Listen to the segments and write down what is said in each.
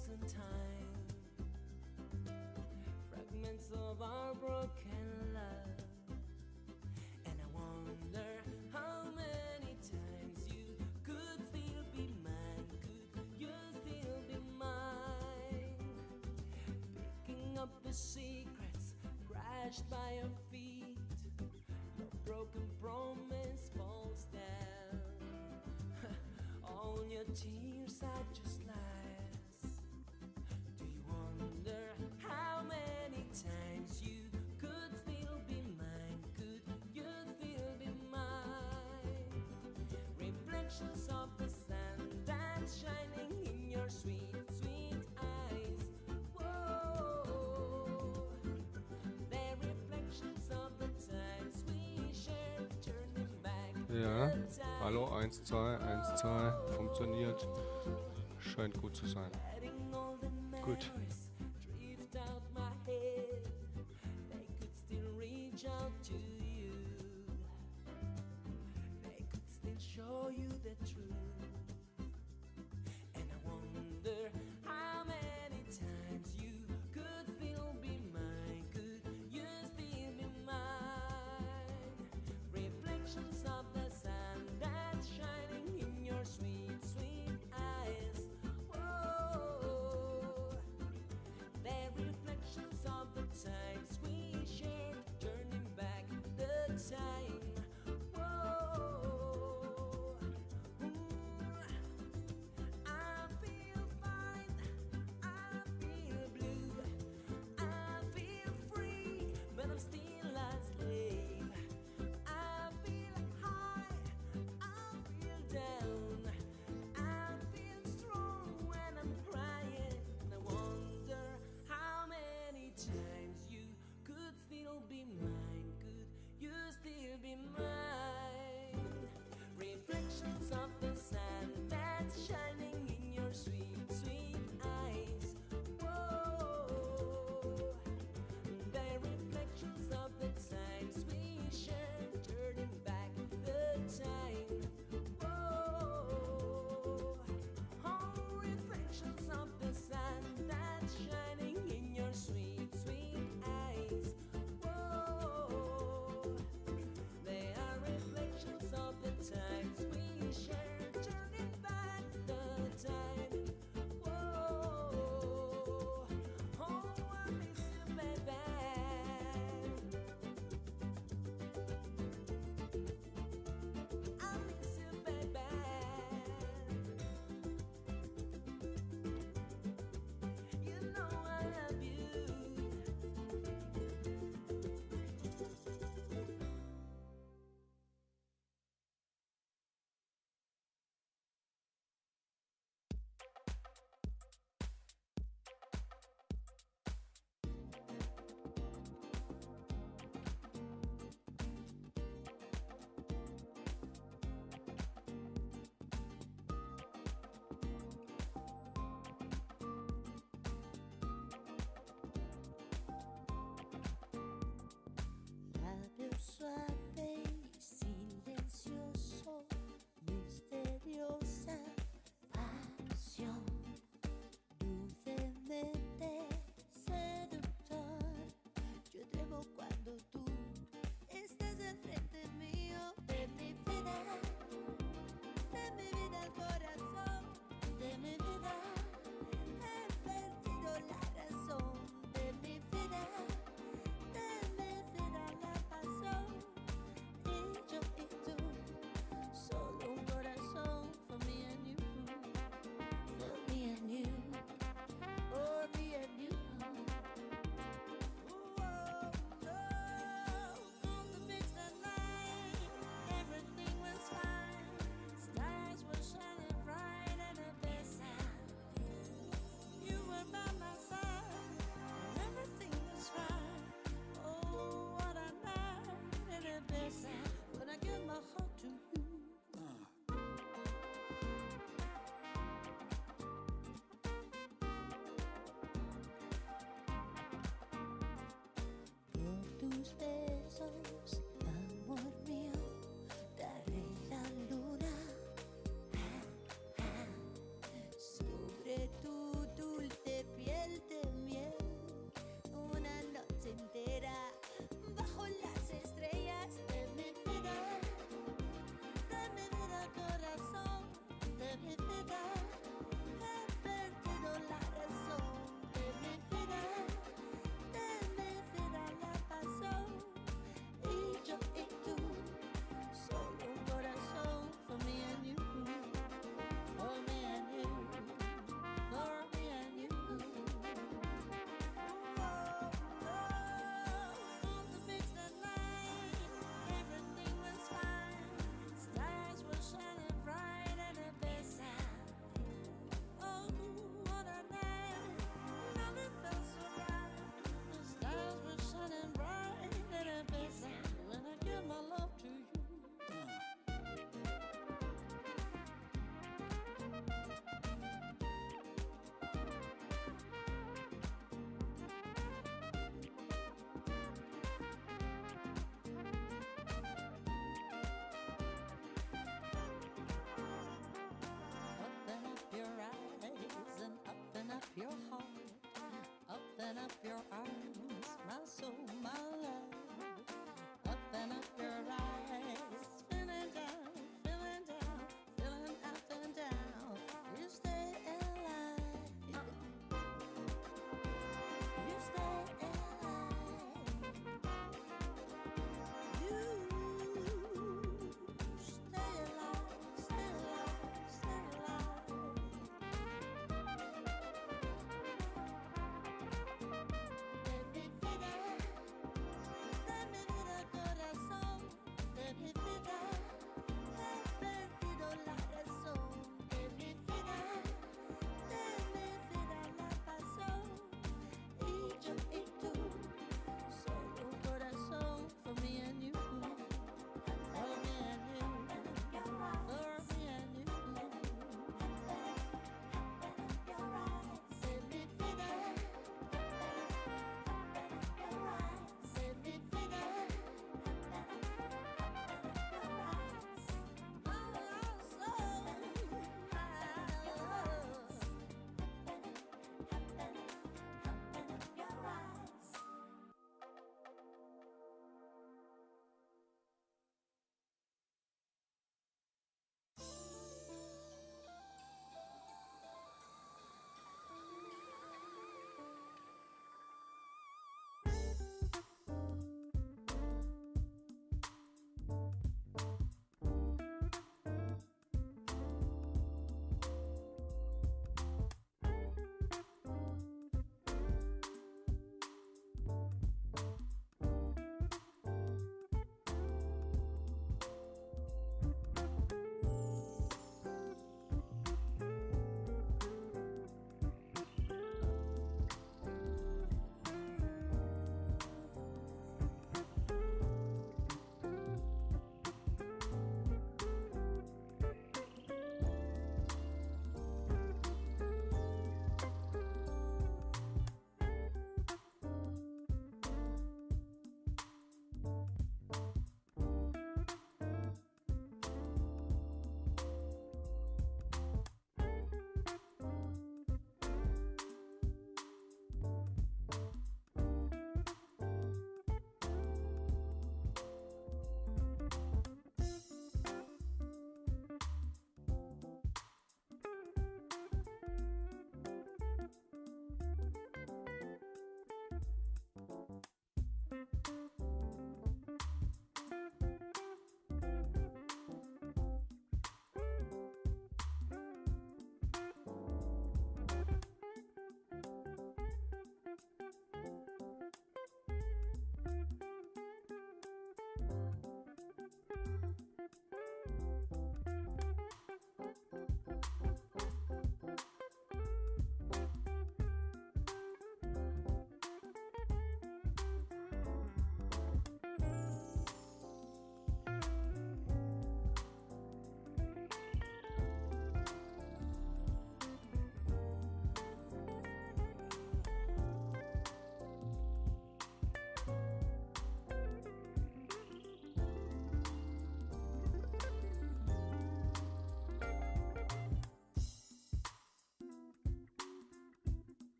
frozen time, fragments of our broken love. And I wonder how many times you could still be mine, could you still be mine? Picking up the secrets crashed by your feet, your broken promise falls down. All your tears are just lies. Do you wonder how many times you could still be mine? Could you still be mine? Reflections of the sun that's shining in your sweet, sweet eyes. Whoa, they're reflections of the times we shared, turning back Ja, the time. hallo, 1, 2, 1, 2, funktioniert. Scheint gut zu sein. Letting all the Gut. memories drift out my head. They could still reach out to you. They could still show you the truth. And I wonder how many times you could still be mine. Could you still be mine? Reflections of the sun that's shining in your sweet, sweet eyes. Whoa,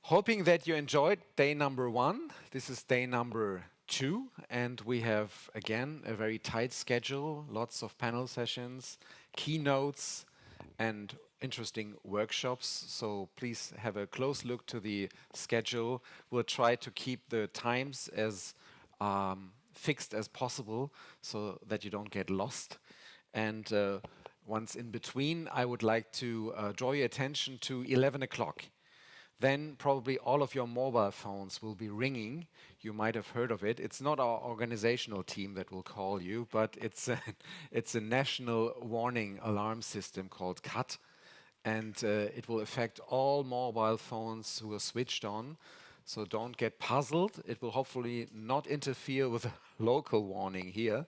Hoping that you enjoyed day number 1. This is day number 2, and we have, again, a very tight schedule, lots of panel sessions, keynotes, and interesting workshops. So please have a close look to the schedule. We'll try to keep the times as fixed as possible so that you don't get lost. And once in between, I would like to draw your attention to 11 o'clock. Then probably all of your mobile phones will be ringing. You might have heard of it. It's not our organizational team that will call you, but it's a national warning alarm system called CAT. And it will affect all mobile phones who are switched on. So don't get puzzled. It will hopefully not interfere with a local warning here.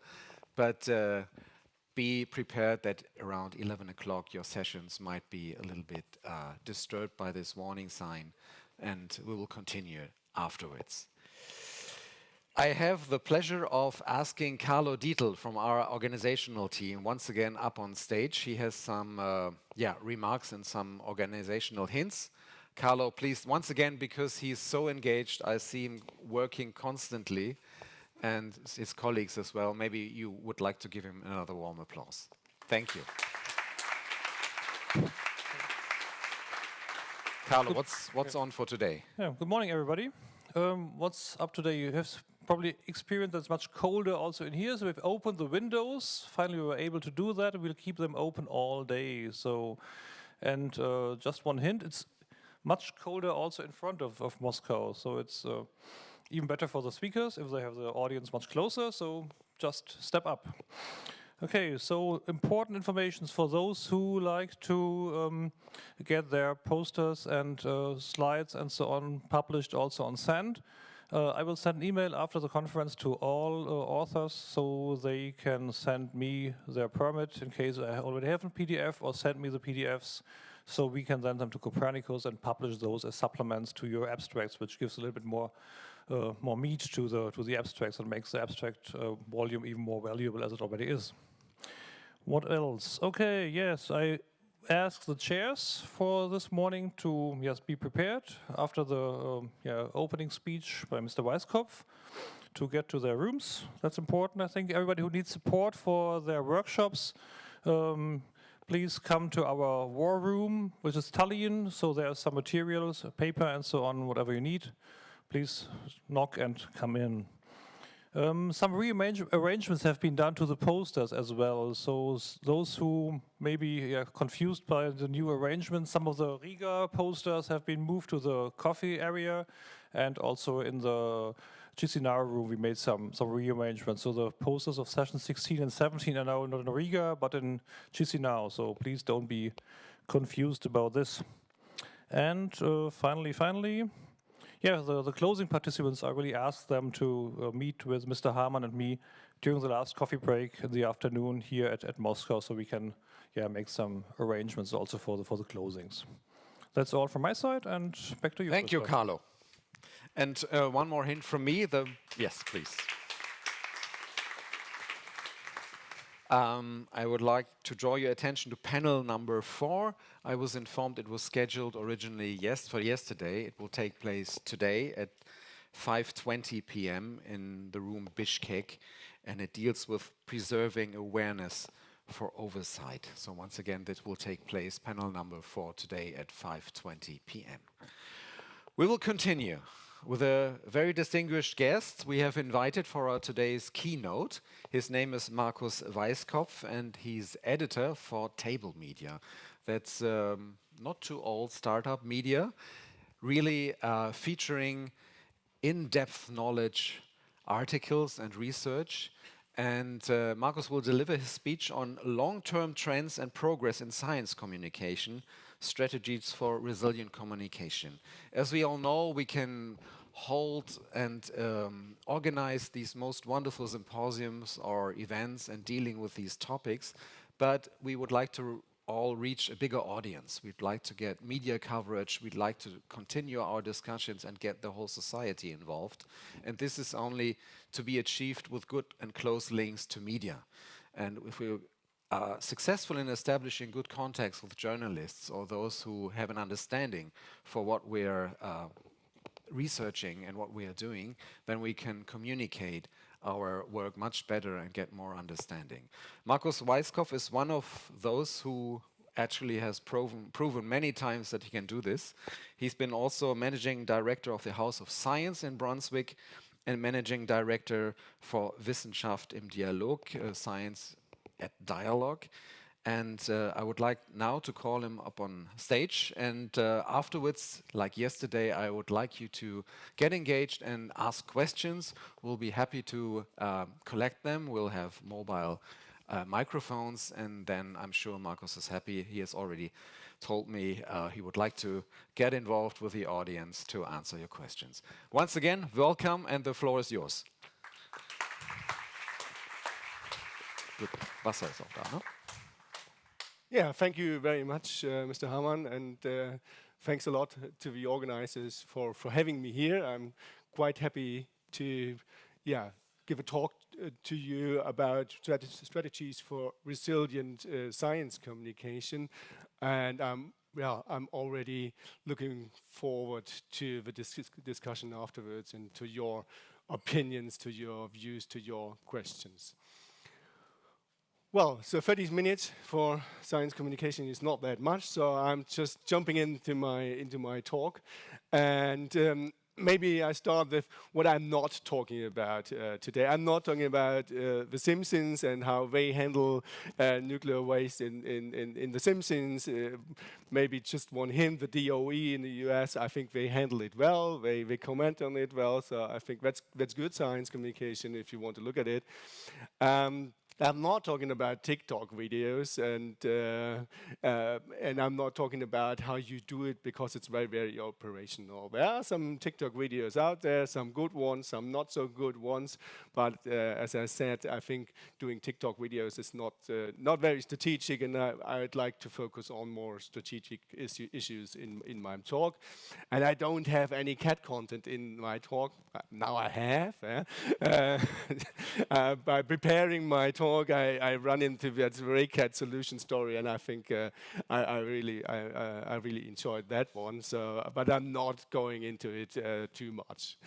But be prepared that around 11 o'clock your sessions might be a little bit disturbed by this warning sign, and we will continue afterwards. I have the pleasure of asking Carlo Dietl from our organizational team once again up on stage. He has some remarks and some organizational hints. Carlo, please, once again, because he's so engaged, I see him working constantly, and his colleagues as well. Maybe you would like to give him another warm applause. Thank you. Carlo, what's on for today? Yeah, good morning, everybody. What's up today? You have probably experienced that it's much colder also in here, so we've opened the windows. Finally, we were able to do that. We'll keep them open all day. So, and just one hint, it's much colder also in front of Moscow. So it's even better for the speakers if they have the audience much closer, so just step up. Okay, so important information for those who like to get their posters and slides and so on published also on send. I will send an email after the conference to all authors so they can send me their permit in case I already have a PDF, or send me the PDFs so we can send them to Copernicus and publish those as supplements to your abstracts, which gives a little bit more meat to the abstracts and makes the abstract volume even more valuable as it already is. What else? Okay, yes, I asked the chairs for this morning to be prepared after the opening speech by Mr. Weißkopf to get to their rooms. That's important. I think everybody who needs support for their workshops, please come to our war room, which is Tallinn. So there are some materials, paper and so on, whatever you need. Please knock and come in. Some rearrangements have been done to the posters as well. So those who may be confused by the new arrangement, some of the Riga posters have been moved to the coffee area, and also in the Chisinau room we made some rearrangements. So the posters of session 16 and 17 are now not in Riga but in Chisinau. So please don't be confused about this. And finally. Yeah, the closing participants, I really asked them to meet with Mr. Hamann and me during the last coffee break in the afternoon here at Moscow, so we can make some arrangements also for the closings. That's all from my side, and back to you. Thank you, Carlo. And one more hint from me. Yes, please. I would like to draw your attention to panel number 4. I was informed it was scheduled originally for yesterday. It will take place today at 5:20 p.m. in the room Bishkek, and it deals with preserving awareness for oversight. So once again, that will take place, panel number 4, today at 5:20 p.m. We will continue with a very distinguished guest we have invited for our today's keynote. His name is Markus Weißkopf, and he's editor for Table.Media. That's not too old startup media, really featuring in-depth knowledge articles and research. And Markus will deliver his speech on long-term trends and progress in science communication, strategies for resilient communication. As we all know, we can hold and organize these most wonderful symposiums or events and dealing with these topics, but we would like to all reach a bigger audience. We'd like to get media coverage. We'd like to continue our discussions and get the whole society involved. And this is only to be achieved with good and close links to media. And if we successful in establishing good contacts with journalists or those who have an understanding for what we're researching and what we are doing, then we can communicate our work much better and get more understanding. Markus Weißkopf is one of those who actually has proven many times that he can do this. He's been also managing director of the House of Science in Brunswick and managing director for Wissenschaft im Dialog, science at dialogue. And I would like now to call him up on stage. And afterwards, like yesterday, I would like you to get engaged and ask questions. We'll be happy to collect them. We'll have mobile microphones. And then I'm sure Markus is happy. He has already told me he would like to get involved with the audience to answer your questions. Once again, welcome, and the floor is yours. Gut, Wasser ist auch da, ne? Yeah, thank you very much, Mr. Hamann, and thanks a lot to the organizers for having me here. I'm quite happy to give a talk to you about strategies for resilient science communication, and I'm already looking forward to the discussion afterwards and to your opinions, to your views, to your questions. Well, so 30 minutes for science communication is not that much, so I'm just jumping into my talk, and maybe I start with what I'm not talking about today. I'm not talking about The Simpsons and how they handle nuclear waste in The Simpsons. Maybe just one hint: the DOE in the US, I think they handle it well. They comment on it well, so I think that's good science communication if you want to look at it. I'm not talking about TikTok videos, and I'm not talking about how you do it because it's very, very operational. There are some TikTok videos out there, some good ones, some not so good ones. But as I said, I think doing TikTok videos is not very strategic, and I'd like to focus on more strategic issues in my talk. And I don't have any cat content in my talk. Now I have. By preparing my talk, I run into that cat solution story, and I think I really enjoyed that one. So, but I'm not going into it too much.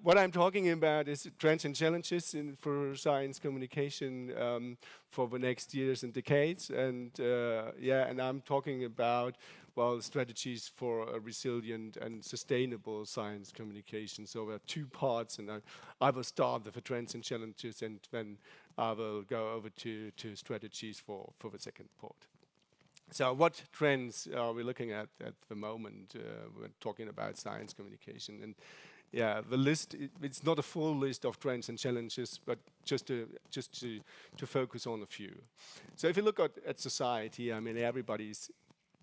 What I'm talking about is trends and challenges for science communication for the next years and decades, and and I'm talking about strategies for a resilient and sustainable science communication. So there are two parts, and I will start with the trends and challenges, and then I will go over to strategies for the second part. So what trends are we looking at the moment? We're talking about science communication, and the list, it's not a full list of trends and challenges, but just to focus on a few. So if you look at society, I mean, everybody's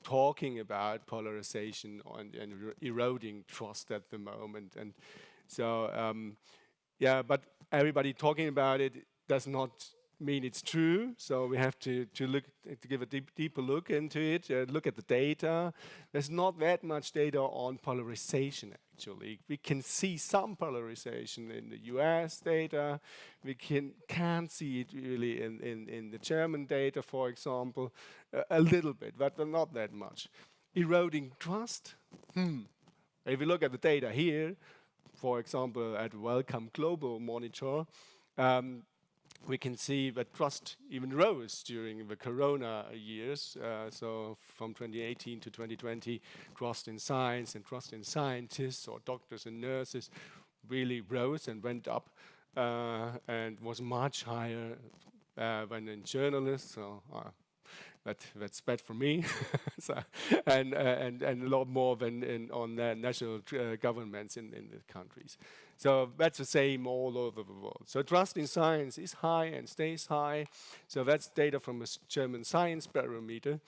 talking about polarization and eroding trust at the moment, and so but everybody talking about it does not mean it's true. So we have to give a deeper look into it. Look at the data. There's not that much data on polarization. Actually, we can see some polarization in the US data. We can't see it really in the German data, for example, a little bit, but not that much. Eroding trust. If you look at the data here, for example, at Wellcome Global Monitor, we can see that trust even rose during the Corona years. So from 2018 to 2020, trust in science and trust in scientists or doctors and nurses really rose and went up and was much higher than in journalists. So that's bad for me. So, and a lot more than on national governments in the countries. So that's the same all over the world. So trust in science is high and stays high. So that's data from a German science barometer.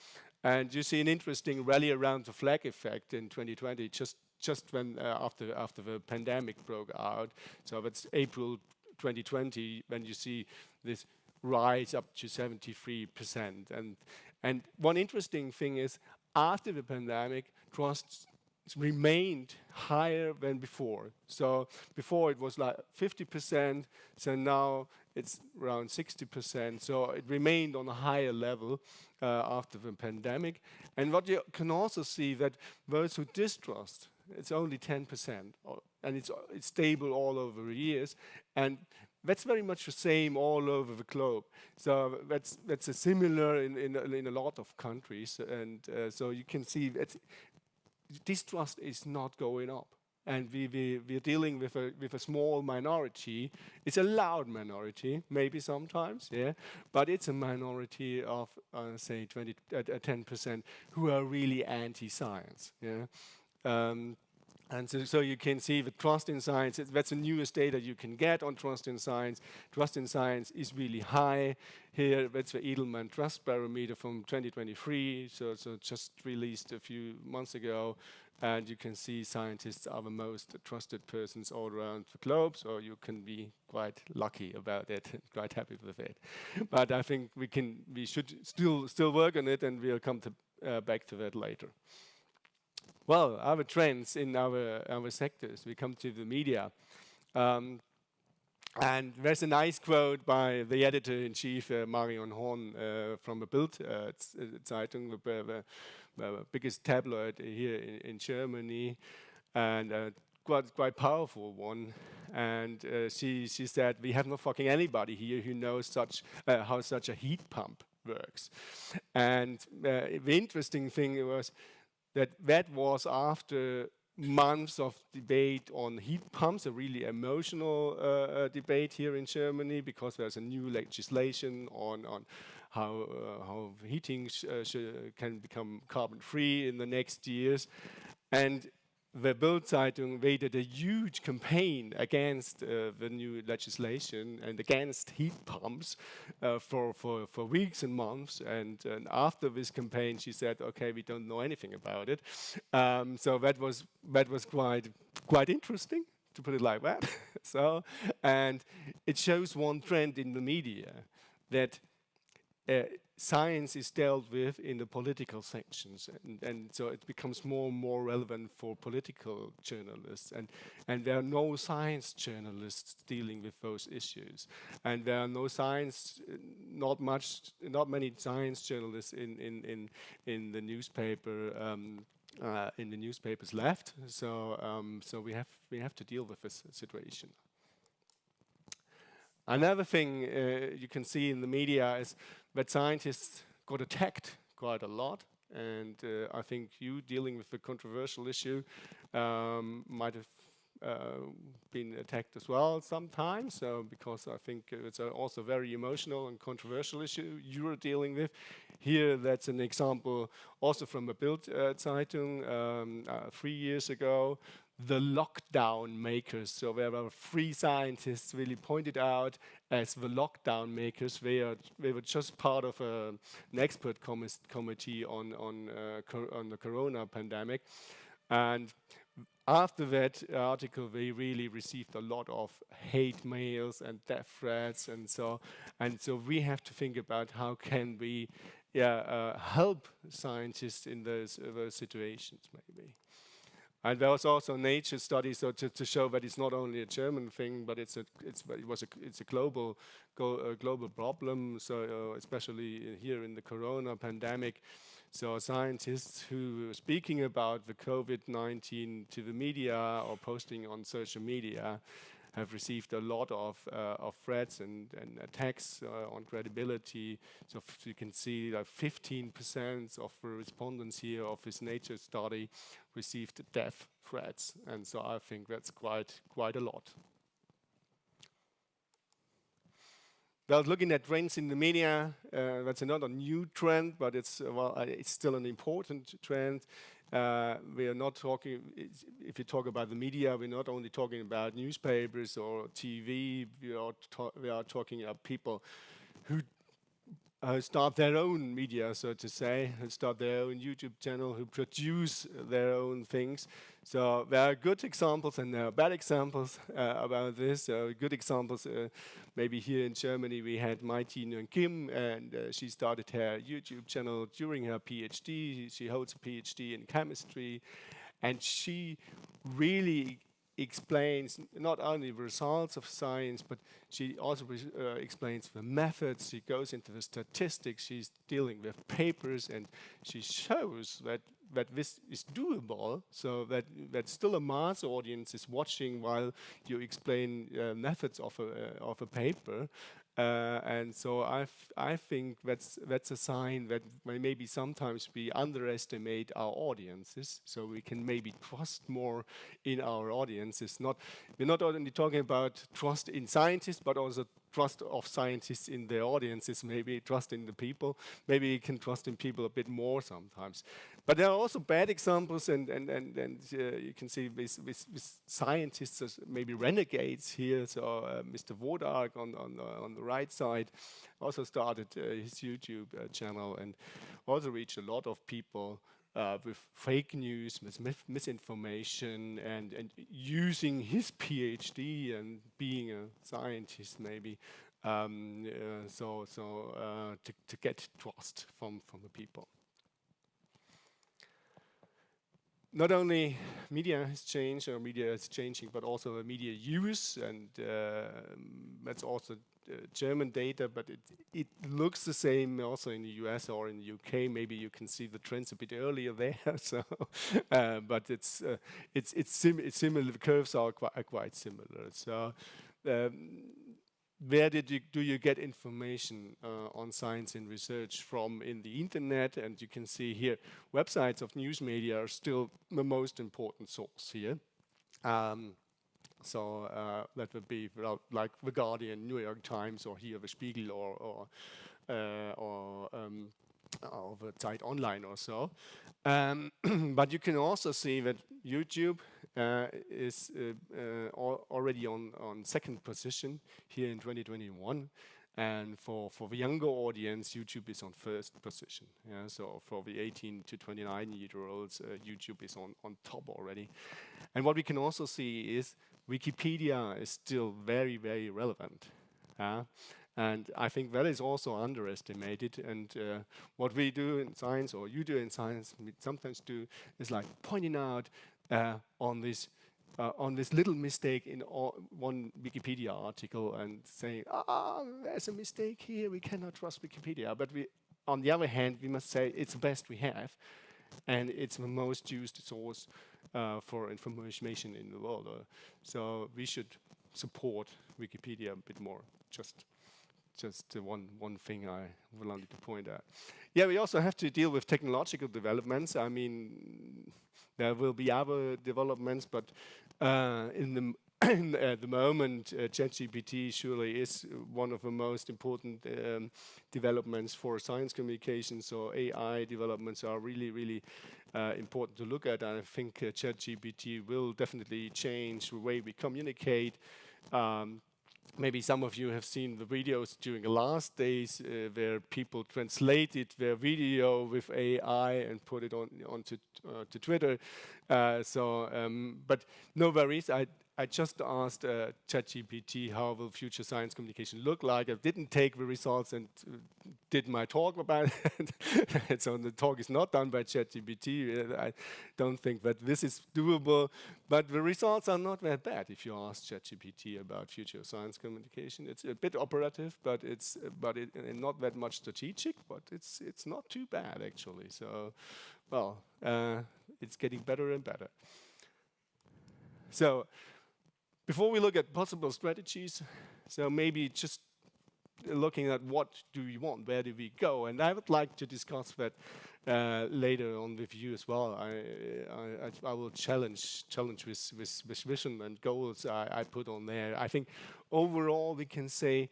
And you see an interesting rally around the flag effect in 2020, just when after the pandemic broke out. So that's April 2020 when you see this rise up to 73%. And one interesting thing is after the pandemic, trust remained higher than before. So before it was like 50%, so now it's around 60%. So it remained on a higher level after the pandemic. And what you can also see that those who distrust, it's only 10%, and it's stable all over the years. And that's very much the same all over the globe. So that's a similar in a lot of countries. And so you can see that distrust is not going up. And we're dealing with a small minority. It's a loud minority, maybe sometimes, yeah, but it's a minority of, say, 10% who are really anti-science, yeah. And so you can see the trust in science, that's the newest data you can get on trust in science. Trust in science is really high. Here, that's the Edelman Trust Barometer from 2023, so just released a few months ago. And you can see scientists are the most trusted persons all around the globe, so you can be quite lucky about it, quite happy with it. But I think we should still work on it, and we'll come back to that later. Well, our trends in our sectors, we come to the media. And there's a nice quote by the editor-in-chief, Marion Horn, from the Bild Zeitung, the biggest tabloid here in Germany, and quite powerful one. And she said, "We have no fucking anybody here who knows how such a heat pump works." And the interesting thing was that was after months of debate on heat pumps, a really emotional debate here in Germany, because there's a new legislation on how heating can become carbon-free in the next years. And the Bild Zeitung, they did a huge campaign against the new legislation and against heat pumps for weeks and months. And after this campaign, she said, "Okay, we don't know anything about it." So that was quite interesting, to put it like that. So, and it shows one trend in the media, that science is dealt with in the political sections, and so it becomes more and more relevant for political journalists, and there are no science journalists dealing with those issues, and there are not many science journalists in the newspaper. In the newspapers left, so we have to deal with this situation. Another thing you can see in the media is that scientists got attacked quite a lot, and I think you, dealing with the controversial issue, might have been attacked as well sometimes, because I think it's also a very emotional and controversial issue you're dealing with. Here, that's an example also from a Bild Zeitung 3 years ago. The lockdown makers. So there were 3 scientists really pointed out as the lockdown makers. They were just part of an expert committee on the corona pandemic. And after that article, they really received a lot of hate mails and death threats, and so we have to think about how can we help scientists in those situations, maybe. And there was also Nature study, so to show that it's not only a German thing, but it's a global problem. So especially here in the corona pandemic, so scientists who are speaking about the COVID-19 to the media or posting on social media have received a lot of threats and attacks on credibility. So you can see that 15% of the respondents here of this Nature study received death threats, and so I think that's quite a lot. Well, looking at trends in the media, that's another new trend, but it's still an important trend. We are not talking, if you talk about the media, we're not only talking about newspapers or TV, we are talking about people who start their own media, so to say, who start their own YouTube channel, who produce their own things. So there are good examples and there are bad examples about this. Good examples, maybe here in Germany we had Mighty Nguyen Kim, and she started her YouTube channel during her PhD. She holds a PhD in chemistry, And she really explains not only the results of science, but she also explains the methods. She goes into the statistics. She's dealing with papers, and she shows that this is doable, so that still a mass audience is watching while you explain methods of a paper. And so I think that's a sign that maybe sometimes we underestimate our audiences, so we can maybe trust more in our audiences. We're not only talking about trust in scientists, but also trust of scientists in their audiences, maybe trust in the people. Maybe you can trust in people a bit more sometimes. But there are also bad examples, and you can see with scientists as maybe renegades here. So Mr. Wodarg on the right side also started his YouTube channel and also reached a lot of people with fake news, with misinformation, and using his PhD and being a scientist maybe to get trust from the people. Not only media has changed, or media is changing, but also the media use, and that's also German data, but it looks the same also in the US or in the UK. Maybe you can see the trends a bit earlier there. So, but it's similar. The curves are quite similar. So. Where do you get information on science and research from? In the internet, and you can see here websites of news media are still the most important source here. So that would be like The Guardian, New York Times, or here the Spiegel, or the Zeit Online or so. But you can also see that YouTube is already on second position here in 2021. And for the younger audience, YouTube is on first position. Yeah? So for the 18 to 29-year-olds, YouTube is on top already. And what we can also see is Wikipedia is still very, very relevant. And I think that is also underestimated. And what we do in science, or you do in science, we sometimes do, is like pointing out on this little mistake in one Wikipedia article and saying, there's a mistake here, we cannot trust Wikipedia. But on the other hand, we must say it's the best we have, and it's the most used source for information in the world. So we should support Wikipedia a bit more. Just one thing I would like to point out. Yeah, we also have to deal with technological developments. I mean, there will be other developments, but at the moment, ChatGPT surely is one of the most important developments for science communication. So AI developments are really, really important to look at. And I think ChatGPT will definitely change the way we communicate. Maybe some of you have seen the videos during the last days where people translated their video with AI and put it onto to Twitter. But no worries. I just asked ChatGPT how will future science communication look like. I didn't take the results and did my talk about it. So the talk is not done by ChatGPT. I don't think that this is doable. But the results are not that bad if you ask ChatGPT about future science communication. It's a bit operative, but it's not that much strategic. But it's not too bad actually. So, well, it's getting better and better. So. Before we look at possible strategies, so maybe just looking at what do we want, where do we go, and I would like to discuss that later on with you as well. I will challenge with vision and goals I put on there. I think overall we can say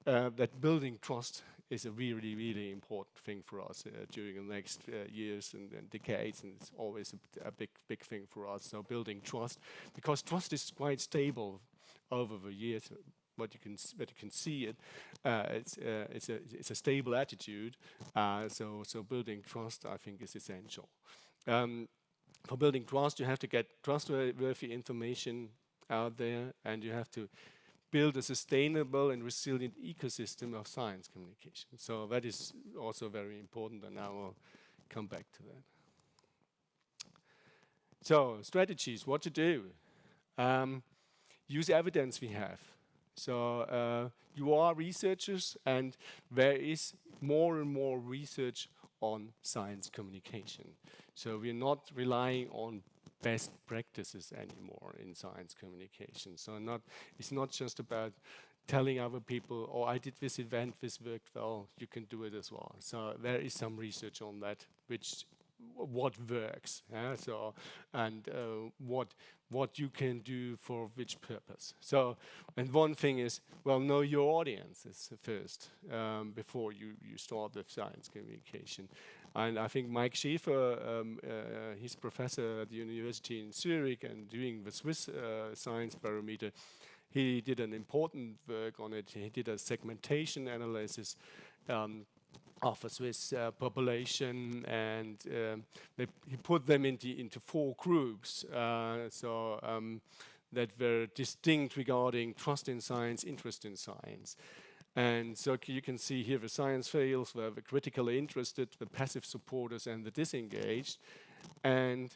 that building trust is a really, really important thing for us during the next years and decades, and it's always a big thing for us. So building trust, because trust is quite stable over the years. What you can see it's a stable attitude. So building trust, I think, is essential. For building trust, you have to get trustworthy information out there, and you have to build a sustainable and resilient ecosystem of science communication. So that is also very important, and I will come back to So strategies, what to do? Use evidence we have. So you are researchers, and there is more and more research on science communication. So we're not relying on best practices anymore in science communication. So it's not just about telling other people, oh, I did this event, this worked well, you can do it as well. So there is some research on that, what works, so, and what you can do for which purpose. So, and one thing is, well, know your audiences first before you start with science communication. And I think Mike Schäfer, he's professor at the University in Zurich and doing the Swiss science barometer. He did an important work on it. He did a segmentation analysis of a Swiss population, and he put them into 4 groups. That were distinct regarding trust in science, interest in science. And so you can see here the science fails, where the critically interested, the passive supporters, and the disengaged. And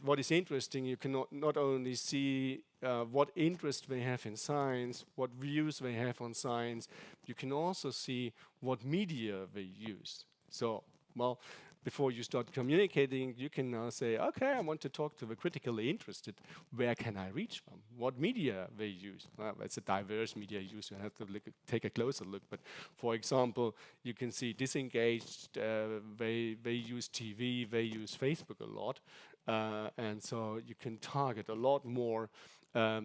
what is interesting, you can not only see what interest they have in science, what views they have on science, you can also see what media they use. So, well, before you start communicating, you can now say, okay, I want to talk to the critically interested. Where can I reach them? What media they use? Well, it's a diverse media use. You have to take a closer look. But for example, you can see disengaged. They use TV. They use Facebook a lot, and so you can target a lot more, a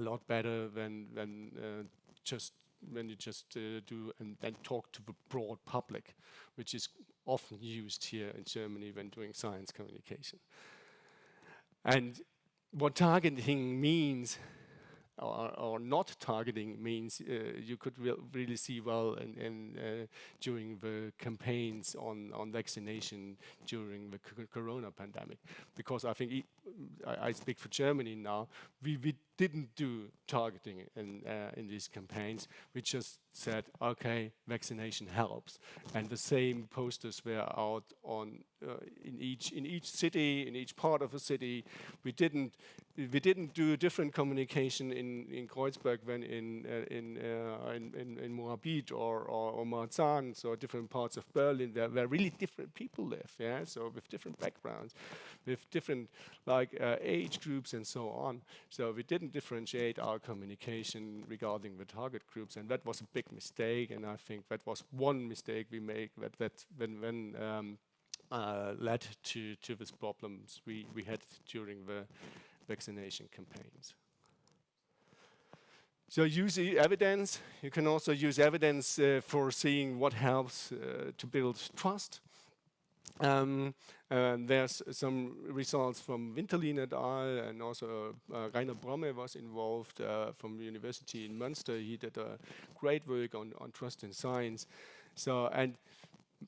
lot better than just when you just do and talk to the broad public, which is often used here in Germany when doing science communication. And what targeting means, or not targeting means, you could really see well during the campaigns on vaccination during the corona pandemic. Because I think, I speak for Germany now, we didn't do targeting in these campaigns. We just said, okay, vaccination helps. And the same posters were out on in each city, in each part of a city. We didn't do different communication in Kreuzberg than in Moabit or Marzahn, so different parts of Berlin where really different people live, yeah, so with different backgrounds, with different age groups and so on. So we didn't differentiate our communication regarding the target groups, and that was a big mistake, and I think that was one mistake we made that led to these problems we had during the vaccination campaigns. So use evidence. You can also use evidence for seeing what helps to build trust. There's some results from Winterlin et al. And also Rainer Bromme was involved from the University in Münster. He did a great work on trust in science. So, and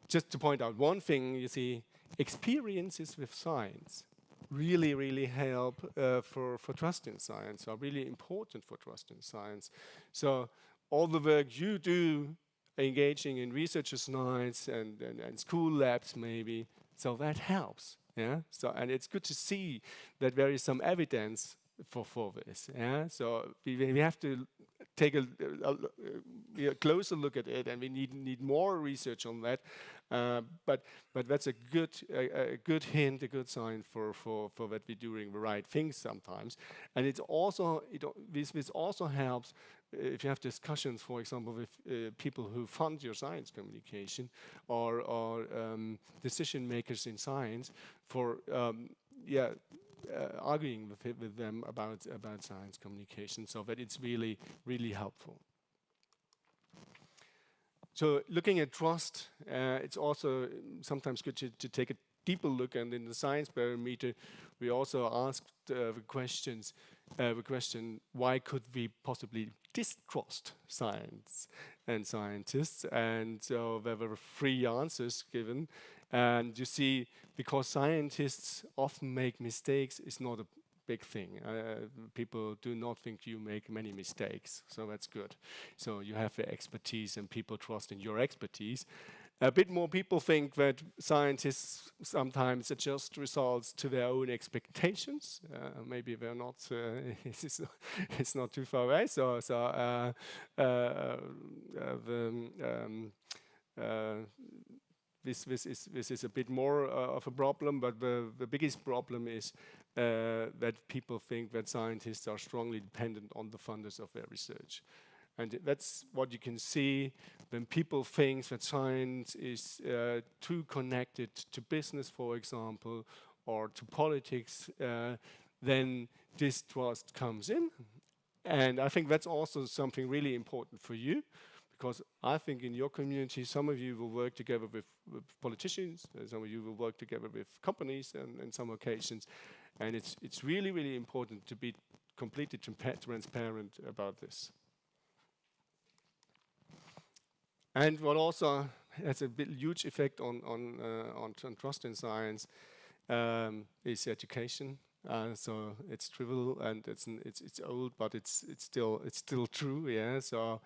just to point out one thing, you see, experiences with science really help for trust in science, are really important for trust in science. So all the work you do engaging in researchers' nights and school labs maybe, so that helps. Yeah. So, and it's good to see that there is some evidence for this. Yeah. So we have to take a closer look at it, and we need more research on that. But that's a good hint, a good sign for that we're doing the right things sometimes. And it's also this also helps if you have discussions, for example, with people who fund your science communication or decision makers in science for arguing with them about science communication, so that it's really helpful. So looking at trust, it's also sometimes good to take a deeper look, and in the science barometer we also asked the question, why could we possibly distrust science and scientists? And so there were 3 answers given. And you see, because scientists often make mistakes, is not a big thing. People do not think you make many mistakes, so that's good. So you have the expertise and people trust in your expertise. A bit more people think that scientists sometimes adjust results to their own expectations. Maybe they're not. It's not too far away. This is a bit more of a problem, but the biggest problem is that people think that scientists are strongly dependent on the funders of their research. And that's what you can see when people think that science is too connected to business, for example, or to politics, then distrust comes in. And I think that's also something really important for you, because I think in your community, some of you will work together with politicians, and some of you will work together with companies in some occasions. And it's really, really important to be completely transparent about this. And what also has a huge effect on trust in science is education. So it's trivial and it's old, but it's still true. Yeah. So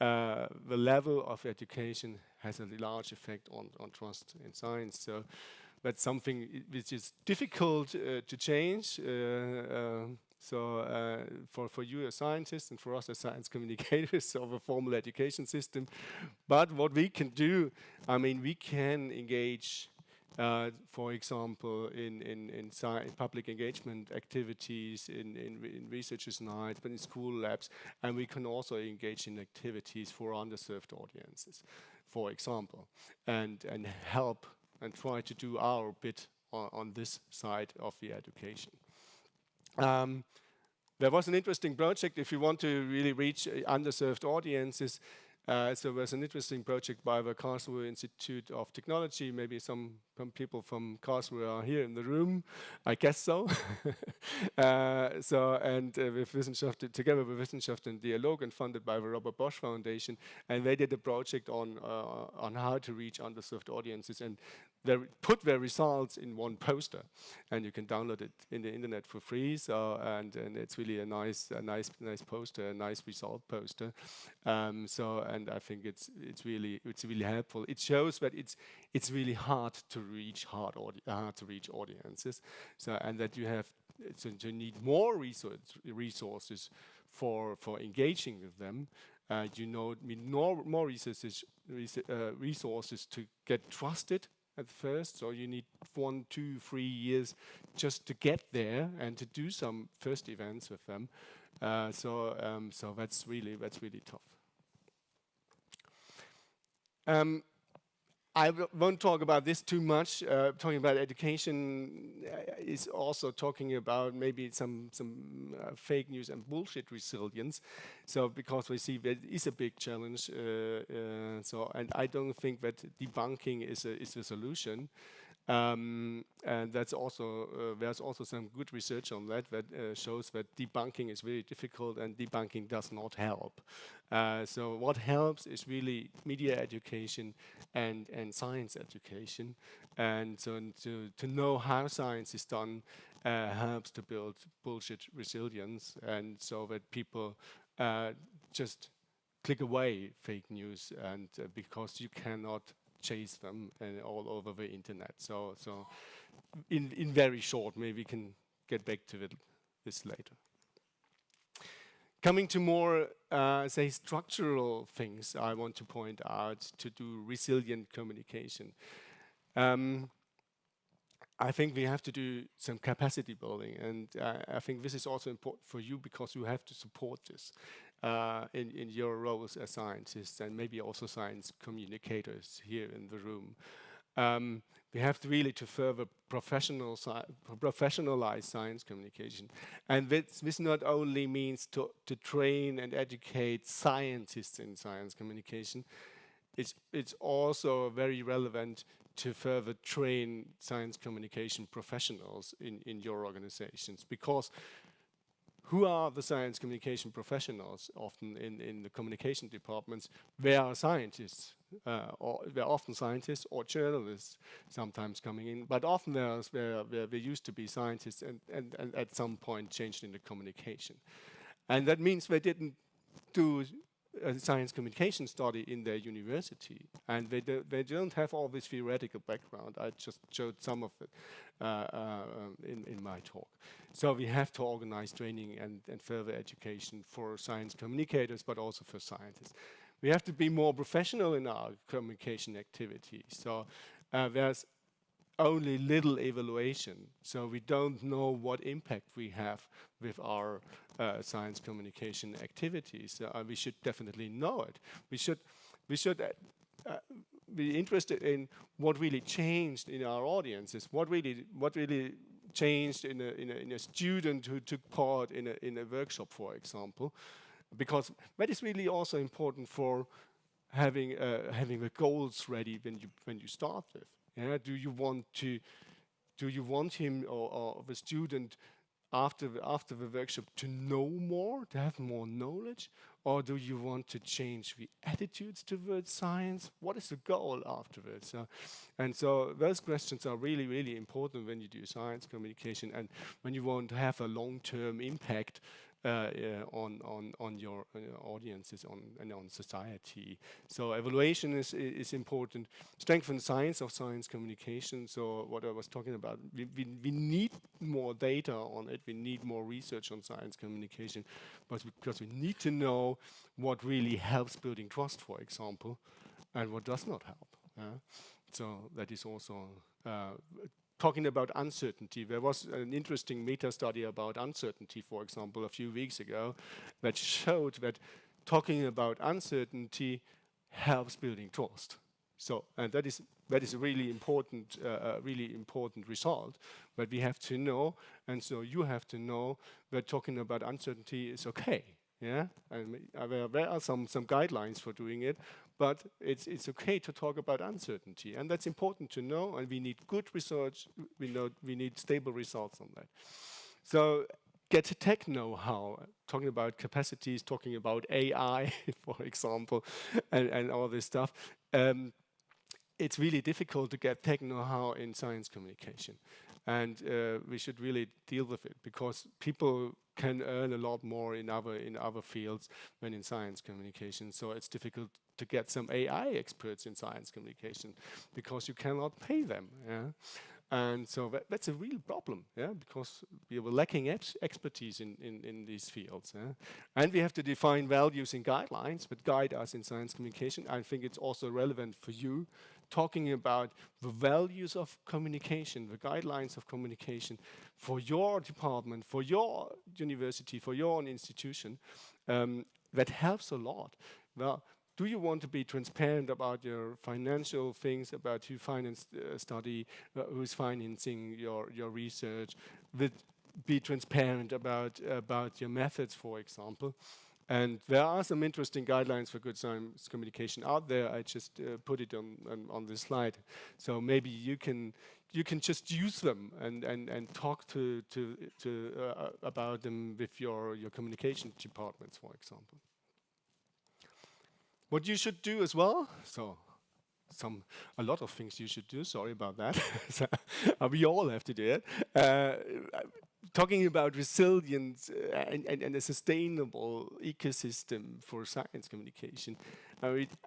the level of education has a large effect on trust in science. So that's something which is difficult to change. For you as scientists and for us as science communicators of a formal education system. But what we can do, I mean, we can engage, for example, in public engagement activities, in researchers' nights, but in school labs, and we can also engage in activities for underserved audiences, for example, and help and try to do our bit on this side of the education. There was an interesting project if you want to really reach underserved audiences. So there's an interesting project by the Karlsruhe Institute of Technology. Maybe some people from Karlsruhe are here in the room. I guess so. With Wissenschaft, together with Wissenschaft and Dialog, and funded by the Robert Bosch Foundation, and they did a project on how to reach underserved audiences, and they put their results in one poster, and you can download it in the internet for free. So and it's really a nice poster, a nice result poster. And I think it's really helpful. It shows that it's really hard to reach audiences. So and that you need more resources for engaging with them. You need more resources to get trusted at first, so you need 1, 2, 3 years just to get there and to do some first events with them. So that's really tough. I won't talk about this too much. Talking about education is also talking about maybe some fake news and bullshit resilience. So because we see that is a big challenge. And I don't think that debunking is a solution. And that's also there's also some good research on that shows that debunking is very difficult and debunking does not help. So what helps is really media education and science education, and so to know how science is done helps to build bullshit resilience, and so that people just click away fake news, and because you cannot chase them all over the internet. So in very short, maybe we can get back to this later. Coming to more, say, structural things I want to point out to do resilient communication. I think we have to do some capacity building, and I think this is also important for you because you have to support this in your roles as scientists and maybe also science communicators here in the room. We have to really further professionalize science communication, and this not only means to train and educate scientists in science communication. It's also very relevant to further train science communication professionals in your organizations, because who are the science communication professionals often in the communication departments? They are scientists, or they're often scientists or journalists sometimes coming in, but often they used to be scientists and at some point changed into communication. And that means they didn't do a science communication study in their university, and they don't have all this theoretical background. I just showed some of it in my talk. So we have to organize training and further education for science communicators, but also for scientists. We have to be more professional in our communication activities. So there's only little evaluation, so we don't know what impact we have with our science communication activities. We should definitely know it. We should be interested in what really changed in our audiences, what really changed in a student who took part in a workshop, for example, because that is really also important for having the goals ready when you start with. Yeah, do you want him or the student after the workshop to know more, to have more knowledge, or do you want to change the attitudes towards science? What is the goal afterwards? And so those questions are really, really important when you do science communication and when you want to have a long-term impact on your audiences and on society. So evaluation is important. Strengthen science of science communication. So what I was talking about, we need more data on it. We need more research on science communication, but because we need to know what really helps building trust, for example, and what does not help. So that is also talking about uncertainty. There was an interesting meta-study about uncertainty, for example, a few weeks ago, that showed that talking about uncertainty helps building trust. So, and that is a really important result. But we have to know, and so you have to know that talking about uncertainty is okay. Yeah, and there are some guidelines for doing it, but it's okay to talk about uncertainty, and that's important to know. And we need good research. We need stable results on that. So get tech know-how. Talking about capacities, talking about AI, for example, and all this stuff. It's really difficult to get tech know-how in science communication, and we should really deal with it because people can earn a lot more in other fields than in science communication. So it's difficult to get some AI experts in science communication because you cannot pay them. Yeah? And so that's a real problem, yeah, because we were lacking expertise in these fields. Yeah? And we have to define values and guidelines that guide us in science communication. I think it's also relevant for you talking about the values of communication, the guidelines of communication for your department, for your university, for your own institution. That helps a lot. Well, do you want to be transparent about your financial things, about who financed the study, who's financing your research? Be transparent about your methods, for example. And there are some interesting guidelines for good science communication out there. I just put it on this slide. So maybe you can just use them and talk about them with your communication departments, for example. What you should do as well, so a lot of things you should do, sorry about that. We all have to do it. Talking about resilience and a sustainable ecosystem for science communication.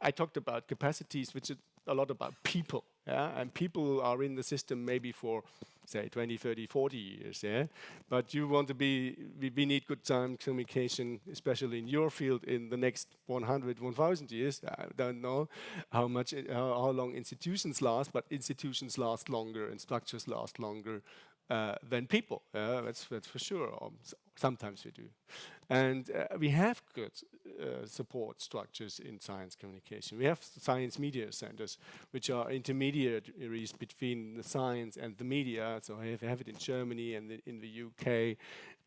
I talked about capacities, which is a lot about people. Yeah? And people are in the system maybe for, say, 20, 30, 40 years. Yeah? But you want to we need good science communication, especially in your field, in the next 100, 1,000 years. I don't know how long institutions last, but institutions last longer and structures last longer than people. That's for sure. Sometimes we do. And we have good support structures in science communication. We have science media centers, which are intermediaries between the science and the media. So we have it in Germany and in the UK,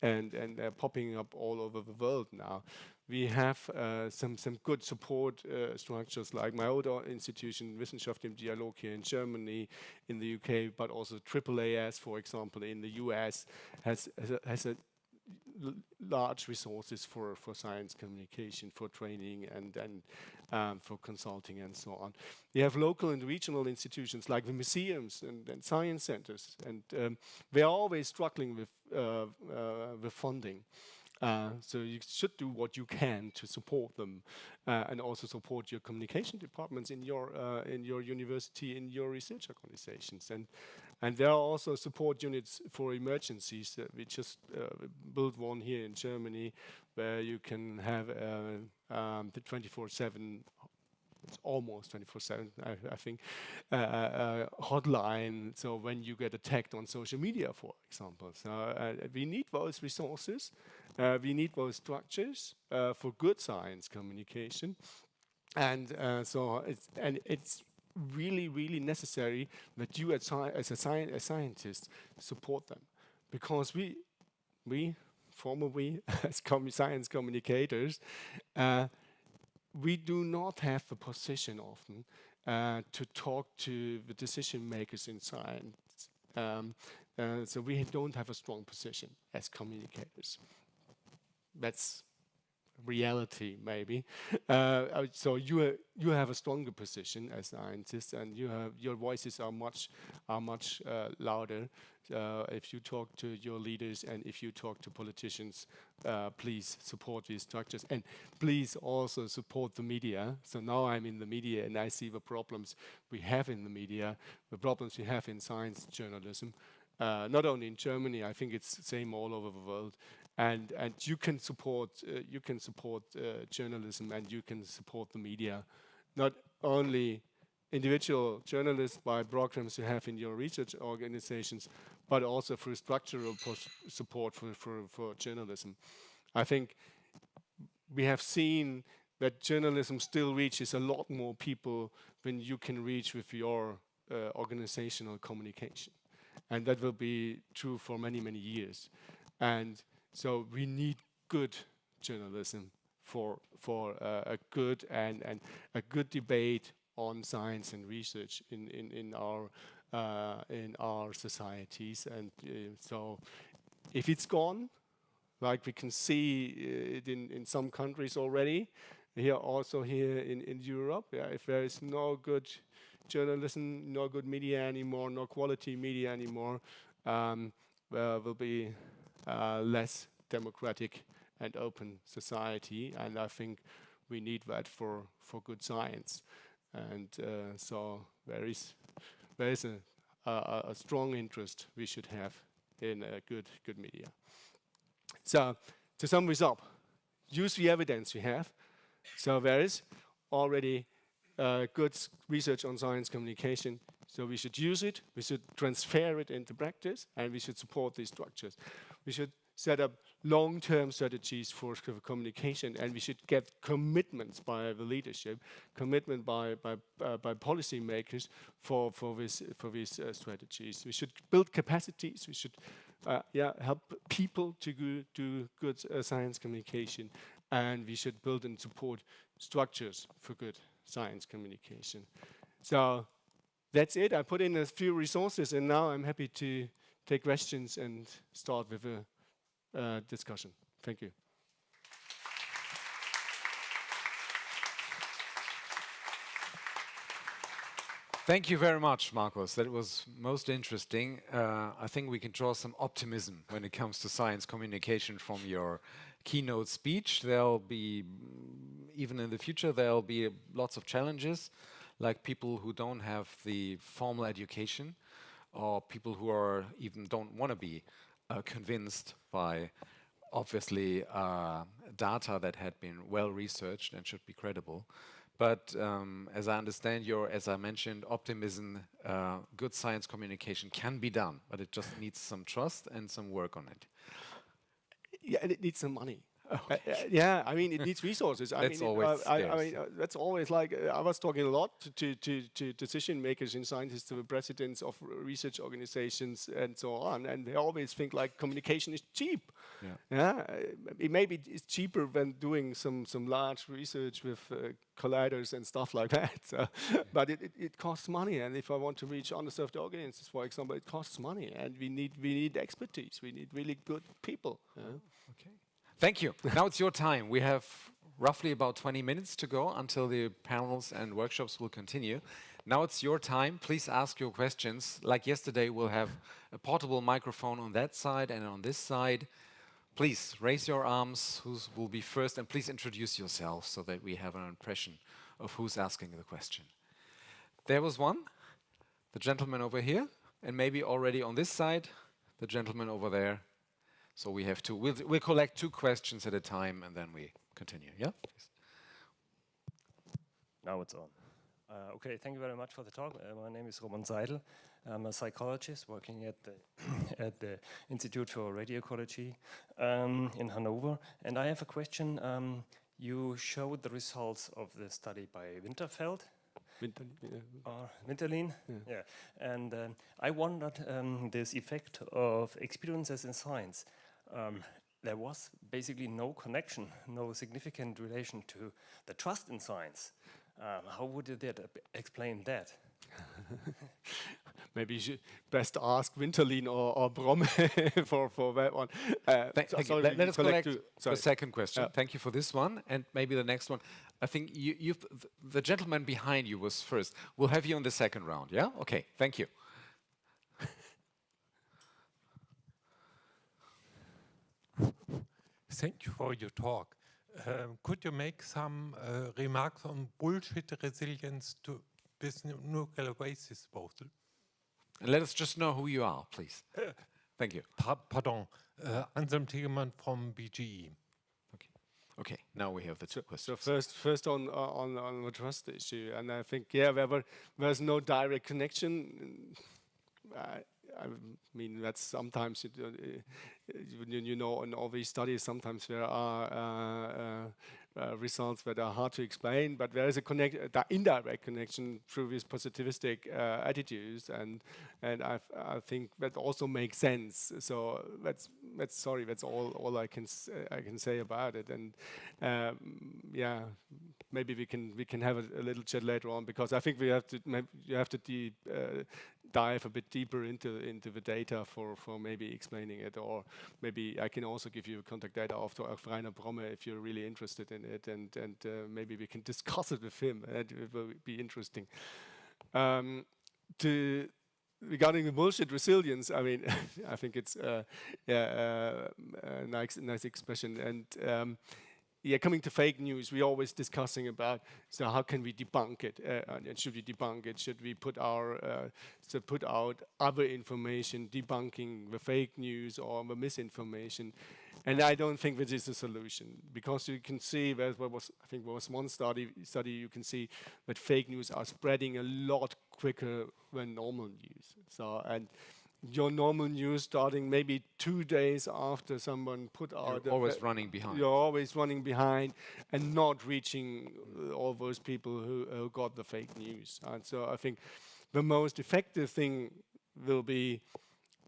and they're popping up all over the world now. We have some good support structures, like my own institution, Wissenschaft im Dialog, here in Germany, in the UK, but also AAAS, for example, in the US, has a large resources for science communication, for training and for consulting and so on. We have local and regional institutions like the museums and science centers, and they are always struggling with funding. So you should do what you can to support them, and also support your communication departments in your university, in your research organizations, and there are also support units for emergencies. We just built one here in Germany, where you can have the 24/7. It's almost 24/7, I think, hotline. So when you get attacked on social media, for example, so we need those resources. We need those structures for good science communication, and it's really necessary that you, as a scientist, support them, because we as science communicators. We do not have the position often to talk to the decision makers in science. So we don't have a strong position as communicators. That's reality, maybe. So you have a stronger position as scientists, and your voices are much louder. If you talk to your leaders and if you talk to politicians, please support these structures, and please also support the media. So now I'm in the media and I see the problems we have in the media, the problems we have in science journalism. Not only in Germany, I think it's the same all over the world. And you can support journalism, and you can support the media, not only individual journalists by programs you have in your research organizations, but also through structural support for journalism. I think we have seen that journalism still reaches a lot more people than you can reach with your organizational communication, and that will be true for many years. And so we need good journalism for a good and a good debate on science and research in our societies. And so if it's gone, like we can see it in some countries already, here in Europe, if there is no good journalism, no good media anymore, no quality media anymore, there will be less democratic and open society, and I think we need that for good science. And so there is a strong interest we should have in good media. So to sum this up, use the evidence we have. So there is already good research on science communication. So we should use it, we should transfer it into practice, and we should support these structures. We should set up long-term strategies for communication, and we should get commitments by the leadership, commitment by policymakers for these strategies. We should build capacities. We should help people to do good science communication, and we should build and support structures for good science communication. So that's it. I put in a few resources, and now I'm happy to take questions and start with a discussion. Thank you. Thank you very much, Markus. That was most interesting. I think we can draw some optimism when it comes to science communication from your keynote speech. There'll be, even in the future, there'll be lots of challenges, like people who don't have the formal education, or people who are even don't want to be convinced by obviously data that had been well researched and should be credible. But as I understand as I mentioned, optimism, good science communication can be done, but it just needs some trust and some work on it. Yeah, and it needs some money. Yeah, I mean, it needs resources. That's always that's always like, I was talking a lot to decision makers and scientists, to the presidents of research organizations and so on, and they always think like communication is cheap. It maybe it's cheaper than doing some large research with colliders and stuff like that. So, but it costs money, and if I want to reach underserved audiences, for example, it costs money, and we need expertise. We need really good people. Okay. Thank you. Now it's your time. We have roughly about 20 minutes to go until the panels and workshops will continue. Now it's your time. Please ask your questions. Like yesterday, we'll have a portable microphone on that side and on this side. Please raise your arms. Who will be first? And please introduce yourself so that we have an impression of who's asking the question. There was one, the gentleman over here, and maybe already on this side, the gentleman over there. So we have two. We'll collect 2 questions at a time, and then we continue. Yeah, please. Now it's on. Okay, thank you very much for the talk. My name is Roman Seidel. I'm a psychologist working at the at the Institute for Radioecology in Hanover. And I have a question. You showed the results of the study by Winterfeld. Winterlin? Yeah. And I wondered this effect of experiences in science. There was basically no connection, no significant relation to the trust in science. How would you explain that? Maybe you should best ask Winterlin or Bromme for that one. Thank you. Sorry, Let us collect the sorry. second question. Yeah. Thank you for this one, and maybe the next one. I think the gentleman behind you was first. We'll have you on the second round, yeah? Okay, thank you. Thank you for your talk. Could you make some remarks on bullshit resilience to with nuclear waste disposal? And let us just know who you are, please. Thank you. Pardon, Anselm Tegemann from BGE. Okay, now we have the 2 So questions. first on the trust issue, and I think there's no direct connection. I mean, that's sometimes you know in all these studies sometimes there are results that are hard to explain, but there is a indirect connection through these positivistic attitudes, and I think that also makes sense. So that's all I can say about it, and yeah, maybe we can have a little chat later on, because I think you have to dive a bit deeper into the data for maybe explaining it, or maybe I can also give you contact data of Rainer Bromme if you're really interested in it, and maybe we can discuss it with him. It will be interesting. Regarding the bullshit resilience, I mean, I think it's a nice expression, and coming to fake news, we're always discussing about, so how can we debunk it? And should we debunk it? Should we put out other information debunking the fake news or the misinformation? And I don't think this is a solution, because you can see there was one study you can see that fake news are spreading a lot quicker than normal news. So, and your normal news starting maybe 2 days after someone put out. You're always running behind. You're always running behind and not reaching all those people who got the fake news. And so I think the most effective thing will be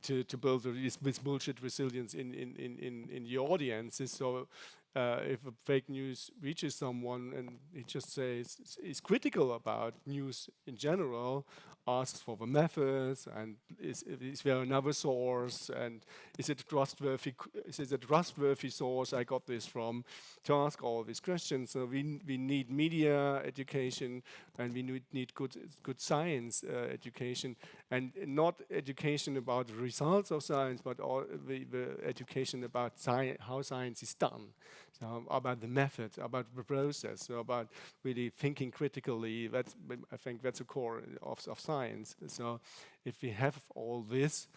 to build this bullshit resilience in your audiences. So if a fake news reaches someone and it just says is critical about news in general, asks for the methods, and is there another source, and is it trustworthy? Is it a trustworthy source I got this from? To ask all these questions. So we need media education, and we need good science education, and not education about the results of science, but all the education about how science is done. So about the method, about the process, so about really thinking critically. I think that's the core of science. So if we have all this,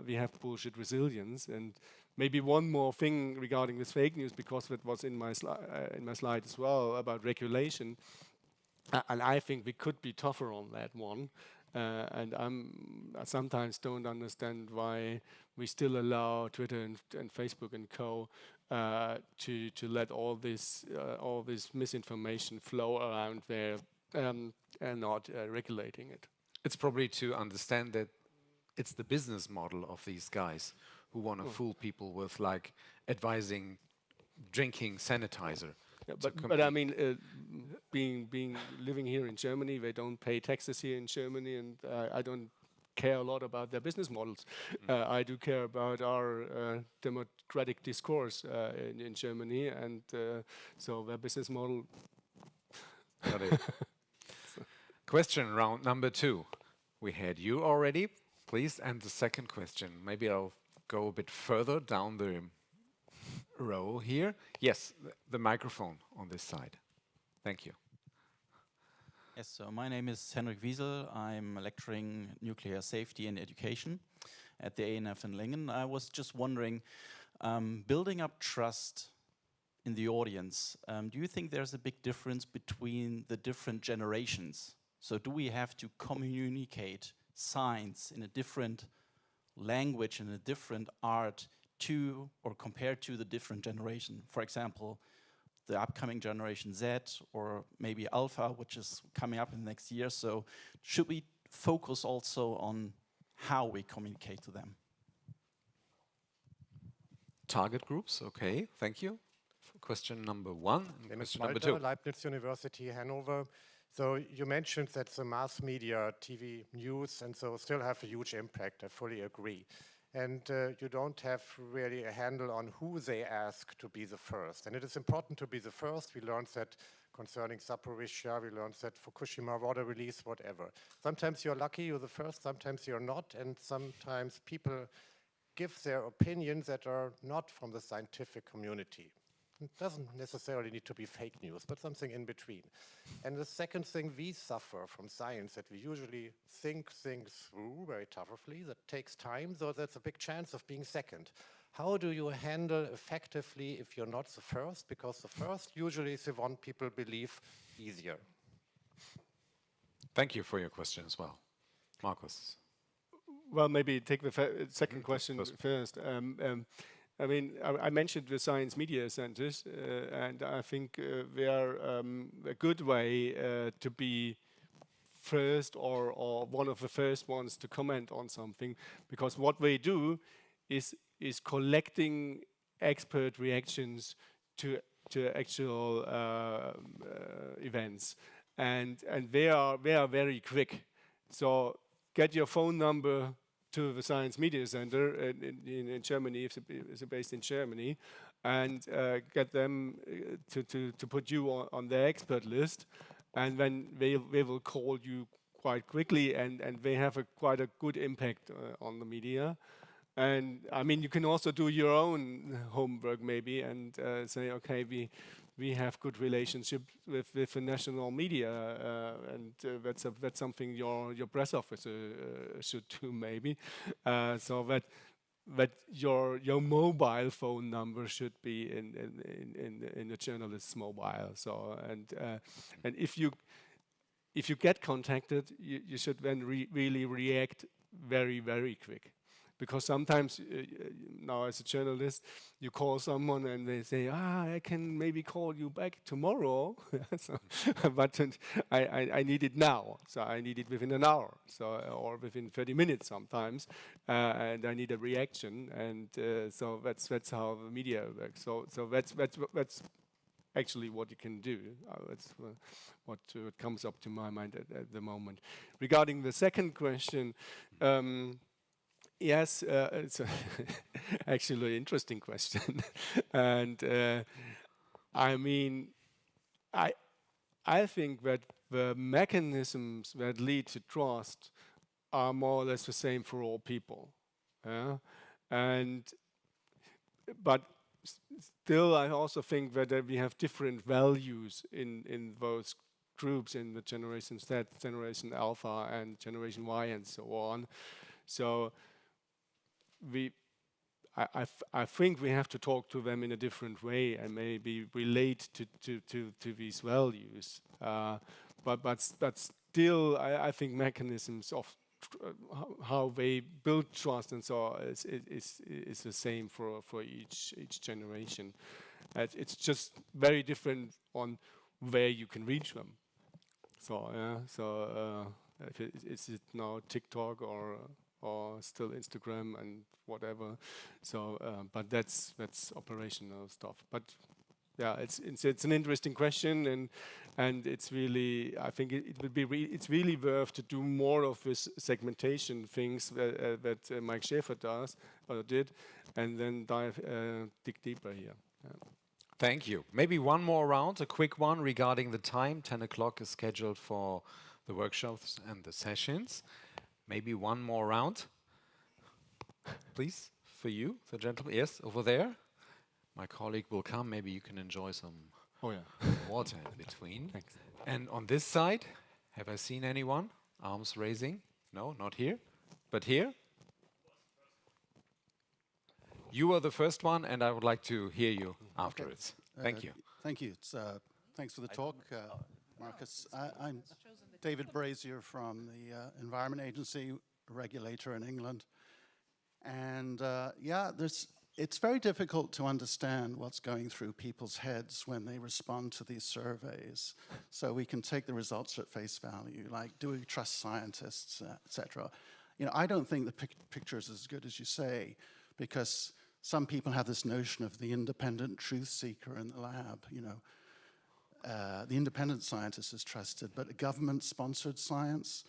we have bullshit resilience. And maybe one more thing regarding this fake news, because that was in my slide as well, about regulation. And I think we could be tougher on that one. And I sometimes don't understand why we still allow Twitter and Facebook and co. To let all this misinformation flow around there and not regulating it. It's probably to understand that it's the business model of these guys who want to fool people with, like, advising drinking sanitizer. Yeah, but I mean, living here in Germany, they don't pay taxes here in Germany, and I don't care a lot about their business models. I do care about our democratic discourse in Germany, and so their business model. Got it. Question round number 2. We had you already, please, and the second question. Maybe I'll go a bit further down the row here. Yes, the microphone on this side. Thank you. Yes, so my name is Henrik Wiesel. I'm lecturing nuclear safety and education at the ANF in Lingen. I was just wondering, building up trust in the audience, do you think there's a big difference between the different generations? So do we have to communicate science in a different language and a different art to or compared to the different generation? For example, the upcoming generation Z or maybe Alpha, which is coming up in the next year. So should we focus also on how we communicate to them? Target groups, okay, thank you. Question number 1 and Name is question number Walter, 2. Leibniz University, Hanover. So you mentioned that the mass media, TV, news, and so still have a huge impact. I fully agree. And you don't have really a handle on who they ask to be the first. And it is important to be the first. We learned that concerning Zaporizhzhia, we learned that Fukushima water release, whatever. Sometimes you're lucky, you're the first, sometimes you're not, and sometimes people give their opinions that are not from the scientific community. It doesn't necessarily need to be fake news, but something in between. And the second thing, we suffer from science that we usually think things through very thoroughly. That takes time, so that's a big chance of being second. How do you handle effectively if you're not the first? Because the first usually is the one people believe easier. Thank you for your question as well. Markus. Well, maybe take the second question first. I mean, I mentioned the science media centers, and I think they are a good way to be first or one of the first ones to comment on something, because what they do is collecting expert reactions to actual events, and they are very quick. So get your phone number to the Science Media Center in Germany, if it's based in Germany, and get them to put you on the expert list, and then they will call you quite quickly, and they have quite a good impact on the media. And I mean, you can also do your own homework maybe and say, okay, we have good relationship with the national media, and that's something your press officer should do maybe. So that your mobile phone number should be in the journalist's mobile. So and if you get contacted, you should then really react very quick. Because sometimes, now as a journalist, you call someone and they say, I can maybe call you back tomorrow, but I need it now. So I need it within an hour, or within 30 minutes sometimes, and I need a reaction. And so that's how the media works. So that's actually what you can do. That's what comes up to my mind at the moment. Regarding the second question. Yes, it's actually an interesting question, and I mean, I think that the mechanisms that lead to trust are more or less the same for all people, but still, I also think that we have different values in those groups, in the Generation Z, Generation Alpha, and Generation Y, and so on. So I think we have to talk to them in a different way and maybe relate to these values. But still, I think mechanisms of how they build trust and so on is the same for each generation. It's just very different on where you can reach them. So is it now TikTok or still Instagram and whatever. So, but that's operational stuff. But yeah, it's an interesting question, and it's really, I think it would be it's really worth to do more of this segmentation things that Mike Schäfer did, and then dig deeper here. Yeah. Thank you. Maybe one more round, a quick one regarding the time. 10 o'clock is scheduled for the workshops and the sessions. Maybe one more round, please, for you, the gentleman. Yes, over there. My colleague will come. Maybe you can enjoy some water in between. Thanks. And on this side, have I seen anyone? Arms raising? No, not here, but here. You were the first one, and I would like to hear you afterwards. Thank you. Thank you. Thanks for the talk, Markus. I'm David Brazier from the Environment Agency, a regulator in England. And it's very difficult to understand what's going through people's heads when they respond to these surveys. So we can take the results at face value, like, do we trust scientists, etc. You know, I don't think the picture is as good as you say, because some people have this notion of the independent truth seeker in the lab, you know. The independent scientist is trusted, but a government-sponsored science,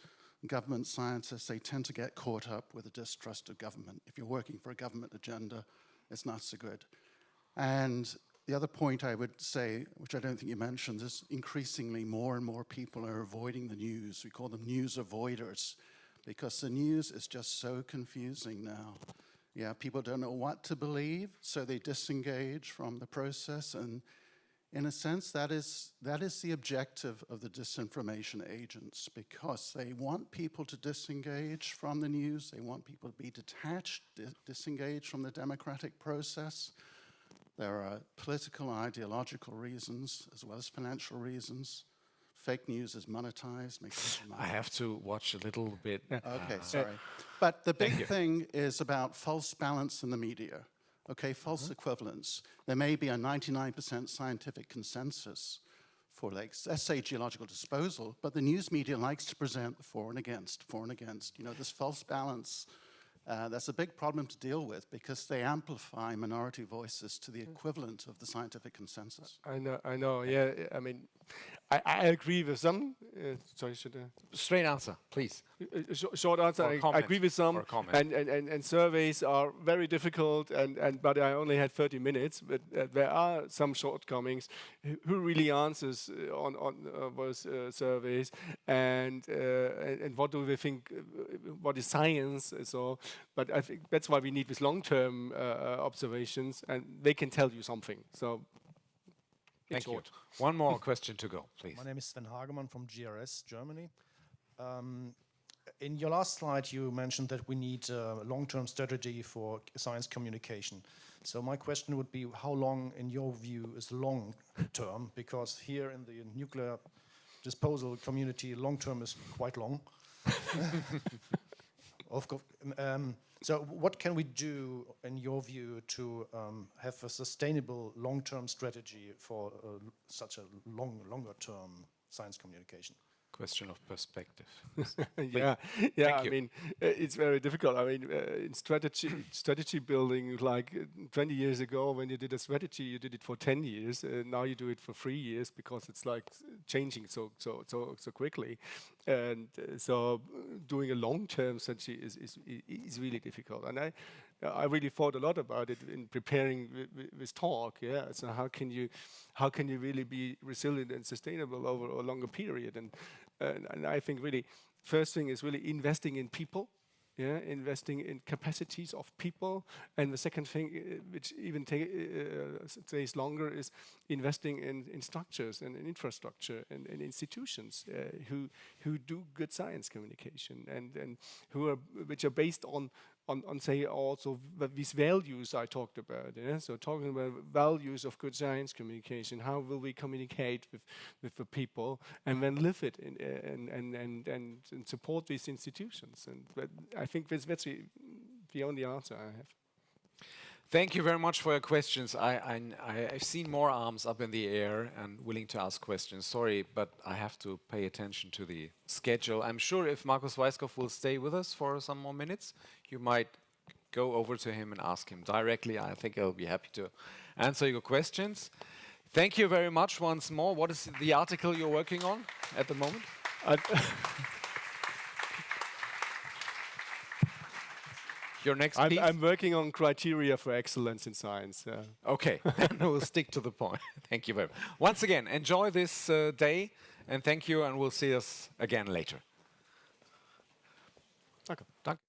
government scientists, they tend to get caught up with a distrust of government. If you're working for a government agenda, it's not so good. And the other point I would say, which I don't think you mentioned, is increasingly more and more people are avoiding the news. We call them news avoiders, because the news is just so confusing now. Yeah, people don't know what to believe, so they disengage from the process, and in a sense, that is the objective of the disinformation agents, because they want people to disengage from the news, they want people to be detached, disengaged from the democratic process. There are political and ideological reasons, as well as financial reasons. Fake news is monetized. I have to watch a little bit. Okay, sorry. But the big thing is about false balance in the media. Okay, false equivalence. There may be a 99% scientific consensus for, like, let's say, geological disposal, but the news media likes to present the for and against. You know, this false balance, that's a big problem to deal with, because they amplify minority voices to the equivalent of the scientific consensus. I know, yeah. I mean, I agree with some. Sorry, should I? Straight answer, please. Short answer, I agree with some. And surveys are very difficult, but I only had 30 minutes. But there are some shortcomings. Who really answers on those surveys? And what do we think? What is science? So, but I think that's why we need this long-term observations, and they can tell you something. So. Thank you. One more question to go, please. My name is Hamann from GRS, Germany. In your last slide, you mentioned that we need a long-term strategy for science communication. So my question would be, how long, in your view, is long-term? Because here in the nuclear disposal community, long-term is quite long. Of course. So what can we do, in your view, to have a sustainable long-term strategy for such a longer-term science communication? Question of perspective. Yeah. I mean, it's very difficult. I mean, in strategy building, like 20 years ago, when you did a strategy, you did it for 10 years. Now you do it for 3 years, because it's like changing so quickly. And so doing a long-term strategy is really difficult. And I really thought a lot about it in preparing this talk. Yeah. So how can you really be resilient and sustainable over a longer period? And I think really, first thing is really investing in people. Yeah, investing in capacities of people, and the second thing, which even stays longer, is investing in structures and in infrastructure and institutions who do good science communication and which are based on say also these values I talked about. Yeah? So talking about values of good science communication, how will we communicate with the people and then live it and support these institutions? And I think that's the only answer I have. Thank you very much for your questions. I've seen more arms up in the air and willing to ask questions. Sorry, but I have to pay attention to the schedule. I'm sure if Markus Weißkopf will stay with us for some more minutes, you might go over to him and ask him directly. I think he'll be happy to answer your questions. Thank you very much once more. What is the article you're working on at the moment? Your next piece? I'm working on criteria for excellence in science. Okay, then we'll stick to the point. Thank you very much. Once again, enjoy this day, and thank you, and we'll see us again later. Okay. Danke.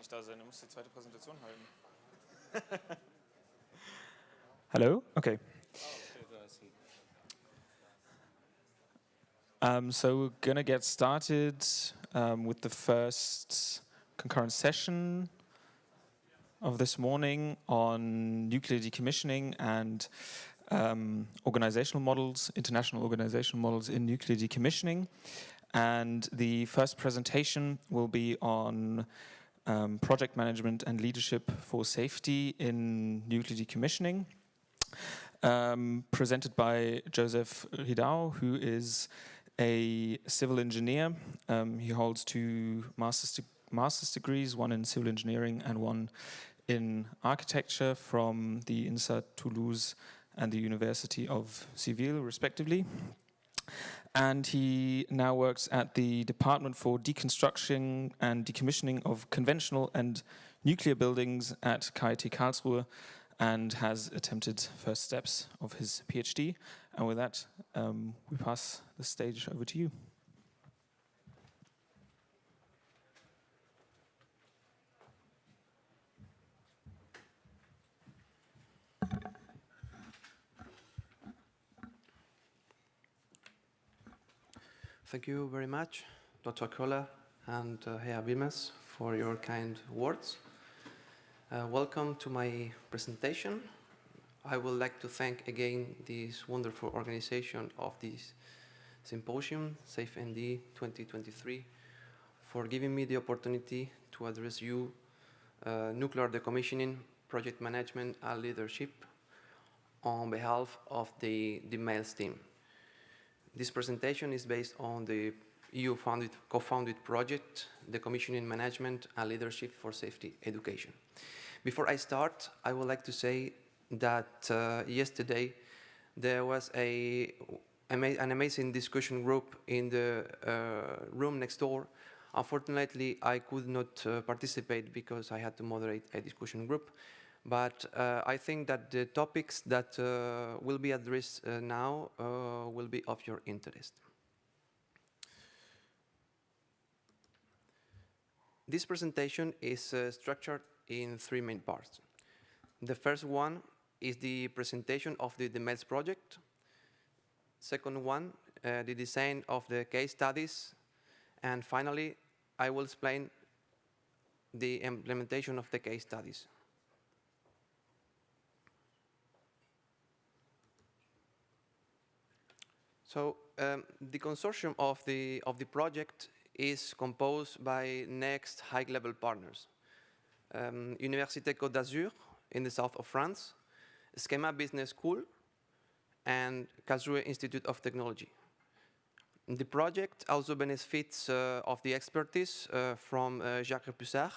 nicht da sein, du musst die zweite Präsentation halten. Hello? Okay. So we're going to get started with the first concurrent session of this morning on nuclear decommissioning and organizational models, international organizational models in nuclear decommissioning. And the first presentation will be on project management and leadership for safety in nuclear decommissioning, presented by Joseph Ridao, who is a civil engineer. He holds 2 master's degrees, one in civil engineering and one in architecture from the INSA Toulouse and the University of Seville, respectively. And he now works at the Department for Deconstruction and Decommissioning of Conventional and Nuclear Buildings at KIT Karlsruhe, and has attempted first steps of his PhD. And with that, we pass the stage over to you. Thank you very much, Dr. Köhler and A.Wimmers, for your kind words. Welcome to my presentation. I would like to thank again this wonderful organization of this symposium, safeND 2023, for giving me the opportunity to address you nuclear decommissioning, project management and leadership on behalf of the MAILS team. This presentation is based on the EU-funded, co-founded project, Decommissioning Management and Leadership for Safety Education. Before I start, I would like to say that yesterday there was an amazing discussion group in the room next door. Unfortunately, I could not participate because I had to moderate a discussion group. But I think that the topics that will be addressed now will be of your interest. This presentation is structured in 3 main parts. The first one is the presentation of the MAILS project. Second one, the design of the case studies. And finally, I will explain the implementation of the case studies. So the consortium of the project is composed by next high-level partners. Université Côte d'Azur in the south of France, Schema Business School, and Karlsruhe Institute of Technology. The project also benefits of the expertise from Jacques Pussard,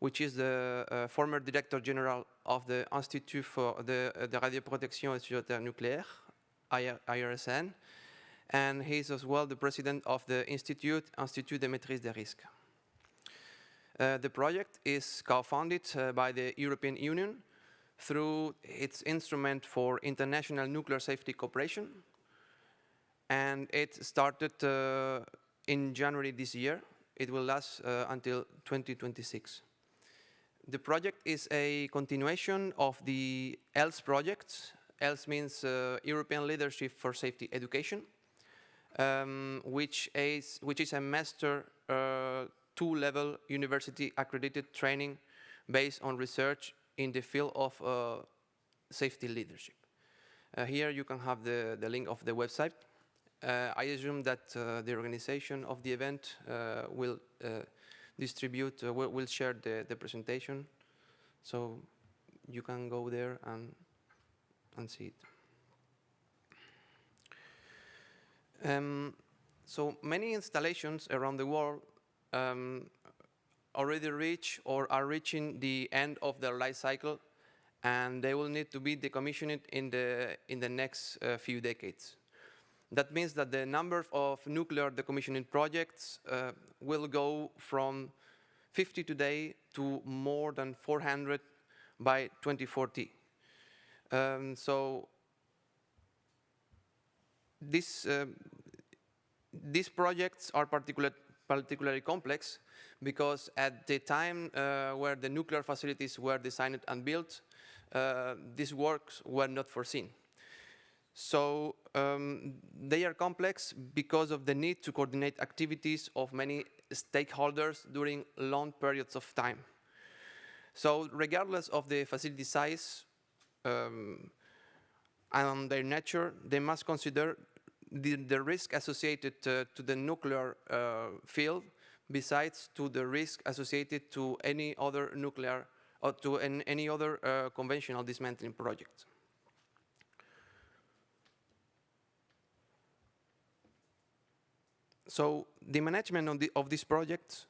which is the former Director General of the Institut for the Radioprotection et Sûreté Nucléaire, IRSN, and he is as well the president of the Institut de Maîtrise des Risques. The project is co-founded by the European Union through its instrument for international nuclear safety cooperation, and it started in January this year. It will last until 2026. The project is a continuation of the ELS project. ELS means European Leadership for Safety Education, which is a master 2-level university accredited training based on research in the field of safety leadership. Here you can have the link of the website. I assume that the organization of the event will distribute, will share the presentation, so you can go there and see it. So many installations around the world already reach or are reaching the end of their life cycle, and they will need to be decommissioned in the next few decades. That means that the number of nuclear decommissioning projects will go from 50 today to more than 400 by 2040. So these projects are particularly complex because at the time where the nuclear facilities were designed and built, these works were not foreseen. So they are complex because of the need to coordinate activities of many stakeholders during long periods of time. So regardless of the facility size and their nature, they must consider the risk associated to the nuclear field besides to the risk associated to any other nuclear or to any other conventional dismantling project. So the management of these projects,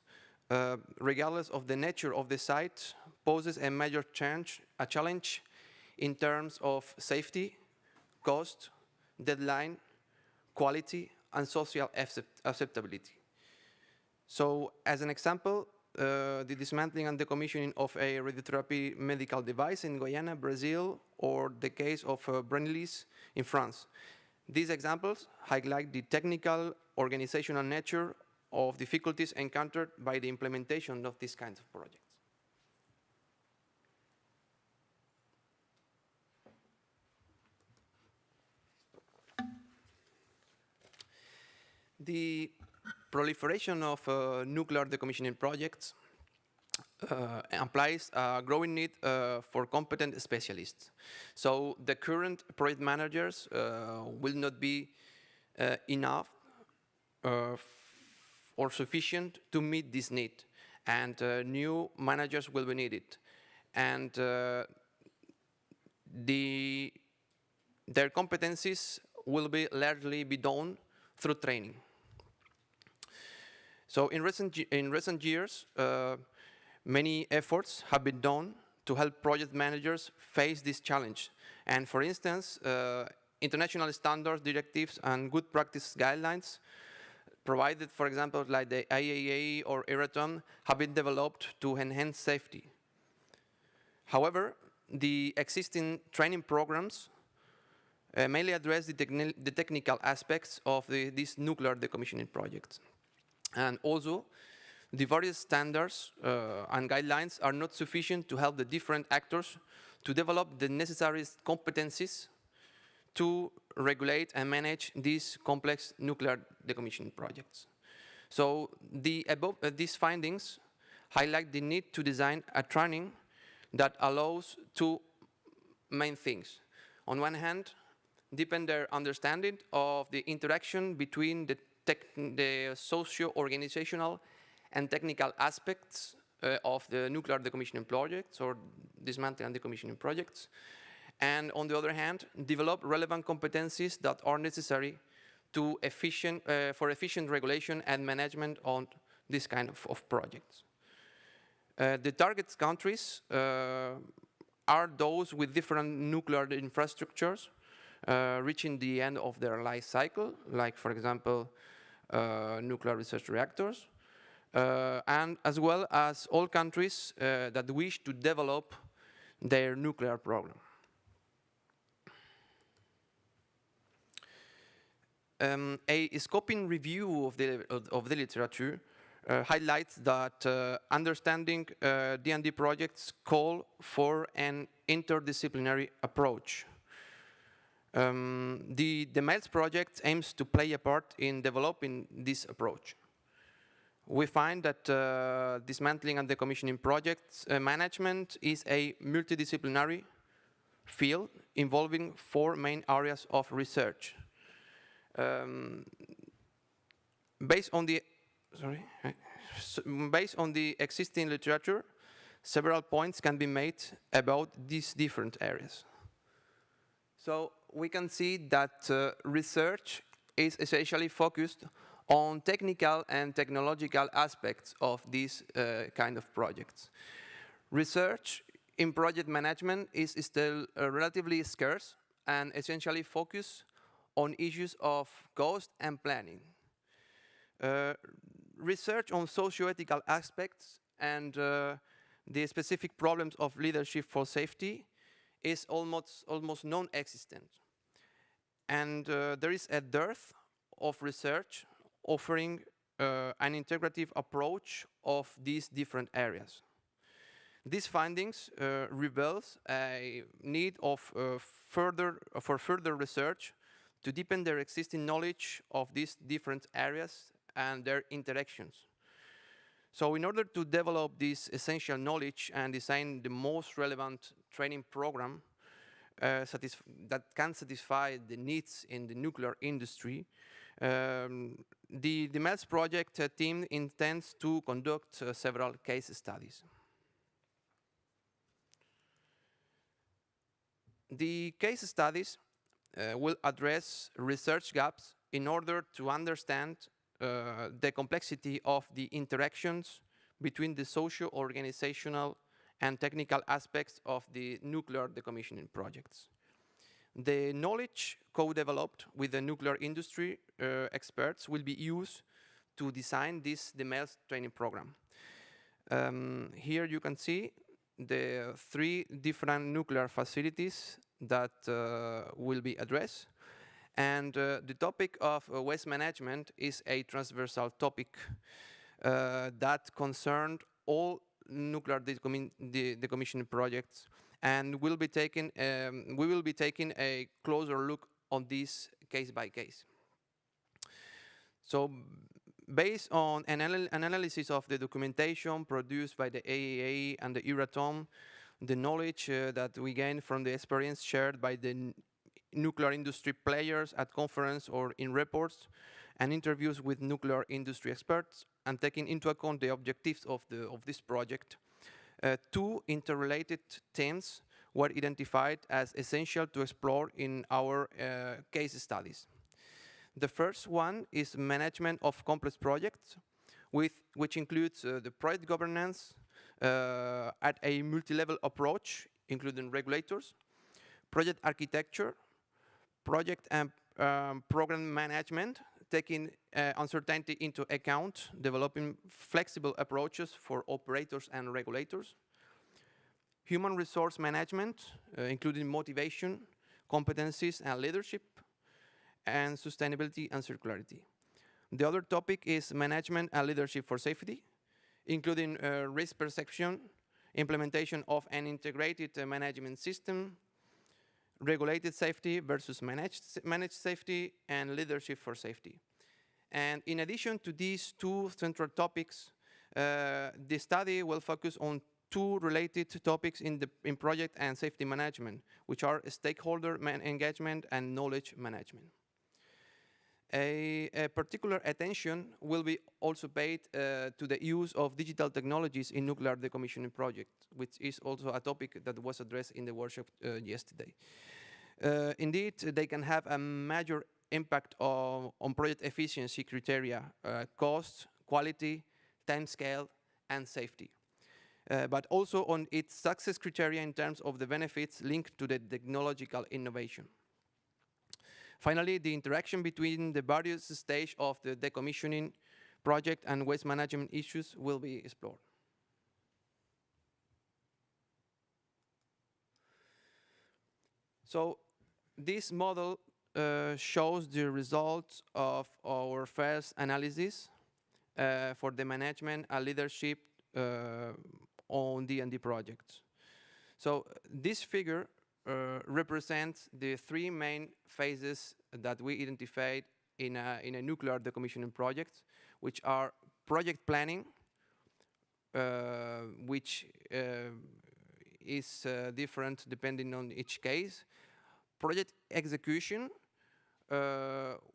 regardless of the nature of the site, poses a major challenge in terms of safety, cost, deadline, quality, and social acceptability. So as an example, the dismantling and decommissioning of a radiotherapy medical device in Guyana, Brazil, or the case of Brennelis in France. These examples highlight the technical, organizational nature of difficulties encountered by the implementation of these kinds of projects. The proliferation of nuclear decommissioning projects implies a growing need for competent specialists. So the current project managers will not be enough or sufficient to meet this need, and new managers will be needed. And their competencies will be largely be done through training. So in recent years, many efforts have been done to help project managers face this challenge. And for instance, international standards, directives, and good practice guidelines provided, for example, like the IAEA or Euratom, have been developed to enhance safety. However, the existing training programs mainly address the technical aspects of these nuclear decommissioning projects. And also, the various standards and guidelines are not sufficient to help the different actors to develop the necessary competencies to regulate and manage these complex nuclear decommissioning projects. So these findings highlight the need to design a training that allows two main things. On one hand, deepen their understanding of the interaction between the socio-organizational and technical aspects of the nuclear decommissioning projects or dismantling and decommissioning projects. And on the other hand, develop relevant competencies that are necessary to for efficient regulation and management on this kind of projects. The target countries are those with different nuclear infrastructures reaching the end of their life cycle, like, for example, nuclear research reactors, and as well as all countries that wish to develop their nuclear program. A scoping review of the literature highlights that understanding D&D projects call for an interdisciplinary approach. The MELS project aims to play a part in developing this approach. We find that dismantling and decommissioning projects management is a multidisciplinary field involving 4 main areas of research. Based on the existing literature, several points can be made about these different areas. So we can see that research is essentially focused on technical and technological aspects of these kind of projects. Research in project management is still relatively scarce and essentially focused on issues of cost and planning. Research on socio-ethical aspects and the specific problems of leadership for safety is almost non-existent. And there is a dearth of research offering an integrative approach of these different areas. These findings reveals a need of further research to deepen their existing knowledge of these different areas and their interactions. So in order to develop this essential knowledge and design the most relevant training program that can satisfy the needs in the nuclear industry, the MELS project team intends to conduct several case studies. The case studies will address research gaps in order to understand the complexity of the interactions between the socio-organizational and technical aspects of the nuclear decommissioning projects. The knowledge co-developed with the nuclear industry experts will be used to design the MELS training program. Here you can see the 3 different nuclear facilities that will be addressed. And the topic of waste management is a transversal topic that concerned all nuclear decommissioning projects, and we will be taking a closer look on this case by case. So, based on an analysis of the documentation produced by the IAEA and the Euratom, the knowledge that we gain from the experience shared by the nuclear industry players at conference or in reports, and interviews with nuclear industry experts, and taking into account the objectives of this project, 2 interrelated themes were identified as essential to explore in our case studies. The first one is management of complex projects, which includes the project governance at a multi-level approach, including regulators, project architecture, project and program management, taking uncertainty into account, developing flexible approaches for operators and regulators, human resource management, including motivation, competencies and leadership, and sustainability and circularity. The other topic is management and leadership for safety, including risk perception, implementation of an integrated management system, regulated safety versus managed safety, and leadership for safety. And in addition to these 2 central topics, the study will focus on 2 related topics in project and safety management, which are stakeholder engagement and knowledge management. A particular attention will be also paid to the use of digital technologies in nuclear decommissioning projects, which is also a topic that was addressed in the workshop yesterday. Indeed, they can have a major impact on project efficiency criteria, cost, quality, time scale, and safety. But also on its success criteria in terms of the benefits linked to the technological innovation. Finally, the interaction between the various stages of the decommissioning project and waste management issues will be explored. So this model shows the results of our first analysis for the management and leadership on D&D projects. So this figure represents the 3 main phases that we identified in a nuclear decommissioning project, which are project planning, which is different depending on each case, project execution,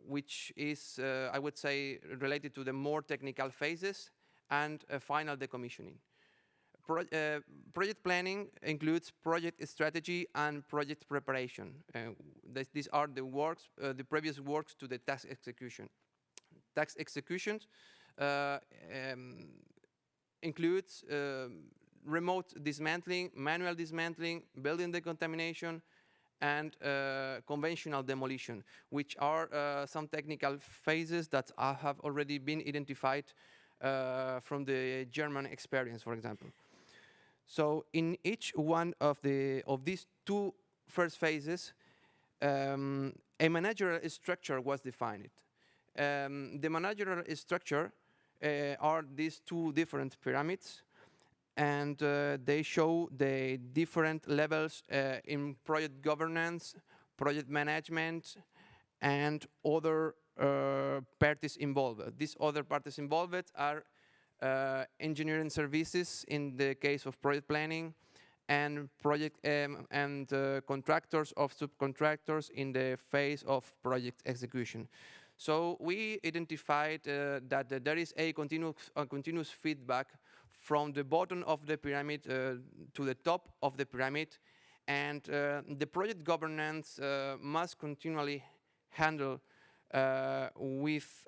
which is, I would say, related to the more technical phases, and final decommissioning. Project planning includes project strategy and project preparation. These are the works, the previous works to the task execution. Task execution includes remote dismantling, manual dismantling, building decontamination, and conventional demolition, which are some technical phases that have already been identified from the German experience, for example. So in each one of these 2 first phases, a managerial structure was defined. The managerial structure are these two different pyramids, and they show the different levels in project governance, project management, and other parties involved. These other parties involved are engineering services in the case of project planning, and project and contractors of subcontractors in the phase of project execution. So we identified that there is a continuous feedback from the bottom of the pyramid to the top of the pyramid, and the project governance must continually handle with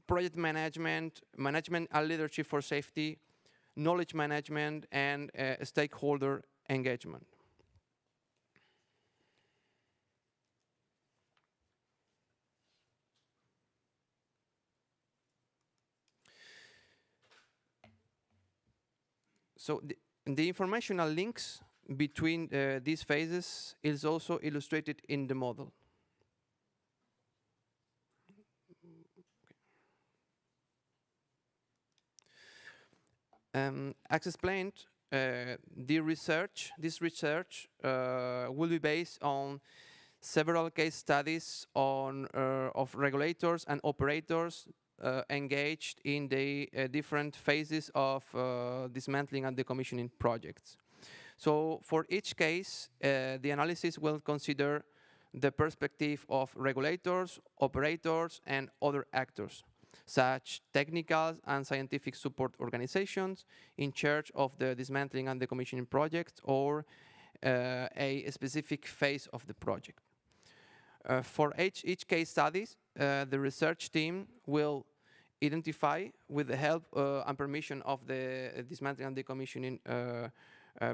project management and leadership for safety, knowledge management, and stakeholder engagement. So the informational links between these phases is also illustrated in the model. As explained, this research will be based on several case studies of regulators and operators engaged in the different phases of dismantling and decommissioning projects. So for each case, the analysis will consider the perspective of regulators, operators, and other actors, such technical and scientific support organizations in charge of the dismantling and decommissioning project, or a specific phase of the project. For each case studies, the research team will identify, with the help and permission of the dismantling and decommissioning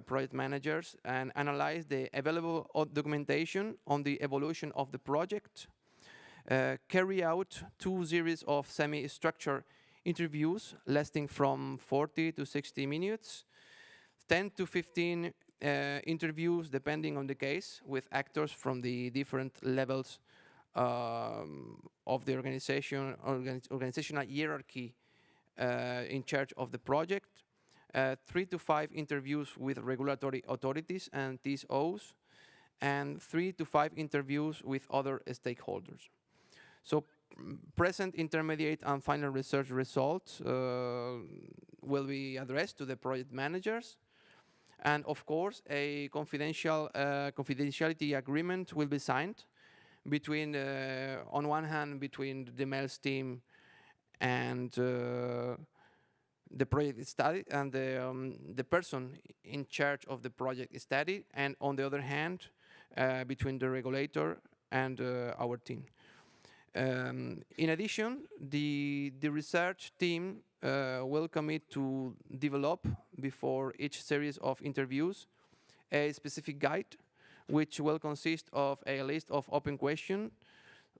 project managers, and analyze the available documentation on the evolution of the project, carry out 2 series of semi-structured interviews lasting from 40 to 60 minutes, 10 to 15 interviews depending on the case with actors from the different levels of the organizational hierarchy in charge of the project, 3 to 5 interviews with regulatory authorities and TSOs, and 3 to 5 interviews with other stakeholders. So present, intermediate, and final research results will be addressed to the project managers. And of course, a confidentiality agreement will be signed between, on one hand, between the MELS team and the project study, and the person in charge of the project study, and on the other hand, between the regulator and our team. In addition, the research team will commit to develop, before each series of interviews, a specific guide, which will consist of a list of open questions,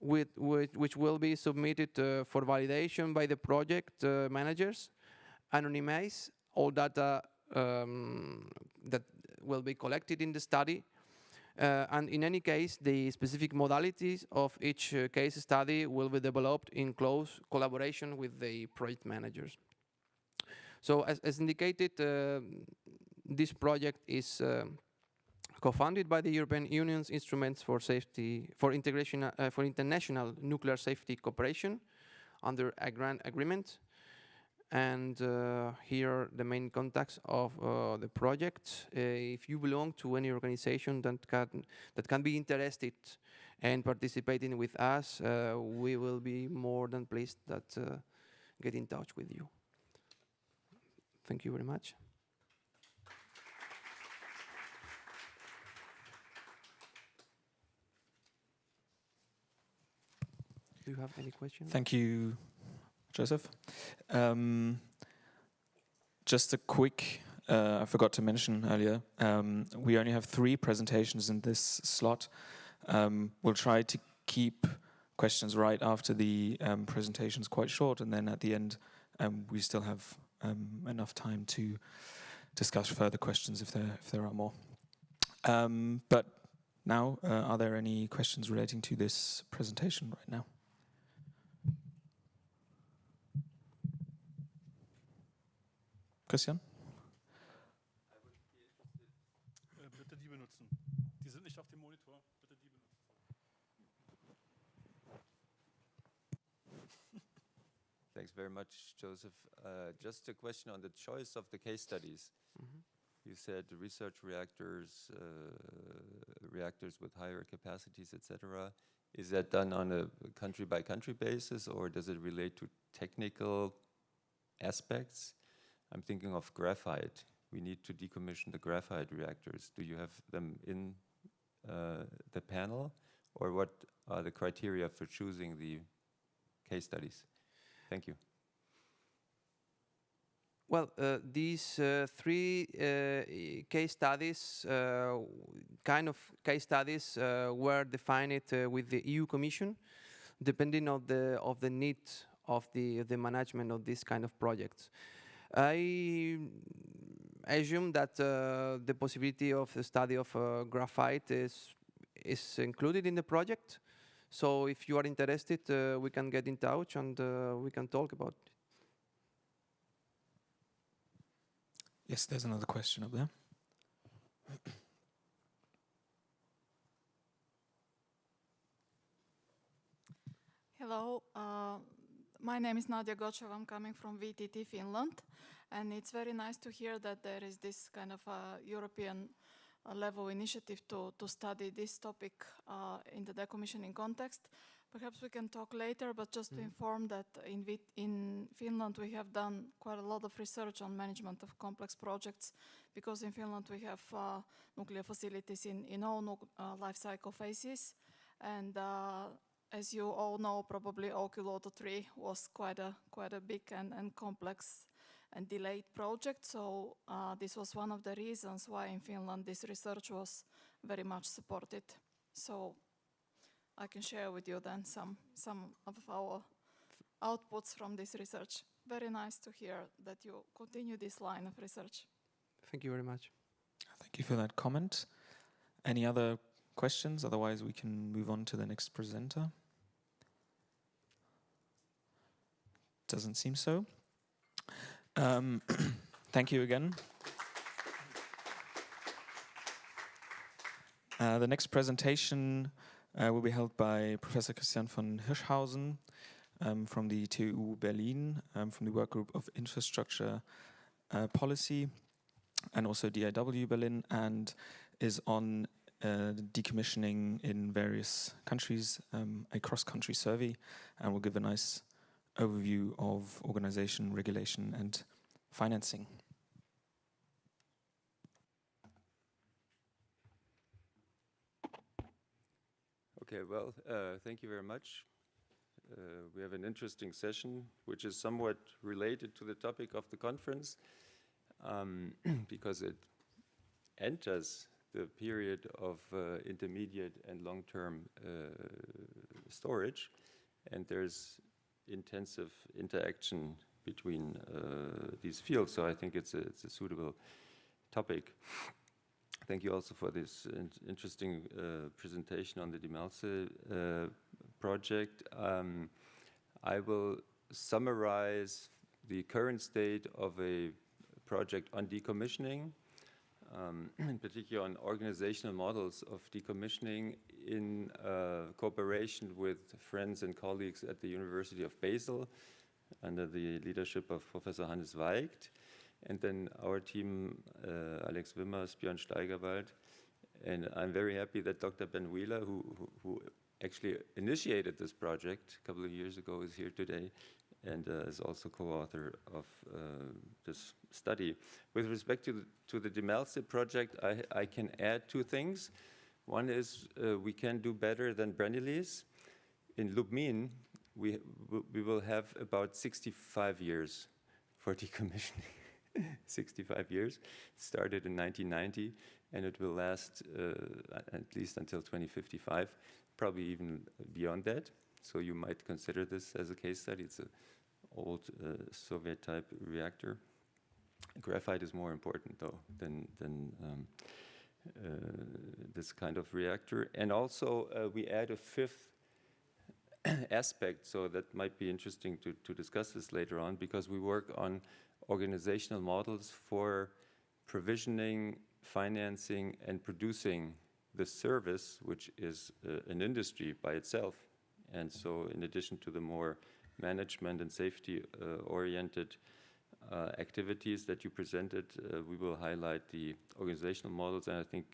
which will be submitted for validation by the project managers, anonymize all data that will be collected in the study, and in any case, the specific modalities of each case study will be developed in close collaboration with the project managers. So as indicated, this project is co-funded by the European Union's Instruments for Safety, for Integration, for International Nuclear Safety Cooperation under a grant agreement. And here are the main contacts of the project. If you belong to any organization that can be interested in participating with us, we will be more than pleased that get in touch with you. Thank you very much. Do you have any questions? Thank you, Joseph. Just a quick, I forgot to mention earlier, we only have 3 presentations in this slot. We'll try to keep questions right after the presentations quite short, and then at the end we still have enough time to discuss further questions if there are more. But now, are there any questions relating to this presentation right now? Christian? Bitte die benutzen. Die sind nicht auf dem Monitor. Bitte die benutzen. Thanks very much, Joseph. Just a question on the choice of the case studies. You said research reactors, reactors with higher capacities, etc. Is that done on a country-by-country basis, or does it relate to technical aspects? I'm thinking of graphite. We need to decommission the graphite reactors. Do you have them in the panel, or what are the criteria for choosing the case studies? Thank you. Well, these three case studies, kind of case studies, were defined with the EU Commission, depending on the need of the management of this kind of projects. I assume that the possibility of the study of graphite is included in the project. So if you are interested, we can get in touch and we can talk about it. Yes, there's another question up there. Hello, my name is Nadia Gochov. I'm coming from VTT Finland, and it's very nice to hear that there is this kind of European level initiative to study this topic in the decommissioning context. Perhaps we can talk later, but just to inform that in Finland we have done quite a lot of research on management of complex projects, because in Finland we have nuclear facilities in all life cycle phases. And as you all know, probably Olkiluoto 3 was quite a big and complex and delayed project. So this was one of the reasons why in Finland this research was very much supported. So I can share with you then some of our outputs from this research. Very nice to hear that you continue this line of research. Thank you very much. Thank you for that comment. Any other questions? Otherwise, we can move on to the next presenter. Doesn't seem so. Thank you again. The next presentation will be held by Professor Christian von Hirschhausen from the TU Berlin, from the work group of infrastructure policy, and also DIW Berlin, and is on decommissioning in various countries, a cross-country survey, and will give a nice overview of organization, regulation, and financing. Okay, well, thank you very much. We have an interesting session, which is somewhat related to the topic of the conference, because it enters the period of intermediate and long-term storage, and there's intensive interaction between these fields, so I think it's a suitable topic. Thank you also for this interesting presentation on the Demalse project. I will summarize the current state of a project on decommissioning, in particular on organizational models of decommissioning in cooperation with friends and colleagues at the University of Basel under the leadership of Professor Hannes Weigt. And then our team, A.Wimmers, Björn Steigerwald, and I'm very happy that Dr. Ben Wheeler, who actually initiated this project a couple of years ago, is here today and is also co-author of this study. With respect to the Demalse project, I can add two things. One is we can do better than Brennilis. In Lubmin, we will have about 65 years for decommissioning. 65 years. It started in 1990, and it will last at least until 2055, probably even beyond that. So you might consider this as a case study. It's an old Soviet-type reactor. Graphite is more important, though, than this kind of reactor. And also, we add a fifth aspect, so that might be interesting to discuss this later on, because we work on organizational models for provisioning, financing, and producing the service, which is an industry by itself. And so in addition to the more management and safety oriented activities that you presented, we will highlight the organizational models, and I think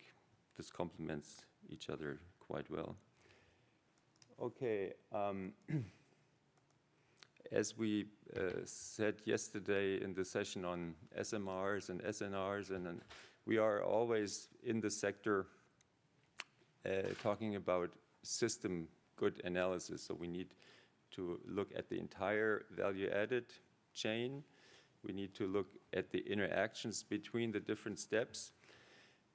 this complements each other quite well. Okay, as we said yesterday in the session on SMRs and SNRs, and we are always in the sector talking about system good analysis, so we need to look at the entire value-added chain. We need to look at the interactions between the different steps.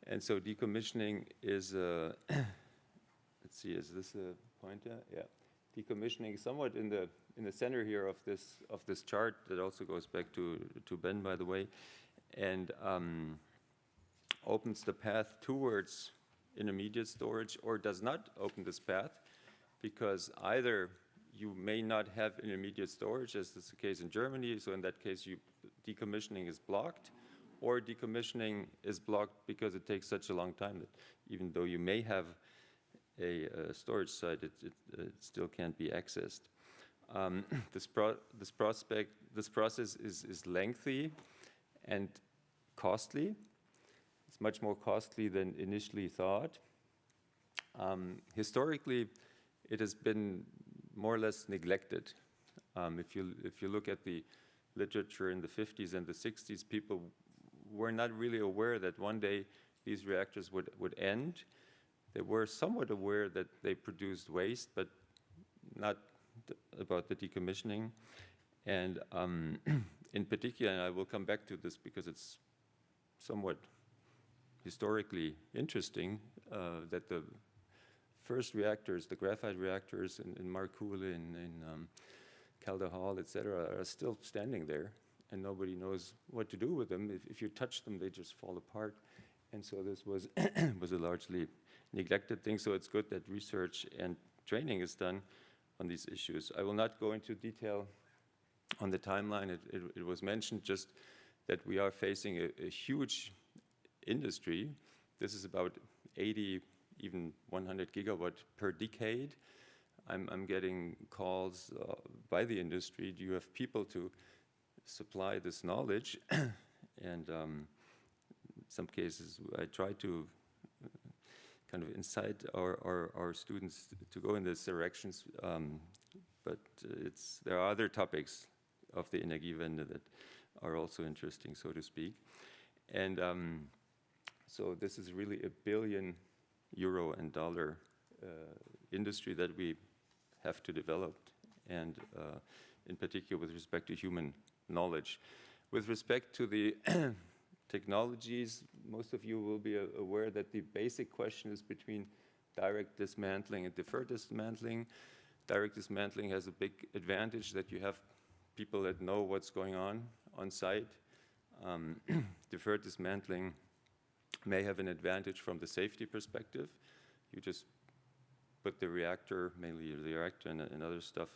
And so decommissioning is, let's see, is this a pointer? Yeah. Decommissioning is somewhat in the center here of this chart that also goes back to Ben, by the way, and opens the path towards intermediate storage or does not open this path, because either you may not have intermediate storage, as is the case in Germany, so in that case decommissioning is blocked, or decommissioning is blocked because it takes such a long time that even though you may have a storage site, it still can't be accessed. This process is lengthy and costly. It's much more costly than initially thought. Historically, it has been more or less neglected. If you look at the literature in the 50s and the 60s, people were not really aware that one day these reactors would end. They were somewhat aware that they produced waste, but not about the decommissioning. And in particular, and I will come back to this because it's somewhat historically interesting, that the first reactors, the graphite reactors in Markule, in Calder Hall, etc., are still standing there, and nobody knows what to do with them. If you touch them, they just fall apart. And so this was was a largely neglected thing. So it's good that research and training is done on these issues. I will not go into detail on the timeline. It was mentioned just that we are facing a huge industry. This is about 80, even 100 gigawatt per decade. I'm getting calls by the industry. Do you have people to supply this knowledge? And in some cases, I try to kind of incite our students to go in these directions, but there are other topics of the Energiewende that are also interesting, so to speak. And so this is really $1 billion and dollar industry that we have to develop, and in particular with respect to human knowledge. With respect to the technologies, most of you will be aware that the basic question is between direct dismantling and deferred dismantling. Direct dismantling has a big advantage that you have people that know what's going on site. Deferred dismantling may have an advantage from the safety perspective. You just put the reactor, mainly the reactor and other stuff,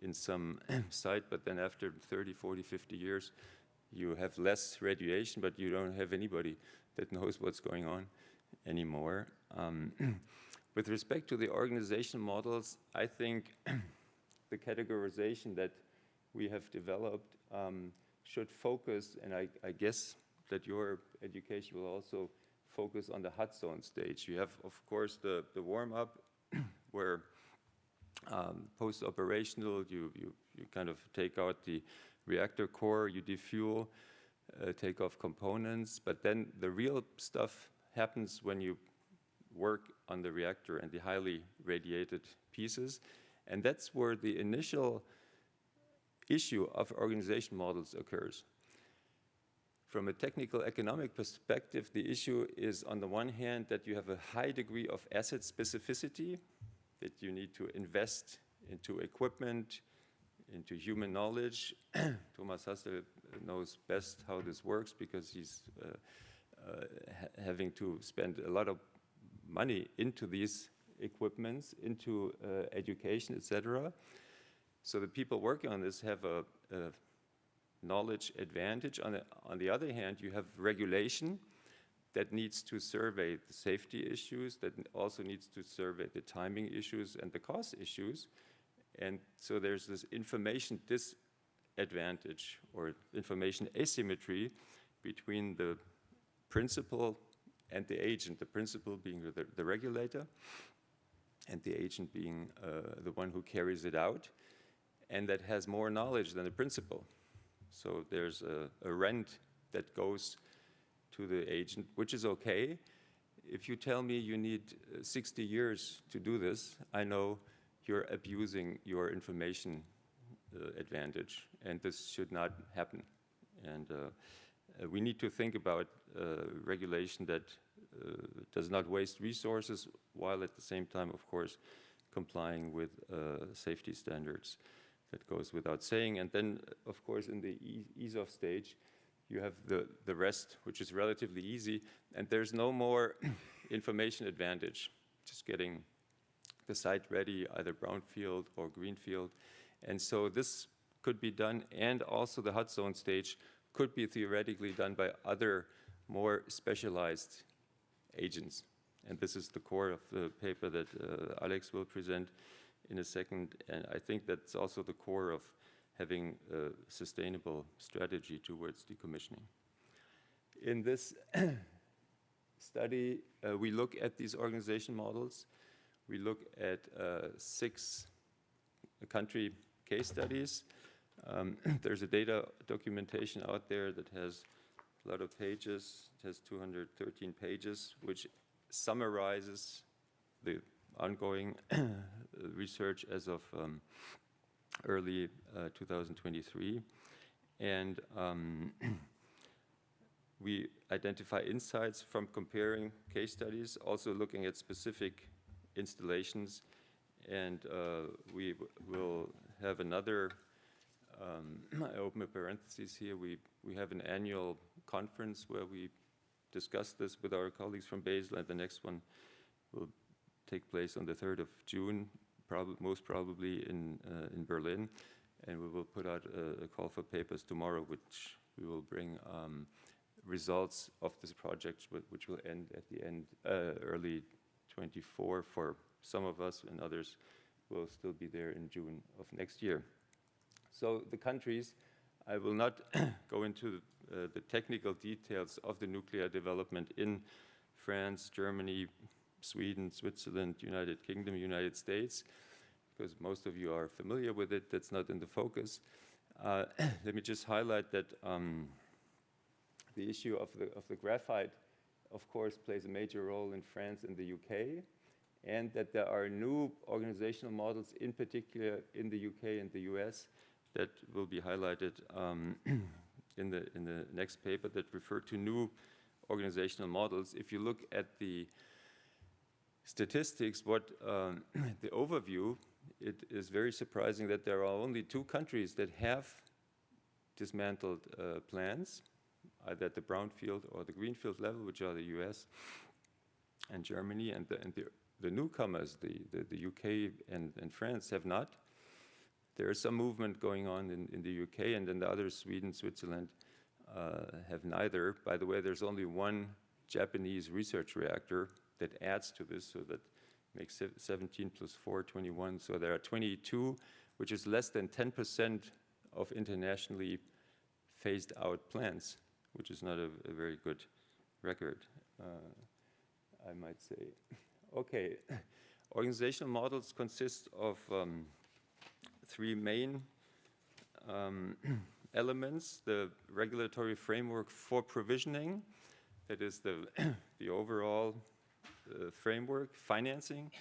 in some site, but then after 30, 40, 50 years, you have less radiation, but you don't have anybody that knows what's going on anymore. With respect to the organizational models, I think the categorization that we have developed should focus, and I guess that your education will also focus on the hot zone stage. You have, of course, the warm-up, where post-operational, you kind of take out the reactor core, you defuel, take off components, but then the real stuff happens when you work on the reactor and the highly radiated pieces, and that's where the initial issue of organization models occurs. From a technical economic perspective, the issue is, on the one hand, that you have a high degree of asset specificity, that you need to invest into equipment, into human knowledge. Thomas Hastel knows best how this works because he's having to spend a lot of money into these equipments, into education, etc. So the people working on this have a knowledge advantage. On the other hand, you have regulation that needs to survey the safety issues, that also needs to survey the timing issues and the cost issues. And so there's this information disadvantage or information asymmetry between the principal and the agent, the principal being the regulator, and the agent being the one who carries it out, and that has more knowledge than the principal. So there's a rent that goes to the agent, which is okay. If you tell me you need 60 years to do this, I know you're abusing your information advantage, and this should not happen. And we need to think about regulation that does not waste resources, while at the same time, of course, complying with safety standards. That goes without saying. And then, of course, in the ease-off stage, you have the rest, which is relatively easy, and there's no more information advantage, just getting the site ready, either brownfield or greenfield. And so this could be done, and also the hot zone stage could be theoretically done by other more specialized agents. And this is the core of the paper that Alex will present in a second, and I think that's also the core of having a sustainable strategy towards decommissioning. In this study, we look at these organization models. We look at 6 country case studies. There's a data documentation out there that has a lot of pages. It has 213 pages, which summarizes the ongoing research as of early 2023. And we identify insights from comparing case studies, also looking at specific installations. And we will have another, I open a parenthesis here, we have an annual conference where we discuss this with our colleagues from Basel, and the next one will take place on the 3rd of June, most probably in Berlin, and we will put out a call for papers tomorrow, which we will bring results of this project, which will end at the end, early 24 for some of us, and others will still be there in June of next year. So the countries, I will not go into the technical details of the nuclear development in France, Germany, Sweden, Switzerland, United Kingdom, United States, because most of you are familiar with it. That's not in the focus. Let me just highlight that the issue of the graphite, of course, plays a major role in France and the UK, and that there are new organizational models, in particular in the UK and the US, that will be highlighted in the next paper that refer to new organizational models. If you look at the statistics, the overview, it is very surprising that there are only 2 countries that have dismantled plants, either at the brownfield or the greenfield level, which are the US and Germany, and the newcomers, the UK and France, have not. There is some movement going on in the UK, and then the others, Sweden, Switzerland, have neither. By the way, there's only 1 Japanese research reactor that adds to this, so that makes 17 plus 4, 21. So there are 22, which is less than 10% of internationally phased out plants, which is not a very good record, I might say. Okay, organizational models consist of 3 main elements: the regulatory framework for provisioning, that is the overall framework. Financing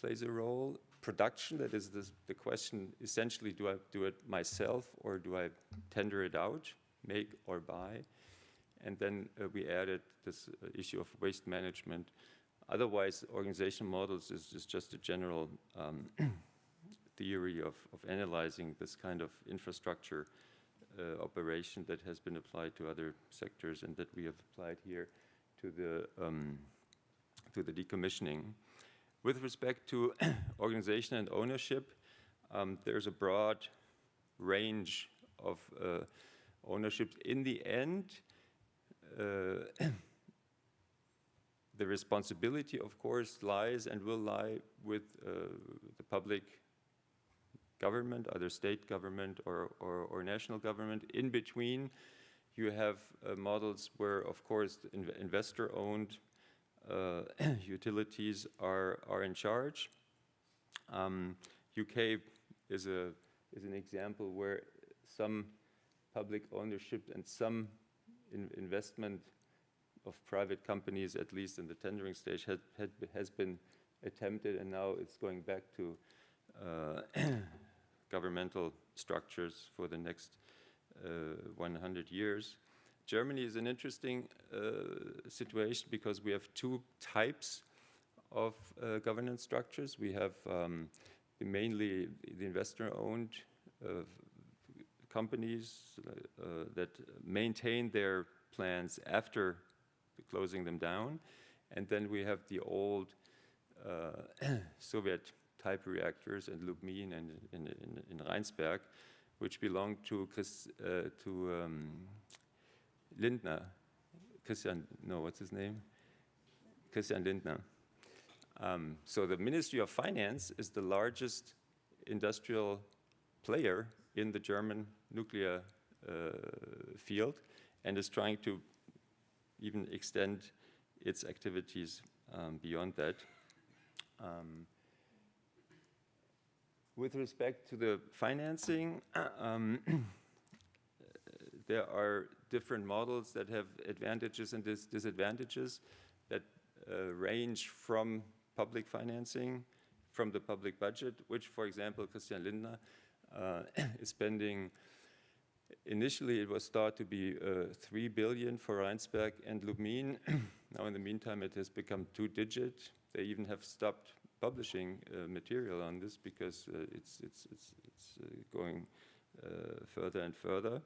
plays a role. Production, that is the question, essentially, do I do it myself or do I tender it out, make or buy? And then we added this issue of waste management. Otherwise, organizational models is just a general theory of analyzing this kind of infrastructure operation that has been applied to other sectors and that we have applied here to the decommissioning. With respect to organization and ownership, there's a broad range of ownership. In the end, the responsibility, of course, lies and will lie with the public government, either state government or national government. In between, you have models where, of course, investor-owned utilities are in charge. UK is an example where some public ownership and some investment of private companies, at least in the tendering stage, has been attempted, and now it's going back to governmental structures for the next 100 years. Germany is an interesting situation because we have two types of governance structures. We have mainly the investor-owned companies that maintain their plants after closing them down. And then we have the old Soviet-type reactors in Lubmin and in Rheinsberg, which belong to Lindner. Christian Lindner. So the Ministry of Finance is the largest industrial player in the German nuclear field and is trying to even extend its activities beyond that. With respect to the financing, there are different models that have advantages and disadvantages that range from public financing, from the public budget, which, for example, Christian Lindner is spending. Initially, it was thought to be 3 billion for Rheinsberg and Lubmin. Now, in the meantime, it has become 2-digit. They even have stopped publishing material on this because it's going further and further.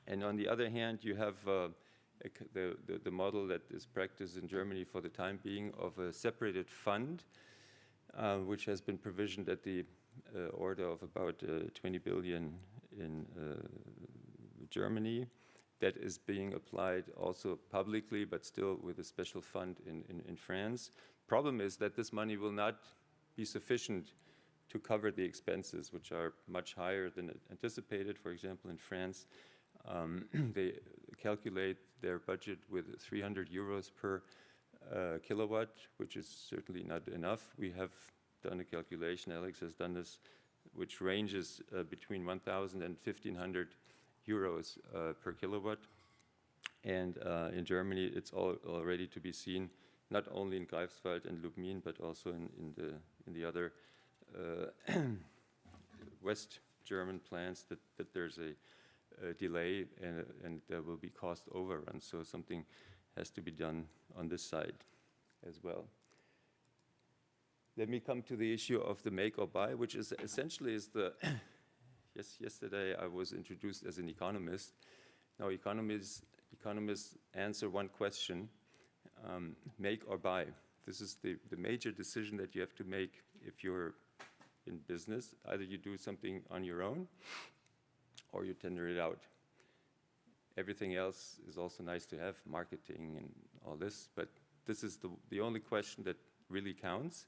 And on the other hand, you have the model that is practiced in Germany for the time being of a separated fund, which has been provisioned at the order of about 20 billion in Germany, that is being applied also publicly, but still with a special fund in France. Problem is that this money will not be sufficient to cover the expenses, which are much higher than anticipated. For example, in France, they calculate their budget with 300 euros per kilowatt, which is certainly not enough. We have done a calculation, Alex has done this, which ranges between 1,000 and 1,500 euros per kilowatt. And in Germany, it's already to be seen, not only in Greifswald and Lubmin, but also in the other West German plants, that there's a delay and there will be cost overruns. So something has to be done on this side as well. Let me come to the issue of the make or buy, which is essentially the. Yesterday I was introduced as an economist. Now economists answer one question: make or buy. This is the major decision that you have to make if you're in business. Either you do something on your own, or you tender it out. Everything else is also nice to have, marketing and all this, but this is the only question that really counts,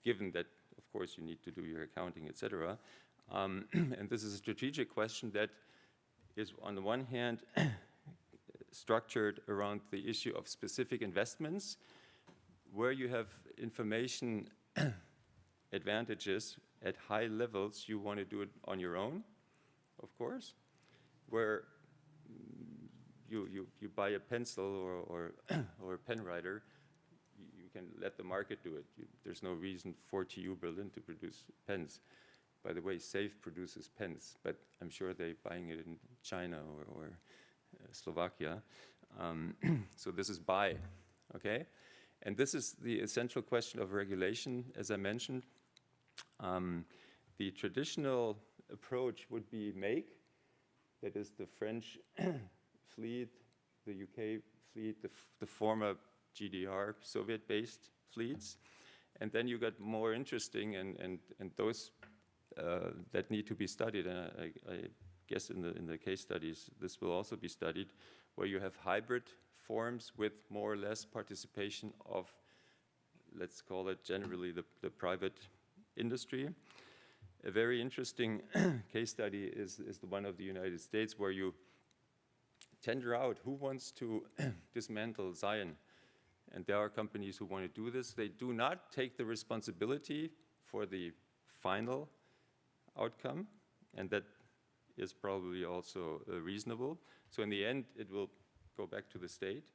given that, of course, you need to do your accounting, etc. And this is a strategic question that is, on the one hand, structured around the issue of specific investments, where you have information advantages at high levels. You want to do it on your own, of course, where you buy a pencil or a pen writer, you can let the market do it. There's no reason for TU Berlin to produce pens. By the way, SAFE produces pens, but I'm sure they're buying it in China or Slovakia. So this is buy, okay? And this is the essential question of regulation, as I mentioned. The traditional approach would be make, that is the French fleet, the UK fleet, the former GDR, Soviet-based fleets. And then you got more interesting and those that need to be studied. And I guess in the case studies, this will also be studied, where you have hybrid forms with more or less participation of, let's call it generally the private industry. A very interesting case study is the one of the United States, where you tender out who wants to dismantle Zion. And there are companies who want to do this. They do not take the responsibility for the final outcome, and that is probably also reasonable. So in the end, it will go back to the state.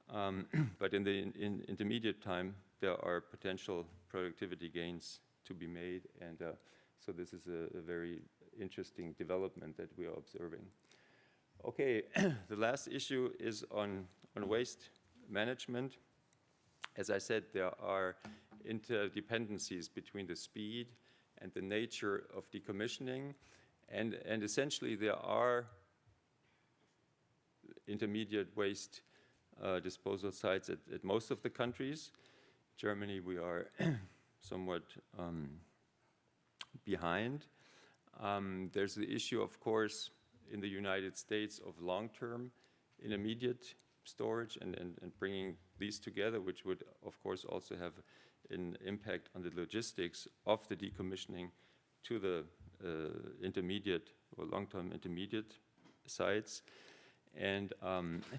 But in the intermediate time, there are potential productivity gains to be made, and so this is a very interesting development that we are observing. Okay, the last issue is on waste management. As I said, there are interdependencies between the speed and the nature of decommissioning, and essentially there are intermediate waste disposal sites at most of the countries. Germany, we are somewhat behind. There's the issue, of course, in the United States of long-term intermediate storage and bringing these together, which would, of course, also have an impact on the logistics of the decommissioning to the intermediate or long-term intermediate sites. And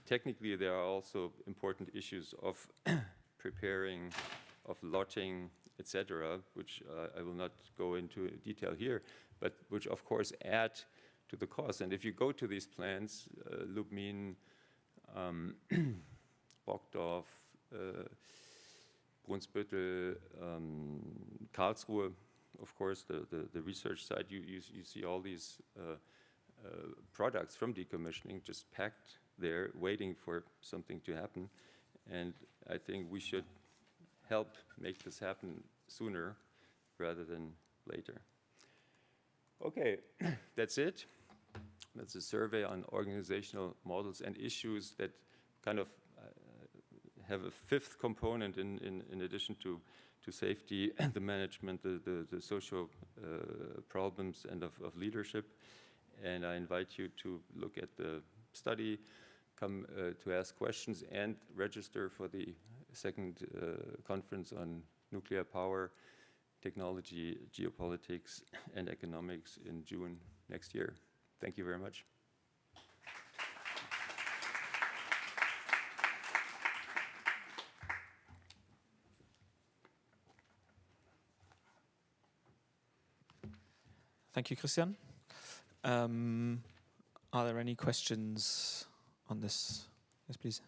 technically, there are also important issues of preparing, of lotting, etc., which I will not go into detail here, but which, of course, add to the cost. And if you go to these plants, Lubmin, Brockdorf, Brunsbüttel, Karlsruhe, of course, the research side, you see all these products from decommissioning just packed there, waiting for something to happen. And I think we should help make this happen sooner rather than later. Okay, that's it. That's a survey on organizational models and issues that kind of have a fifth component in addition to safety, the management, the social problems and of leadership. And I invite you to look at the study, come to ask questions, and register for the second conference on nuclear power, technology, geopolitics, and economics in June next year. Thank you very much. Thank you, Christian. Are there any questions on this? Yes, please.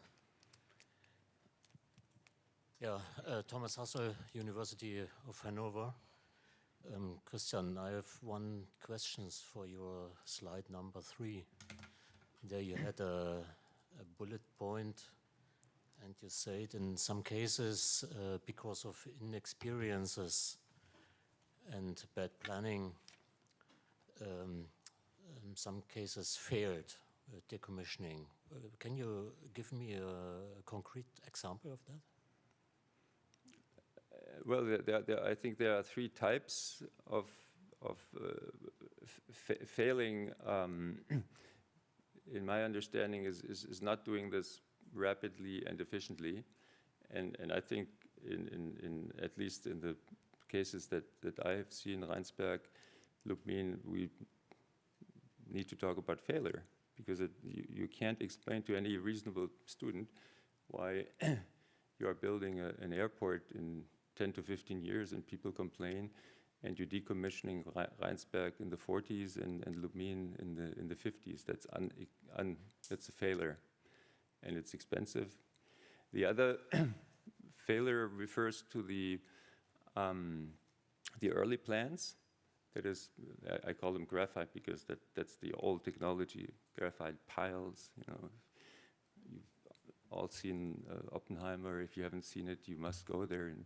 Yeah, Thomas Hassel, University of Hanover. Christian, I have one question for your slide number 3. There you had a bullet point, and you said in some cases, because of inexperiences and bad planning, in some cases failed decommissioning. Can you give me a concrete example of that? Well, I think there are 3 types of failing. In my understanding, is not doing this rapidly and efficiently, and I think in at least in the cases that I have seen, Rheinsberg, Lubmin, we need to talk about failure, because you can't explain to any reasonable student why you are building an airport in 10 to 15 years and people complain, and you're decommissioning Rheinsberg in the 40s and Lubmin in the 50s. That's a failure, and it's expensive. The other failure refers to the early plans. That is, I call them graphite because that's the old technology, graphite piles. You know, you've all seen Oppenheimer. If you haven't seen it, you must go there. In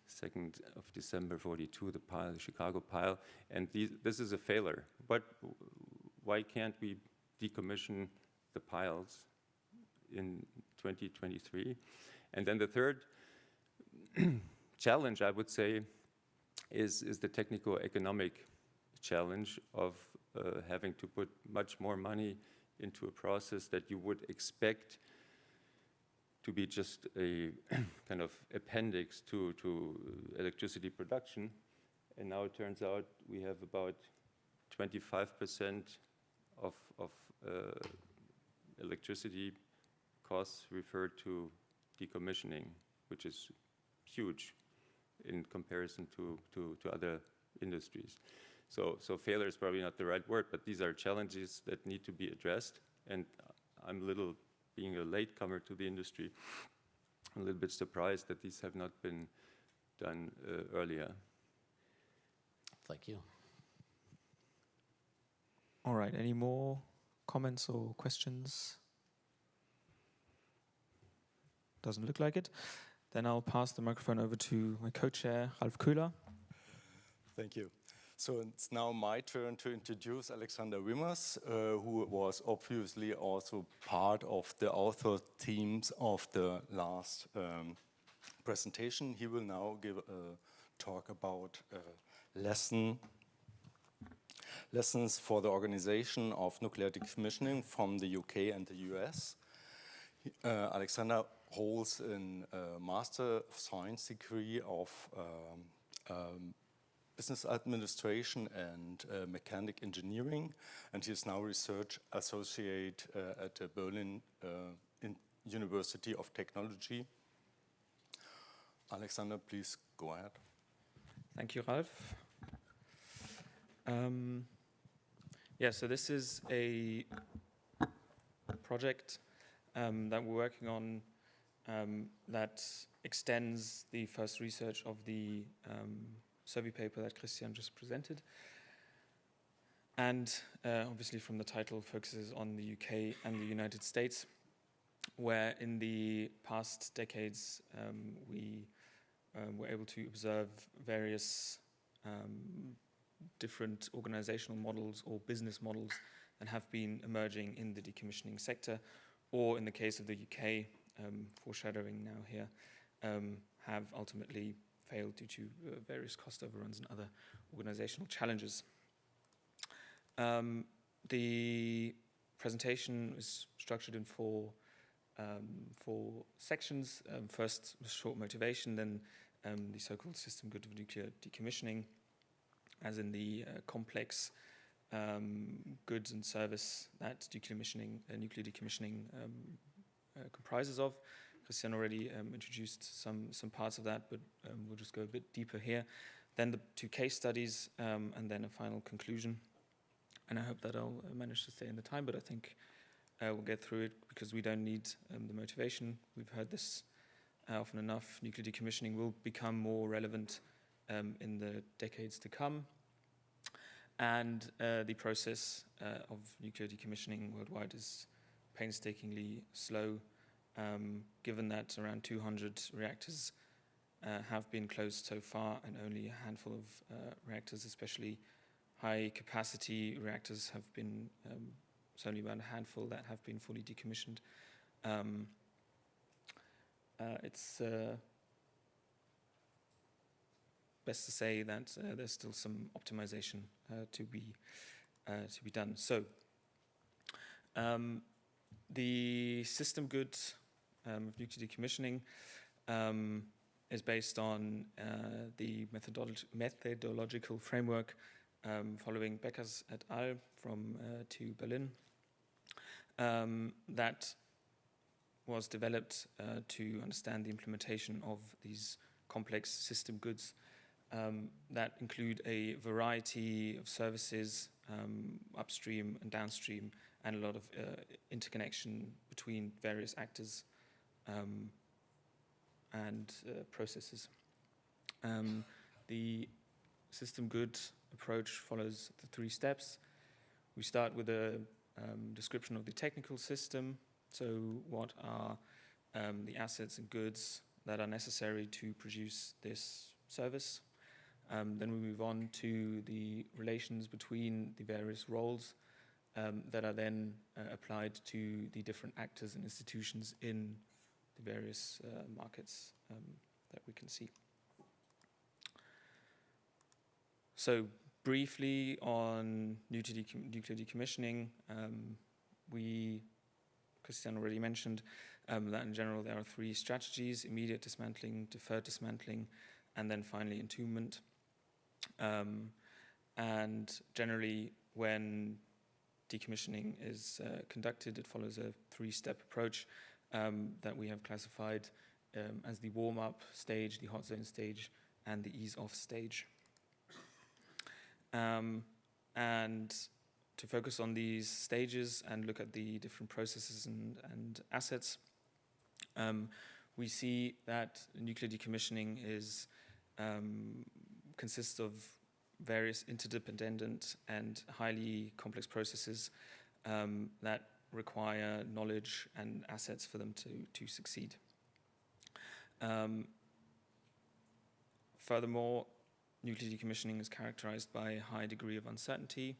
2nd of December 42, the pile, the Chicago pile, and this is a failure. But why can't we decommission the piles in 2023? And then the third challenge, I would say, is the technico-economic challenge of having to put much more money into a process that you would expect to be just a kind of appendix to electricity production. And now it turns out we have about 25% of electricity costs referred to decommissioning, which is huge in comparison to other industries. So failure is probably not the right word, but these are challenges that need to be addressed. And I'm being a latecomer to the industry, I'm a little bit surprised that these have not been done earlier. Thank you. All right, any more comments or questions? Doesn't look like it. Then I'll pass the microphone over to my co-chair, Ralf Köhler. Thank you. So it's now my turn to introduce A.Wimmers, who was obviously also part of the author teams of the last presentation. He will now give a talk about lessons for the organization of nuclear decommissioning from the UK and the US. Alexander holds a Master of Science degree of Business Administration and Mechanic Engineering, and he is now Research Associate at the Berlin University of Technology. Alexander, please go ahead. Thank you, Ralf. Yeah, so this is a project that we're working on that extends the first research of the survey paper that Christian just presented. And obviously from the title focuses on the UK and the United States, where in the past decades we were able to observe various different organizational models or business models that have been emerging in the decommissioning sector, or in the case of the UK, foreshadowing now here, have ultimately failed due to various cost overruns and other organizational challenges. The presentation is structured in four sections. First, a short motivation, then the so-called system good of nuclear decommissioning, as in the complex goods and service that nuclear decommissioning comprises of. Christian already introduced some parts of that, but we'll just go a bit deeper here. Then the two case studies, and then a final conclusion. And I hope that I'll manage to stay in the time, but I think we'll get through it because we don't need the motivation. We've heard this often enough. Nuclear decommissioning will become more relevant in the decades to come. And the process of nuclear decommissioning worldwide is painstakingly slow, given that around 200 reactors have been closed so far, and only a handful of reactors, especially high-capacity reactors, have been, it's only about a handful that have been fully decommissioned. It's best to say that there's still some optimization to be done. So, the system good of nuclear decommissioning is based on the methodological framework following Beckers et al. From TU Berlin that was developed to understand the implementation of these complex system goods that include a variety of services upstream and downstream, and a lot of interconnection between various actors and processes. The system good approach follows the 3 steps. We start with a description of the technical system. So what are the assets and goods that are necessary to produce this service? Then we move on to the relations between the various roles that are then applied to the different actors and institutions in the various markets that we can see. So Briefly on nuclear decommissioning, Christian already mentioned that in general there are 3 strategies: immediate dismantling, deferred dismantling, and then finally entombment. And generally when decommissioning is conducted, it follows a 3-step approach that we have classified as the warm-up stage, the hot zone stage, and the ease-off stage. And to focus on these stages and look at the different processes and assets, we see that nuclear decommissioning consists of various interdependent and highly complex processes that require knowledge and assets for them to succeed. Furthermore, nuclear decommissioning is characterized by a high degree of uncertainty,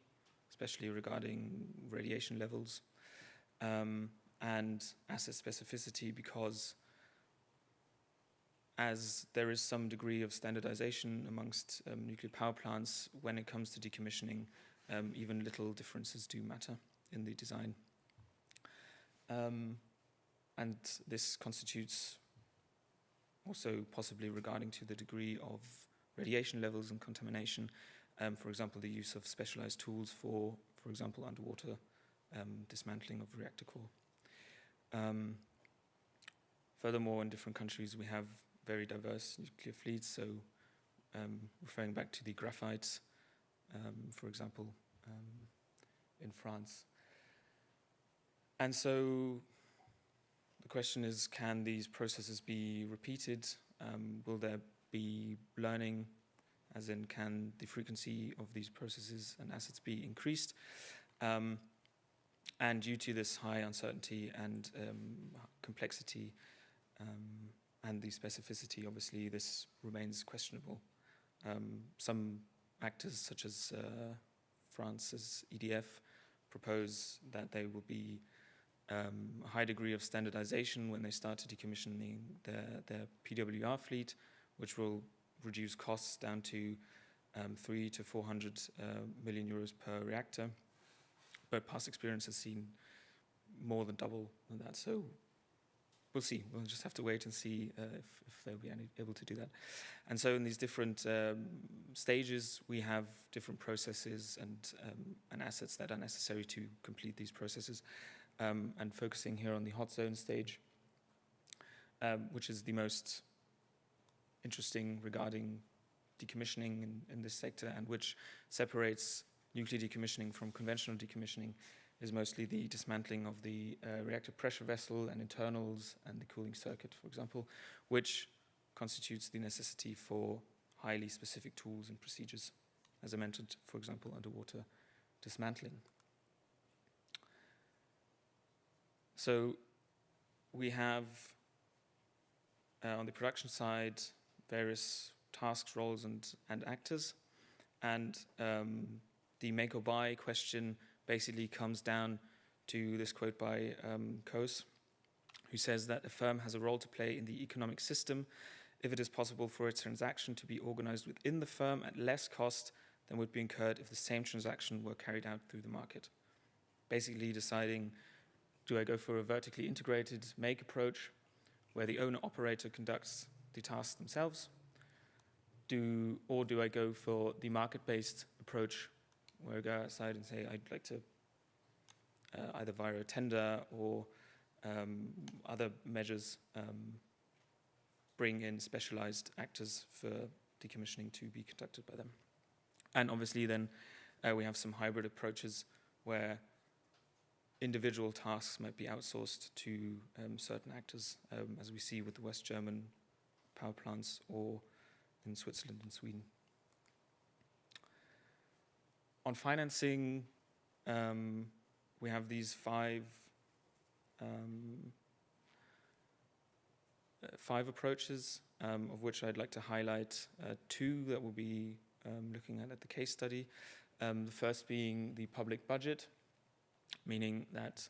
especially regarding radiation levels, and asset specificity, because as there is some degree of standardization amongst nuclear power plants, when it comes to decommissioning, even little differences do matter in the design. And this constitutes also possibly regarding to the degree of radiation levels and contamination, for example, the use of specialized tools for example, underwater dismantling of reactor core. Furthermore, in different countries, we have very diverse nuclear fleets, so referring back to the graphites, for example, in France. And so the question is, can these processes be repeated? Will there be learning, as in can the frequency of these processes and assets be increased? And due to this high uncertainty and complexity and the specificity, obviously this remains questionable. Some actors, such as France's EDF, propose that there will be a high degree of standardization when they start to decommissioning their PWR fleet, which will reduce costs down to 300 to 400 million euros per reactor. But past experience has seen more than double that. So we'll see. We'll just have to wait and see if they'll be able to do that. And so in these different stages, we have different processes and assets that are necessary to complete these processes. And focusing here on the hot zone stage, which is the most interesting regarding decommissioning in this sector, and which separates nuclear decommissioning from conventional decommissioning, is mostly the dismantling of the reactor pressure vessel and internals and the cooling circuit, for example, which constitutes the necessity for highly specific tools and procedures, as I mentioned, for example, underwater dismantling. So we have, on the production side, various tasks, roles, and actors. And the make or buy question basically comes down to this quote by Coase, who says that a firm has a role to play in the economic system if it is possible for its transaction to be organized within the firm at less cost than would be incurred if the same transaction were carried out through the market. Basically deciding, do I go for a vertically integrated make approach where the owner-operator conducts the tasks themselves, or do I go for the market-based approach where I go outside and say I'd like to either via a tender or other measures bring in specialized actors for decommissioning to be conducted by them. And obviously then we have some hybrid approaches where individual tasks might be outsourced to certain actors, as we see with the West German power plants or in Switzerland and Sweden. On financing, we have these five approaches, of which I'd like to highlight two that we'll be looking at the case study. The first being the public budget, meaning that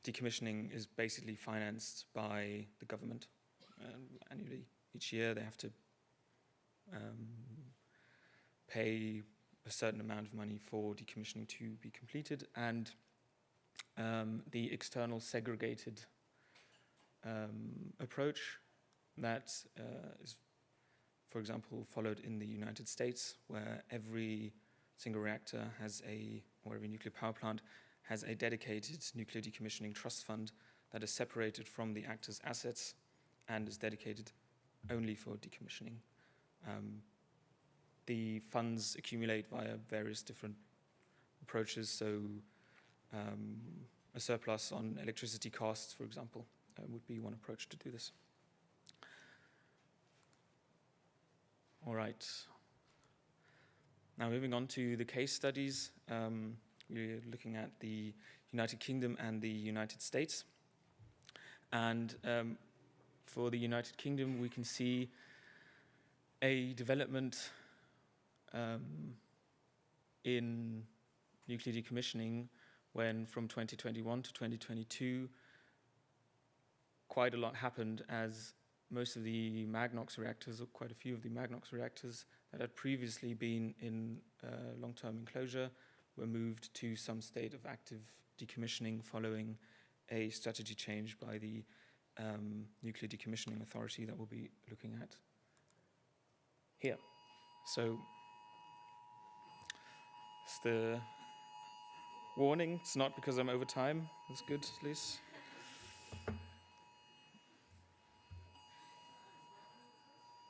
decommissioning is basically financed by the government annually. Each year they have to pay a certain amount of money for decommissioning to be completed, and the external segregated approach that is, for example, followed in the United States, where every single reactor has or every nuclear power plant has a dedicated nuclear decommissioning trust fund that is separated from the actor's assets and is dedicated only for decommissioning. The funds accumulate via various different approaches, so a surplus on electricity costs, for example, would be one approach to do this. All right. Now moving on to the case studies, we're looking at the United Kingdom and the United States. And for the United Kingdom, we can see a development in nuclear decommissioning when from 2021 to 2022, quite a lot happened as most of the Magnox reactors, or quite a few of the Magnox reactors that had previously been in long-term enclosure, were moved to some state of active decommissioning following a strategy change by the Nuclear Decommissioning Authority that we'll be looking at here. So it's the warning. It's not because I'm over time. That's good, at least.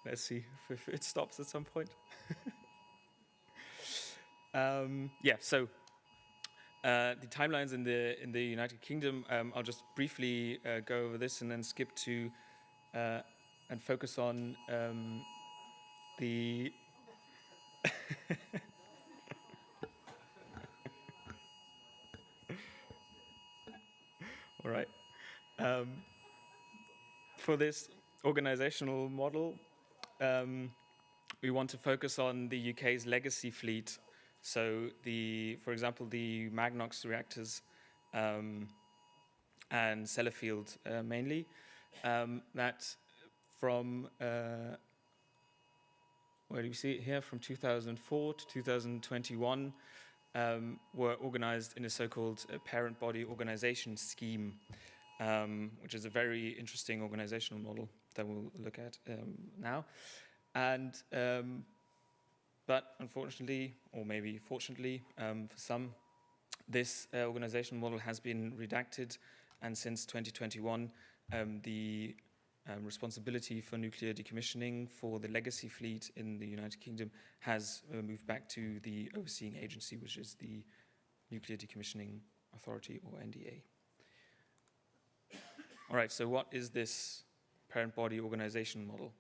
Let's see if it stops at some point. Yeah, so the timelines in the United Kingdom, I'll just briefly go over this and then skip to and focus on the all right. For this organizational model, we want to focus on the UK's legacy fleet. So, for example, the Magnox reactors and Sellafield mainly, that from, where do we see it here, from 2004 to 2021, were organized in a so-called parent body organization scheme, which is a very interesting organizational model that we'll look at now. And but unfortunately, or maybe fortunately for some, this organizational model has been redacted, and since 2021, the responsibility for nuclear decommissioning for the legacy fleet in the United Kingdom has moved back to the overseeing agency, which is the Nuclear Decommissioning Authority, or NDA. All right, so what is this parent body organization model?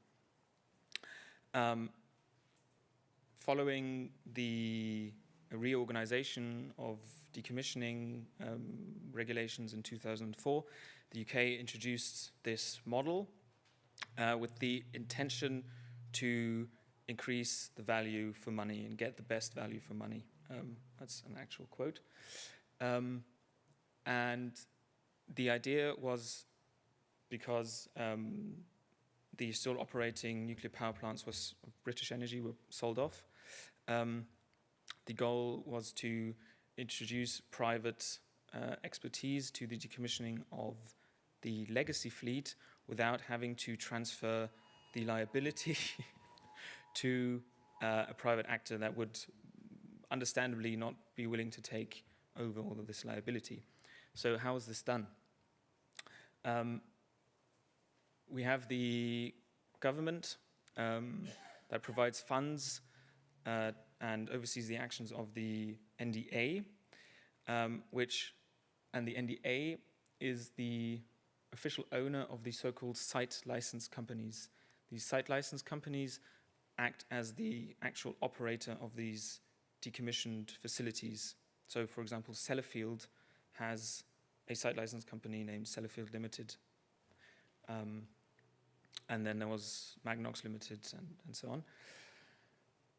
Following the reorganization of decommissioning regulations in 2004, the UK introduced this model with the intention to increase the value for money and get the best value for money. That's an actual quote. And the idea was because the still operating nuclear power plants of British Energy were sold off. The goal was to introduce private expertise to the decommissioning of the legacy fleet without having to transfer the liability to a private actor that would understandably not be willing to take over all of this liability. So how is this done? We have the government that provides funds and oversees the actions of the NDA, and the NDA is the official owner of the so-called site license companies. These site license companies act as the actual operator of these decommissioned facilities. So, for example, Sellafield has a site license company named Sellafield Limited. And then there was Magnox Limited and so on.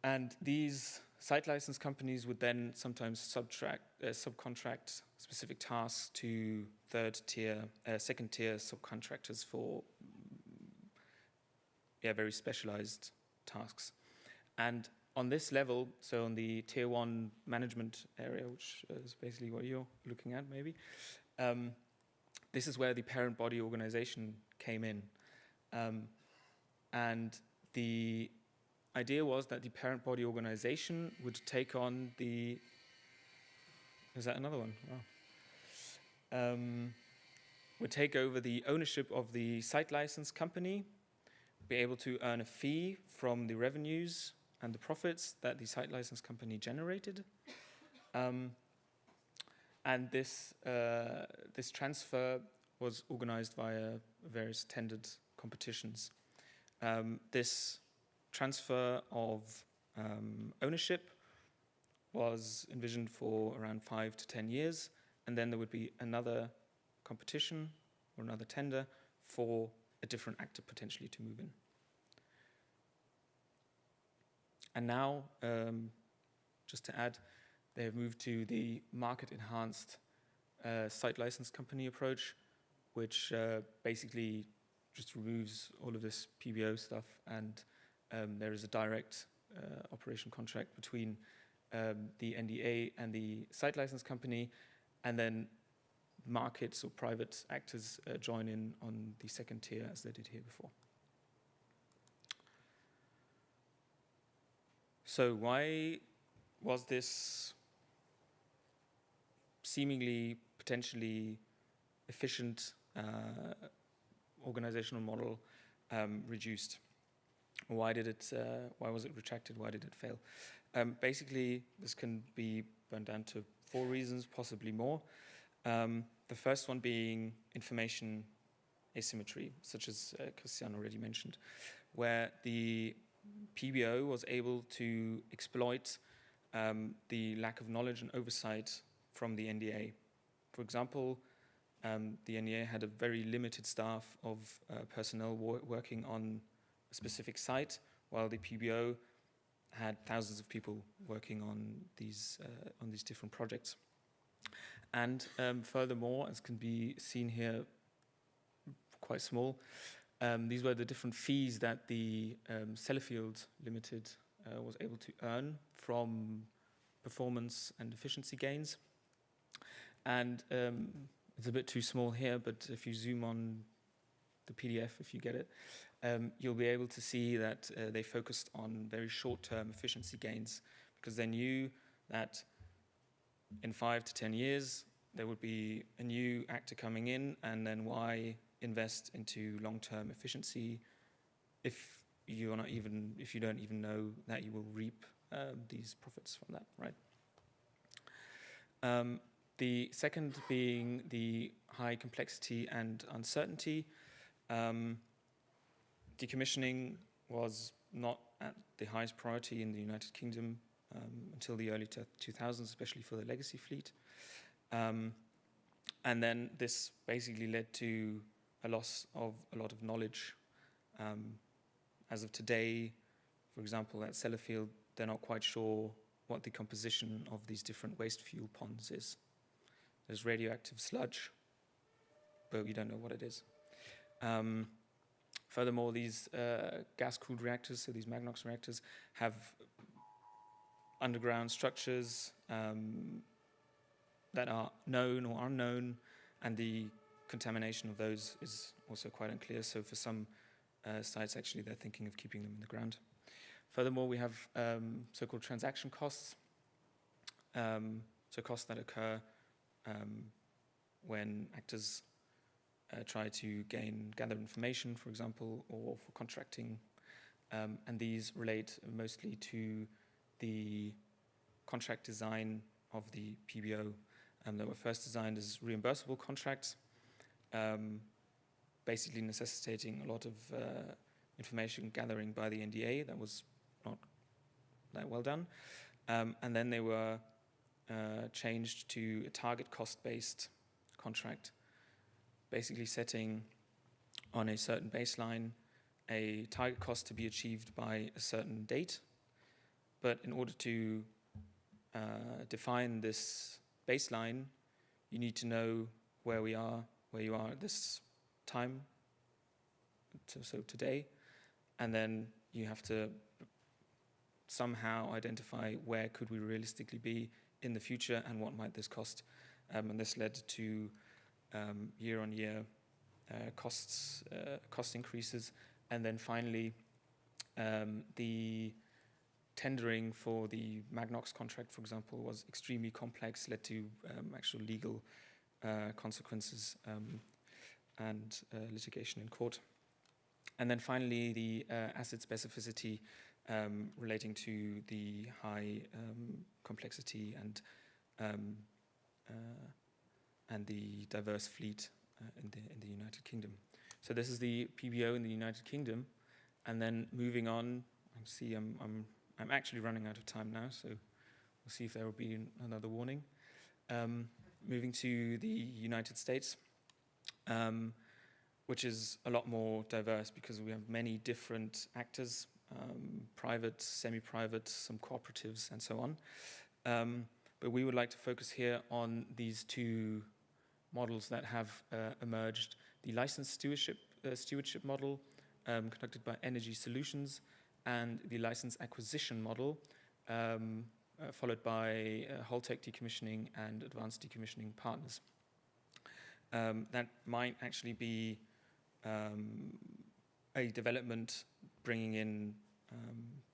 And these site license companies would then sometimes subcontract specific tasks to second-tier subcontractors for very specialized tasks. And on this level, so on the tier 1 management area, which is basically what you're looking at maybe, this is where the parent body organization came in. And the idea was that the parent body organization would take on the... Is that another one? Wow. Would take over the ownership of the site license company, be able to earn a fee from the revenues and the profits that the site license company generated. And this transfer was organized via various tendered competitions. This transfer of ownership was envisioned for around 5 to 10 years, and then there would be another competition or another tender for a different actor potentially to move in. And now, just to add, they have moved to the market-enhanced site license company approach, which basically just removes all of this PBO stuff, and there is a direct operation contract between the NDA and the site license company, and then markets or private actors join in on the second tier as they did here before. So why was this seemingly potentially efficient organizational model reduced? Why was it retracted? Why did it fail? Basically, this can be burned down to 4 reasons, possibly more. The first one being information asymmetry, such as Christian already mentioned, where the PBO was able to exploit the lack of knowledge and oversight from the NDA. For example, the NDA had a very limited staff of personnel working on a specific site, while the PBO had thousands of people working on these different projects. And furthermore, as can be seen here, quite small, these were the different fees that the Sellafield Limited was able to earn from performance and efficiency gains. And it's a bit too small here, but if you zoom on the PDF, if you get it, you'll be able to see that they focused on very short-term efficiency gains, because they knew that in 5 to 10 years, there would be a new actor coming in, and then why invest into long-term efficiency if you don't even know that you will reap these profits from that, right? The second being the high complexity and uncertainty. Decommissioning was not at the highest priority in the United Kingdom until the early 2000s, especially for the legacy fleet. And then this basically led to a loss of a lot of knowledge. As of today, for example, at Sellafield, they're not quite sure what the composition of these different waste fuel ponds is. There's radioactive sludge, but we don't know what it is. Furthermore, these gas-cooled reactors, so these Magnox reactors, have underground structures that are known or unknown, and the contamination of those is also quite unclear. So for some sites, actually, they're thinking of keeping them in the ground. Furthermore, we have so-called transaction costs, so costs that occur when actors try to gather information, for example, or for contracting, and these relate mostly to the contract design of the PBO. They were first designed as reimbursable contracts, basically necessitating a lot of information gathering by the NDA. That was not that well done. And then they were changed to a target cost-based contract, basically setting on a certain baseline a target cost to be achieved by a certain date. But in order to define this baseline, you need to know where you are at this time, so today, and then you have to somehow identify where could we realistically be in the future and what might this cost. And this led to year-on-year cost increases. And then finally, the tendering for the Magnox contract, for example, was extremely complex, led to actual legal consequences and litigation in court. And then finally, the asset specificity relating to the high complexity and the diverse fleet in the United Kingdom. So this is the PBO in the United Kingdom, and then moving on. I see I'm actually running out of time now, so we'll see if there will be another warning. Moving to the United States, which is a lot more diverse because we have many different actors, private, semi-private, some cooperatives, and so on. But we would like to focus here on these two models that have emerged. The licensed stewardship model conducted by Energy Solutions, and the license acquisition model followed by Holtec Decommissioning and Advanced Decommissioning Partners. That might actually be a development bringing in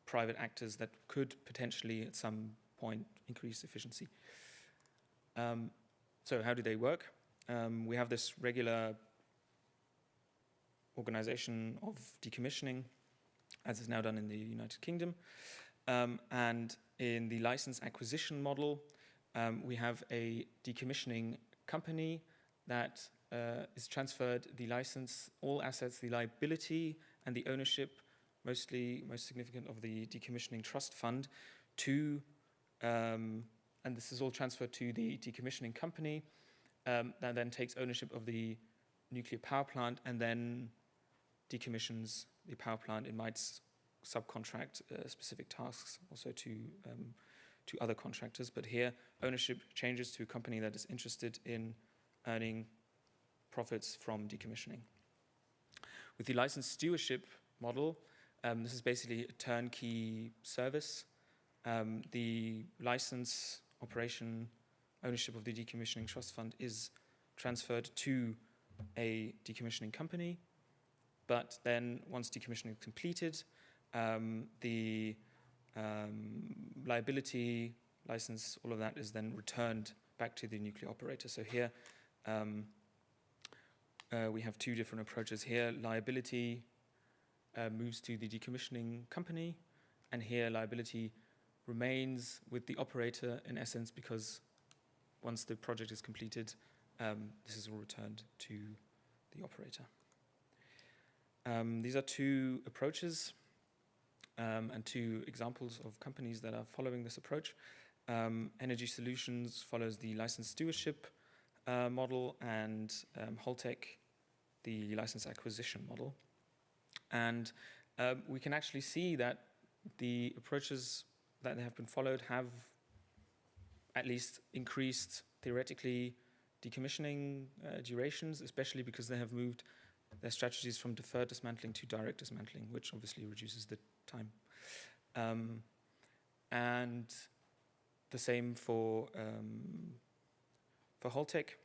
private actors that could potentially at some point increase efficiency. So how do they work? We have this regular organization of decommissioning, as is now done in the United Kingdom. And in the license acquisition model, we have a decommissioning company that is transferred the license, all assets, the liability, and the ownership, most significant of the decommissioning trust fund, to, and this is all transferred to the decommissioning company that then takes ownership of the nuclear power plant and then decommissions the power plant. It might subcontract specific tasks also to other contractors, but here ownership changes to a company that is interested in earning profits from decommissioning. With the licensed stewardship model, this is basically a turnkey service. The license operation ownership of the decommissioning trust fund is transferred to a decommissioning company, but then once decommissioning is completed, the liability, license, all of that is then returned back to the nuclear operator. So here we have two different approaches here. Liability moves to the decommissioning company, and here liability remains with the operator in essence, because once the project is completed, this is all returned to the operator. These are two approaches and two examples of companies that are following this approach. Energy Solutions follows the license stewardship model, and Holtec the license acquisition model. And we can actually see that the approaches that have been followed have at least increased, theoretically, decommissioning durations, especially because they have moved their strategies from deferred dismantling to direct dismantling, which obviously reduces the time. And the same for Holtec,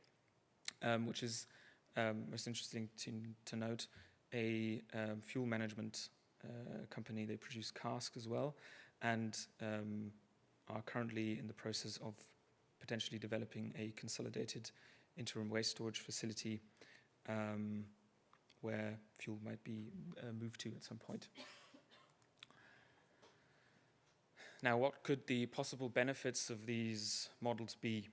which is most interesting to note, a fuel management company. They produce casks as well, and are currently in the process of potentially developing a consolidated interim waste storage facility where fuel might be moved to at some point. Now, what could the possible benefits of these models be?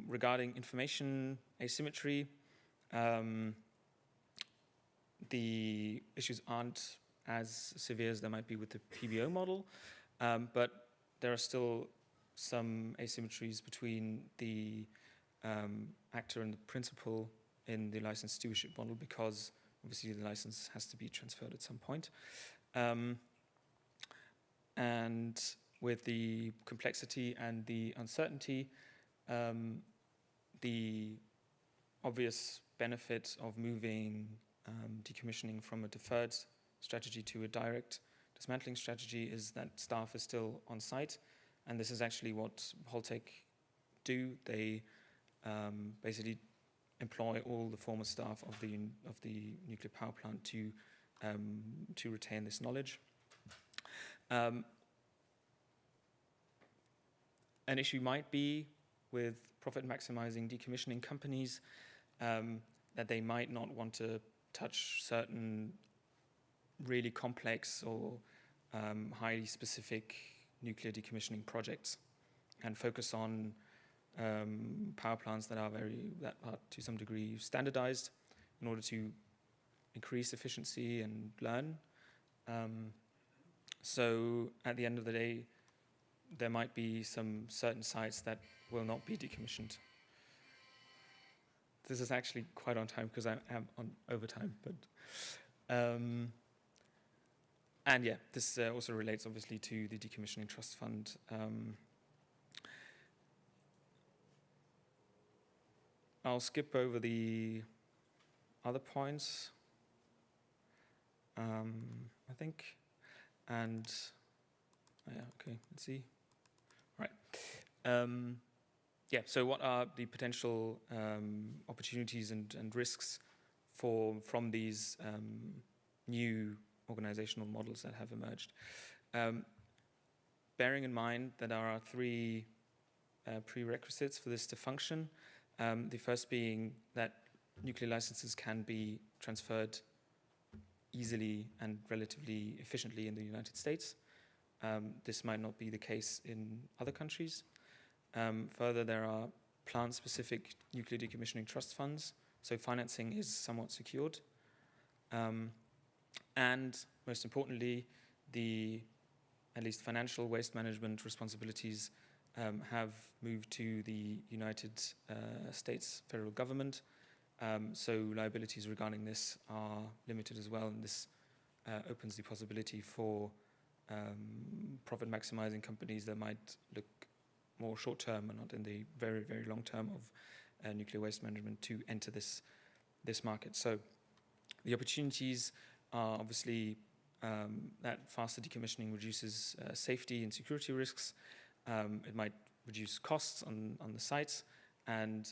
Regarding information asymmetry, the issues aren't as severe as they might be with the PBO model, but there are still some asymmetries between the actor and the principal in the license stewardship model, because obviously the license has to be transferred at some point. And with the complexity and the uncertainty, the obvious benefit of moving decommissioning from a deferred strategy to a direct dismantling strategy is that staff is still on site, and this is actually what Holtec do. They basically employ all the former staff of the nuclear power plant to retain this knowledge. An issue might be with profit-maximizing decommissioning companies that they might not want to touch certain really complex or highly specific nuclear decommissioning projects and focus on power plants that are to some degree standardized in order to increase efficiency and learn. So at the end of the day, there might be some certain sites that will not be decommissioned. This is actually quite on time because I am on overtime, but and yeah, this also relates obviously to the Decommissioning Trust Fund. I'll skip over the other points, I think, and yeah, okay, let's see. Right. Yeah, so what are the potential opportunities and risks from these new organizational models that have emerged? Bearing in mind that there are three prerequisites for this to function. The first being that nuclear licenses can be transferred easily and relatively efficiently in the United States. This might not be the case in other countries. Further, there are plant-specific nuclear decommissioning trust funds, so financing is somewhat secured. And most importantly, the at least financial waste management responsibilities have moved to the United States federal government. So liabilities regarding this are limited as well, and this opens the possibility for profit maximizing companies that might look more short term and not in the very, very long term of nuclear waste management to enter this market. So the opportunities are obviously that faster decommissioning reduces safety and security risks. It might reduce costs on the sites, and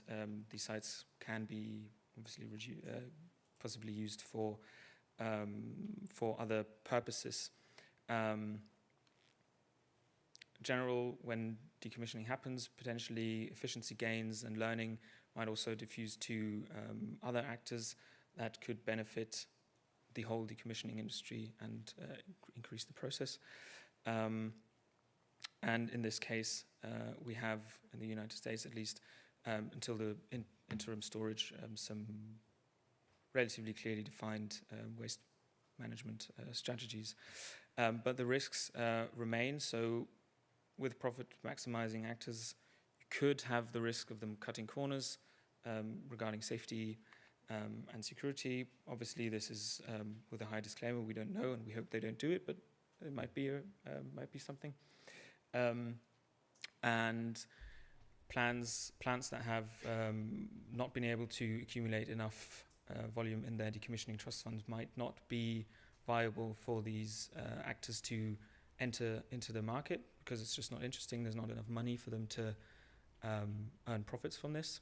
these sites can be obviously possibly used for other purposes. General, when decommissioning happens, potentially efficiency gains and learning might also diffuse to other actors that could benefit the whole decommissioning industry and increase the process. And in this case, we have, in the United States at least, until the interim storage, some relatively clearly defined waste management strategies. But the risks remain. So with profit maximizing actors, you could have the risk of them cutting corners regarding safety and security. Obviously, this is with a high disclaimer. We don't know, and we hope they don't do it, but it might be something. And plants that have not been able to accumulate enough volume in their decommissioning trust funds might not be viable for these actors to enter into the market because it's just not interesting. There's not enough money for them to earn profits from this.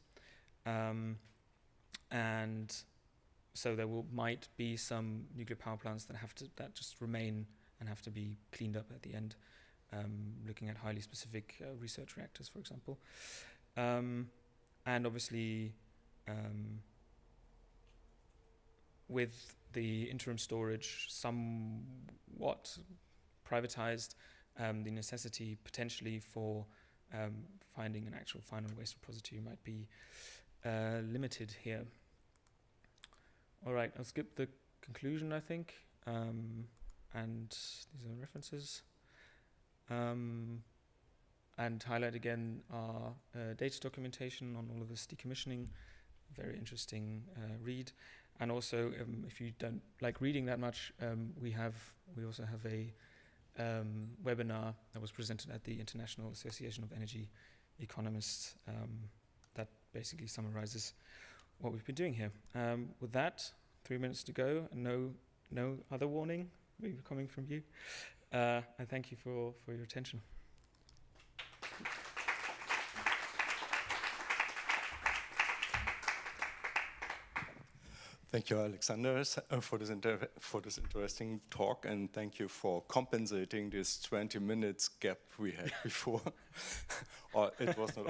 And so there might be some nuclear power plants that just remain and have to be cleaned up at the end. Looking at highly specific research reactors, for example. And obviously, with the interim storage somewhat privatized, the necessity potentially for finding an actual final waste repository might be limited here. All right, I'll skip the conclusion, I think, and these are references. And highlight again our data documentation on all of this decommissioning. Very interesting read. And also, if you don't like reading that much, we also have a webinar that was presented at the International Association of Energy Economists that basically summarizes what we've been doing here. With that, 3 minutes to go, and no other warning. maybe coming from you. I thank you for your attention. Thank you, Alexander, for this interesting talk, and thank you for compensating this 20 minutes gap we had before. Or it was not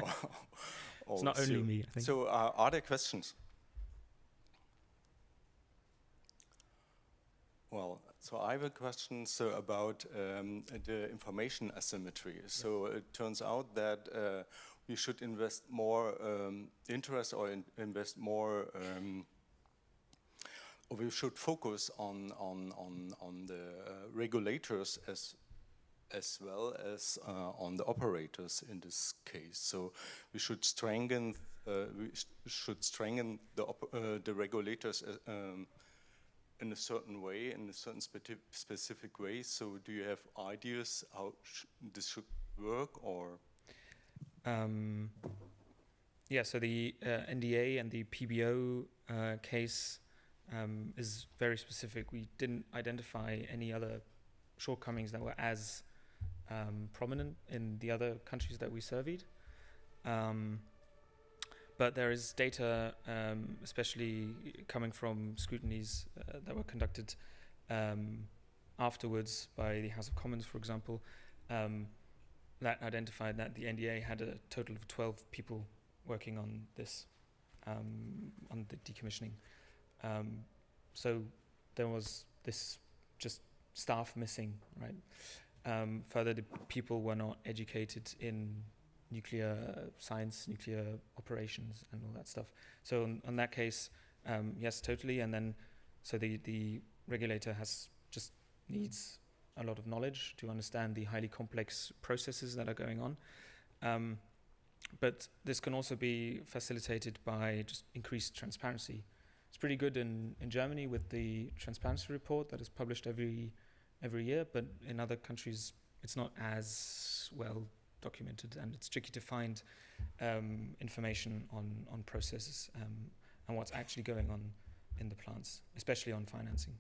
all. It's not only me, I think. So, are there questions? Well, so I have a question about the information asymmetry. Yes. So it turns out that we should invest more interest or invest more. We should focus on the regulators as well as on the operators in this case. So we should strengthen the regulators in a certain way, in a certain specific way. So do you have ideas how this should work, or? Yeah. So the NDA and the PBO case. Is very specific. We didn't identify any other shortcomings that were as prominent in the other countries that we surveyed. But there is data, especially coming from scrutinies that were conducted afterwards by the House of Commons, for example, that identified that the NDA had a total of 12 people working on this, on the decommissioning. So there was this just staff missing, right? Further, the people were not educated in nuclear science, nuclear operations, and all that stuff. So on that case, yes, totally. And then, so the regulator needs a lot of knowledge to understand the highly complex processes that are going on. But this can also be facilitated by just increased transparency. It's pretty good in Germany with the transparency report that is published every year, but in other countries it's not as well documented, and it's tricky to find information on processes and what's actually going on in the plants, especially on financing.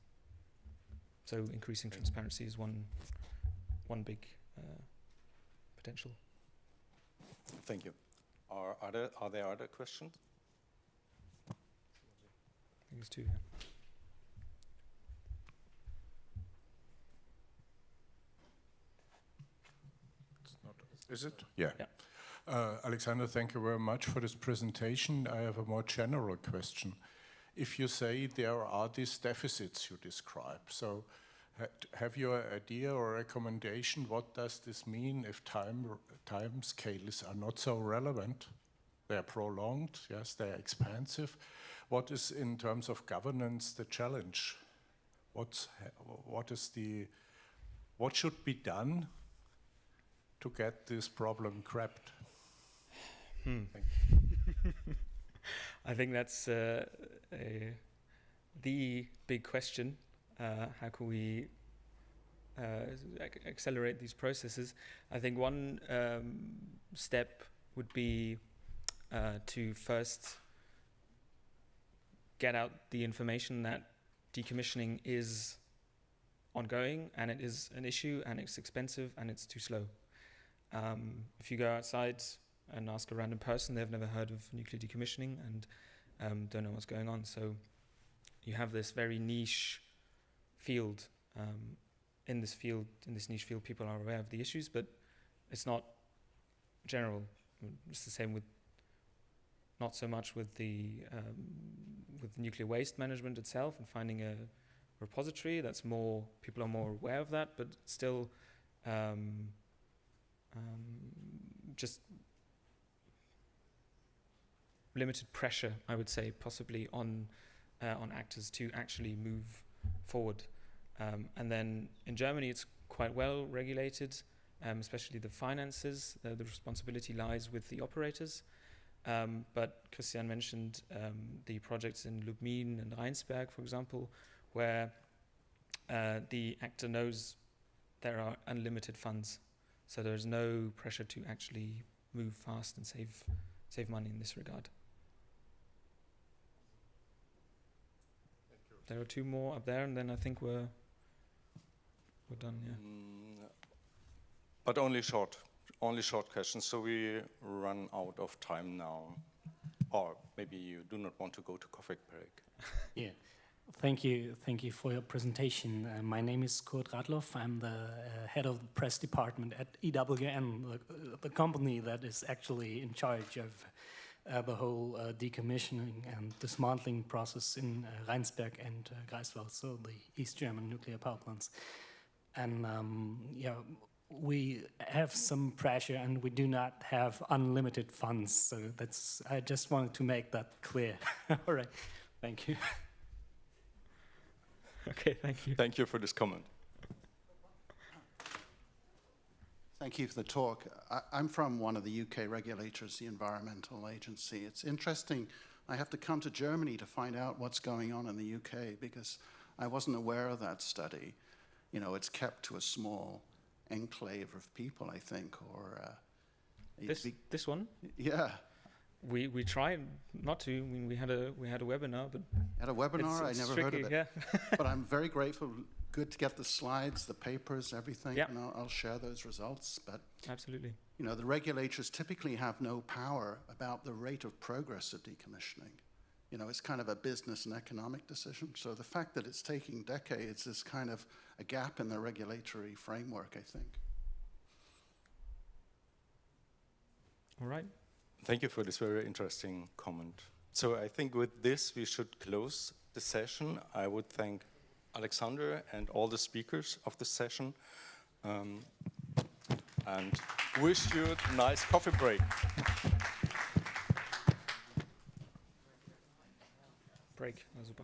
So increasing transparency is one big potential. Thank you. Are there other questions? I think it's two. Is it? Yeah. Alexander, thank you very much for this presentation. I have a more general question. If you say there are these deficits you describe, so have you an idea or recommendation, what does this mean if time scales are not so relevant? They are prolonged, yes, they are expansive. What is, in terms of governance, the challenge? What should be done to get this problem cracked? I think that's the big question. How can we accelerate these processes? I think one step would be to first get out the information that decommissioning is ongoing, and it is an issue, and it's expensive, and it's too slow. If you go outside and ask a random person, they've never heard of nuclear decommissioning and don't know what's going on. So you have this very niche field. In this niche field, people are aware of the issues, but it's not general. It's the same with, not so much with the nuclear waste management itself and finding a repository. That's more, people are more aware of that, but still just limited pressure, I would say, possibly on actors to actually move forward. And then in Germany, it's quite well regulated, especially the finances. The responsibility lies with the operators. But Christian mentioned the projects in Lubmin and Rheinsberg, for example, where the actor knows there are unlimited funds. So there's no pressure to actually move fast and save money in this regard. There are two more up there, and then I think we're we're done, yeah. But only short questions, so we run out of time now. Or maybe you do not want to go to coffee break. Yeah, thank you for your presentation. My name is Kurt Radloff. I'm the head of the press department at EWN, the company that is actually in charge of the whole decommissioning and dismantling process in Rheinsberg and Greifswald, so the East German nuclear power plants. And yeah, we have some pressure and we do not have unlimited funds, so I just wanted to make that clear. All right, thank you. Okay, thank you. Thank you for this comment. Thank you for the talk. I'm from one of the UK regulators, the Environmental Agency. It's interesting. I have to come to Germany to find out what's going on in the UK because I wasn't aware of that study. You know, it's kept to a small enclave of people, I think, or this one. Yeah, we tried not to. I mean, we had a webinar, but at a webinar, I never heard of it. Yeah. But I'm very grateful. Good to get the slides, the papers, everything. Yeah. And I'll share those results. But absolutely, you know, the regulators typically have no power about the rate of progress of decommissioning. You know, it's kind of a business and economic decision. So the fact that it's taking decades is kind of a gap in the regulatory framework, I think. All right. Thank you for this very interesting comment. So I think with this, we should close the session. I would thank Alexander and all the speakers of the session and wish you a nice coffee break. Break. Super.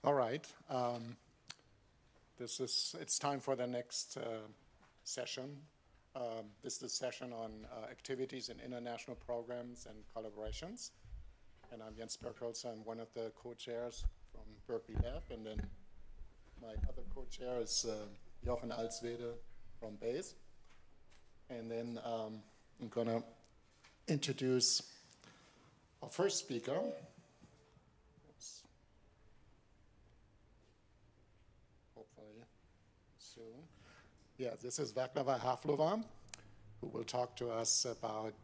All right. It's time for the next session. This is a session on activities in international programs and collaborations. And I'm J.Birkholzer. I'm one of the co-chairs from Berkeley Lab. And then my other co-chair is Jochen Alswede from BASE. And then I'm going to introduce our first speaker. Hopefully soon. Yeah, this is V.Hávlova, who will talk to us about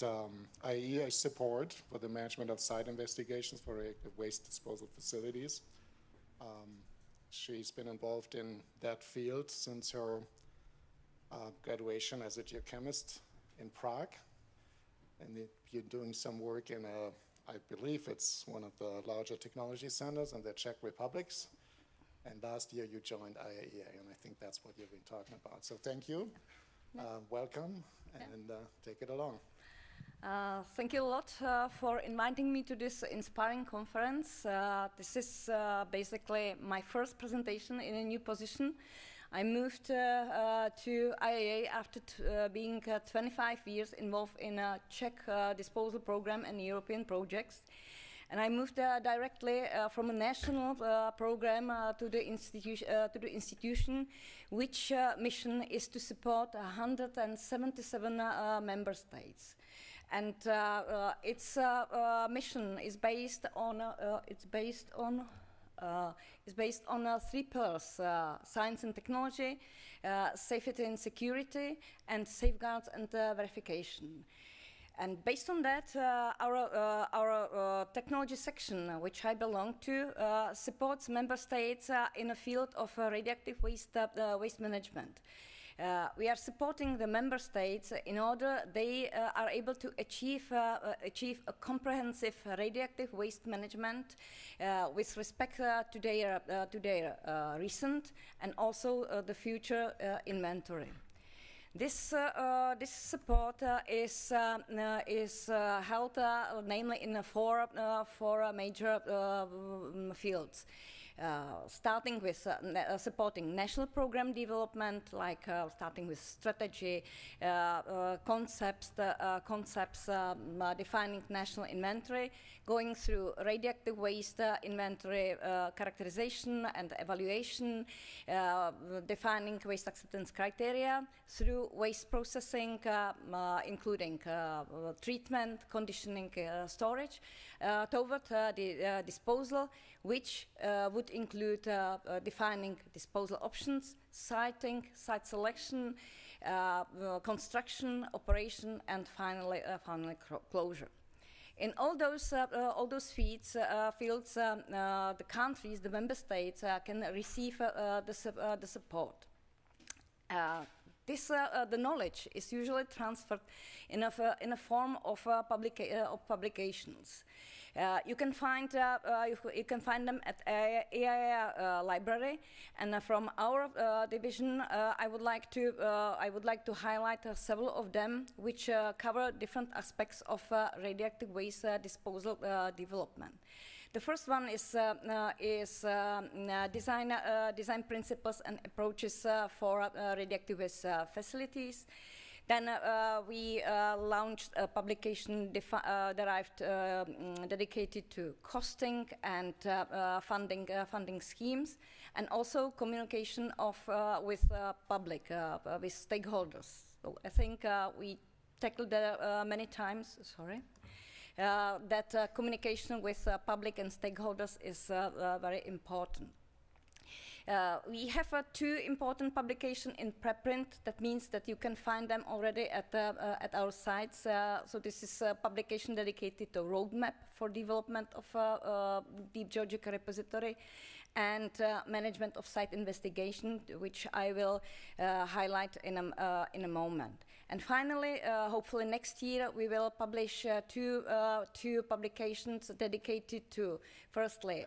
IAEA support for the management of site investigations for reactive waste disposal facilities. She's been involved in that field since her graduation as a geochemist in Prague. And you're doing some work in I believe it's one of the larger technology centers in the Czech Republic. And last year you joined IAEA, and I think that's what you've been talking about. So thank you, welcome, and take it along. Thank you a lot for inviting me to this inspiring conference. This is basically my first presentation in a new position. I moved to IAEA after being 25 years involved in a Czech disposal program and European projects. And I moved directly from a national program to the institution, which mission is to support 177 member states. And its mission is based on three pillars: science and technology, safety and security, and safeguards and verification. And based on that, our technology section, which I belong to, supports member states in the field of radioactive waste management. We are supporting the member states in order they are able to achieve a comprehensive radioactive waste management with respect to their recent and also the future inventory. This support is held namely in four major fields. Starting with supporting national program development, like starting with strategy, concepts defining national inventory, going through radioactive waste inventory characterization and evaluation, defining waste acceptance criteria, through waste processing, including treatment, conditioning, storage, toward the disposal, which would include defining disposal options, siting, site selection, construction, operation, and finally closure. In all those fields, the countries, the member states, can receive the support. The knowledge is usually transferred in a form of publications. You can find them at IAEA library, and from our division, I would like to highlight several of them, which cover different aspects of radioactive waste disposal development. The first one is design principles and approaches for radioactive waste facilities. Then we launched a publication dedicated to costing and funding schemes, and also communication with public, with stakeholders. So I think we tackled that many times. Sorry. That communication with public and stakeholders is very important. We have two important publications in preprint. That means that you can find them already at our sites. So this is a publication dedicated to roadmap for development of deep geologic repository and management of site investigation, which I will highlight in a moment. And finally, hopefully next year, we will publish two publications dedicated to, firstly,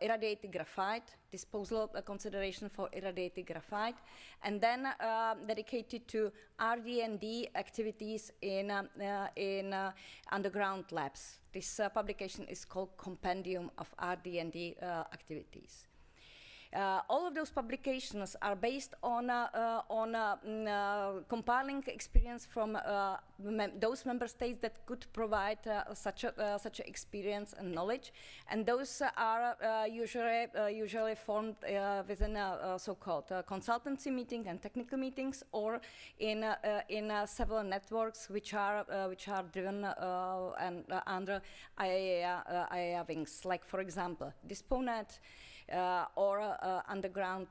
irradiated graphite, disposal consideration for irradiated graphite, and then dedicated to RD&D activities in underground labs. This publication is called Compendium of RD&D activities. All of those publications are based on compiling experience from those member states that could provide such a experience and knowledge, and those are usually formed within so-called consultancy meeting and technical meetings, or in several networks which are driven and under IAEA wings, like for example DISPONET or Underground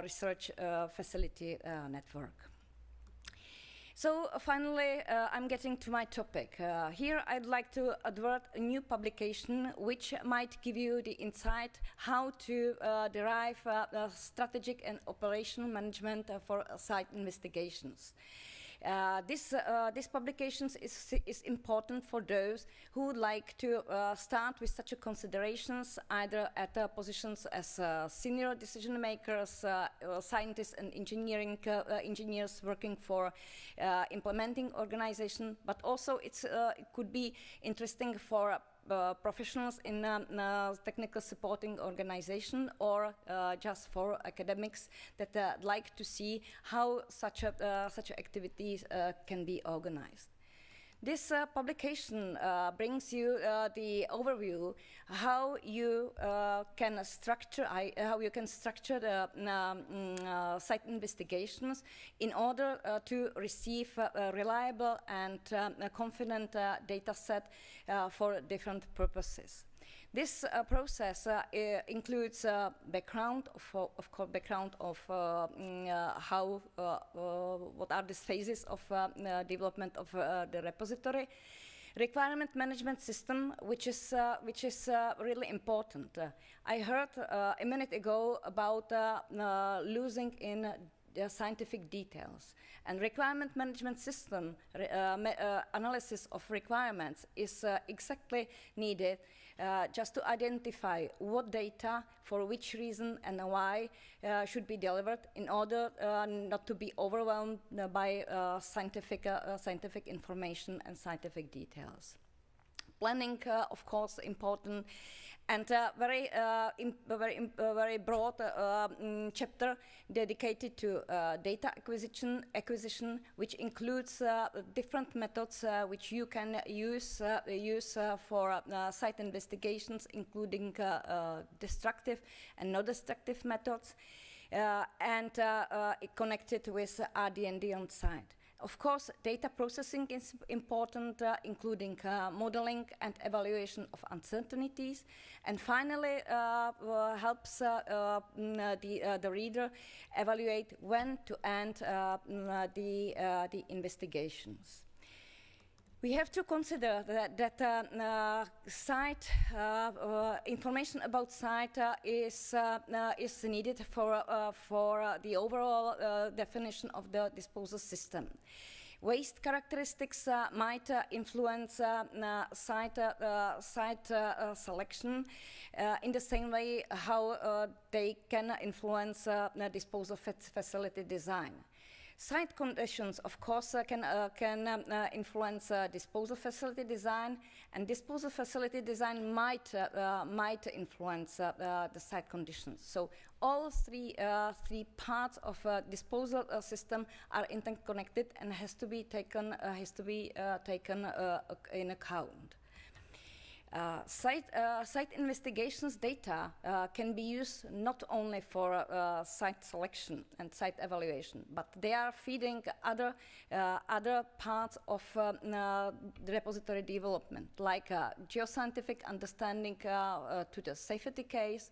Research Facility Network. So finally, I'm getting to my topic. Here I'd like to advert a new publication which might give you the insight how to derive strategic and operational management for site investigations. This publication is important for those who would like to start with such a considerations, either at positions as senior decision makers, scientists and engineers working for implementing organization, but also it could be interesting for professionals in technical supporting organization, or just for academics that like to see how such activities can be organized. This publication brings you the overview how you can structure the site investigations in order to receive a reliable and confident data set for different purposes. This process includes background of how what are the phases of development of the repository, requirement management system, which is really important. I heard a minute ago about losing in the scientific details, and requirement management system analysis of requirements is exactly needed just to identify what data, for which reason and why should be delivered in order not to be overwhelmed by scientific information and scientific details. Planning, of course, important, and very broad chapter dedicated to data acquisition, which includes different methods which you can use for site investigations, including destructive and non destructive methods, and connected with RD&D on site. Of course, data processing is important, including modeling and evaluation of uncertainties, and finally helps the reader evaluate when to end the investigations. We have to consider that site information about site is needed for the overall definition of the disposal system. Waste characteristics might influence site selection in the same way how they can influence disposal facility design. Site conditions, of course, can influence disposal facility design, and disposal facility design might influence the site conditions. So all three parts of a disposal system are interconnected and has to be taken in account. Site investigations data can be used not only for site selection and site evaluation, but they are feeding other parts of the repository development, like geoscientific understanding to the safety case.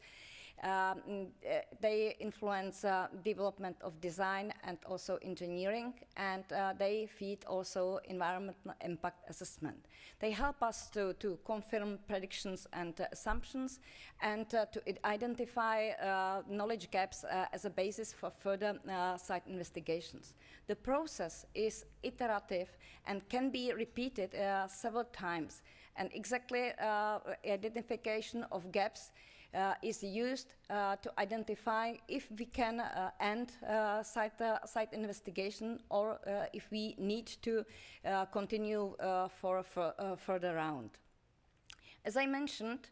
They influence development of design and also engineering, and they feed also environmental impact assessment. They help us to confirm predictions and assumptions, and to identify knowledge gaps as a basis for further site investigations. The process is iterative and can be repeated several times, and exactly identification of gaps is used to identify if we can end site investigation, or if we need to continue for a further round. As I mentioned,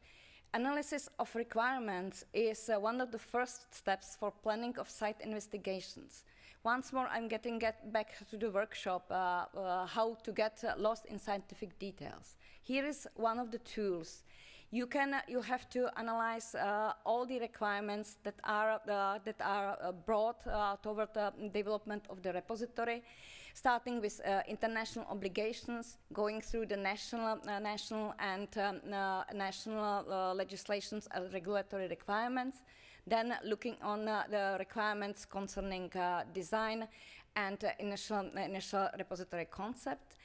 analysis of requirements is one of the first steps for planning of site investigations. Once more, I'm getting back to the workshop, how to get lost in scientific details. Here is one of the tools. You have to analyze all the requirements that are brought toward the development of the repository, starting with international obligations, going through the national and national legislations and regulatory requirements, then looking on the requirements concerning design and initial repository concept,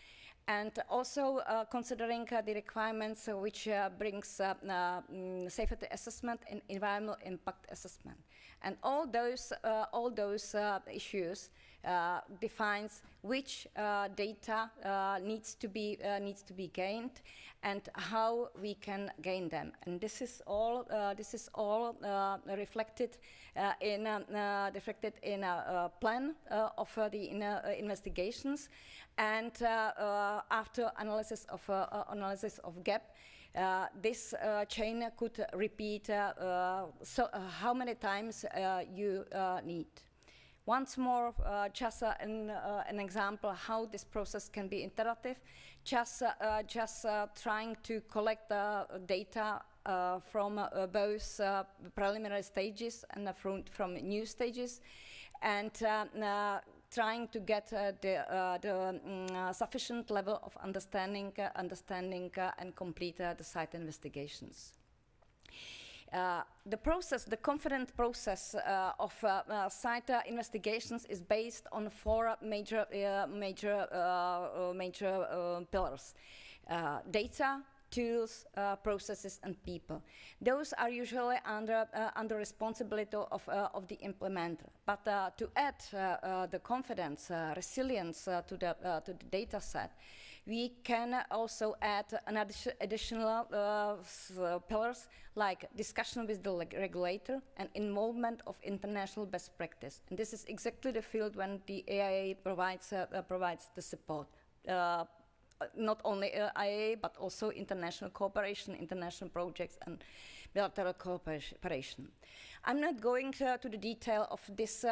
and also considering the requirements which brings safety assessment and environmental impact assessment. And all those issues defines which data needs to be gained and how we can gain them. And this is all reflected in a plan of the investigations. And after analysis of gap, this chain could repeat how many times you need. Once more, just an example how this process can be iterative. Just trying to collect the data from both preliminary stages and from new stages, and trying to get the sufficient level of understanding and complete the site investigations. The confident process of site investigations is based on four major pillars: data, tools, processes, and people. Those are usually under responsibility of the implementer. But to add the confidence, resilience to the data set, we can also add additional pillars like discussion with the regulator and involvement of international best practice. And this is exactly the field when the IAEA provides the support. Not only IAEA, but also international cooperation, international projects, and bilateral cooperation. I'm not going to the detail of this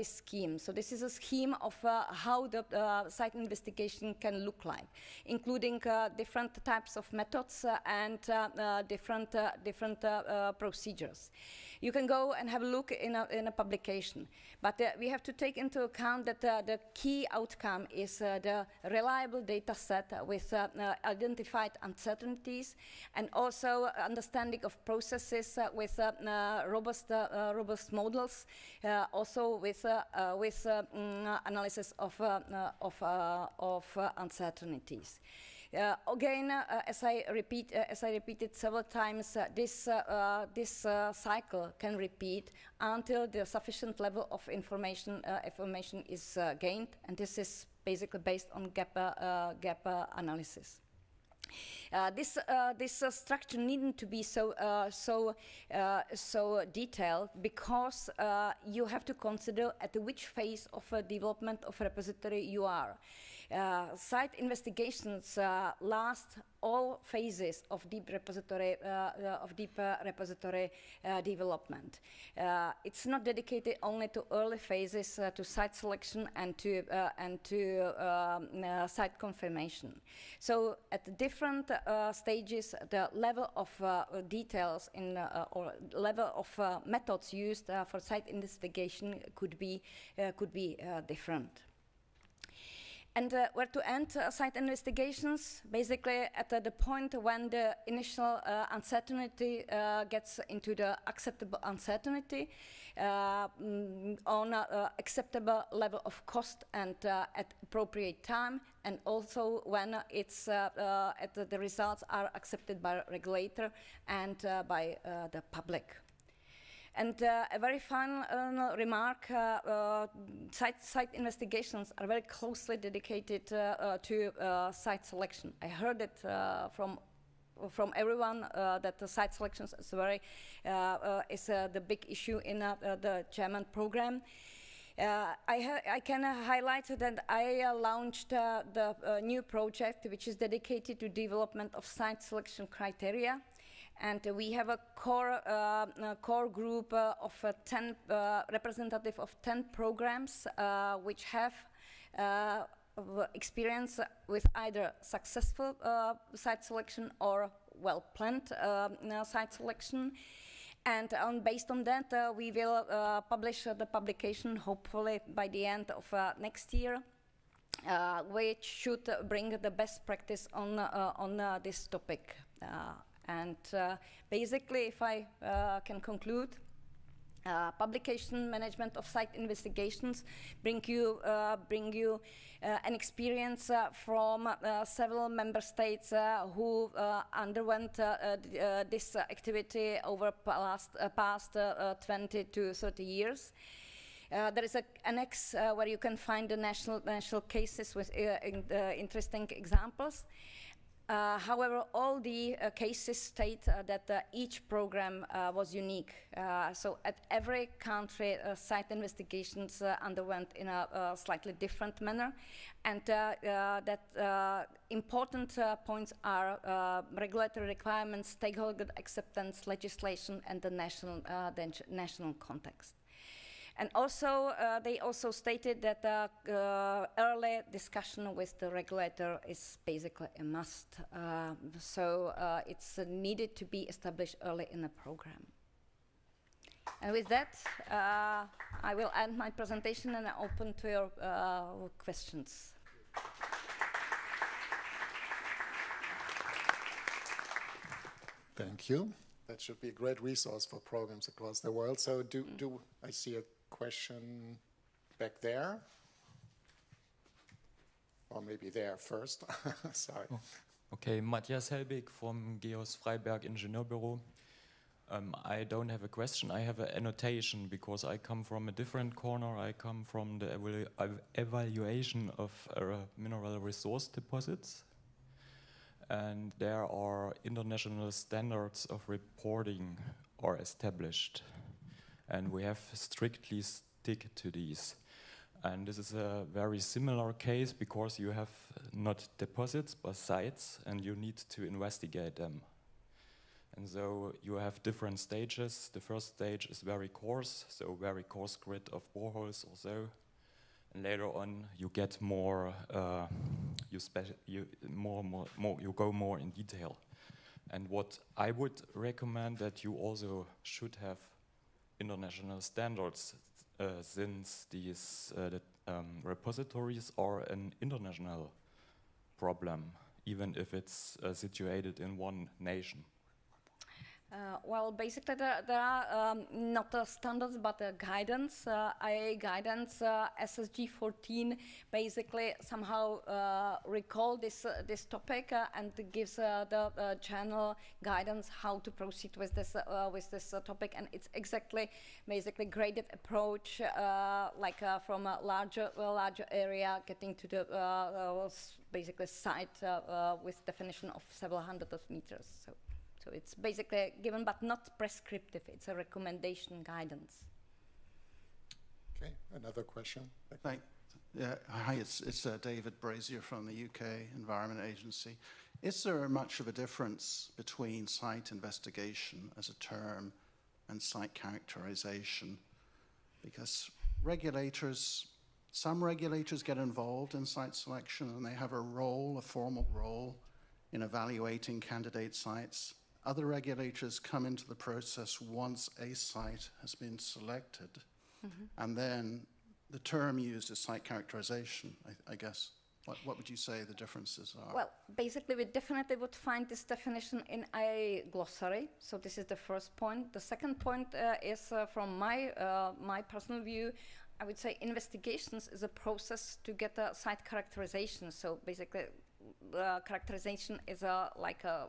scheme. So this is a scheme of how the site investigation can look like, including different types of methods and different procedures. You can go and have a look in a publication. But we have to take into account that the key outcome is the reliable data set with identified uncertainties and also understanding of processes with robust models, also with analysis of uncertainties. Again, as I repeated several times, this cycle can repeat until the sufficient level of information is gained, and this is basically based on gap analysis. This structure needn't to be so detailed because you have to consider at which phase of development of repository you are. Site investigations last all phases of deep repository development. It's not dedicated only to early phases, to site selection and to site confirmation. So at different stages, the level of details or level of methods used for site investigation could be different. And where to end site investigations? Basically at the point when the initial uncertainty gets into the acceptable uncertainty on acceptable level of cost and at appropriate time, and also when it's the results are accepted by regulator and by the public. And a very final remark, site investigations are very closely dedicated to site selection. I heard it from everyone that the site selections is the big issue in the German program. I can highlight that I launched the new project which is dedicated to development of site selection criteria. And we have a core group of 10 representative of 10 programs which have experience with either successful site selection or well-planned site selection. And based on that, we will publish the publication hopefully by the end of next year, which should bring the best practice on this topic. And basically, if I can conclude, publication management of site investigations bring you an experience from several member states who underwent this activity over past 20 to 30 years. There is an annex where you can find the national cases with interesting examples. However, all the cases state that each program was unique. So at every country, site investigations underwent in a slightly different manner. And that important points are regulatory requirements, stakeholder acceptance, legislation, and the national context. And also, they also stated that early discussion with the regulator is basically a must. So it's needed to be established early in the program. And with that, I will end my presentation and open to your questions. Thank you. That should be a great resource for programs across the world. So do I see a question back there? Or maybe there first. Sorry. Oh. Okay, Matthias Helbig from GEOS Freiberg Ingenieurbüro. I don't have a question, I have an annotation because I come from a different corner. I come from the evaluation of mineral resource deposits. And there are international standards of reporting are established. And we have strictly stick to these. And this is a very similar case because you have not deposits but sites and you need to investigate them. And so you have different stages. The first stage is very coarse, so very coarse grid of boreholes or so. And later on you get more, you go more in detail. And what I would recommend that you also should have international standards since these repositories are an international problem, even if it's situated in one nation. Well, basically there are not standards but guidance. IAEA guidance SSG 14 basically somehow recall this topic and gives the channel guidance how to proceed with this topic, and it's exactly basically graded approach like from a larger area getting to the basically site with definition of several hundred of meters. So it's basically given, but not prescriptive. It's a recommendation guidance. Okay, another question. Hi, it's David Brazier from the UK Environment Agency. Is there much of a difference between site investigation as a term and site characterization? Because some regulators get involved in site selection and they have a formal role in evaluating candidate sites. Other regulators come into the process once a site has been selected, and then the term used is site characterization, I guess. What would you say the differences are? Well, basically we definitely would find this definition in a glossary, so this is the first point. The second point is from my personal view, I would say investigations is a process to get a site characterization, so basically characterization is like a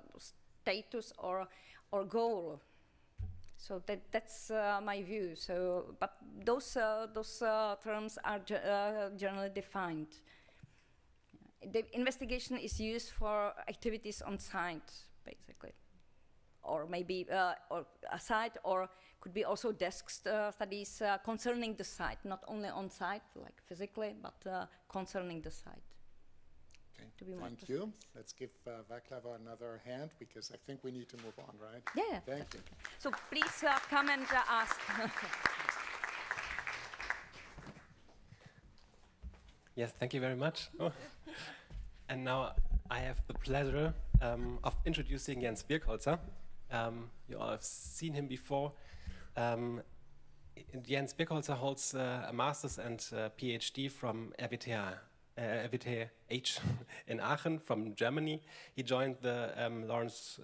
status or goal. So that's my view. So, but those terms are generally defined. The investigation is used for activities on site, basically, or maybe or a site, or could be also desk studies concerning the site, not only on site, like physically, but concerning the site. to be more Thank precise. you. Let's give V.Hávlova another hand because I think we need to move on, right? Yeah. Thank you. So please come and ask. Yes, thank you very much. Oh. And now I have the pleasure of introducing J.Birkholzer. You all have seen him before. J.Birkholzer holds a master's and PhD from RWTH in Aachen from Germany. He joined the Lawrence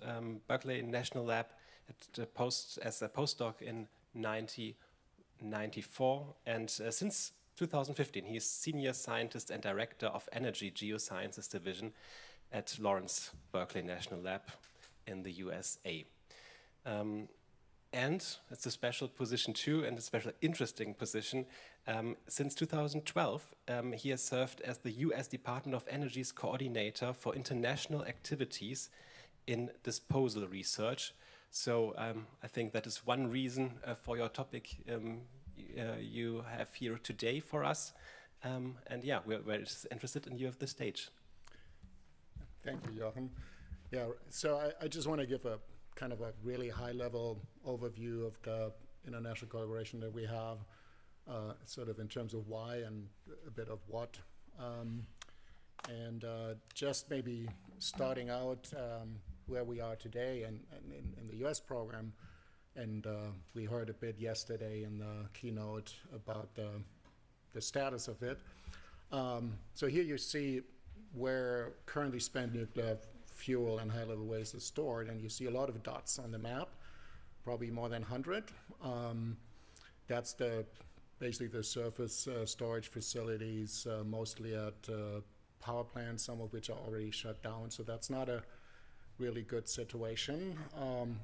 Berkeley National Lab as a postdoc in 1994, and since 2015 he is Senior Scientist and Director of Energy Geosciences Division at Lawrence Berkeley National Lab in the USA. And it's a special position too, and a special interesting position. Since 2012, he has served as the US Department of Energy's coordinator for international activities in disposal research. So I think that is one reason for your topic you have here today for us. And yeah, we're very interested in you at this stage. Thank you, Jochen. Yeah, so I just want to give a kind of a really high-level overview of the international collaboration that we have, sort of in terms of why and a bit of what. And just maybe starting out where we are today and in the US program, and we heard a bit yesterday in the keynote about the status of it. So here you see where currently spent nuclear fuel and high-level waste is stored, and you see a lot of dots on the map, probably more than 100. That's basically the surface storage facilities, mostly at power plants, some of which are already shut down. So that's not a really good situation,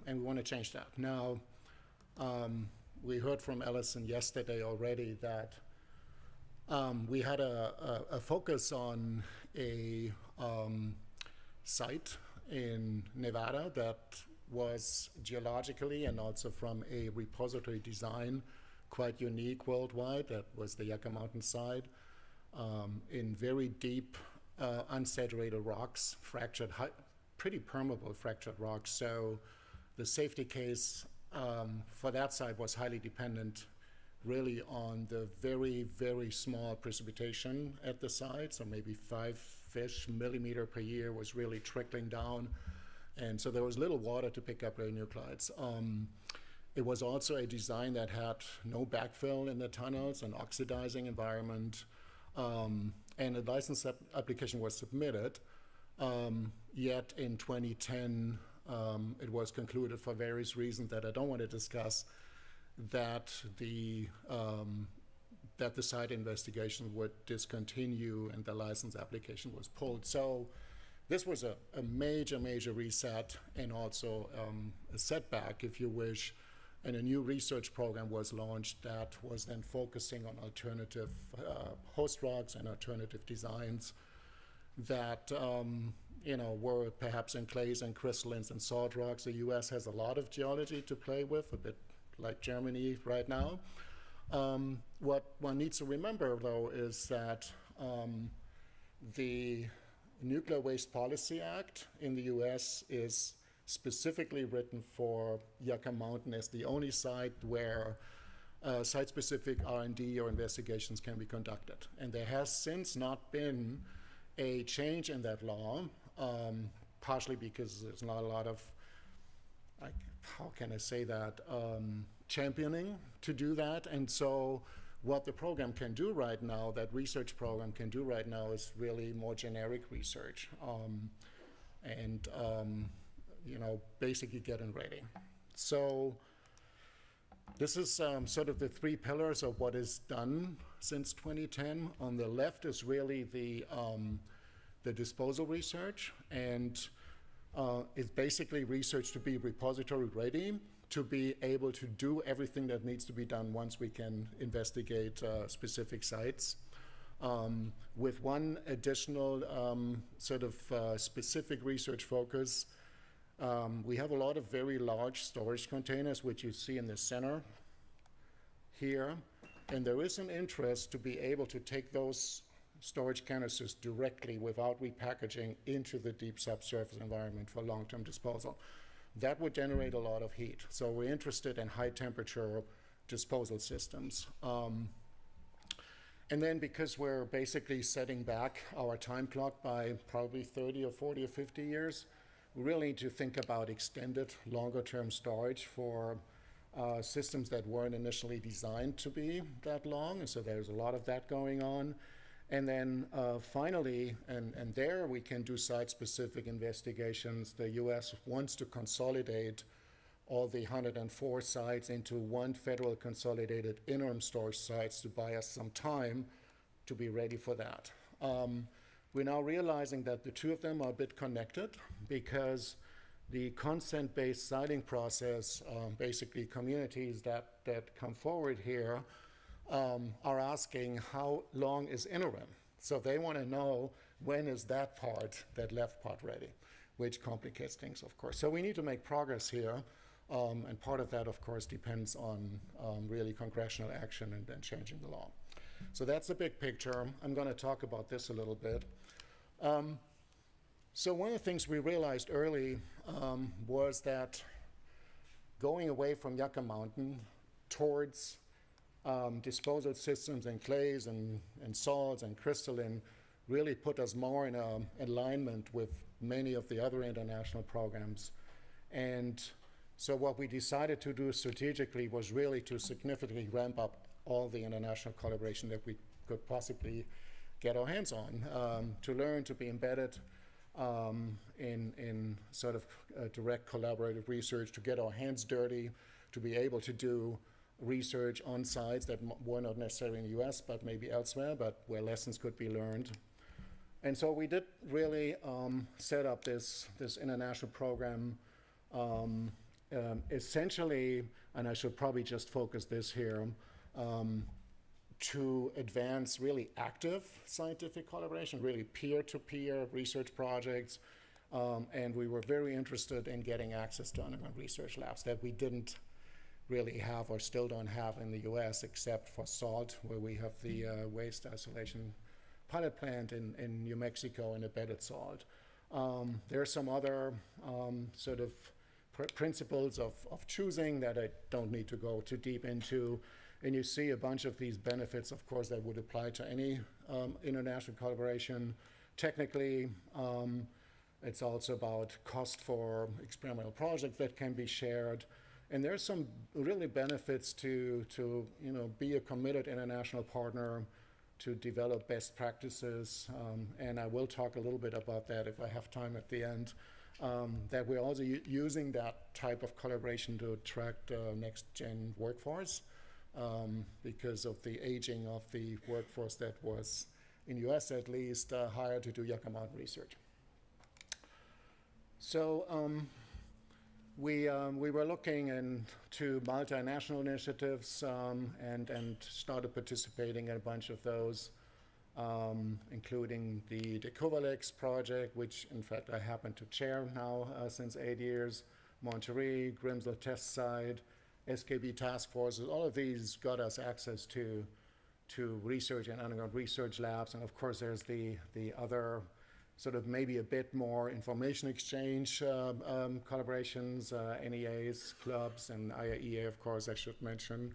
and we want to change that. Now, we heard from Ellison yesterday already that we had a focus on a site in Nevada that was geologically and also from a repository design quite unique worldwide. That was the Yucca Mountain side, in very deep, unsaturated rocks, fractured, pretty permeable fractured rocks. So the safety case for that site was highly dependent really on the very, very small precipitation at the site. So maybe 5-ish millimeter per year was really trickling down. And so there was little water to pick up radionuclides. It was also a design that had no backfill in the tunnels, an oxidizing environment, and a license application was submitted. Yet in 2010, it was concluded for various reasons that I don't want to discuss that the site investigation would discontinue and the license application was pulled. So this was a major, major reset and also a setback, if you wish, and a new research program was launched that was then focusing on alternative host rocks and alternative designs that were perhaps in clays and crystallines and salt rocks. The US has a lot of geology to play with, a bit like Germany right now. What one needs to remember, though, is that the Nuclear Waste Policy Act in the US is specifically written for Yucca Mountain as the only site where site-specific R&D or investigations can be conducted. And there has since not been a change in that law, partially because there's not a lot of, how can I say that, championing to do that. And so what the program can do right now, that research program can do right now, is really more generic research and basically getting ready. So this is sort of the three pillars of what is done since 2010. On the left is really the disposal research, and it's basically research to be repository ready, to be able to do everything that needs to be done once we can investigate specific sites. With one additional sort of specific research focus, we have a lot of very large storage containers, which you see in the center here. And there is an interest to be able to take those storage canisters directly without repackaging into the deep subsurface environment for long-term disposal. That would generate a lot of heat. So we're interested in high temperature disposal systems. And then because we're basically setting back our time clock by probably 30 or 40 or 50 years, we really need to think about extended longer term storage for systems that weren't initially designed to be that long. And so there's a lot of that going on. And then finally, and there we can do site-specific investigations. The US wants to consolidate all the 104 sites into one federal consolidated interim storage sites to buy us some time to be ready for that. We're now realizing that the two of them are a bit connected because the consent-based siting process, basically communities that come forward here, are asking how long is interim. So they want to know when is that left part ready, which complicates things, of course. So we need to make progress here, and part of that, of course, depends on really congressional action and then changing the law. So that's the big picture. I'm going to talk about this a little bit. So one of the things we realized early was that going away from Yucca Mountain towards disposal systems and clays and salts and crystalline really put us more in alignment with many of the other international programs. And so what we decided to do strategically was really to significantly ramp up all the international collaboration that we could possibly get our hands on, to learn to be embedded in sort of direct collaborative research, to get our hands dirty, to be able to do research on sites that were not necessarily in the US, but maybe elsewhere, but where lessons could be learned. And so we did really set up this international program essentially, and I should probably just focus this here, to advance really active scientific collaboration, really peer-to-peer research projects. And we were very interested in getting access to underground research labs that we didn't really have or still don't have in the US, except for SALT, where we have the waste isolation pilot plant in New Mexico and embedded salt. There are some other sort of principles of choosing that I don't need to go too deep into. And you see a bunch of these benefits, of course, that would apply to any international collaboration. Technically, it's also about cost for experimental projects that can be shared. And there's some really benefits to be a committed international partner, to develop best practices. And I will talk a little bit about that if I have time at the end. That we're also using that type of collaboration to attract next-gen workforce because of the aging of the workforce that was, in the US at least, hired to do Yucca Mountain research. So we were looking into multinational initiatives and started participating in a bunch of those, including the Decommissioning project, which in fact I happen to chair now since 8 years, Monterey, Grimsel test site, SKB task forces. All of these got us access to research and underground research labs. And of course there's the other sort of maybe a bit more information exchange collaborations, NEAs, clubs, and IAEA, of course, I should mention.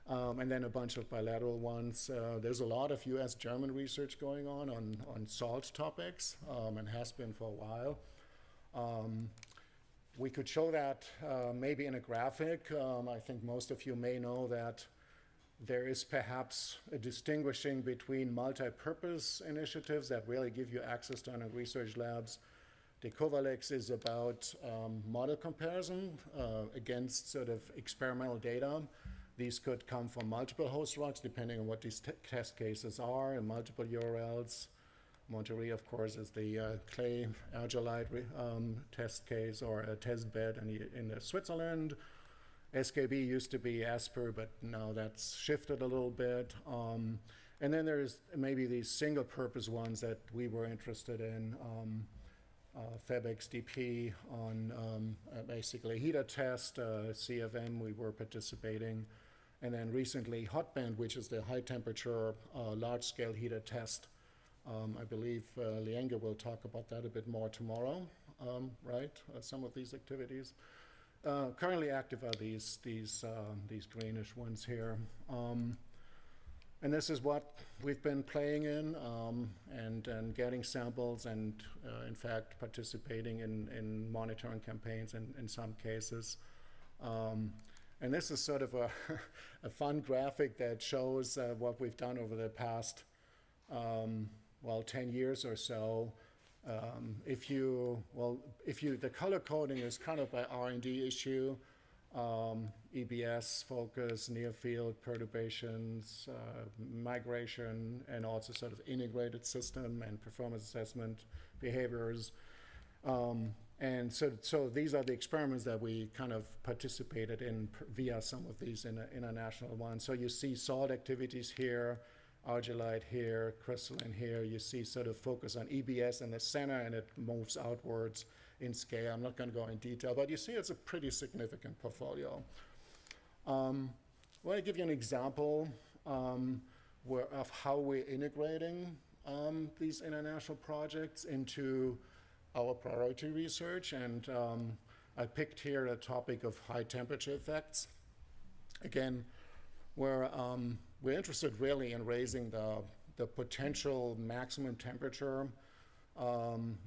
And then a bunch of bilateral ones. There's a lot of US-German research going on salt topics, and has been for a while. We could show that maybe in a graphic. I think most of you may know that there is perhaps a distinguishing between multi-purpose initiatives that really give you access to underground research labs. Decommissioning is about model comparison against sort of experimental data. These could come from multiple host rocks, depending on what these test cases are, and multiple URLs. Monterey, of course, is the clay argillite test case or a test bed in Switzerland. SKB used to be Asper, but now that's shifted a little bit. And then there's maybe these single-purpose ones that we were interested in. FebXDP on basically heater test, CFM we were participating. And then recently Hotband, which is the high-temperature, large-scale heater test I believe Lienge will talk about that a bit more tomorrow, right? Some of these activities. Currently active are these greenish ones here. And this is what we've been playing in and getting samples and, in fact, participating in monitoring campaigns in some cases. And this is sort of a, a fun graphic that shows what we've done over the past, 10 years or so. The color coding is kind of an R&D issue. EBS, focus, near field perturbations, migration, and also sort of integrated system and performance assessment behaviors. And so these are the experiments that we kind of participated in via some of these international ones. So you see salt activities here, argillite here, crystalline here. You see sort of focus on EBS in the center, and it moves outwards in scale. I'm not going to go in detail, but you see it's a pretty significant portfolio. Well, I give you an example of how we're integrating these international projects into our priority research, and I picked here a topic of high temperature effects. Again, we're interested really in raising the potential maximum temperature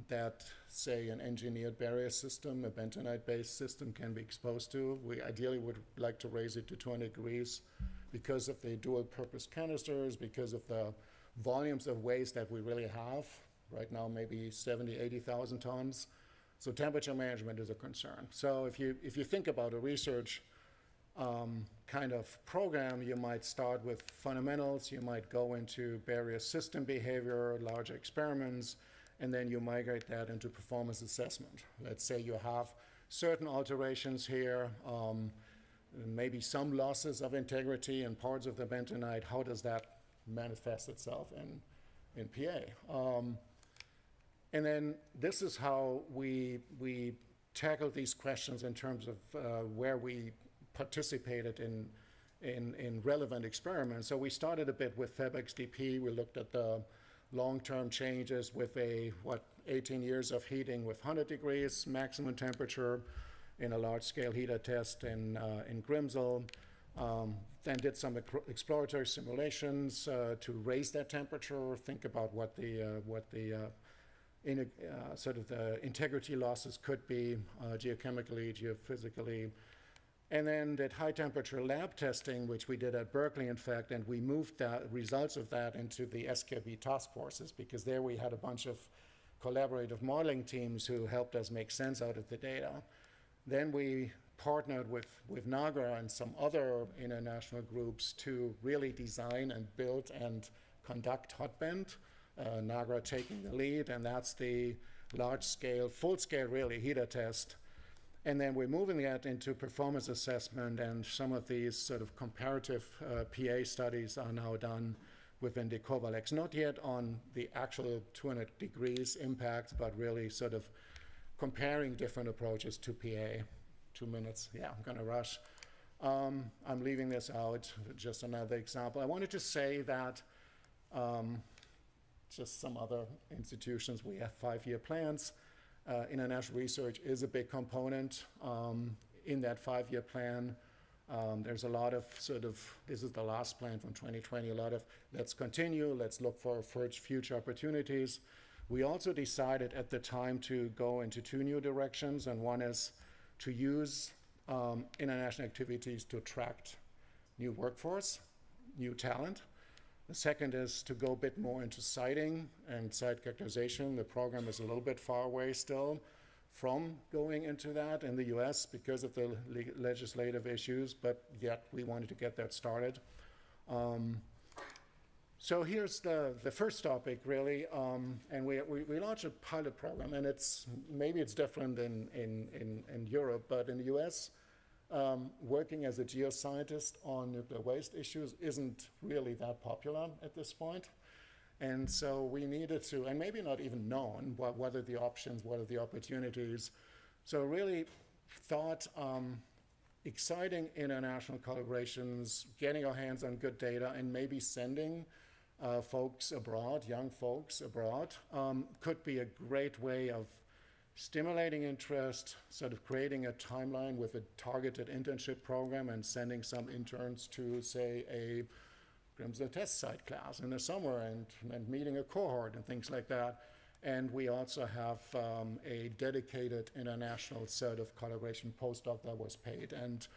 that, say, an engineered barrier system, a bentonite-based system, can be exposed to. We ideally would like to raise it to 200 degrees because of the dual-purpose canisters, because of the volumes of waste that we really have. Right now, maybe 70, 80,000 tons. So temperature management is a concern. So if you think about a research kind of program, you might start with fundamentals, you might go into barrier system behavior, larger experiments, and then you migrate that into performance assessment. Let's say you have certain alterations here, maybe some losses of integrity in parts of the bentonite. How does that manifest itself in PA? And then this is how we tackle these questions in terms of where we participated in relevant experiments. So we started a bit with FabXDP. We looked at the long-term changes with 18 years of heating with 100 degrees maximum temperature in a large-scale heater test in Grimsel. Then did some exploratory simulations to raise that temperature, think about what the sort of the integrity losses could be geochemically, geophysically. And then did high temperature lab testing, which we did at Berkeley, in fact, and we moved the results of that into the SKB task forces, because there we had a bunch of collaborative modeling teams who helped us make sense out of the data. Then we partnered with NAGRA and some other international groups to really design and build and conduct hotbend. NAGRA taking the lead, and that's the large-scale, full-scale, really, heater test. And then we're moving that into performance assessment, and some of these sort of comparative PA studies are now done within the Covalex. Not yet on the actual 200 degrees impact, but really sort of comparing different approaches to PA. 2 minutes, yeah, I'm gonna rush. I'm leaving this out, just another example. I wanted to say that just some other institutions, we have 5-year plans. International research is a big component in that 5-year plan. There's a lot of this is the last plan from 2020, a lot of let's continue, let's look for future opportunities. We also decided at the time to go into 2 new directions, and one is to use international activities to attract new workforce, new talent. The second is to go a bit more into siting and site characterization. The program is a little bit far away still from going into that in the US because of the legislative issues, but yet we wanted to get that started. So here's the first topic, really, and we launched a pilot program, and maybe it's different in Europe, but in the US, working as a geoscientist on nuclear waste issues isn't really that popular at this point. And so we needed to, and maybe not even known, what are the options, what are the opportunities. So really thought exciting international collaborations, getting our hands on good data, and maybe sending folks abroad, young folks abroad, could be a great way of stimulating interest, sort of creating a timeline with a targeted internship program and sending some interns to, say, a Grimsby test site class in the summer and meeting a cohort and things like that. And we also have a dedicated international set of collaboration postdoc that was paid. And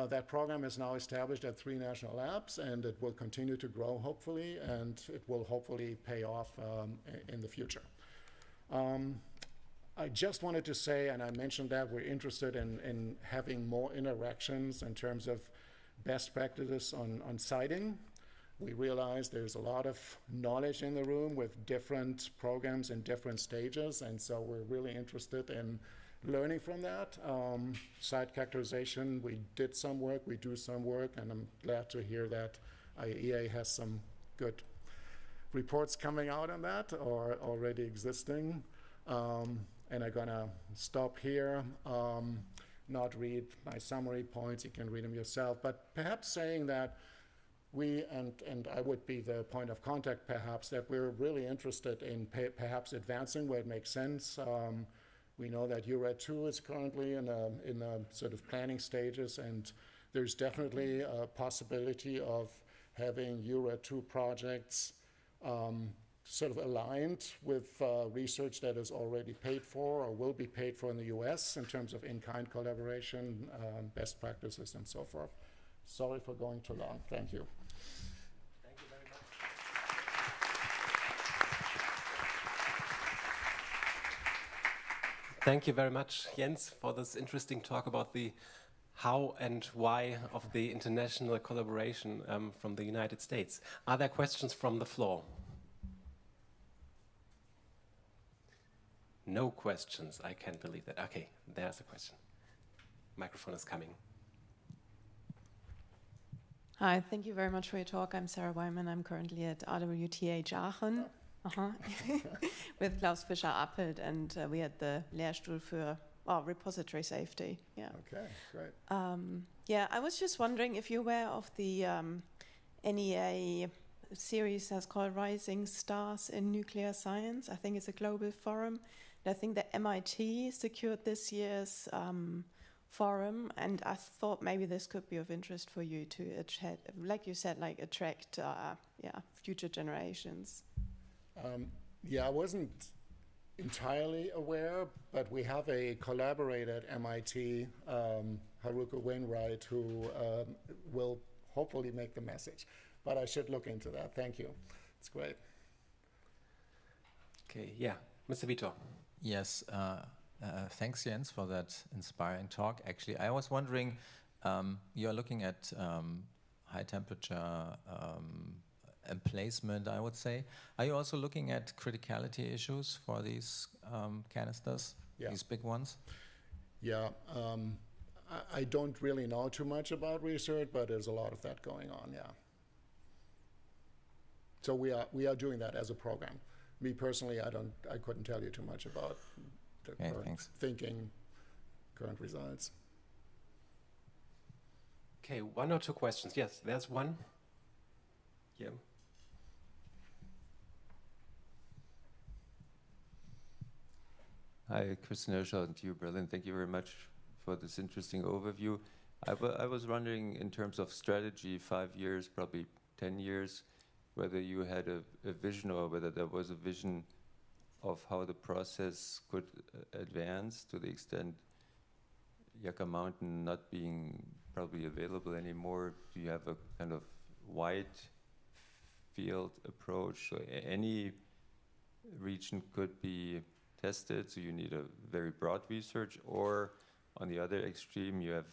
that program is now established at 3 national labs, and it will continue to grow, hopefully, and it will hopefully pay off in the future. I just wanted to say, and I mentioned that we're interested in having more interactions in terms of best practices on siting. We realize there's a lot of knowledge in the room with different programs in different stages, and so we're really interested in learning from that. Site characterization, we did some work, we do some work, and I'm glad to hear that IAEA has some good reports coming out on that or already existing. And I'm gonna stop here, not read my summary points, you can read them yourself, but perhaps saying that we, and I would be the point of contact perhaps, that we're really interested in perhaps advancing where it makes sense. We know that URAD2 is currently in the sort of planning stages, and there's definitely a possibility of having URAD2 projects sort of aligned with research that is already paid for or will be paid for in the US in terms of in-kind collaboration, best practices, and so forth. Sorry for going too long. Thank you. Thank you very much. Thank you very much, Jens, for this interesting talk about the how and why of the international collaboration from the United States. Are there questions from the floor? No questions. I can't believe that. Okay, there's a question. Microphone is coming. Hi, thank you very much for your talk. I'm Sarah Wyman. I'm currently at RWTH Aachen with Klaus Fischer-Appelt, and we had the Lehrstuhl für repository safety. Yeah. Okay, great. Yeah, I was just wondering if you're aware of the NEA series that's called Rising Stars in Nuclear Science. I think it's a global forum. And I think that MIT secured this year's forum, and I thought maybe this could be of interest for you to, like you said, like attract future generations. Yeah, I wasn't entirely aware, but we have a collaborator at MIT, Haruka Wainwright, who will hopefully make the message. But I should look into that. Thank you. It's great. Okay, yeah, Mr. Vitor. Yes, thanks, Jens, for that inspiring talk. Actually, I was wondering, you're looking at high temperature emplacement, I would say. Are you also looking at criticality issues for these canisters, these big ones? Yeah, I don't really know too much about research, but there's a lot of that going on, yeah. So we are doing that as a program. Me personally, I couldn't tell you too much about the current thinking, current results. Okay, 1 or 2 questions. Yes, there's one. Yeah. Hi, Christian Hirschhausen, TU Berlin. Thank you very much for this interesting overview. I was wondering, in terms of strategy, 5 years, probably 10 years, whether you had a vision or whether there was a vision of how the process could advance to the extent Yucca Mountain not being probably available anymore. Do you have a kind of wide field approach? So any region could be tested, so you need a very broad research, or on the other extreme, you have,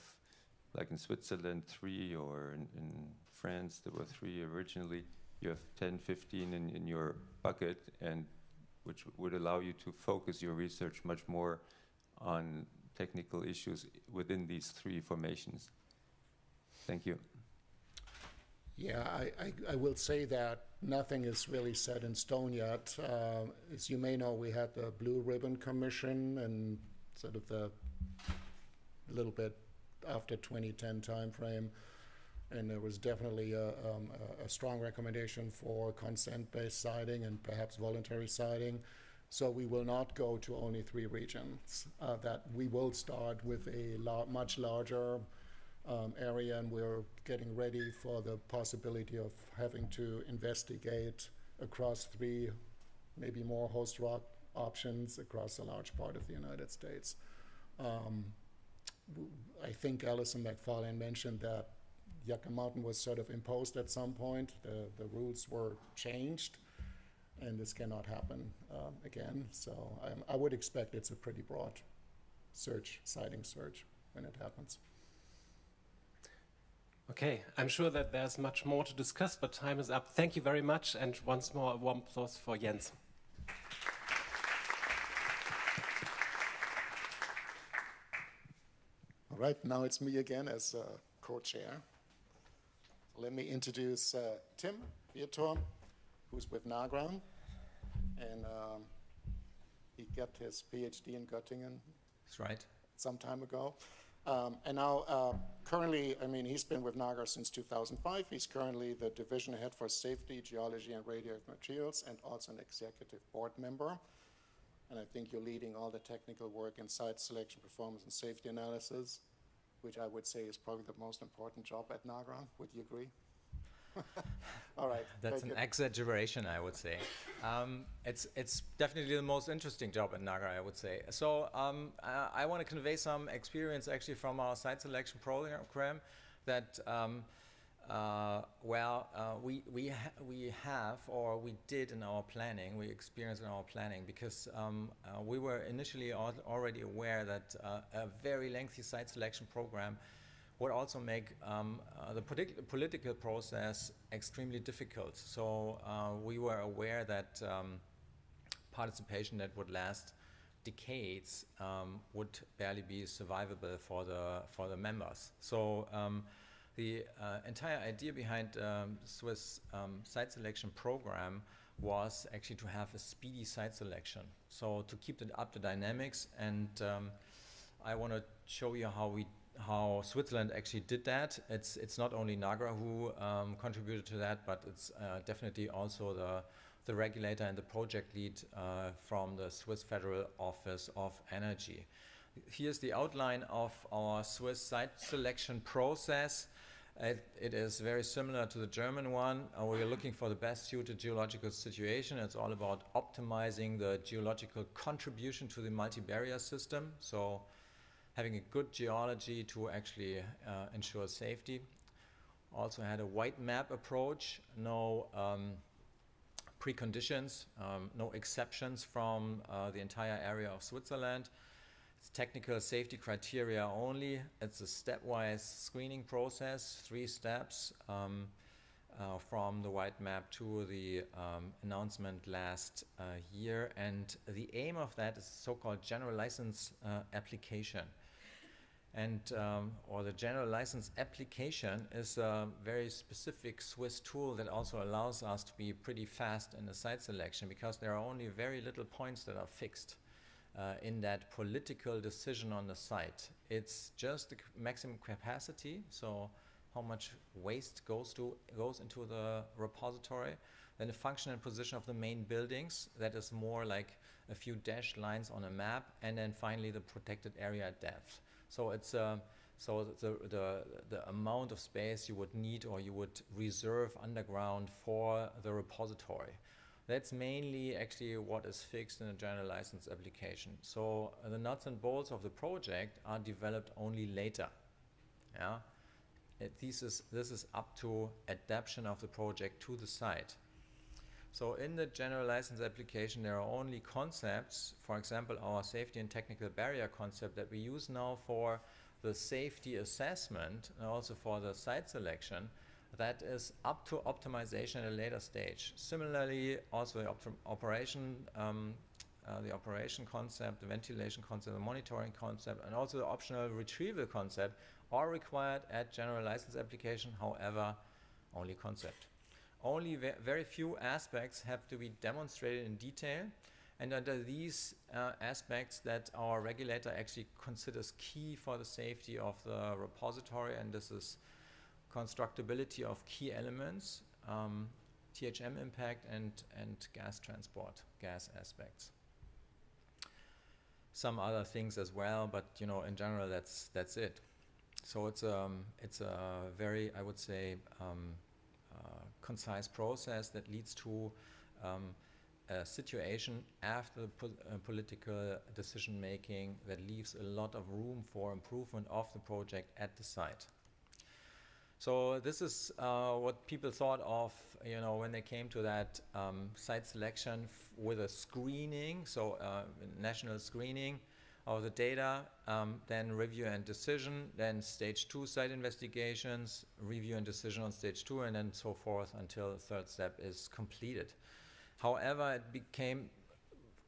like in Switzerland, 3, or in France, there were 3 originally. You have 10, 15 in your bucket, and which would allow you to focus your research much more on technical issues within these 3 formations. Thank you. Yeah, I will say that nothing is really set in stone yet. As you may know, we had the Blue Ribbon Commission and sort of a little bit after 2010 timeframe. And there was definitely a strong recommendation for consent-based siting and perhaps voluntary siting. So we will not go to only 3 regions. That we will start with a much larger area, and we're getting ready for the possibility of having to investigate across 3, maybe more host rock options across a large part of the United States. I think Alison McFarlane mentioned that Yucca Mountain was sort of imposed at some point. The rules were changed, and this cannot happen again. So I would expect it's a pretty broad siting search when it happens. Okay, I'm sure that there's much more to discuss, but time is up. Thank you very much, and once more, a warm applause for Jens. All right, now it's me again as co-chair. Let me introduce T.Vietor, who's with NAGRA, and he got his PhD in Göttingen. That's right. Some time ago. And now, currently, I mean, he's been with NAGRA since 2005. He's currently the division head for safety, geology, and radioactive materials, and also an executive board member. And I think you're leading all the technical work in site selection, performance, and safety analysis, which I would say is probably the most important job at NAGRA. Would you agree? All right. That's an exaggeration, I would say. It's definitely the most interesting job at NAGRA, I would say. So I want to convey some experience actually from our site selection program that we have, or we did in our planning, we experienced in our planning, because we were initially already aware that a very lengthy site selection program would also make the political process extremely difficult. So we were aware that participation that would last decades would barely be survivable for the members. So the entire idea behind Swiss site selection program was actually to have a speedy site selection. So to keep it up to dynamics, and I want to show you how Switzerland actually did that. It's not only NAGRA who contributed to that, but it's definitely also the regulator and the project lead from the Swiss Federal Office of Energy. Here's the outline of our Swiss site selection process. It is very similar to the German one. We're looking for the best suited geological situation. It's all about optimizing the geological contribution to the multi-barrier system. So having a good geology to actually ensure safety. Also had a white map approach, no preconditions, no exceptions from the entire area of Switzerland. It's technical safety criteria only. It's a stepwise screening process, 3 steps from the white map to the announcement last year. And the aim of that is so-called general license application. And or the general license application is a very specific Swiss tool that also allows us to be pretty fast in the site selection, because there are only very little points that are fixed in that political decision on the site. It's just the maximum capacity, so how much waste goes into the repository, then the function and position of the main buildings, that is more like a few dashed lines on a map, and then finally the protected area at depth. So it's so the amount of space you would need or you would reserve underground for the repository. That's mainly actually what is fixed in a general license application. So the nuts and bolts of the project are developed only later. Yeah, this is up to adaptation of the project to the site. So in the general license application, there are only concepts, for example, our safety and technical barrier concept that we use now for the safety assessment and also for the site selection, that is up to optimization at a later stage. Similarly, also the operation concept, the ventilation concept, the monitoring concept, and also the optional retrieval concept are required at general license application, however, only concept. Only very few aspects have to be demonstrated in detail, and under these aspects that our regulator actually considers key for the safety of the repository, and this is constructability of key elements, THM impact, and gas transport, gas aspects. Some other things as well, but in general, that's it. So it's a very, I would say, concise process that leads to a situation after political decision making that leaves a lot of room for improvement of the project at the site. So this is what people thought of, when they came to that site selection with a screening, so national screening of the data, then review and decision, then stage 2 site investigations, review and decision on stage 2, and then so forth until the third step is completed. However, it became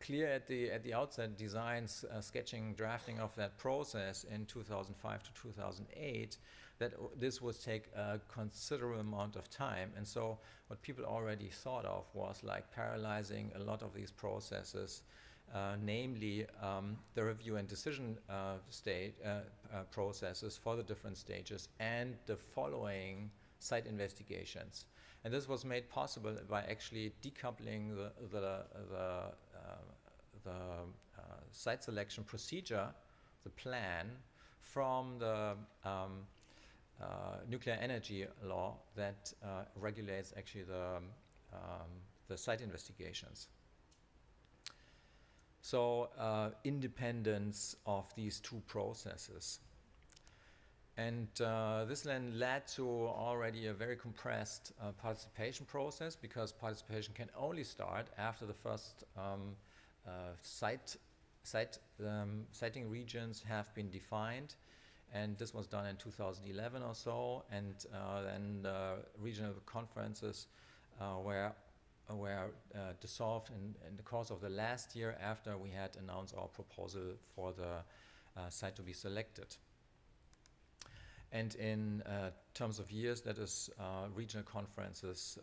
clear at the outset, designs, sketching, drafting of that process in 2005 to 2008, that this would take a considerable amount of time. And so what people already thought of was like parallelizing a lot of these processes, namely the review and decision processes for the different stages and the following site investigations. And this was made possible by actually decoupling the site selection procedure, the plan, from the nuclear energy law that regulates actually the site investigations. So independence of these two processes. And this then led to already a very compressed participation process, because participation can only start after the first siting regions have been defined. And this was done in 2011 or so, and then the regional conferences were dissolved in the course of the last year after we had announced our proposal for the site to be selected. And in terms of years, that is, regional conferences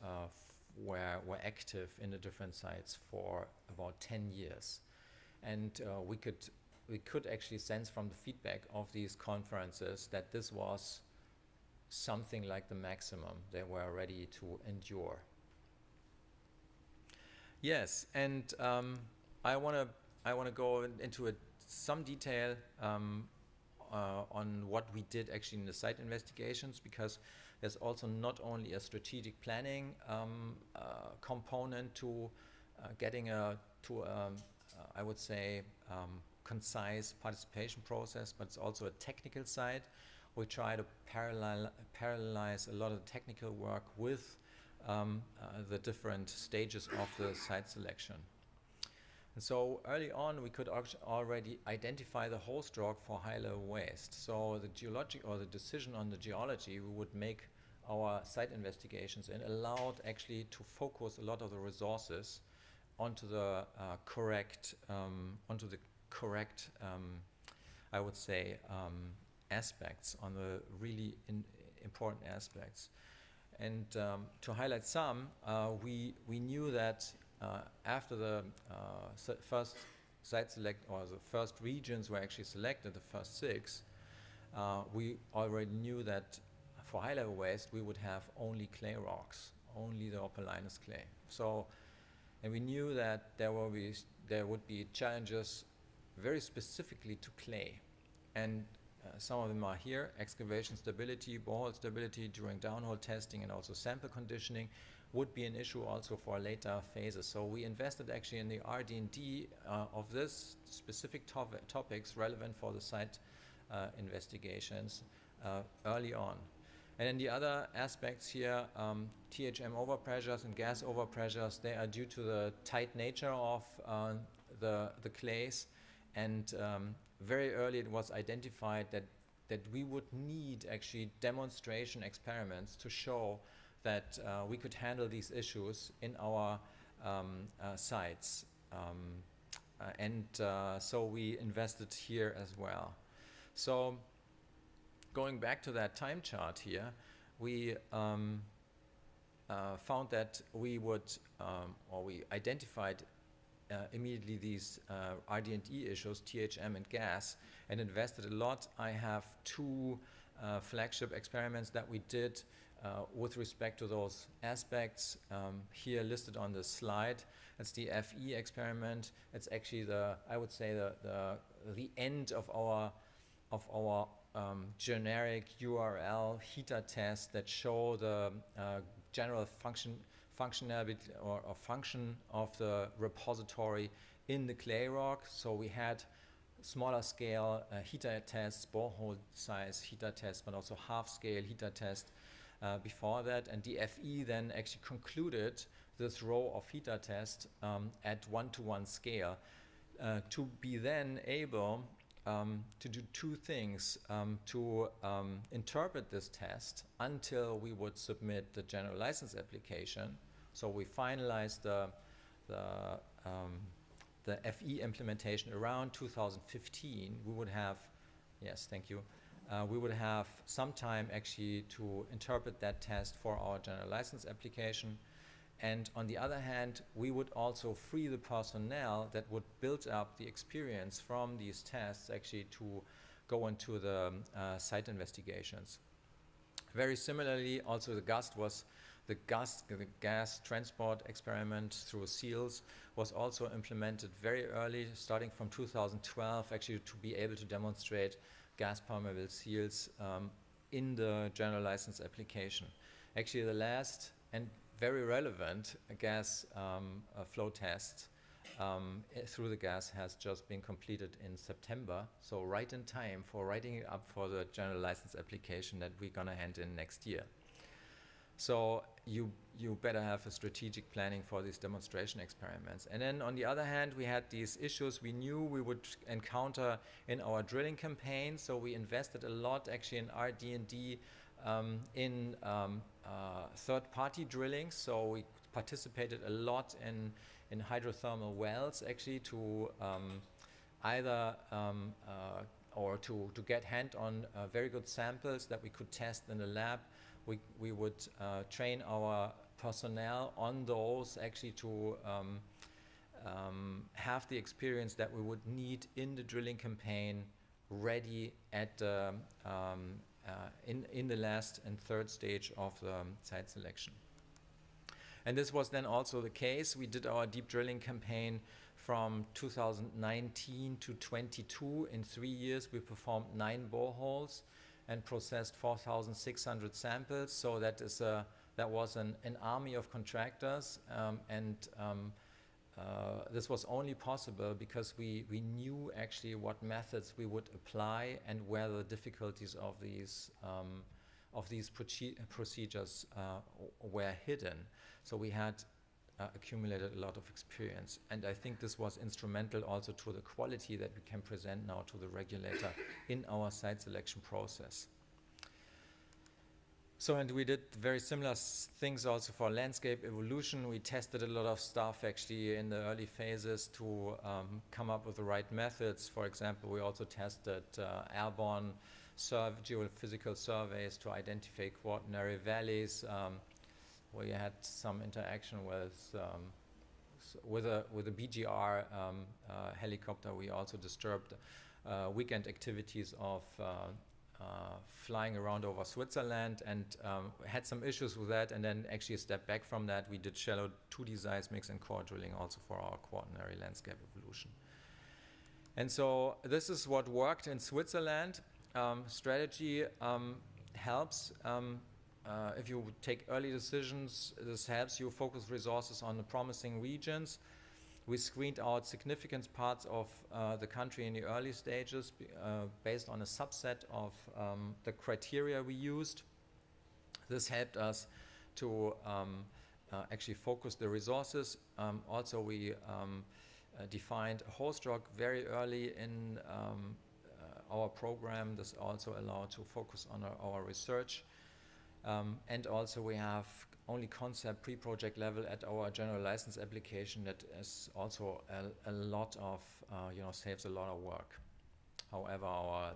were active in the different sites for about 10 years. And we could actually sense from the feedback of these conferences that this was something like the maximum they were ready to endure. Yes, and I want to go into some detail on what we did actually in the site investigations, because there's also not only a strategic planning component to getting I would say, concise participation process, but it's also a technical side. We try to parallelize a lot of technical work with the different stages of the site selection. And so early on, we could already identify the host rock for high-level waste. So the geologic, or the decision on the geology, we would make our site investigations and allowed actually to focus a lot of the resources onto the correct, I would say, aspects, on the really important aspects. And to highlight some, we knew that after the first site select, or the first regions were actually selected, the first 6, we already knew that for high-level waste we would have only clay rocks, only the opalinous clay. So, and we knew that there would be challenges very specifically to clay, and some of them are here: excavation stability, borehole stability during downhole testing, and also sample conditioning would be an issue also for later phases. So we invested actually in the RD&D of this specific topics relevant for the site investigations early on. And then the other aspects here, THM overpressures and gas overpressures, they are due to the tight nature of the clays. And very early it was identified that we would need actually demonstration experiments to show that we could handle these issues in our sites. So we invested here as well. So going back to that time chart here, we found that we would, or we identified immediately these RD&E issues, THM and gas, and invested a lot. I have 2 flagship experiments that we did with respect to those aspects. Here listed on the slide, it's the FE experiment. It's actually I would say the end of our generic URL heater test that show the general functionality or function of the repository in the clay rock. So we had smaller scale heater tests, borehole size heater tests, but also half scale heater test before that. And the FE then actually concluded this row of heater tests at 1-to-1 scale to be then able to do two things, to interpret this test until we would submit the general license application. So we finalized the FE implementation around 2015. We would have, yes, thank you. We would have some time actually to interpret that test for our general license application. And on the other hand, we would also free the personnel that would build up the experience from these tests actually to go into the site investigations. Very similarly, also the gas transport experiment through seals was also implemented very early, starting from 2012, actually to be able to demonstrate gas permeable seals in the general license application. Actually, the last and very relevant gas flow test through the gas has just been completed in September, so right in time for writing it up for the general license application that we're gonna hand in next year. So you better have a strategic planning for these demonstration experiments. And then on the other hand, we had these issues we knew we would encounter in our drilling campaign, so we invested a lot actually in R&D in third-party drilling. So we participated a lot in hydrothermal wells actually to either or to get hand on very good samples that we could test in the lab. We would train our personnel on those actually to have the experience that we would need in the drilling campaign ready at in the last and third stage of the site selection. And this was then also the case. We did our deep drilling campaign from 2019 to 22. In 3 years, we performed 9 boreholes and processed 4,600 samples. So that was an army of contractors, this was only possible because we knew actually what methods we would apply and where the difficulties of these procedures were hidden. So we had accumulated a lot of experience, and I think this was instrumental also to the quality that we can present now to the regulator in our site selection process. So, and we did very similar things also for landscape evolution. We tested a lot of stuff actually in the early phases to come up with the right methods. For example, we also tested airborne geophysical surveys to identify quaternary valleys. We had some interaction with a BGR helicopter. We also disturbed weekend activities of flying around over Switzerland and had some issues with that, and then actually stepped back from that. We did shallow 2D seismics and core drilling also for our quaternary landscape evolution. And so this is what worked in Switzerland. Strategy helps. If you take early decisions, this helps you focus resources on the promising regions. We screened out significant parts of the country in the early stages based on a subset of the criteria we used. This helped us to actually focus the resources. Also, we defined a host rock very early in our program. This also allowed to focus on our research. And also we have only concept pre-project level at our general license application. That is also a lot of, saves a lot of work. However, our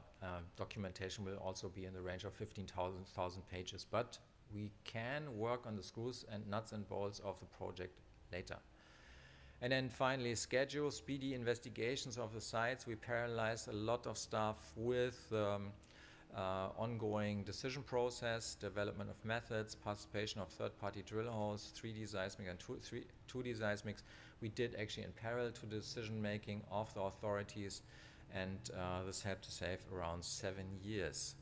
documentation will also be in the range of 15,000 pages, but we can work on the screws and nuts and bolts of the project later. And then finally, schedule, speedy investigations of the sites. We parallelized a lot of stuff with ongoing decision process, development of methods, participation of third-party drill holes, 3D seismic and 2D seismics. We did actually in parallel to the decision-making of the authorities, and this helped to save around 7 years.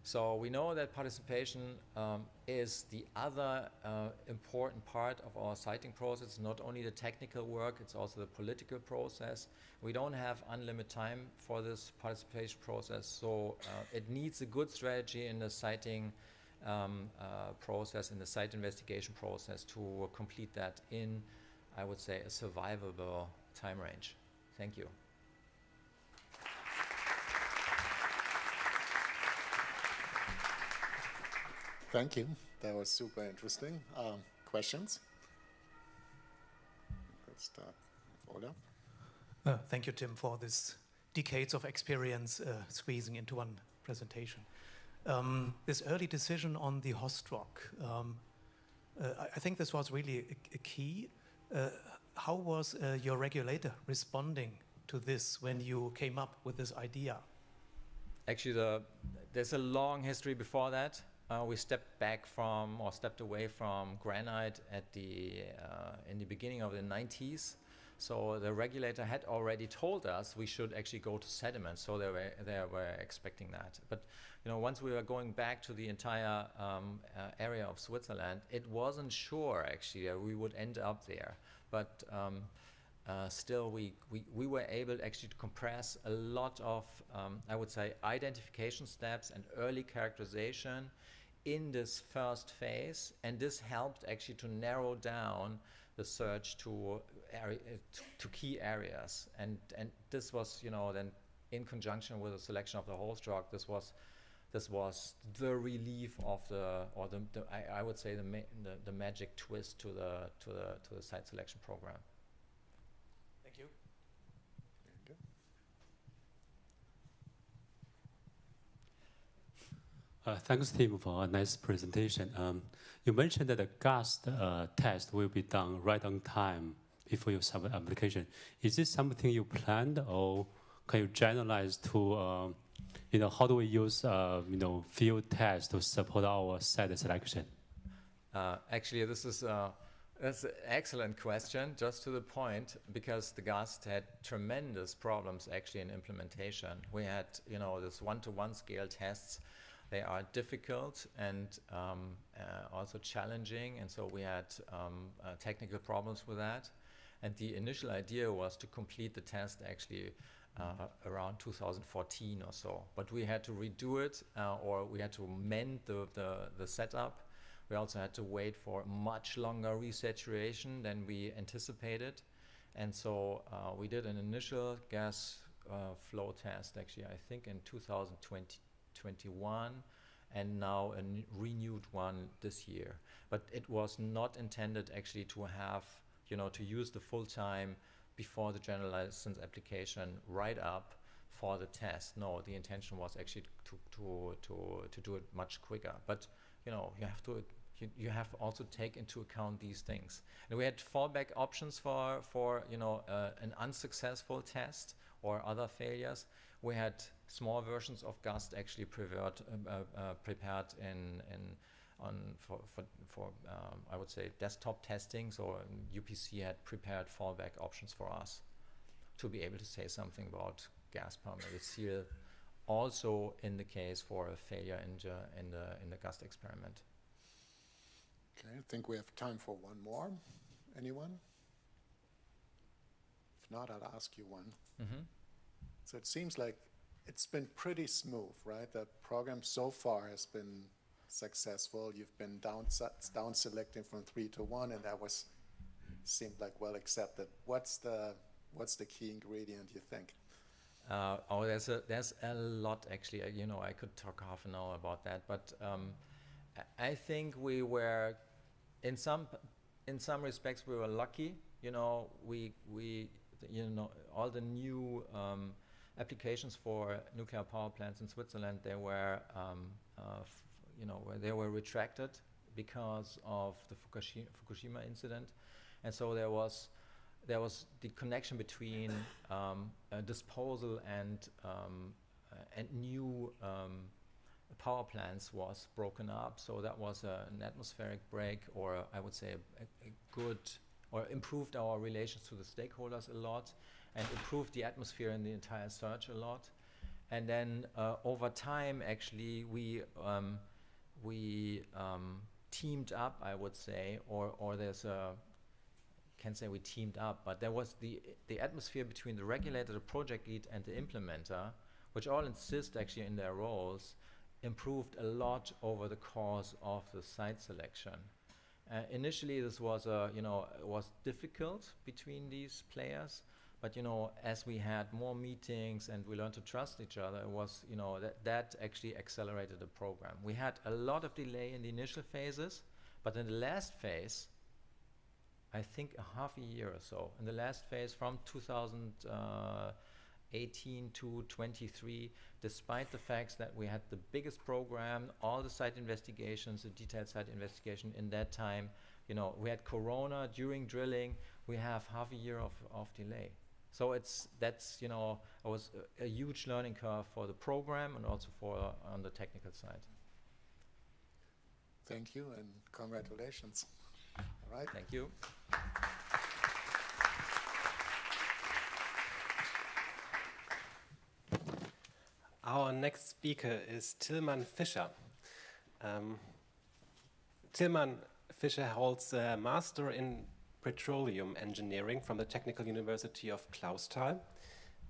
So we know that participation is the other important part of our siting process. Not only the technical work, it's also the political process. We don't have unlimited time for this participation process, so it needs a good strategy in the siting process, in the site investigation process, to complete that in, I would say, a survivable time range. Thank you. Thank you. That was super interesting. Questions? Let's start with Ola. Thank you, Tim, for this decades of experience squeezing into one presentation. This early decision on the host rock, I think this was really a key. How was your regulator responding to this when you came up with this idea? Actually, there's a long history before that. We stepped away from granite in the beginning of the 90s. So the regulator had already told us we should actually go to sediment. So they were expecting that. But once we were going back to the entire area of Switzerland, it wasn't sure actually that we would end up there. But still, we were able actually to compress a lot of, I would say, identification steps and early characterization in this first phase, and this helped actually to narrow down the search to key areas, and this was then in conjunction with the selection of the host rock. This was the relief of I would say the magic twist to the site selection program. Thank you. Thanks, Tim, for a nice presentation. You mentioned that the gas test will be done right on time before you submit application. Is this something you planned, or can you generalize to, how do we use, field tests to support our site selection? Actually, that's an excellent question, just to the point, because the GAST had tremendous problems actually in implementation. We had, this one-to-one scale tests. They are difficult and also challenging, and so we had technical problems with that. And the initial idea was to complete the test actually around 2014 or so. But we had to redo it, or we had to mend the setup. We also had to wait for much longer resaturation than we anticipated. And so we did an initial gas flow test actually, I think in 2021, and now a renewed one this year. But it was not intended actually to have, to use the full time before the general license application right up for the test. No, the intention was actually to do it much quicker. But you have to also take into account these things. And we had fallback options for an unsuccessful test or other failures. We had small versions of GAST actually prepared for I would say desktop testing. So UPC had prepared fallback options for us to be able to say something about gas parameters. It's here also in the case for a failure in the GAST experiment. Okay, I think we have time for one more. Anyone? If not, I'll ask you one. Mm-hmm. So it seems like it's been pretty smooth, right? The program so far has been successful. You've been down selecting from 3 to 1, and that seemed like well accepted. What's the key ingredient, you think? There's a lot actually. I could talk half an hour about that, but I think we were in some respects we were lucky. We all the new applications for nuclear power plants in Switzerland, they were they were retracted because of the Fukushima incident, and so there was the connection between disposal and and new power plants was broken up. So that was an atmospheric break, or I would say a good, or improved our relations to the stakeholders a lot, and improved the atmosphere in the entire search a lot. And then over time, actually, we teamed up, I would say, or there's a, can't say we teamed up, but there was the atmosphere between the regulator, the project lead, and the implementer, which all insist actually in their roles, improved a lot over the course of the site selection. Initially, this was it was difficult between these players, but as we had more meetings and we learned to trust each other, it was that actually accelerated the program. We had a lot of delay in the initial phases, but in the last phase, I think a half a year or so, in the last phase from 2018 to 23, despite the facts that we had the biggest program, all the site investigations, the detailed site investigation in that time, we had Corona during drilling, we have half a year of delay. So that's it was a huge learning curve for the program and also for on the technical side. Thank you and congratulations. All right. Thank you. Our next speaker is T.Fischer. T.Mann Fischer holds a Master in Petroleum Engineering from the Technical University of Clausthal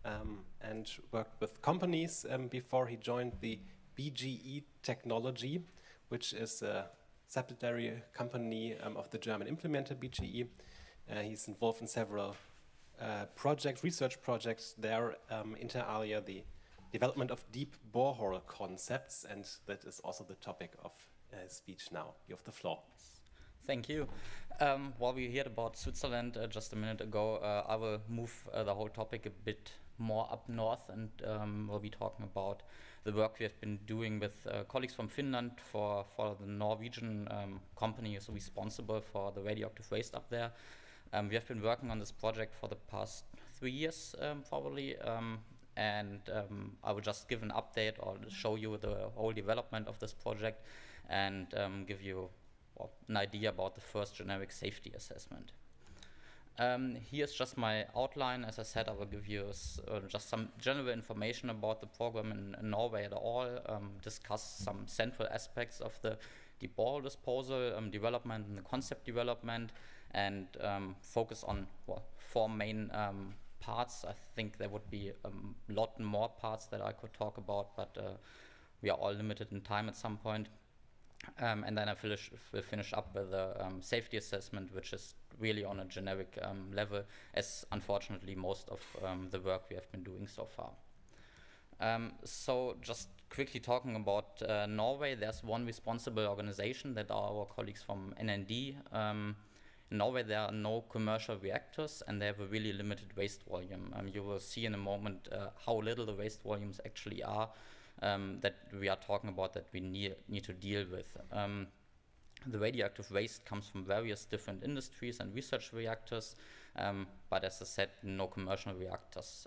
and worked with companies before he joined the BGE Technology, which is a subsidiary company of the German implementer BGE. He's involved in several research projects there, inter alia the development of deep borehole concepts, and that is also the topic of his speech now. You have the floor. Thank you. While we heard about Switzerland just a minute ago, I will move the whole topic a bit more up north, and we'll be talking about the work we have been doing with colleagues from Finland for the Norwegian company is responsible for the radioactive waste up there. We have been working on this project for the past 3 years, probably, and I will just give an update or show you the whole development of this project and give you an idea about the first generic safety assessment. Here's just my outline. As I said, I will give you just some general information about the program in Norway at all, discuss some central aspects of the deep borehole disposal development and the concept development, and focus on 4 main parts. I think there would be a lot more parts that I could talk about, but we are all limited in time at some point. And then I will finish up with a safety assessment, which is really on a generic level, as unfortunately most of the work we have been doing so far. So just quickly talking about Norway, there's one responsible organization that are our colleagues from NND. In Norway, there are no commercial reactors, and they have a really limited waste volume. You will see in a moment how little the waste volumes actually are. That we are talking about that we need to deal with. The radioactive waste comes from various different industries and research reactors, but as I said, no commercial reactors.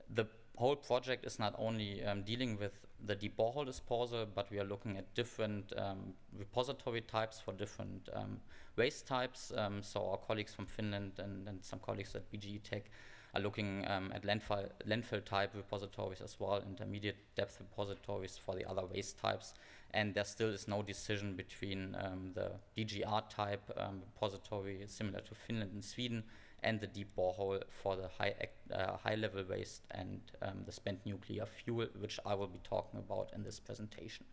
The whole project is not only dealing with the deep borehole disposal, but we are looking at different repository types for different waste types. So our colleagues from Finland and some colleagues at BGE Tech are looking at landfill type repositories as well, intermediate depth repositories for the other waste types. And there still is no decision between the DGR type repository, similar to Finland and Sweden, and the deep borehole for the high level waste and the spent nuclear fuel, which I will be talking about in this presentation.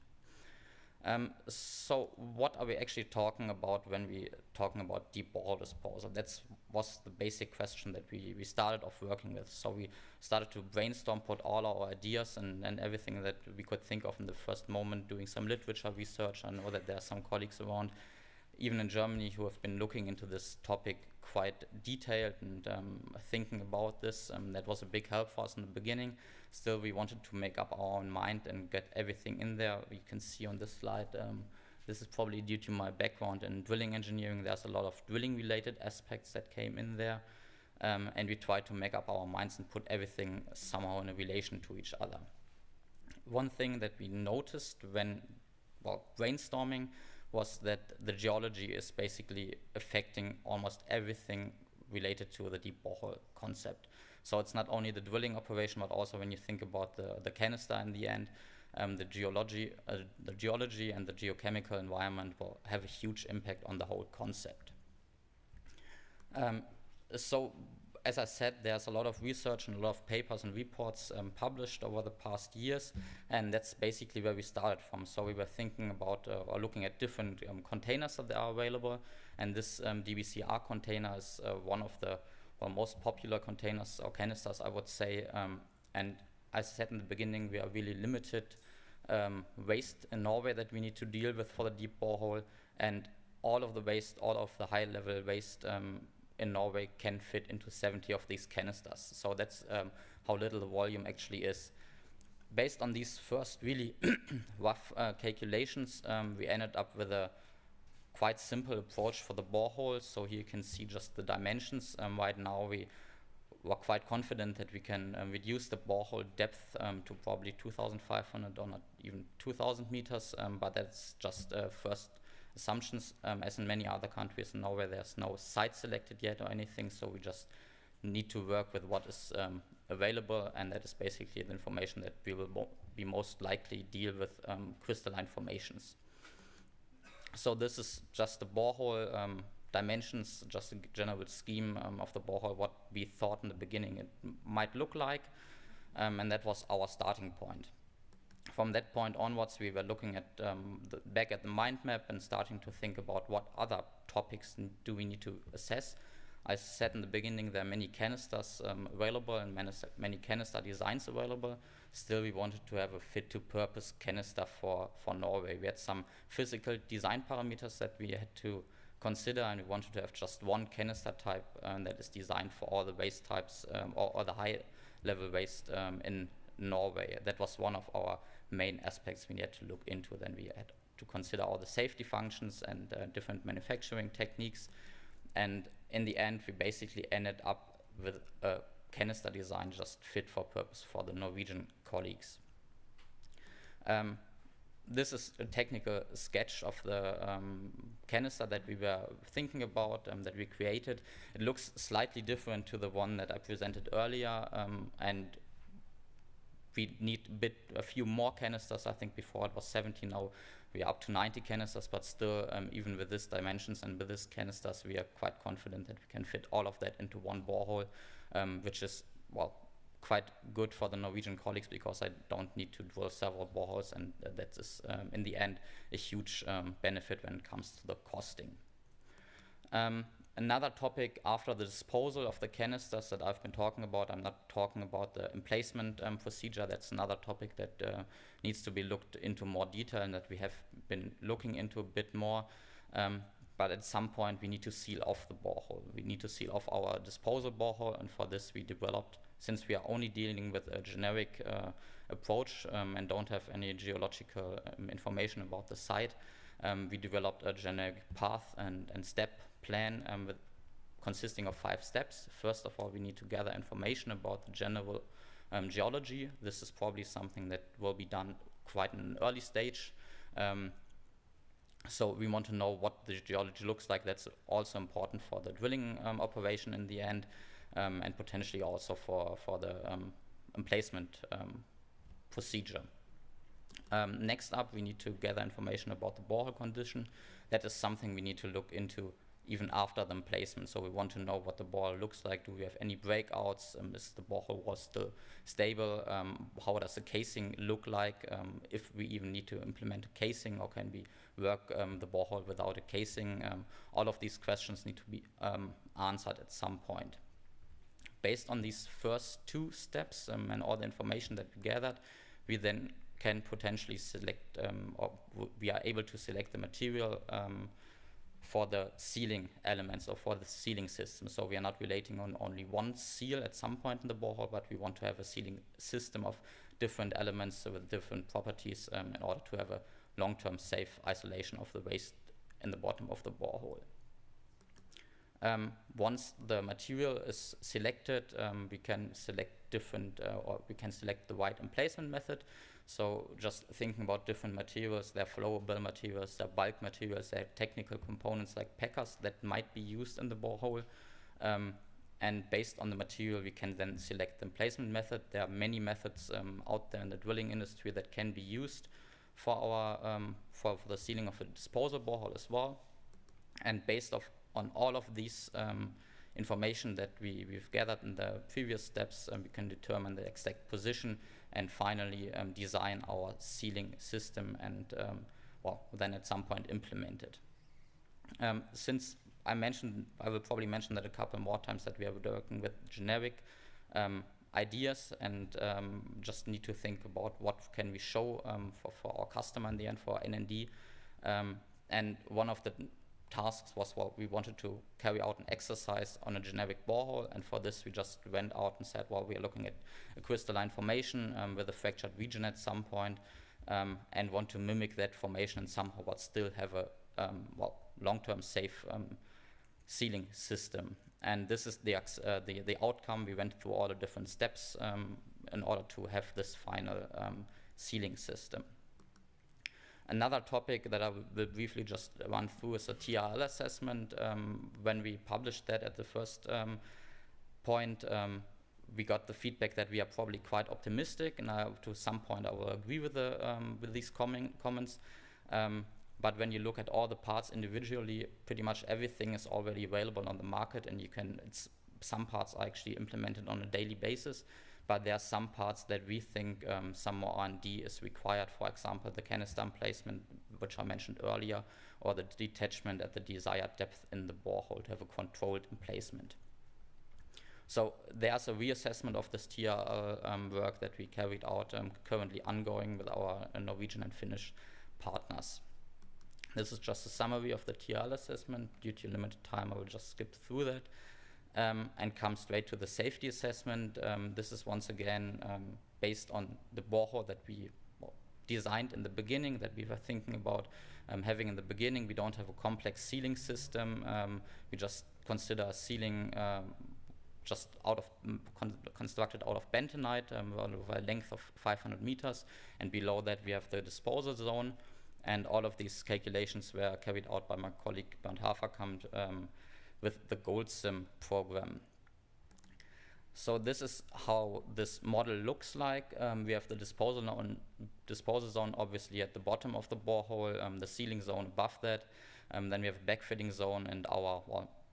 So what are we actually talking about when we talking about deep borehole disposal? That was the basic question that we started off working with. So we started to brainstorm, put all our ideas and everything that we could think of in the first moment, doing some literature research. I know that there are some colleagues around, even in Germany, who have been looking into this topic quite detailed and thinking about this. That was a big help for us in the beginning. Still, we wanted to make up our own mind and get everything in there. You can see on this slide, this is probably due to my background in drilling engineering. There's a lot of drilling-related aspects that came in there. And we tried to make up our minds and put everything somehow in a relation to each other. One thing that we noticed when brainstorming was that the geology is basically affecting almost everything related to the deep borehole concept. So it's not only the drilling operation, but also when you think about the canister in the end, the geology and the geochemical environment will have a huge impact on the whole concept. So, as I said, there's a lot of research and a lot of papers and reports published over the past years, and that's basically where we started from. So we were thinking about or looking at different containers that are available, and this DBCR container is one of the most popular containers or canisters, I would say. And as I said in the beginning, we are really limited waste in Norway that we need to deal with for the deep borehole, and all of the waste, all of the high-level waste in Norway can fit into 70 of these canisters. So that's how little the volume actually is. Based on these first really rough calculations, we ended up with a quite simple approach for the borehole. So here you can see just the dimensions. Right now we were quite confident that we can reduce the borehole depth to probably 2,500 or not even 2,000 meters, but that's just first assumptions. As in many other countries in Norway, there's no site selected yet or anything, so we just need to work with what is available, and that is basically the information that we will be most likely deal with crystalline formations. So this is just the borehole dimensions, just a general scheme of the borehole, what we thought in the beginning it might look like, and that was our starting point. From that point onwards, we were looking at back at the mind map and starting to think about what other topics do we need to assess. I said in the beginning there are many canisters available and many canister designs available. Still, we wanted to have a fit-to-purpose canister for Norway. We had some physical design parameters that we had to consider, and we wanted to have just one canister type that is designed for all the waste types or the high-level waste in Norway. That was one of our main aspects we had to look into. Then we had to consider all the safety functions and different manufacturing techniques. And in the end, we basically ended up with a canister design just fit for purpose for the Norwegian colleagues. This is a technical sketch of the canister that we were thinking about, that we created. It looks slightly different to the one that I presented earlier, and we need a few more canisters. I think before it was 70, now we are up to 90 canisters, but still, even with these dimensions and with these canisters, we are quite confident that we can fit all of that into one borehole, which is, well, quite good for the Norwegian colleagues because I don't need to drill several boreholes, and that is, in the end, a huge benefit when it comes to the costing. Another topic after the disposal of the canisters that I've been talking about, I'm not talking about the emplacement procedure. That's another topic that needs to be looked into more detail and that we have been looking into a bit more. But at some point we need to seal off the borehole. We need to seal off our disposal borehole, and for this we developed, since we are only dealing with a generic approach and don't have any geological information about the site, we developed a generic path and step plan consisting of 5 steps. First of all, we need to gather information about the general geology. This is probably something that will be done quite in an early stage. So we want to know what the geology looks like. That's also important for the drilling operation in the end, and potentially also for the emplacement procedure. Next up, we need to gather information about the borehole condition. That is something we need to look into even after the emplacement. So we want to know what the borehole looks like. Do we have any breakouts? Is the borehole wall still stable? How does the casing look like? If we even need to implement a casing, or can we work the borehole without a casing? All of these questions need to be answered at some point. Based on these first 2 steps and all the information that we gathered, we then can potentially select, or we are able to select the material for the sealing elements or for the sealing system. So we are not relating on only one seal at some point in the borehole, but we want to have a sealing system of different elements with different properties in order to have a long-term safe isolation of the waste in the bottom of the borehole. Once the material is selected, we can select different, or we can select the right emplacement method. So just thinking about different materials, their flowable materials, their bulk materials, their technical components like packers that might be used in the borehole. And based on the material, we can then select the emplacement method. There are many methods out there in the drilling industry that can be used for our for the sealing of a disposal borehole as well. And based on all of these information that we've gathered in the previous steps, we can determine the exact position and finally design our sealing system and well, then at some point implement it. Since I will probably mention that a couple more times, that we are working with generic ideas and just need to think about what can we show for our customer in the end, for NND. And one of the tasks was, well, we wanted to carry out an exercise on a generic borehole, and for this we just went out and said, well, we are looking at a crystalline formation with a fractured region at some point, and want to mimic that formation and somehow but still have a well, long-term safe sealing system. And this is the outcome. We went through all the different steps in order to have this final sealing system. Another topic that I will briefly just run through is a TRL assessment. When we published that at the first point, we got the feedback that we are probably quite optimistic, and to some point I will agree with these comments. But when you look at all the parts individually, pretty much everything is already available on the market, and some parts are actually implemented on a daily basis. But there are some parts that we think some more R&D is required. For example, the canister emplacement, which I mentioned earlier, or the detachment at the desired depth in the borehole to have a controlled emplacement. So there's a reassessment of this TRL work that we carried out, currently ongoing with our Norwegian and Finnish partners. This is just a summary of the TRL assessment. Due to limited time, I will just skip through that. And come straight to the safety assessment. This is once again based on the borehole that we designed in the beginning, that we were thinking about having in the beginning. We don't have a complex sealing system. We just consider sealing just constructed out of bentonite over a length of 500 meters, and below that we have the disposal zone. And all of these calculations were carried out by my colleague Bernd Haferkamp with the GoldSim program. So this is how this model looks like. We have the disposal zone obviously at the bottom of the borehole, the sealing zone above that. Then we have a backfitting zone, and our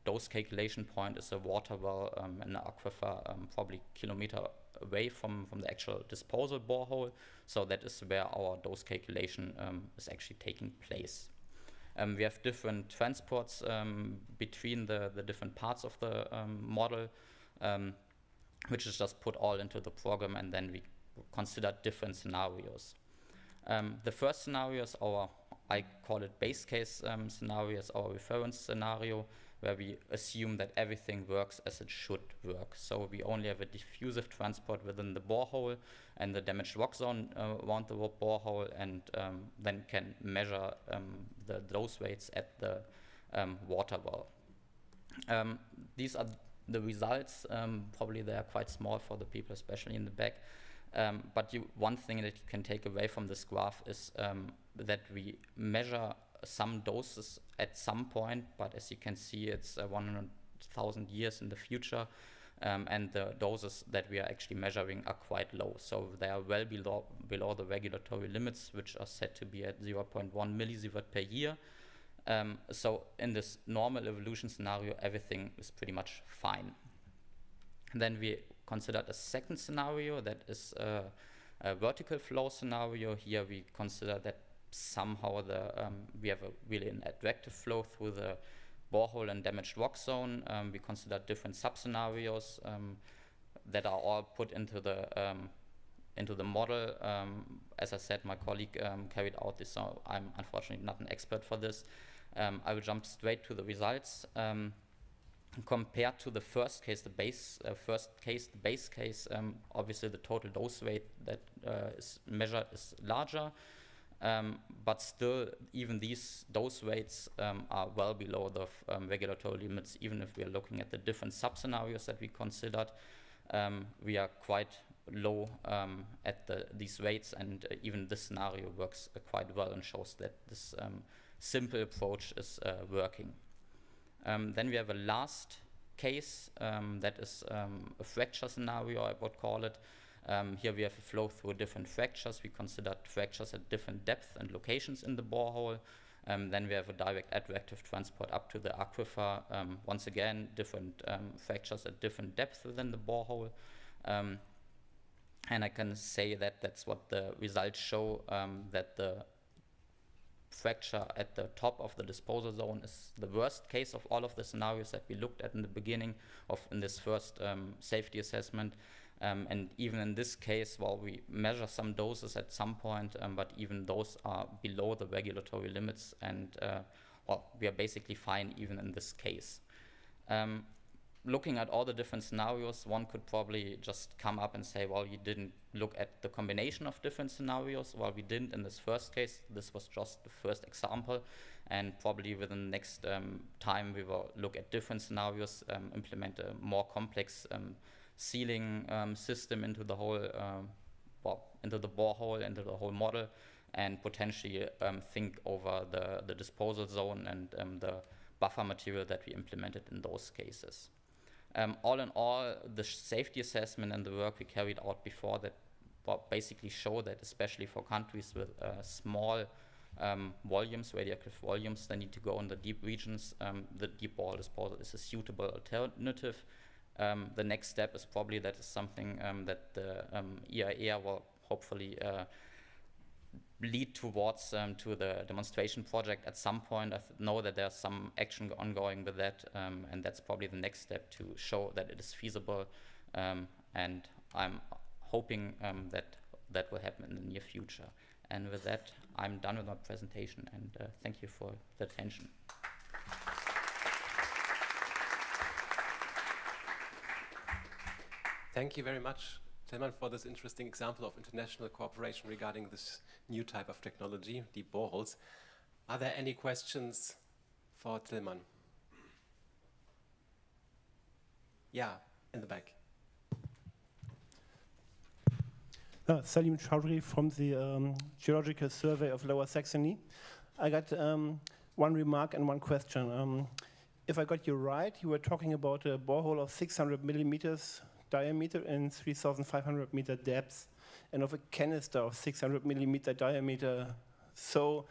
dose calculation point is a water well in an aquifer probably a kilometer away from the actual disposal borehole. So that is where our dose calculation is actually taking place. We have different transports between the different parts of the model, which is just put all into the program, and then we consider different scenarios. The first scenario is I call it base case scenario, is our reference scenario, where we assume that everything works as it should work. So we only have a diffusive transport within the borehole and the damaged rock zone around the borehole, and then can measure the dose rates at the water well. These are the results. Probably they are quite small for the people, especially in the back. But one thing that you can take away from this graph is that we measure some doses at some point, but as you can see, it's 100,000 years in the future, and the doses that we are actually measuring are quite low. So they are well below the regulatory limits, which are set to be at 0.1 millisievert per year. So in this normal evolution scenario, everything is pretty much fine. And then we considered a second scenario, that is a vertical flow scenario. Here we consider that somehow we have really an advective flow through the borehole and damaged rock zone. We consider different sub-scenarios that are all put into the model. As I said, my colleague carried out this, so I'm unfortunately not an expert for this. I will jump straight to the results. Compared to the first case, the base case, obviously the total dose rate that is measured is larger. But still, even these dose rates are well below the regulatory limits. Even if we are looking at the different sub-scenarios that we considered, we are quite low at these rates, and even this scenario works quite well and shows that this simple approach is working. Then we have a last case that is a fracture scenario, I would call it. Here we have a flow through different fractures. We considered fractures at different depths and locations in the borehole. Then we have a direct radioactive transport up to the aquifer. Once again, different fractures at different depths within the borehole. And I can say that that's what the results show, that the fracture at the top of the disposal zone is the worst case of all of the scenarios that we looked at in the beginning in this first safety assessment. And even in this case, while we measure some doses at some point, but even those are below the regulatory limits, and well, we are basically fine even in this case. Looking at all the different scenarios, one could probably just come up and say, well, you didn't look at the combination of different scenarios. Well, we didn't in this first case. This was just the first example, and probably within the next time we will look at different scenarios, implement a more complex sealing system into the whole, into the borehole, into the whole model, and potentially think over the disposal zone and the buffer material that we implemented in those cases. All in all, the safety assessment and the work we carried out before that basically show that, especially for countries with small volumes, radioactive volumes, they need to go in the deep regions. The deep borehole disposal is a suitable alternative. The next step is probably that is something that the IAEA will hopefully lead towards to the demonstration project at some point. I know that there's some action ongoing with that, and that's probably the next step to show that it is feasible, and I'm hoping that that will happen in the near future. And with that, I'm done with my presentation, and thank you for the attention. Thank you very much, T.Mann, for this interesting example of international cooperation regarding this new type of technology, deep boreholes. Are there any questions for T.Mann? Yeah, in the back. Salim Chowdhury from the Geological Survey of Lower Saxony. I got one remark and one question. If I got you right, you were talking about a borehole of 600 millimeters diameter and 3,500 meter depth, and of a canister of 600 millimeter diameter. So,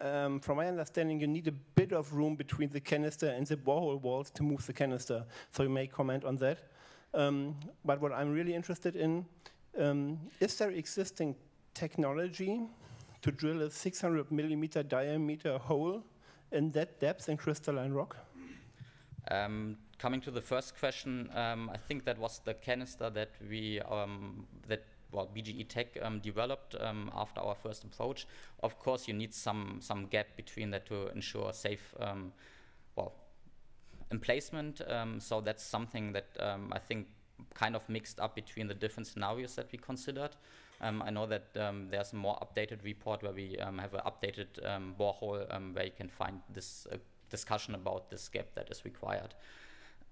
from my understanding, you need a bit of room between the canister and the borehole walls to move the canister. So you may comment on that. But what I'm really interested in, is there existing technology to drill a 600 millimeter diameter hole in that depth in crystalline rock? Coming to the first question, I think that was the canister that we BGE Tech developed after our first approach. Of course, you need some gap between that to ensure safe emplacement. So that's something that I think kind of mixed up between the different scenarios that we considered. I know that there's a more updated report where we have an updated borehole where you can find this discussion about this gap that is required.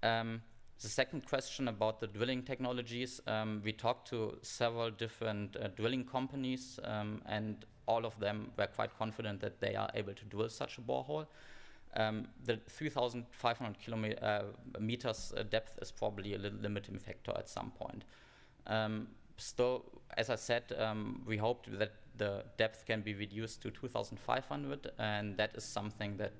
The second question about the drilling technologies, we talked to several different drilling companies, and all of them were quite confident that they are able to drill such a borehole. The 3,500 meters depth is probably a little limiting factor at some point. Still, as I said, we hoped that the depth can be reduced to 2,500, and that is something that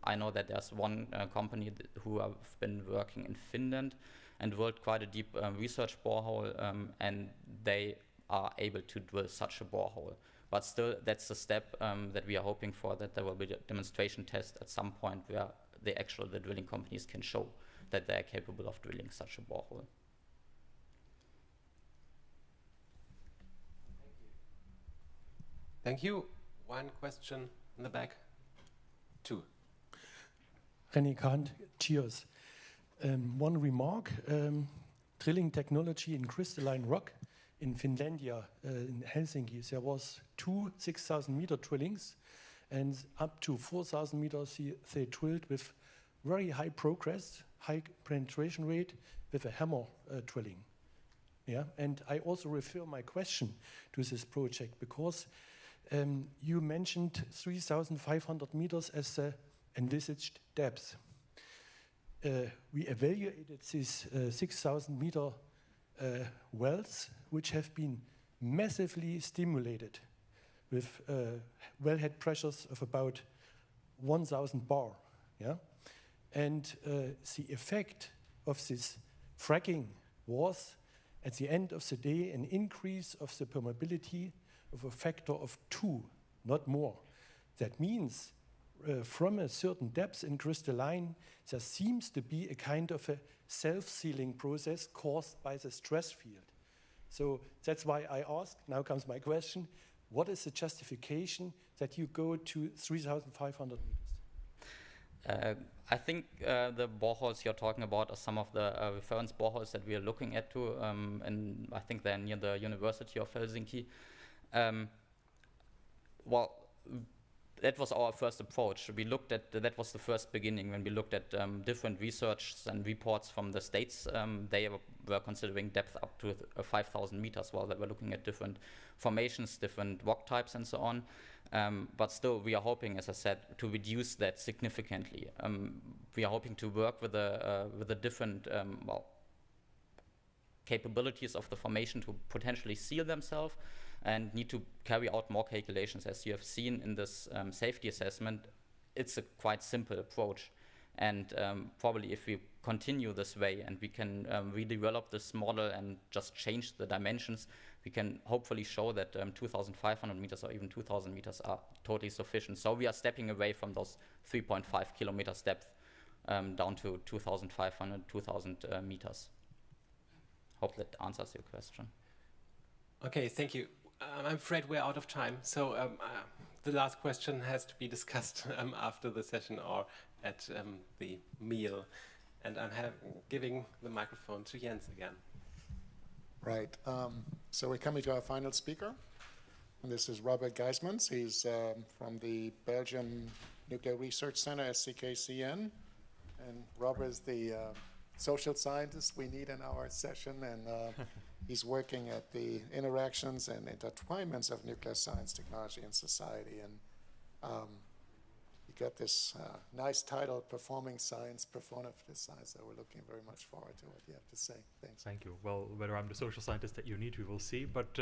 I know that there's one company who have been working in Finland and drilled quite a deep research borehole, and they are able to drill such a borehole. But still, that's the step that we are hoping for, that there will be a demonstration test at some point where the drilling companies can show that they are capable of drilling such a borehole. Thank you. One question in the back. Two. René Kahn, cheers. One remark, drilling technology in crystalline rock in Finlandia, in Helsinki, there was 2 6,000 meter drillings, and up to 4,000 meters they drilled with very high progress, high penetration rate with a hammer drilling. Yeah, and I also refer my question to this project because you mentioned 3,500 meters as the envisaged depth. We evaluated these 6,000 meter wells, which have been massively stimulated with wellhead pressures of about 1,000 bar. Yeah? And the effect of this fracking was, at the end of the day, an increase of the permeability of a factor of 2, not more. That means from a certain depth in crystalline, there seems to be a kind of a self-sealing process caused by the stress field. So that's why I ask, now comes my question, what is the justification that you go to 3,500 meters? I think the boreholes you're talking about are some of the reference boreholes that we are looking at too, and I think they're near the University of Helsinki. Well, that was our first approach. We looked at, that was the first beginning when we looked at different research and reports from the States. They were considering depth up to 5,000 meters while they were looking at different formations, different rock types and so on. But still, we are hoping, as I said, to reduce that significantly. We are hoping to work with the different capabilities of the formation to potentially seal themselves, and need to carry out more calculations. As you have seen in this safety assessment, it's a quite simple approach. And probably if we continue this way and we can redevelop this model and just change the dimensions, we can hopefully show that 2,500 meters or even 2,000 meters are totally sufficient. So we are stepping away from those 3.5 kilometers depth down to 2,500, 2,000 meters. Hope that answers your question. Okay, thank you. I'm afraid we're out of time, so the last question has to be discussed after the session or at the meal. And I'm giving the microphone to Jens again. Right. So we're coming to our final speaker. And this is R.Geysmans. He's from the Belgian Nuclear Research Center, SCKCN. And Robert is the social scientist we need in our session. And he's working at the interactions and intertwinements of nuclear science, technology, and society. And you got this nice title, Performing Science, Performative Science. So we're looking very much forward to what you have to say. Thanks. Thank you. Well, whether I'm the social scientist that you need, we will see. But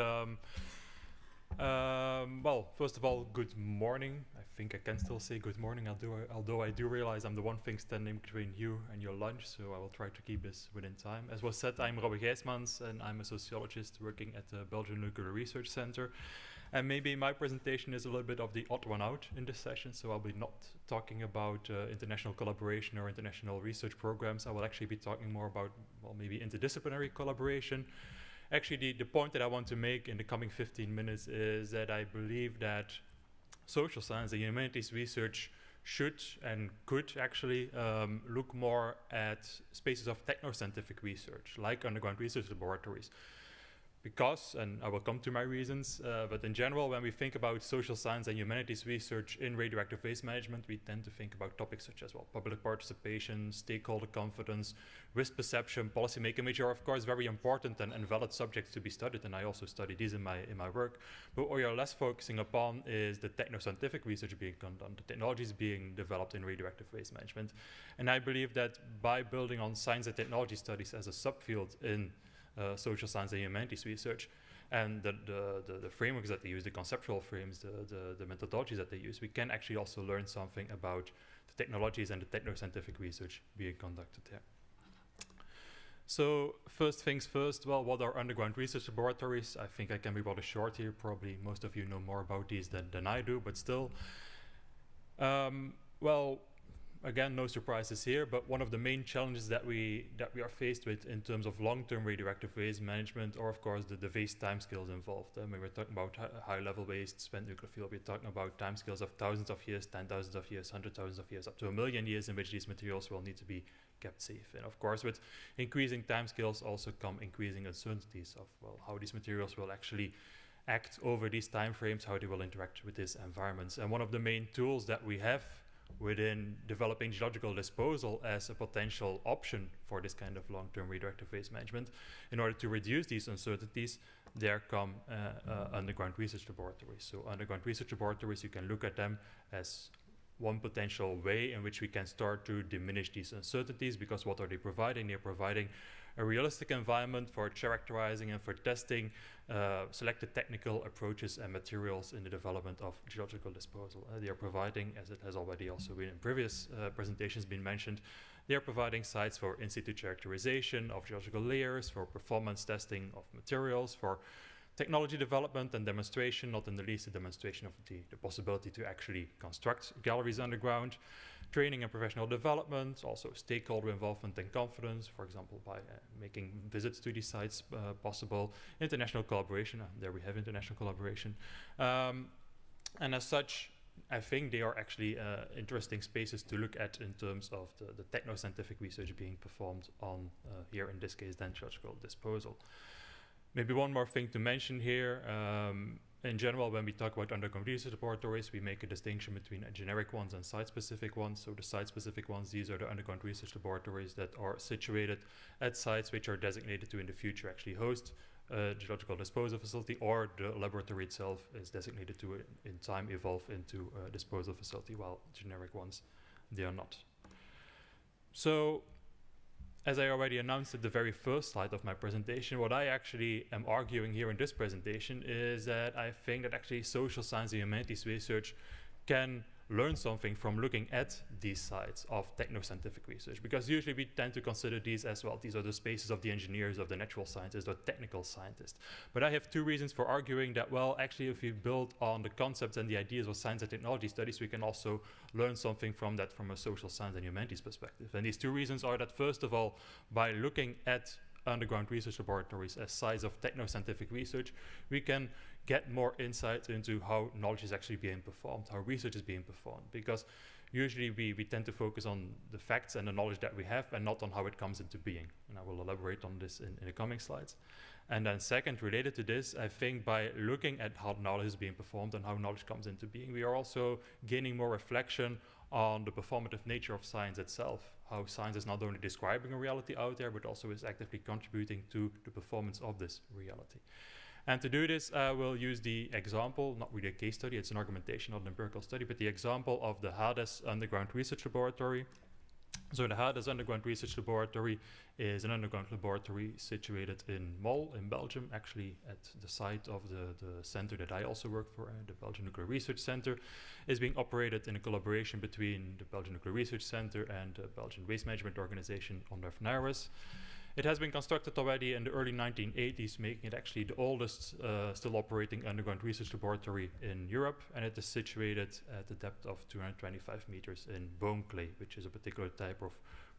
well, first of all, good morning. I think I can still say good morning, although I do realize I'm the one thing standing between you and your lunch, so I will try to keep this within time. As was said, I'm R.Geysmans, and I'm a sociologist working at the Belgian Nuclear Research Center. And maybe my presentation is a little bit of the odd one out in this session, so I'll be not talking about international collaboration or international research programs. I will actually be talking more about, well, maybe interdisciplinary collaboration. Actually, the point that I want to make in the coming 15 minutes is that I believe that social science and humanities research should and could actually look more at spaces of techno-scientific research, like underground research laboratories. Because, and I will come to my reasons, but in general, when we think about social science and humanities research in radioactive waste management, we tend to think about topics such as, well, public participation, stakeholder confidence, risk perception, policymaking, which are of course very important and valid subjects to be studied, and I also study these in my work. But what we are less focusing upon is the techno-scientific research being done, the technologies being developed in radioactive waste management. And I believe that by building on science and technology studies as a subfield in social science and humanities research, and the frameworks that they use, the conceptual frames, the methodologies that they use, we can actually also learn something about the technologies and the techno-scientific research being conducted there. So first things first, well, what are underground research laboratories? I think I can be rather short here. Probably most of you know more about these than I do, but still. Well, again, no surprises here, but one of the main challenges that we are faced with in terms of long-term radioactive waste management are, of course, the waste timescales involved. When we're talking about high-level waste, spent nuclear fuel, we're talking about timescales of thousands of years, 10,000s of years, 100,000s of years, up to 1,000,000 years in which these materials will need to be kept safe. And of course, with increasing timescales also come increasing uncertainties of, well, how these materials will actually act over these time frames, how they will interact with these environments. And one of the main tools that we have within developing geological disposal as a potential option for this kind of long-term radioactive waste management. In order to reduce these uncertainties, there come underground research laboratories. So underground research laboratories, you can look at them as one potential way in which we can start to diminish these uncertainties, because what are they providing? They're providing a realistic environment for characterizing and for testing selected technical approaches and materials in the development of geological disposal. They are providing, as it has already also been in previous presentations been mentioned, they are providing sites for in-situ characterization of geological layers, for performance testing of materials, for technology development and demonstration, not in the least the demonstration of the possibility to actually construct galleries underground, training and professional development, also stakeholder involvement and confidence, for example, by making visits to these sites possible, international collaboration, there we have international collaboration. And as such, I think they are actually interesting spaces to look at in terms of the techno-scientific research being performed on, here in this case, then geological disposal. Maybe one more thing to mention here. In general, when we talk about underground research laboratories, we make a distinction between generic ones and site-specific ones. So the site-specific ones, these are the underground research laboratories that are situated at sites which are designated to in the future actually host a geological disposal facility, or the laboratory itself is designated to in time evolve into a disposal facility, while generic ones, they are not. So, as I already announced at the very first slide of my presentation, what I actually am arguing here in this presentation is that I think that actually social science and humanities research can learn something from looking at these sites of techno-scientific research, because usually we tend to consider these as, well, these are the spaces of the engineers, of the natural scientists, or technical scientists. But I have two reasons for arguing that, well, actually if we build on the concepts and the ideas of science and technology studies, we can also learn something from that from a social science and humanities perspective. And these two reasons are that, first of all, by looking at underground research laboratories as sites of techno-scientific research, we can get more insight into how knowledge is actually being performed, how research is being performed, because usually we tend to focus on the facts and the knowledge that we have and not on how it comes into being. And I will elaborate on this in the coming slides. And then second, related to this, I think by looking at how knowledge is being performed and how knowledge comes into being, we are also gaining more reflection on the performative nature of science itself, how science is not only describing a reality out there, but also is actively contributing to the performance of this reality. And to do this, we'll use the example, not really a case study, it's an argumentation, not an empirical study, but the example of the Hades Underground Research Laboratory. So the Hades Underground Research Laboratory is an underground laboratory situated in Mol in Belgium, actually at the site of the center that I also work for, the Belgian Nuclear Research Center, is being operated in a collaboration between the Belgian Nuclear Research Center and the Belgian Waste Management Organization UNRWA. It has been constructed already in the early 1980s, making it actually the oldest still operating underground research laboratory in Europe, and it is situated at a depth of 225 meters in bone clay, which is a particular type of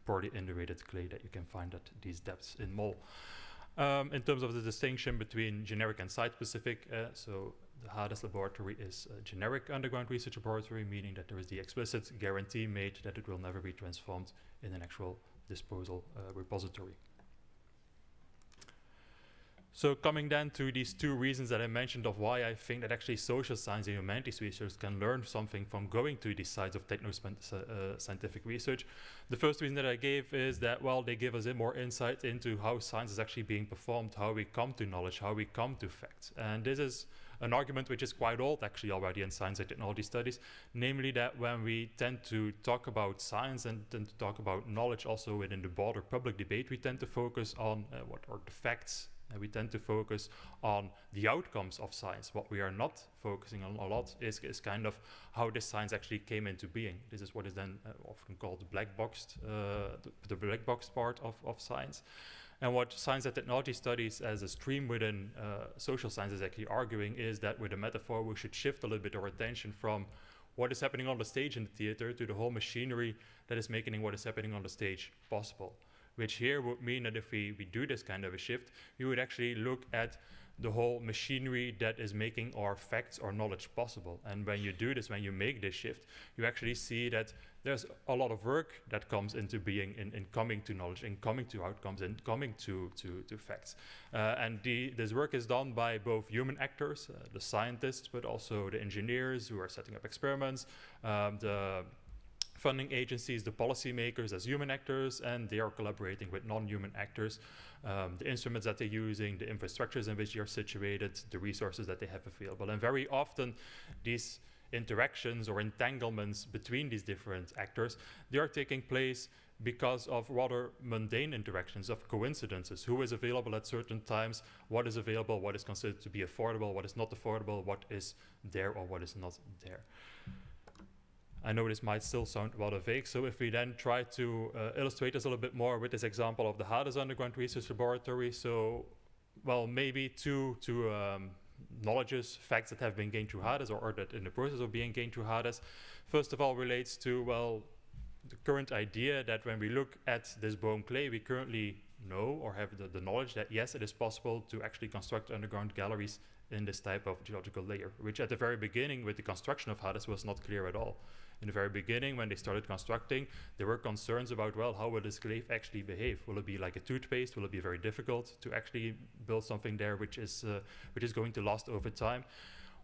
poorly indurated clay that you can find at these depths in Mol. In terms of the distinction between generic and site-specific, so the Hades laboratory is a generic underground research laboratory, meaning that there is the explicit guarantee made that it will never be transformed in an actual disposal repository. So coming then to these two reasons that I mentioned of why I think that actually social science and humanities research can learn something from going to these sites of techno-scientific research. The first reason that I gave is that, well, they give us more insight into how science is actually being performed, how we come to knowledge, how we come to facts. And this is an argument which is quite old actually already in science and technology studies, namely that when we tend to talk about science and tend to talk about knowledge also within the broader public debate, we tend to focus on what are the facts. And we tend to focus on the outcomes of science. What we are not focusing on a lot is kind of how this science actually came into being. This is what is then often called the black boxed, the black box part of science. And what science and technology studies as a stream within social science is actually arguing is that with a metaphor we should shift a little bit our attention from what is happening on the stage in the theater to the whole machinery that is making what is happening on the stage possible. Which here would mean that if we do this kind of a shift, we would actually look at the whole machinery that is making our facts or knowledge possible. And when you do this, when you make this shift, you actually see that there's a lot of work that comes into being in coming to knowledge, in coming to outcomes, and coming to facts. And this work is done by both human actors, the scientists, but also the engineers who are setting up experiments, the funding agencies, the policymakers as human actors, and they are collaborating with non-human actors. The instruments that they're using, the infrastructures in which they are situated, the resources that they have available. And very often these interactions or entanglements between these different actors, they are taking place because of rather mundane interactions, of coincidences. Who is available at certain times, what is available, what is considered to be affordable, what is not affordable, what is there or what is not there. I know this might still sound rather vague, so if we then try to illustrate this a little bit more with this example of the Hades Underground Research Laboratory, so, well, maybe two knowledges, facts that have been gained through Hades or that in the process of being gained through Hades. First of all relates to, well, the current idea that when we look at this bone clay, we currently know or have the knowledge that yes, it is possible to actually construct underground galleries in this type of geological layer, which at the very beginning with the construction of Hades was not clear at all. In the very beginning, when they started constructing, there were concerns about, well, how will this clay actually behave? Will it be like a toothpaste? Will it be very difficult to actually build something there which is going to last over time?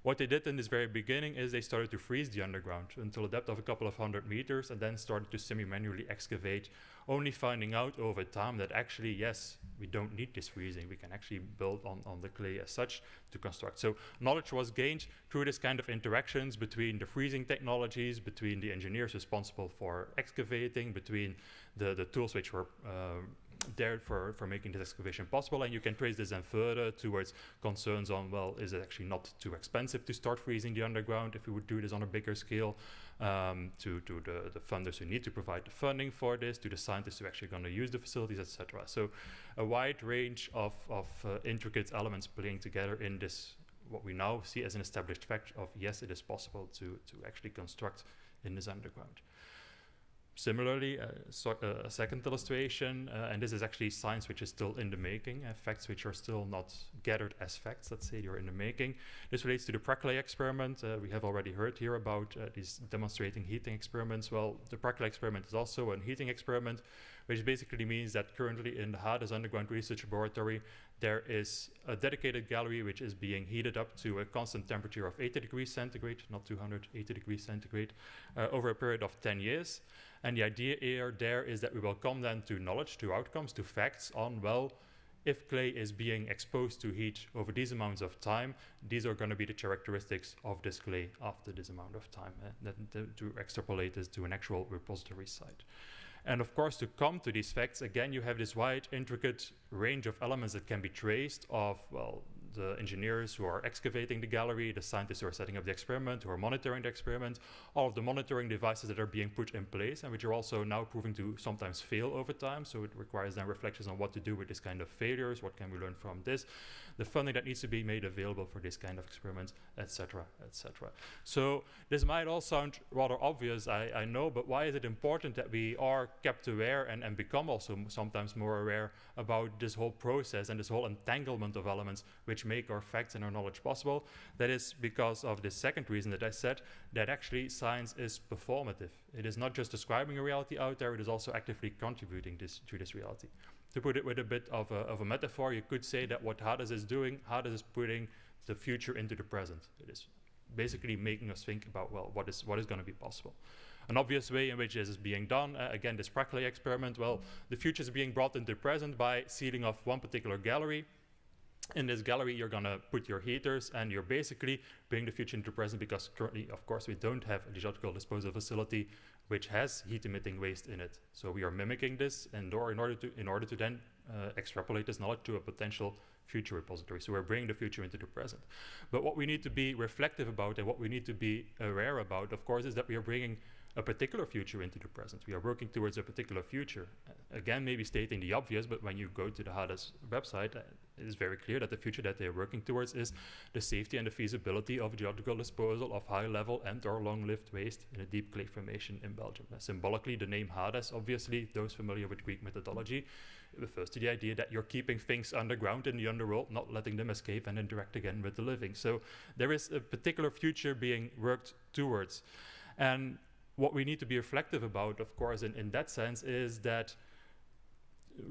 What they did in this very beginning is they started to freeze the underground until a depth of a couple of 100 meters and then started to semi-manually excavate, only finding out over time that actually, yes, we don't need this freezing. We can actually build on the clay as such to construct. So knowledge was gained through this kind of interactions between the freezing technologies, between the engineers responsible for excavating, between the tools which were there for making this excavation possible. And you can trace this then further towards concerns on, well, is it actually not too expensive to start freezing the underground if we would do this on a bigger scale, to the funders who need to provide the funding for this, to the scientists who are actually going to use the facilities, etc. So a wide range of intricate elements playing together in this, what we now see as an established fact of, yes, it is possible to actually construct in this underground. Similarly, a second illustration, and this is actually science which is still in the making, facts which are still not gathered as facts, let's say they're in the making. This relates to the Prac-Clay experiment. We have already heard here about these demonstrating heating experiments. Well, the Prac-Clay experiment is also a heating experiment, which basically means that currently in the Hades Underground Research Laboratory, there is a dedicated gallery which is being heated up to a constant temperature of 80 degrees centigrade, not 200, 80 degrees centigrade, over a period of 10 years. And the idea here there is that we will come then to knowledge, to outcomes, to facts on, well, if clay is being exposed to heat over these amounts of time, these are going to be the characteristics of this clay after this amount of time, to extrapolate this to an actual repository site. And of course, to come to these facts, again, you have this wide, intricate range of elements that can be traced of, well, the engineers who are excavating the gallery, the scientists who are setting up the experiment, who are monitoring the experiment, all of the monitoring devices that are being put in place and which are also now proving to sometimes fail over time. So it requires then reflections on what to do with this kind of failures, what can we learn from this, the funding that needs to be made available for this kind of experiments, etc., etc. So this might all sound rather obvious, I know, but why is it important that we are kept aware and become also sometimes more aware about this whole process and this whole entanglement of elements which make our facts and our knowledge possible? That is because of the second reason that I said, that actually science is performative. It is not just describing a reality out there, it is also actively contributing to this reality. To put it with a bit of a metaphor, you could say that what Hades is doing, Hades is putting the future into the present. It is basically making us think about, well, what is going to be possible. An obvious way in which this is being done, again, this Prac-Clay experiment, well, the future is being brought into the present by sealing off one particular gallery. In this gallery, you're going to put your heaters and you're basically bringing the future into the present, because currently, of course, we don't have a geological disposal facility which has heat-emitting waste in it. So we are mimicking this in order to then extrapolate this knowledge to a potential future repository. So we're bringing the future into the present. But what we need to be reflective about and what we need to be aware about, of course, is that we are bringing a particular future into the present. We are working towards a particular future. Again, maybe stating the obvious, but when you go to the Hades website, it is very clear that the future that they are working towards is the safety and the feasibility of geological disposal of high-level and/or long-lived waste in a deep clay formation in Belgium. Symbolically, the name Hades, obviously, those familiar with Greek mythology, refers to the idea that you're keeping things underground in the underworld, not letting them escape and interact again with the living. So there is a particular future being worked towards. And what we need to be reflective about, of course, in that sense, is that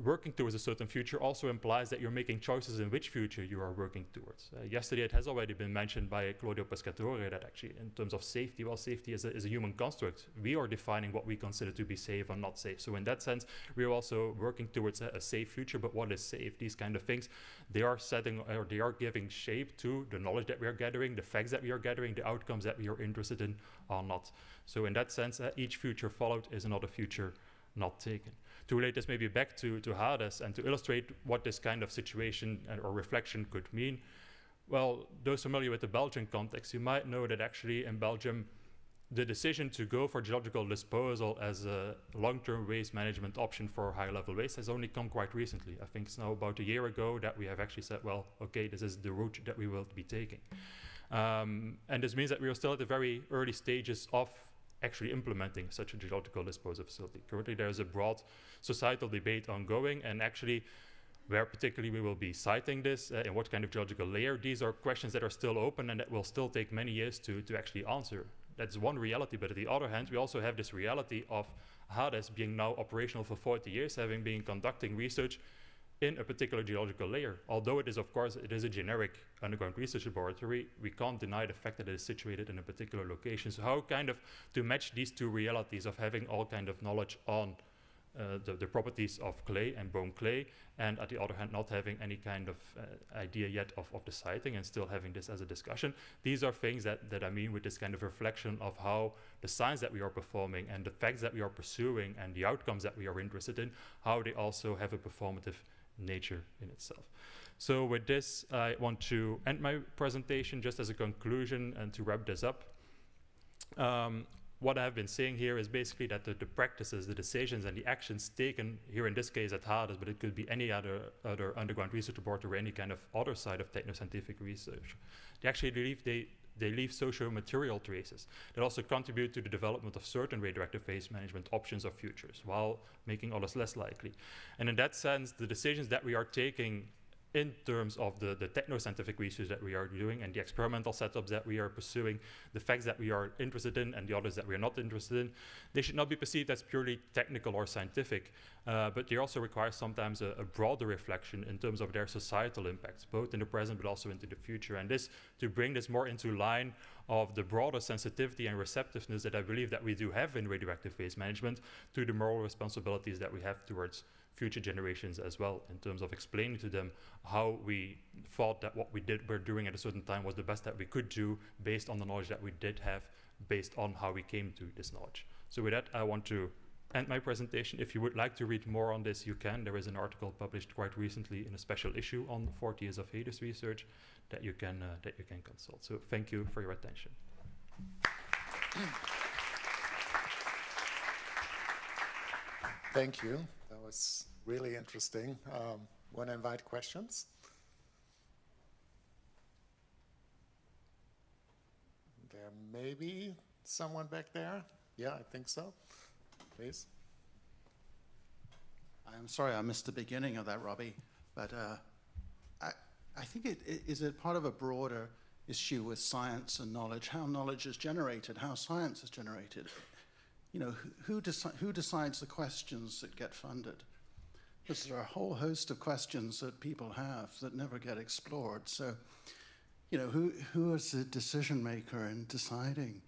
working towards a certain future also implies that you're making choices in which future you are working towards. Yesterday it has already been mentioned by Claudio Pescatore that actually in terms of safety, well, safety is a human construct. We are defining what we consider to be safe or not safe. So in that sense, we are also working towards a safe future, but what is safe? These kind of things, they are setting, or they are giving shape to the knowledge that we are gathering, the facts that we are gathering, the outcomes that we are interested in or not. So in that sense, each future followed is another future not taken. To relate this maybe back to Hades and to illustrate what this kind of situation or reflection could mean, well, those familiar with the Belgian context, you might know that actually in Belgium, the decision to go for geological disposal as a long-term waste management option for high-level waste has only come quite recently. I think it's now about a year ago that we have actually said, well, okay, this is the route that we will be taking. And this means that we are still at the very early stages of actually implementing such a geological disposal facility. Currently, there is a broad societal debate ongoing, and actually, where particularly we will be citing this, in what kind of geological layer, these are questions that are still open and that will still take many years to actually answer. That's one reality, but on the other hand, we also have this reality of Hades being now operational for 40 years, having been conducting research in a particular geological layer. Although it is, of course, it is a generic underground research laboratory, we can't deny the fact that it is situated in a particular location. So how kind of to match these two realities of having all kind of knowledge on the properties of clay and bone clay, and at the other hand not having any kind of idea yet of the siting and still having this as a discussion. These are things that I mean with this kind of reflection of how the science that we are performing and the facts that we are pursuing and the outcomes that we are interested in, how they also have a performative nature in itself. So with this, I want to end my presentation just as a conclusion and to wrap this up. What I've been saying here is basically that the practices, the decisions, and the actions taken here in this case at Hades, but it could be any other underground research laboratory or any kind of other side of technoscientific research, they actually leave socio-material traces that also contribute to the development of certain radioactive waste management options or futures, while making others less likely. And in that sense, the decisions that we are taking in terms of the techno-scientific research that we are doing and the experimental setups that we are pursuing, the facts that we are interested in and the others that we are not interested in, they should not be perceived as purely technical or scientific, but they also require sometimes a broader reflection in terms of their societal impacts, both in the present but also into the future. And this, to bring this more into line of the broader sensitivity and receptiveness that I believe that we do have in radioactive waste management to the moral responsibilities that we have towards future generations as well, in terms of explaining to them how we thought that what we're doing at a certain time was the best that we could do based on the knowledge that we did have, based on how we came to this knowledge. So with that, I want to end my presentation. If you would like to read more on this, you can. There is an article published quite recently in a special issue on 40 years of Hades research that you can consult. So thank you for your attention. Thank you. That was really interesting. Want to invite questions? There may be someone back there. Yeah, I think so. Please. I'm sorry I missed the beginning of that, Robbie, but I think is it part of a broader issue with science and knowledge, how knowledge is generated, how science is generated. You know, who decides the questions that get funded? Because there are a whole host of questions that people have that never get explored. So, you know, who is the decision maker in deciding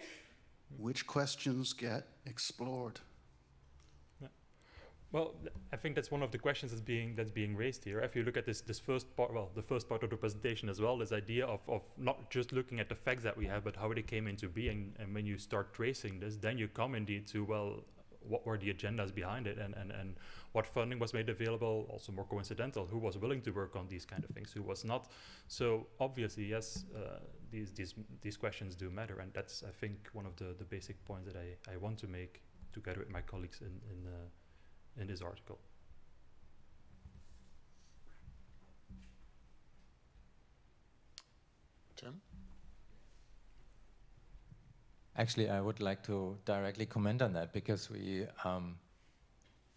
which questions get explored? Yeah. Well, I think that's one of the questions that's being raised here. If you look at this first part, well, the first part of the presentation as well, this idea of not just looking at the facts that we have, but how they came into being. And when you start tracing this, then you come indeed to, well, what were the agendas behind it, and what funding was made available, also more coincidental, who was willing to work on these kind of things, who was not. So obviously, yes, these questions do matter, and that's, I think, one of the basic points that I want to make together with my colleagues in this article. Tim? Actually, I would like to directly comment on that, because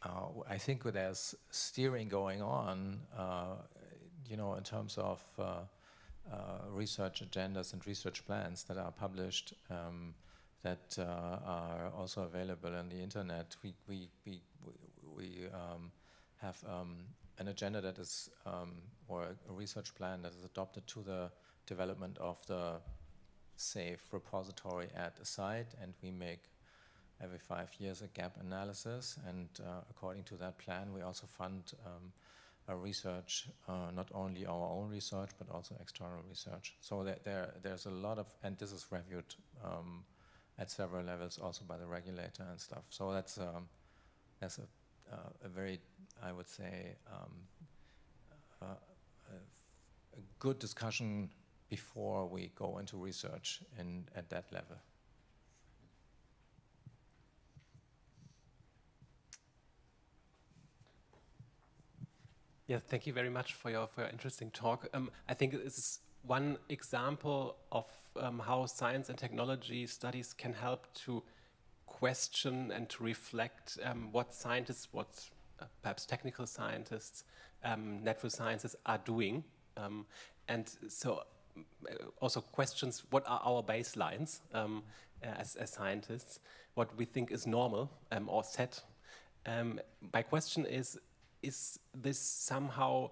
I think there's steering going on, you know, in terms of research agendas and research plans that are published, that are also available on the internet. We have an agenda that is, or a research plan that is adopted to the development of the safe repository at a site, and we make every 5 years a gap analysis, and according to that plan we also fund a research, not only our own research but also external research. So there's a lot of, and this is reviewed at several levels also by the regulator and stuff. So that's a very, I would say, a good discussion before we go into research at that level. Yeah, thank you very much for your interesting talk. I think this is one example of how science and technology studies can help to question and to reflect what scientists, what perhaps technical scientists, natural sciences are doing. And so also questions what are our baselines as scientists, what we think is normal or set. My question is this somehow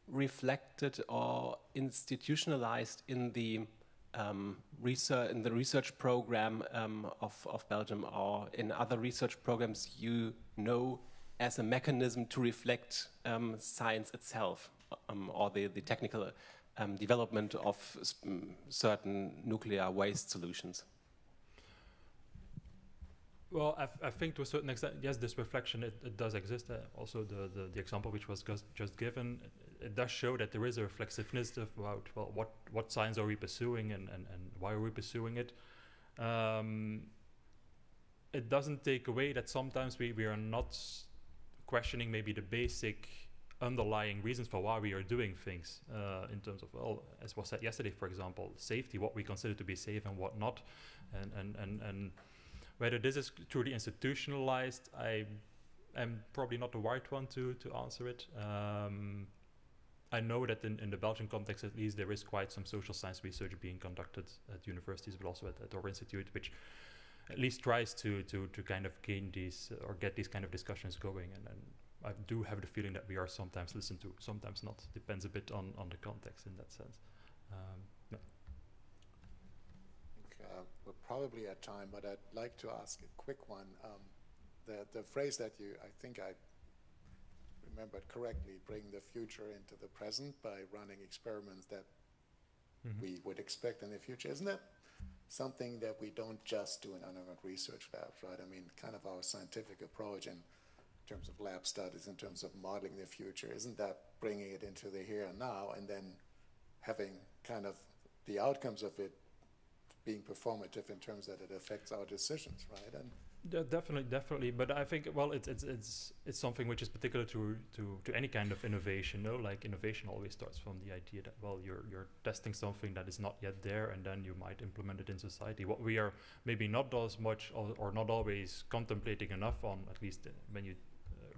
reflected or institutionalized in the research program of Belgium, or in other research programs you know, as a mechanism to reflect science itself, or the technical development of certain nuclear waste solutions? Well, I think to a certain extent, yes, this reflection, it does exist. Also, the example which was just given, it does show that there is a reflexiveness about, well, what science are we pursuing and why are we pursuing it. It doesn't take away that sometimes we are not questioning maybe the basic underlying reasons for why we are doing things, in terms of, well, as was said yesterday, for example, safety, what we consider to be safe and what not, and whether this is truly institutionalized, I am probably not the right one to answer it. I know that in the Belgian context, at least, there is quite some social science research being conducted at universities, but also at our institute, which at least tries to kind of gain these or get these kind of discussions going. And I do have the feeling that we are sometimes listened to, sometimes not. Depends a bit on the context in that sense. No. We're probably at time, but I'd like to ask a quick one. The phrase that I think I remembered correctly, bring the future into the present by running experiments that we would expect in the future. Isn't that something that we don't just do in underground research labs, right? I mean, kind of our scientific approach in terms of lab studies, in terms of modeling the future, isn't that bringing it into the here and now and then having kind of the outcomes of it being performative in terms that it affects our decisions, right? And definitely. But I think, well, it's something which is particular to any kind of innovation. No, like innovation always starts from the idea that, well, you're testing something that is not yet there, and then you might implement it in society. What we are maybe not as much or not always contemplating enough on, at least when you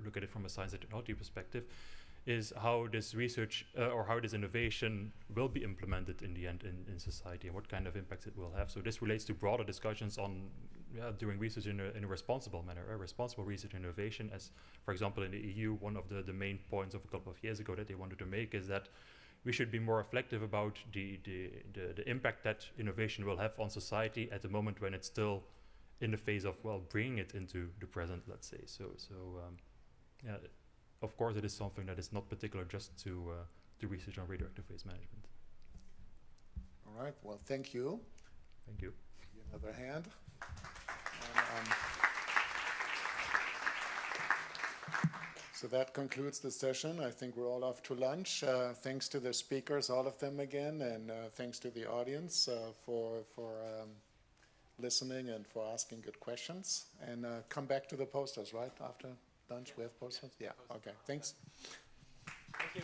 look at it from a science and technology perspective, is how this research or how this innovation will be implemented in the end in society, and what kind of impacts it will have. So this relates to broader discussions on doing research in a responsible manner, responsible research and innovation. As, for example, in the EU, one of the main points of a couple of years ago that they wanted to make is that we should be more reflective about the impact that innovation will have on society at the moment when it's still in the phase of, well, bringing it into the present, let's say. So yeah. Of course, it is something that is not particular just to research on radioactive waste management. all right, well, thank you. Thank you. Another hand. So that concludes the session. I think we're all off to lunch. Thanks to the speakers, all of them again, and thanks to the audience for listening and for asking good questions. And come back to the posters, right, after lunch we have posters? Yeah, okay, thanks. Thank you.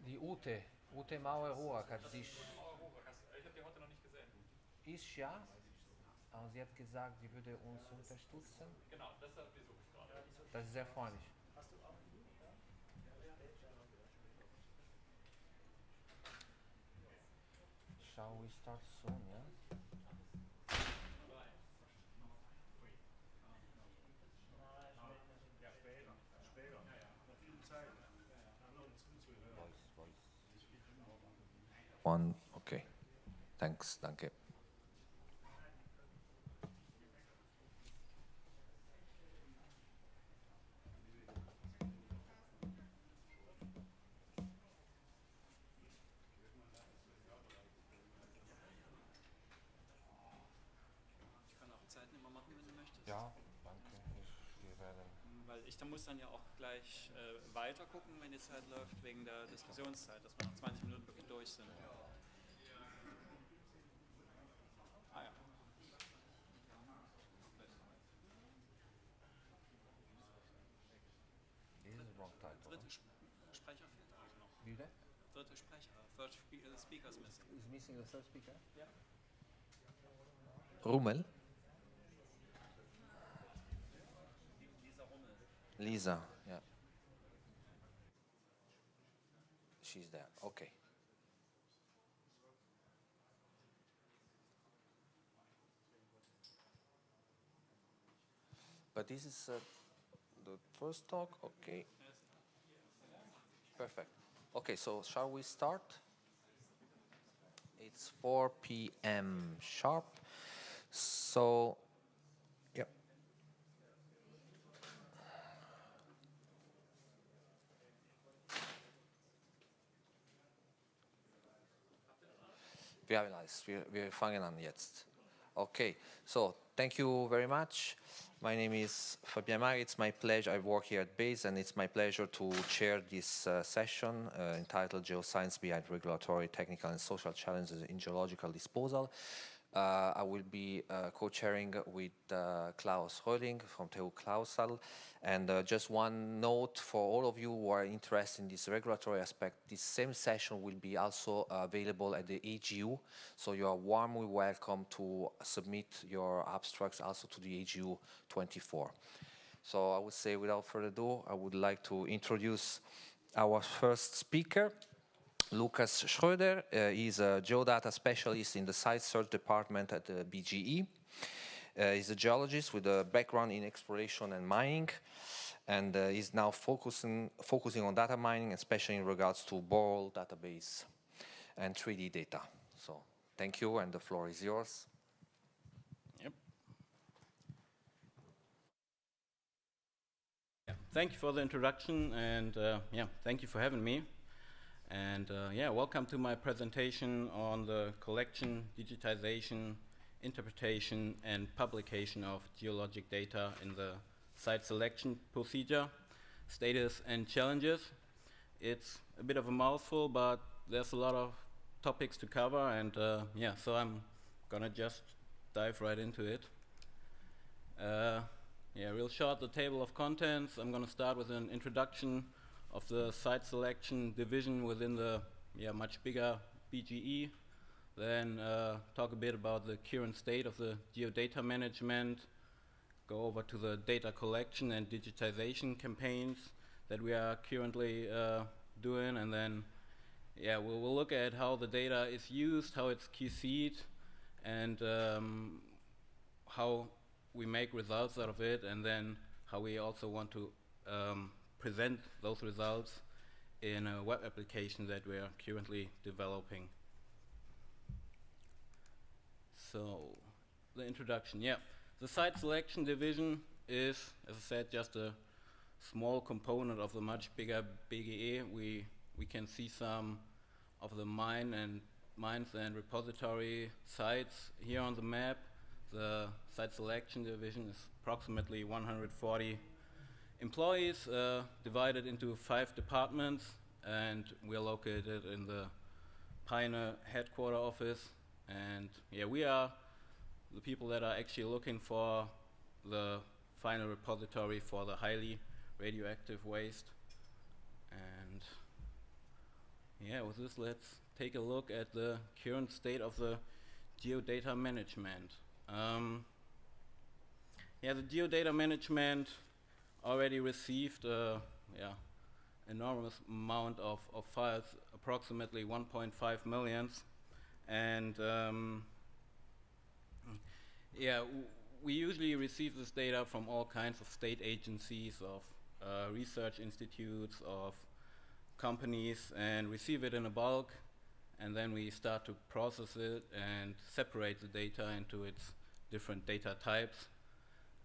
Die Ute Mauer-Rohr, ich habe die heute noch nicht gesehen. Ist ja, aber sie hat gesagt, sie würde uns unterstützen. Genau, deshalb besuche ich gerade. Das ist sehr freundlich. Shall we start soon, yeah? One, okay. Thanks, danke. Ich kann auch Zeitnehmer machen, wenn du möchtest. Ja, danke. Weil ich muss dann ja auch gleich weiter gucken, wenn die Zeit läuft, wegen der Diskussionszeit, dass wir nach 20 Minuten wirklich durch sind. Ah ja. Dritte Sprecher fehlt also noch. Wie bitte? Dritte Sprecher. Third speaker is missing. Is missing the third speaker? Ja. Rummel? Lisa Rummel. Lisa, yeah. She's there, okay. But this is the first talk, okay. Perfect. Okay, so shall we start? It's 4 p.m. sharp. So, yep. Very nice. Wir fangen an jetzt. Okay, so thank you very much. My name is Fabien Mag. It's my pleasure. I work here at BASE, and it's my pleasure to chair this session entitled Geoscience Behind Regulatory, Technical, and Social Challenges in Geological Disposal. I will be co-chairing with Klaus Röhling from TU Clausthal. And just one note for all of you who are interested in this regulatory aspect, this same session will be also available at the AGU. So you are warmly welcome to submit your abstracts also to the AGU 24. So I would say without further ado, I would like to introduce our first speaker. L.A.Schröder is a geodata specialist in the site search department at the BGE. He's a geologist with a background in exploration and mining, and is now focusing on data mining, especially in regards to borehole database and 3D data. So thank you, and the floor is yours. Yep. Yeah, thank you for the introduction, and thank you for having me. And welcome to my presentation on the collection, digitization, interpretation, and publication of geologic data in the site selection procedure, status and challenges. It's a bit of a mouthful, but there's a lot of topics to cover, and so I'm gonna just dive right into it. Real short, the table of contents. I'm gonna start with an introduction of the site selection division within the much bigger BGE, then talk a bit about the current state of the geodata management, go over to the data collection and digitization campaigns that we are currently doing, and then we'll look at how the data is used, how it's QC'd, and how we make results out of it, and then how we also want to present those results in a web application that we are currently developing. So, the introduction, The site selection division is, as I said, just a small component of the much bigger BGE. We can see some of the mines and repository sites here on the map. The site selection division is approximately 140 employees divided into 5 departments, and we're located in the Peine headquarter office. And we are the people that are actually looking for the final repository for the highly radioactive waste. And Yeah, with this, let's take a look at the current state of the geodata management. Yeah, the geodata management already received enormous amount of files, approximately 1.5 million. And yeah, we usually receive this data from all kinds of state agencies, of research institutes, of companies, and receive it in a bulk, and then we start to process it and separate the data into its different data types.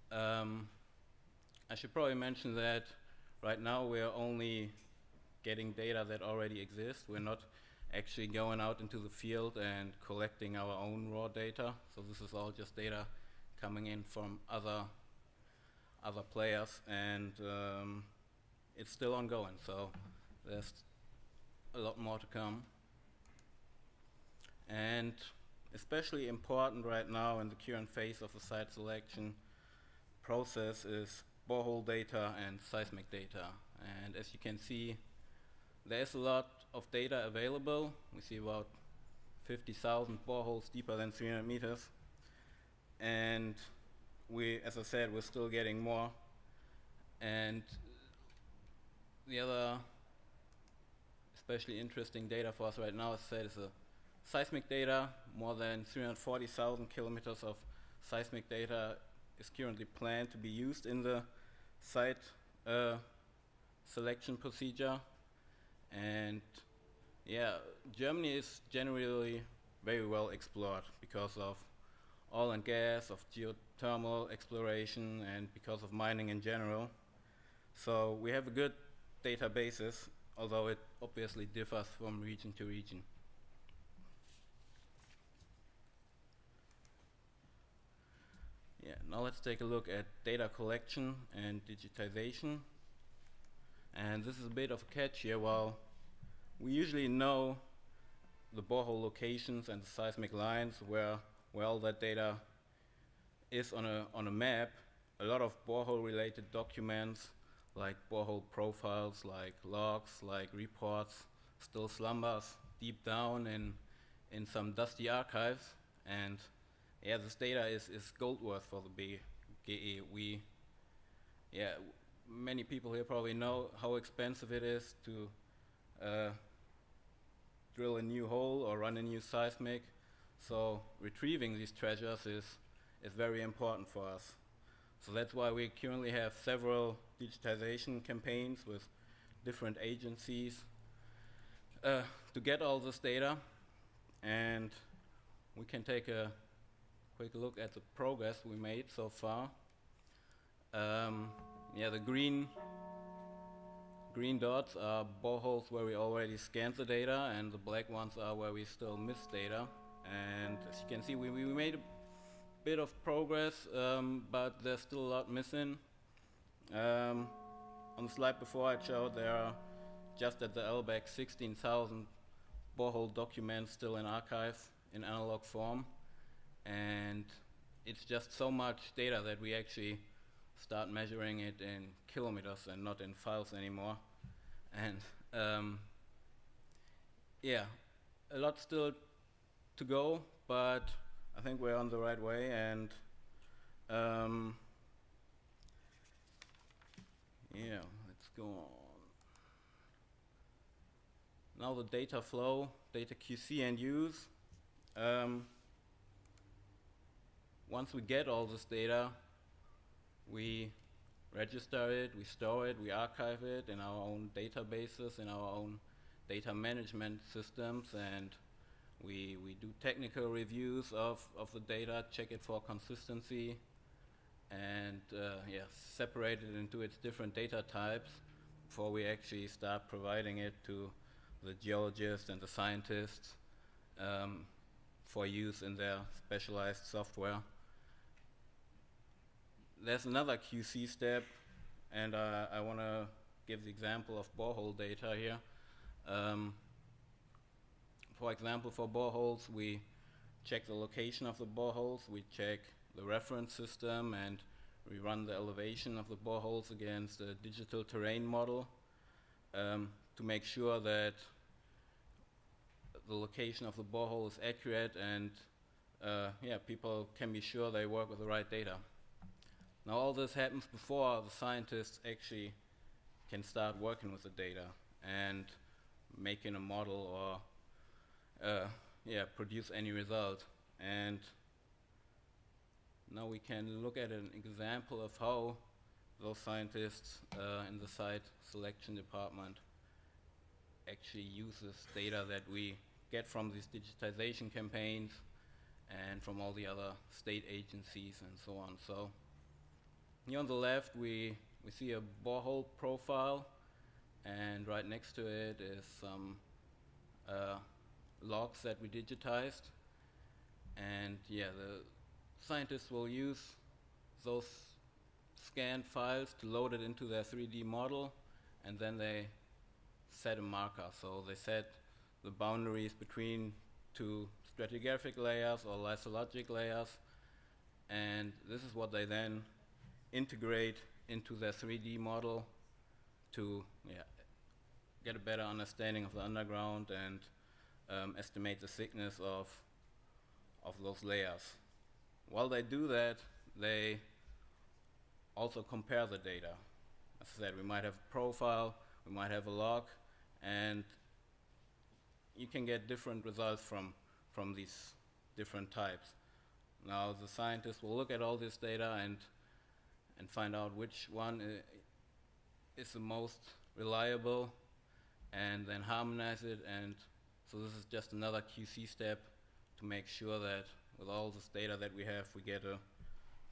I should probably mention that right now we are only getting data that already exists. We're not actually going out into the field and collecting our own raw data. So this is all just data coming in from other players, and it's still ongoing. So there's a lot more to come. And especially important right now in the current phase of the site selection process is borehole data and seismic data. And as you can see, there's a lot of data available. We see about 50,000 boreholes deeper than 300 meters. And we, as I said, we're still getting more. And the other especially interesting data for us right now, as I said, is the seismic data. More than 340,000 kilometers of seismic data is currently planned to be used in the site selection procedure. And yeah, Germany is generally very well explored because of oil and gas, of geothermal exploration, and because of mining in general. So we have a good databases, although it obviously differs from region to region. Yeah, now let's take a look at data collection and digitization. And this is a bit of a catch here. While we usually know the borehole locations and the seismic lines where all that data is on a map, a lot of borehole-related documents, like borehole profiles, like logs, like reports, still slumbers deep down in some dusty archives. And yeah, this data is gold worth for the BGE. Many people here probably know how expensive it is to drill a new hole or run a new seismic. So retrieving these treasures is very important for us. So that's why we currently have several digitization campaigns with different agencies to get all this data. And we can take a quick look at the progress we made so far. The green dots are boreholes where we already scanned the data, and the black ones are where we still miss data. And as you can see, we made a bit of progress, but there's still a lot missing. On the slide before I showed, there are just at the LBAC 16,000 borehole documents still in archive in analog form. And it's just so much data that we actually start measuring it in kilometers and not in files anymore. And a lot still to go, but I think we're on the right way. And let's go on. Now the data flow, data QC and use. Once we get all this data, we register it, we store it, we archive it in our own databases, in our own data management systems, and we do technical reviews of the data, check it for consistency, and separate it into its different data types before we actually start providing it to the geologists and the scientists for use in their specialized software. There's another QC step, and I want to give the example of borehole data here. For example, for boreholes, we check the location of the boreholes, we check the reference system, and we run the elevation of the boreholes against a digital terrain model to make sure that the location of the borehole is accurate, and yeah, people can be sure they work with the right data. Now all this happens before the scientists actually can start working with the data and making a model or yeah, produce any result. And now we can look at an example of how those scientists in the site selection department actually use this data that we get from these digitization campaigns and from all the other state agencies and so on. So here on the left we see a borehole profile, and right next to it is some logs that we digitized. And yeah, the scientists will use those scanned files to load it into their 3D model, and then they set a marker. So they set the boundaries between two stratigraphic layers or lithologic layers, and this is what they then integrate into their 3D model to get a better understanding of the underground and estimate the thickness of those layers. While they do that, they also compare the data. As I said, we might have a profile, we might have a log, and you can get different results from these different types. Now the scientists will look at all this data and find out which one is the most reliable, and then harmonize it. And so this is just another QC step to make sure that with all this data that we have, we get a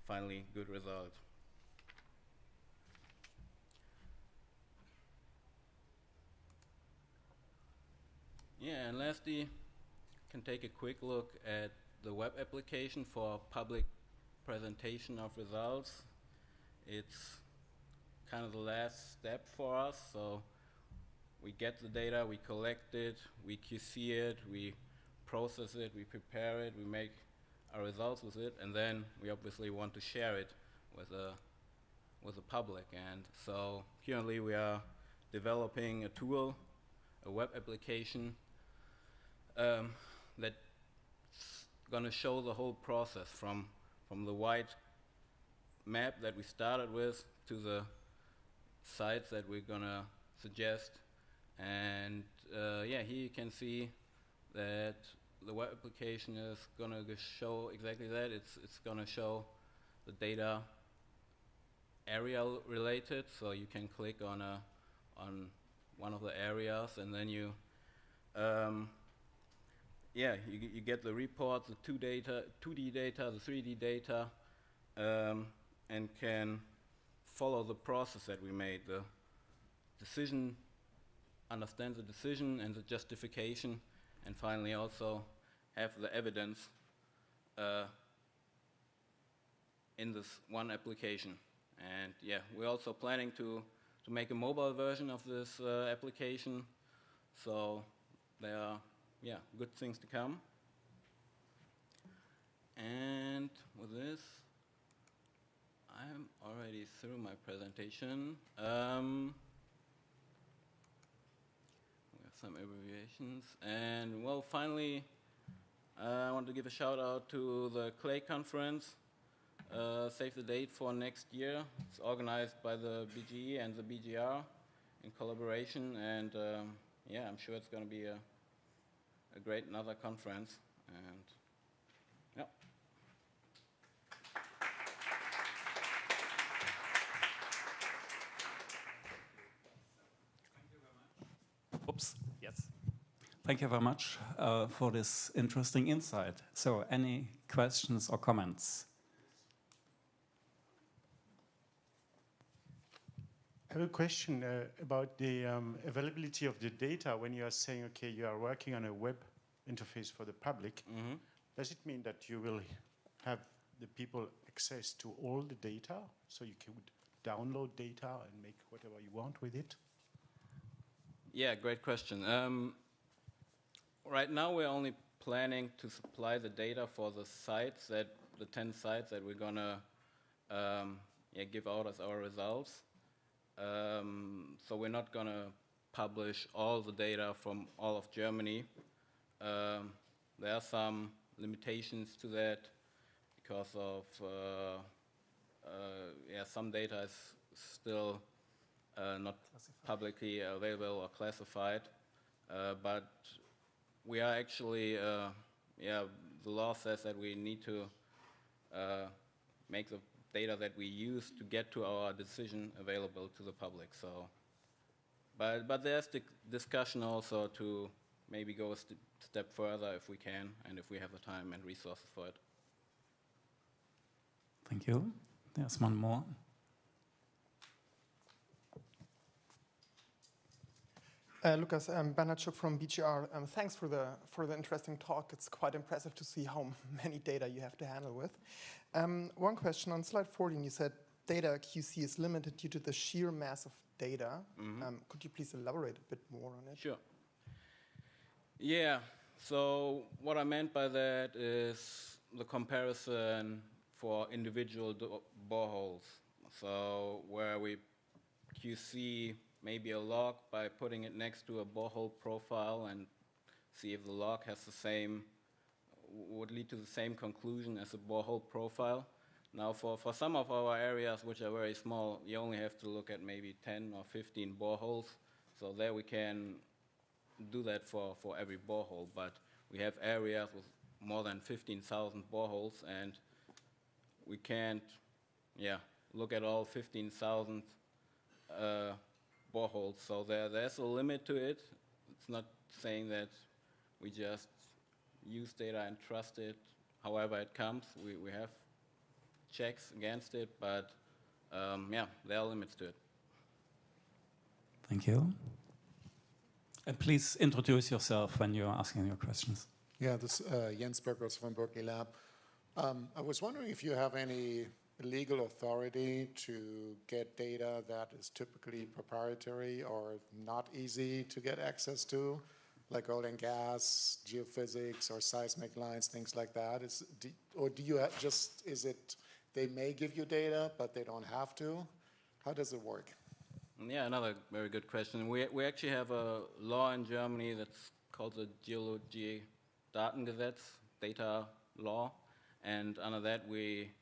finally good result. Yeah, and lastly, can take a quick look at the web application for public presentation of results. It's kind of the last step for us. So we get the data, we collect it, we QC it, we process it, we prepare it, we make our results with it, and then we obviously want to share it with the public. And so currently we are developing a tool, a web application that's going to show the whole process from the white map that we started with to the sites that we're going to suggest. And yeah, here you can see that the web application is going to show exactly that. It's going to show the data area related, so you can click on one of the areas, and then you you get the reports, the 2D data, the 3D data, and can follow the process that we made, the decision, understand the decision and the justification, and finally also have the evidence in this one application. And yeah, we're also planning to make a mobile version of this application, so there are good things to come. And with this, I'm already through my presentation. We have some abbreviations. And well, finally, I want to give a shout out to the Clay conference. Save the date for next year. It's organized by the BGE and the BGR in collaboration, and yeah, I'm sure it's going to be a great another conference. And yeah. Oops, yes. Thank you very much for this interesting insight. So, any questions or comments? I have a question about the availability of the data when you are saying, okay, you are working on a web interface for the public. Mm-hmm. Does it mean that you will have the people access to all the data, so you could download data and make whatever you want with it? Yeah, great question. Right now we're only planning to supply the data for the sites, the 10 sites that we're going to give out as our results. So we're not going to publish all the data from all of Germany. there are some limitations to that because of some data is still not publicly available or classified, but we are actually, the law says that we need to make the data that we use to get to our decision available to the public. So, but there's the discussion also to maybe go a step further if we can, and if we have the time and resources for it. Thank you. There's one more. Lucas, I'm Banachuk from BGR. Thanks for the interesting talk. It's quite impressive to see how many data you have to handle with. One question on slide 14, you said data QC is limited due to the sheer mass of data. Could you please elaborate a bit more on it? Sure. Yeah, so what I meant by that is the comparison for individual boreholes. So where we QC maybe a log by putting it next to a borehole profile and see if the log has the same, would lead to the same conclusion as a borehole profile. Now for some of our areas which are very small, you only have to look at maybe 10 or 15 boreholes. So there we can do that for every borehole, but we have areas with more than 15,000 boreholes, and we can't look at all 15,000 boreholes. So there's a limit to it. It's not saying that we just use data and trust it however it comes. We have checks against it, but there are limits to it. Thank you. Please introduce yourself when you're asking your questions. Yeah, this is J.Birkholzer from Berkeley Lab. I was wondering if you have any legal authority to get data that is typically proprietary or not easy to get access to, like oil and gas, geophysics, or seismic lines, things like that? Or do you just, is it they may give you data, but they don't have to? How does it work? Yeah, another very good question. We actually have a law in Germany that's called the Geologic Datengesetz, data law, and under that we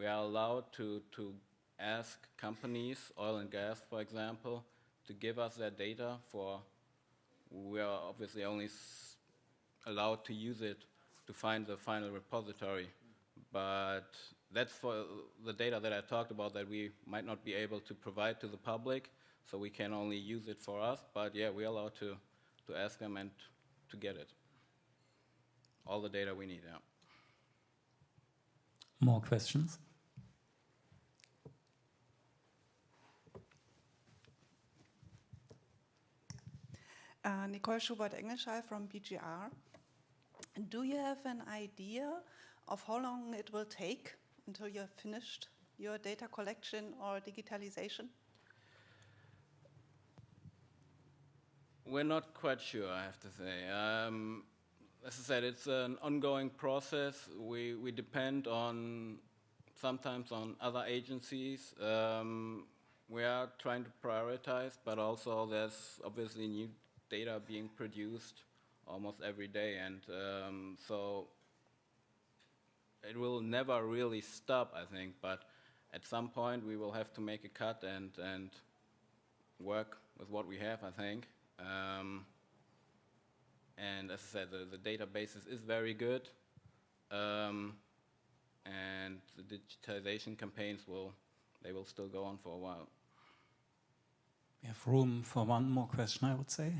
are allowed to ask companies, oil and gas for example, to give us their data we are obviously only allowed to use it to find the final repository. But that's for the data that I talked about that we might not be able to provide to the public, so we can only use it for us. But yeah, we're allowed to ask them and to get it. All the data we need, yeah. More questions? Nicole Schubert-Engelschall from BGR. Do you have an idea of how long it will take until you have finished your data collection or digitalization? We're not quite sure, I have to say. As I said, it's an ongoing process. We depend sometimes on other agencies. We are trying to prioritize, but also there's obviously new data being produced almost every day, and so it will never really stop, I think, but at some point we will have to make a cut and work with what we have, I think. And as I said, the database is very good, and the digitization campaigns will still go on for a while. We have room for one more question, I would say.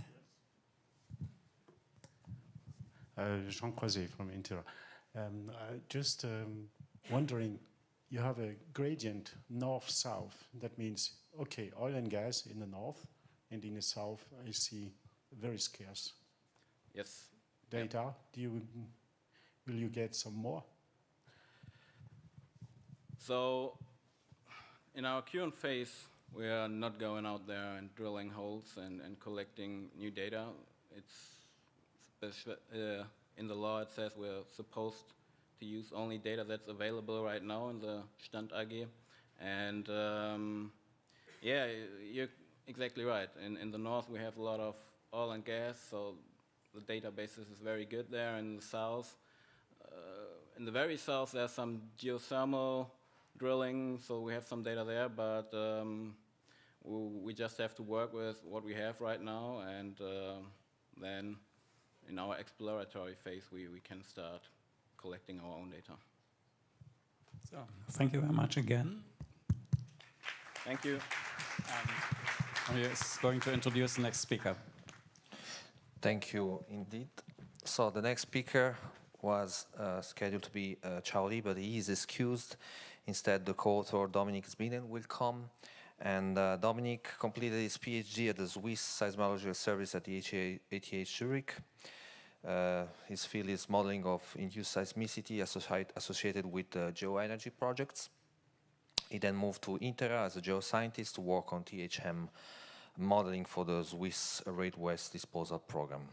J.Croisé from Inter. Just wondering, you have a gradient north-south. That means, okay, oil and gas in the north, and in the south, I see very scarce. Yes. Data. Yep. Will you get some more? So, in our current phase, we are not going out there and drilling holes and collecting new data. In the law, it says we're supposed to use only data that's available right now in the Stand AG. And yeah, you're exactly right. In the north, we have a lot of oil and gas, so the database is very good there in the south. In the very south, there's some geothermal drilling, so we have some data there, but we just have to work with what we have right now, and then in our exploratory phase, we can start collecting our own data. So, thank you very much again. Thank you. I'm just going to introduce the next speaker. Thank you indeed. So the next speaker was scheduled to be Charlie, but he is excused. Instead, the co-author D.Zbinden will come. And Dominic completed his PhD at the Swiss Seismological Service at the ETH Zurich. His field is modeling of induced seismicity associated with geoenergy projects. He then moved to Intera as a geoscientist to work on THM modeling for the Swiss Rate Waste Disposal Program.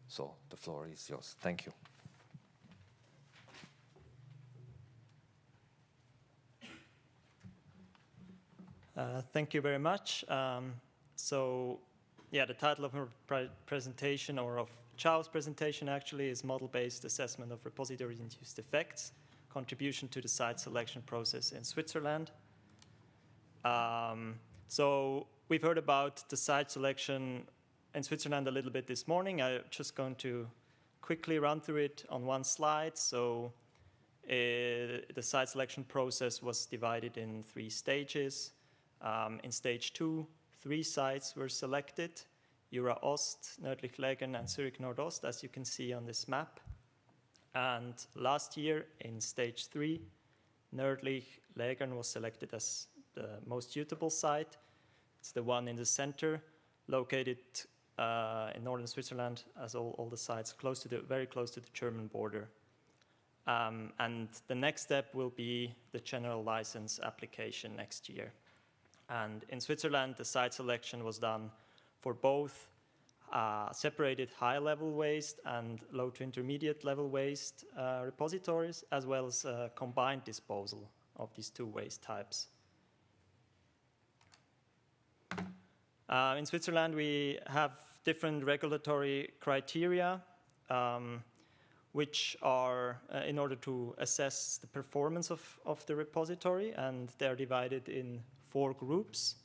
So the floor is yours. Thank you. Thank you very much. Yeah, the title of her presentation, or of Chao's presentation actually, is Model-Based Assessment of Repository-Induced Effects, Contribution to the Site Selection Process in Switzerland. So we've heard about the site selection in Switzerland a little bit this morning. I'm just going to quickly run through it on one slide. So the site selection process was divided in 3 stages. In stage 2, 3 sites were selected: Jura-Ost, Nördlich-Lägern, and Zürich-Nordost, as you can see on this map. And last year, in stage 3, Nördlich-Lägern was selected as the most suitable site. It's the one in the center, located in northern Switzerland, as all the sites very close to the German border. And the next step will be the general license application next year. And in Switzerland, the site selection was done for both separated high-level waste and low to intermediate level waste repositories, as well as combined disposal of these 2 waste types. In Switzerland, we have different regulatory criteria, which are in order to assess the performance of the repository, and they're divided in 4 groups.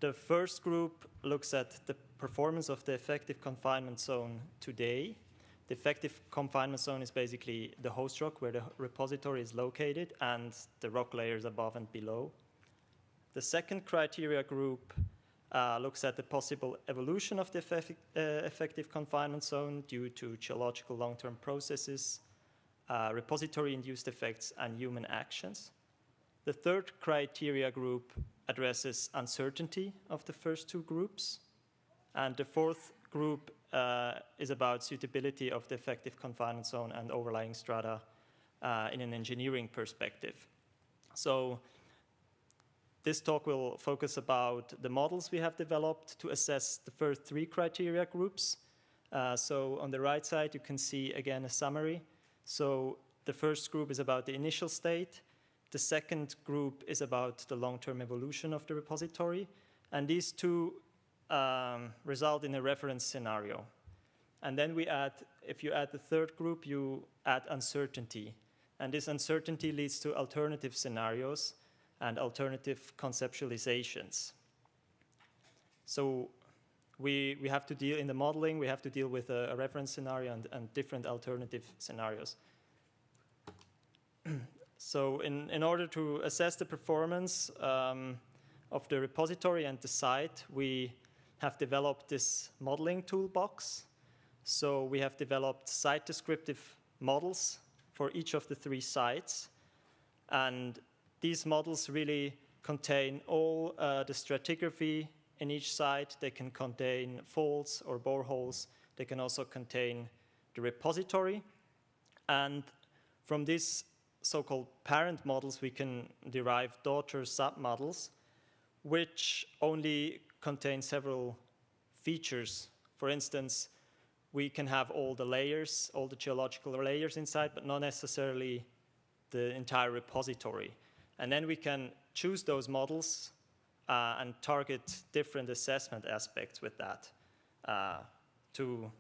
The first group looks at the performance of the effective confinement zone today. The effective confinement zone is basically the host rock where the repository is located and the rock layers above and below. The second criteria group looks at the possible evolution of the effective confinement zone due to geological long-term processes, repository-induced effects, and human actions. The third criteria group addresses uncertainty of the first 2 groups. And the fourth group is about suitability of the effective confinement zone and overlying strata in an engineering perspective. So this talk will focus about the models we have developed to assess the first 3 criteria groups. So on the right side, you can see again a summary. So the first group is about the initial state. The second group is about the long-term evolution of the repository. And these 2 result in a reference scenario. And then if you add the third group, you add uncertainty. And this uncertainty leads to alternative scenarios and alternative conceptualizations. So we have to deal in the modeling, we have to deal with a reference scenario and different alternative scenarios. So in order to assess the performance of the repository and the site, we have developed this modeling toolbox. So we have developed site descriptive models for each of the 3 sites. And these models really contain all the stratigraphy in each site. They can contain faults or boreholes. They can also contain the repository. And from these so-called parent models, we can derive daughter submodels, which only contain several features. For instance, we can have all the layers, all the geological layers inside, but not necessarily the entire repository. And then we can choose those models and target different assessment aspects with that to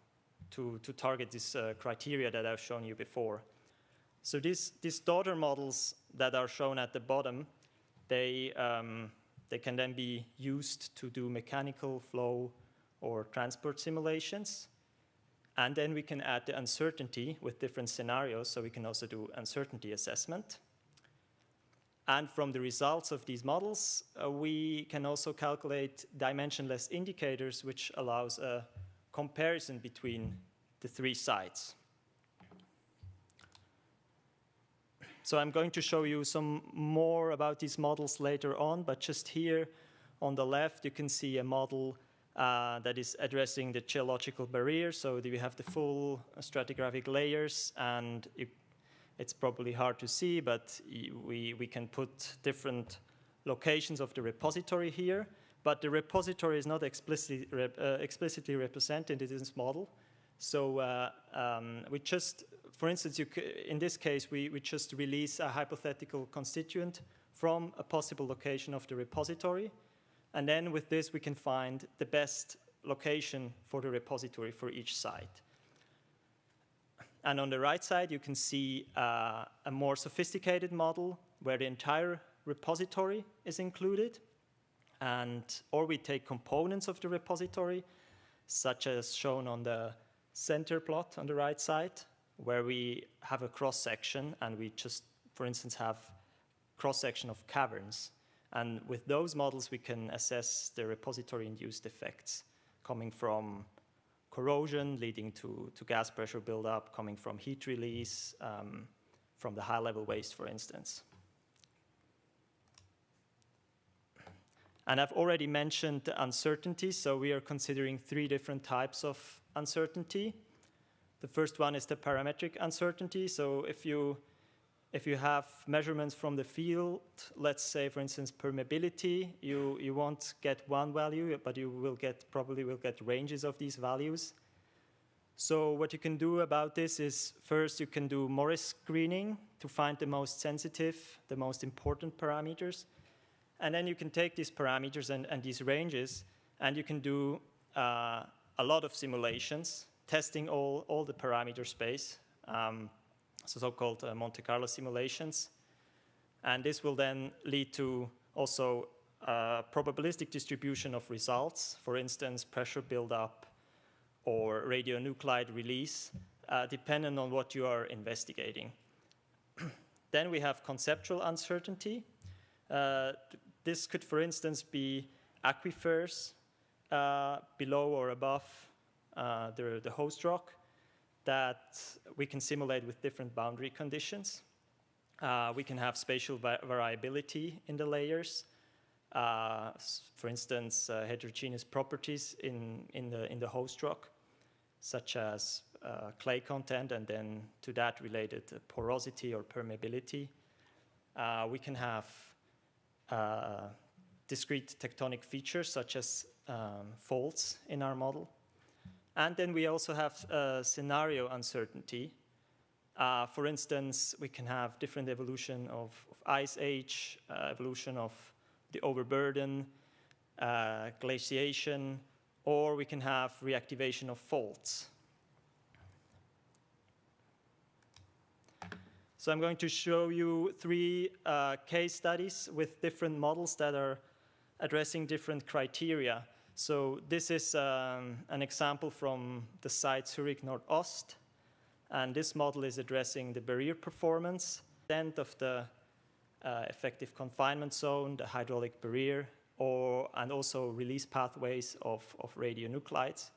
to target this criteria that I've shown you before. So these daughter models that are shown at the bottom, they can then be used to do mechanical flow or transport simulations. And then we can add the uncertainty with different scenarios, so we can also do uncertainty assessment. And from the results of these models, we can also calculate dimensionless indicators, which allows a comparison between the three sites. So I'm going to show you some more about these models later on, but just here on the left, you can see a model that is addressing the geological barrier. So we have the full stratigraphic layers, and it's probably hard to see, but we can put different locations of the repository here. But the repository is not explicitly represented in this model. So we just, for instance, in this case, we just release a hypothetical constituent from a possible location of the repository. And then with this, we can find the best location for the repository for each site. And on the right side, you can see a more sophisticated model where the entire repository is included. Or we take components of the repository, such as shown on the center plot on the right side, where we have a cross-section, and we just, for instance, have cross-section of caverns. And with those models, we can assess the repository-induced effects coming from corrosion leading to gas pressure buildup, coming from heat release, from the high-level waste, for instance. And I've already mentioned the uncertainty, so we are considering 3 different types of uncertainty. The first one is the parametric uncertainty. So if you have measurements from the field, let's say, for instance, permeability, you won't get one value, but you will probably will get ranges of these values. So what you can do about this is, first you can do Morris screening to find the most sensitive, the most important parameters. And then you can take these parameters and these ranges, and you can do a lot of simulations, testing all the parameter space, so-called Monte Carlo simulations. And this will then lead to also probabilistic distribution of results, for instance, pressure buildup or radionuclide release, depending on what you are investigating. Then we have conceptual uncertainty. This could, for instance, be aquifers below or above the host rock that we can simulate with different boundary conditions. We can have spatial variability in the layers. For instance, heterogeneous properties in the host rock, such as clay content, and then to that related porosity or permeability. We can have discrete tectonic features, such as faults in our model. And then we also have scenario uncertainty. For instance, we can have different evolution of ice age, evolution of the overburden, glaciation, or we can have reactivation of faults. So I'm going to show you 3 case studies with different models that are addressing different criteria. So this is an example from the site Zurich Nordost, and this model is addressing the barrier performance, extent of the effective confinement zone, the hydraulic barrier, and also release pathways of radionuclides.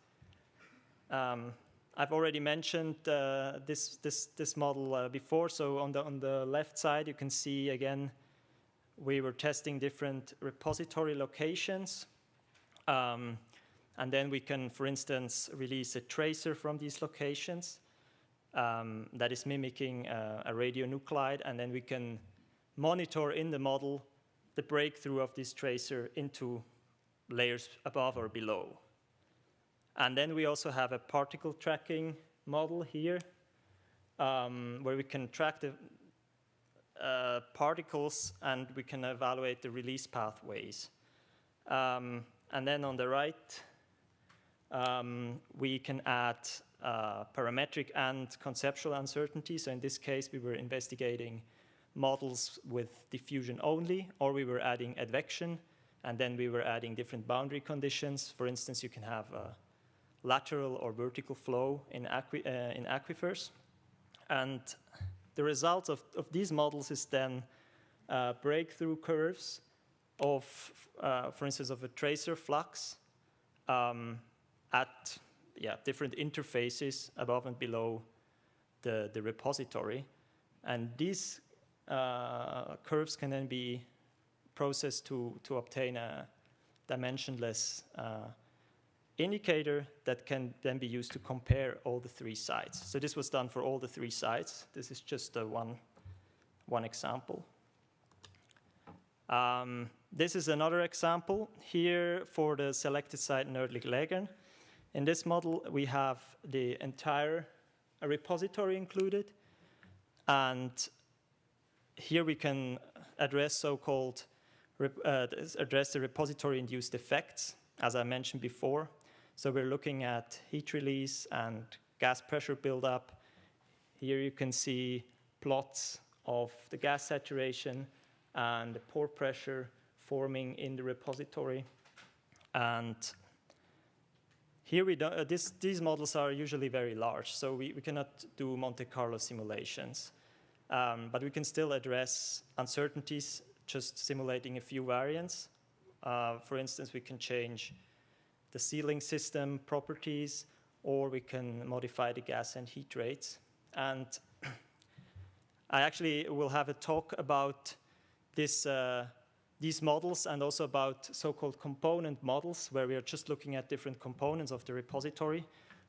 I've already mentioned this model before. So on the left side, you can see again, we were testing different repository locations. And then we can, for instance, release a tracer from these locations that is mimicking a radionuclide. And then we can monitor in the model the breakthrough of this tracer into layers above or below. And then we also have a particle tracking model here, where we can track the particles and we can evaluate the release pathways. And then on the right, we can add parametric and conceptual uncertainty. So in this case, we were investigating models with diffusion only, or we were adding advection, and then we were adding different boundary conditions. For instance, you can have a lateral or vertical flow in aquifers. And the result of these models is then breakthrough curves of, for instance, of a tracer flux at different interfaces above and below the repository. And these curves can then be processed to obtain a dimensionless indicator that can then be used to compare all the three sites. So this was done for all the three sites. This is just one example. This is another example here for the selected site Nördlich-Lägern. In this model, we have the entire repository included, and here we can address so-called address the repository-induced effects, as I mentioned before. So we're looking at heat release and gas pressure buildup. Here you can see plots of the gas saturation and the pore pressure forming in the repository. And here we don't, these models are usually very large, so we cannot do Monte Carlo simulations. But we can still address uncertainties just simulating a few variants. For instance, we can change the sealing system properties, or we can modify the gas and heat rates. And I actually will have a talk about these models and also about so-called component models, where we are just looking at different components of the repository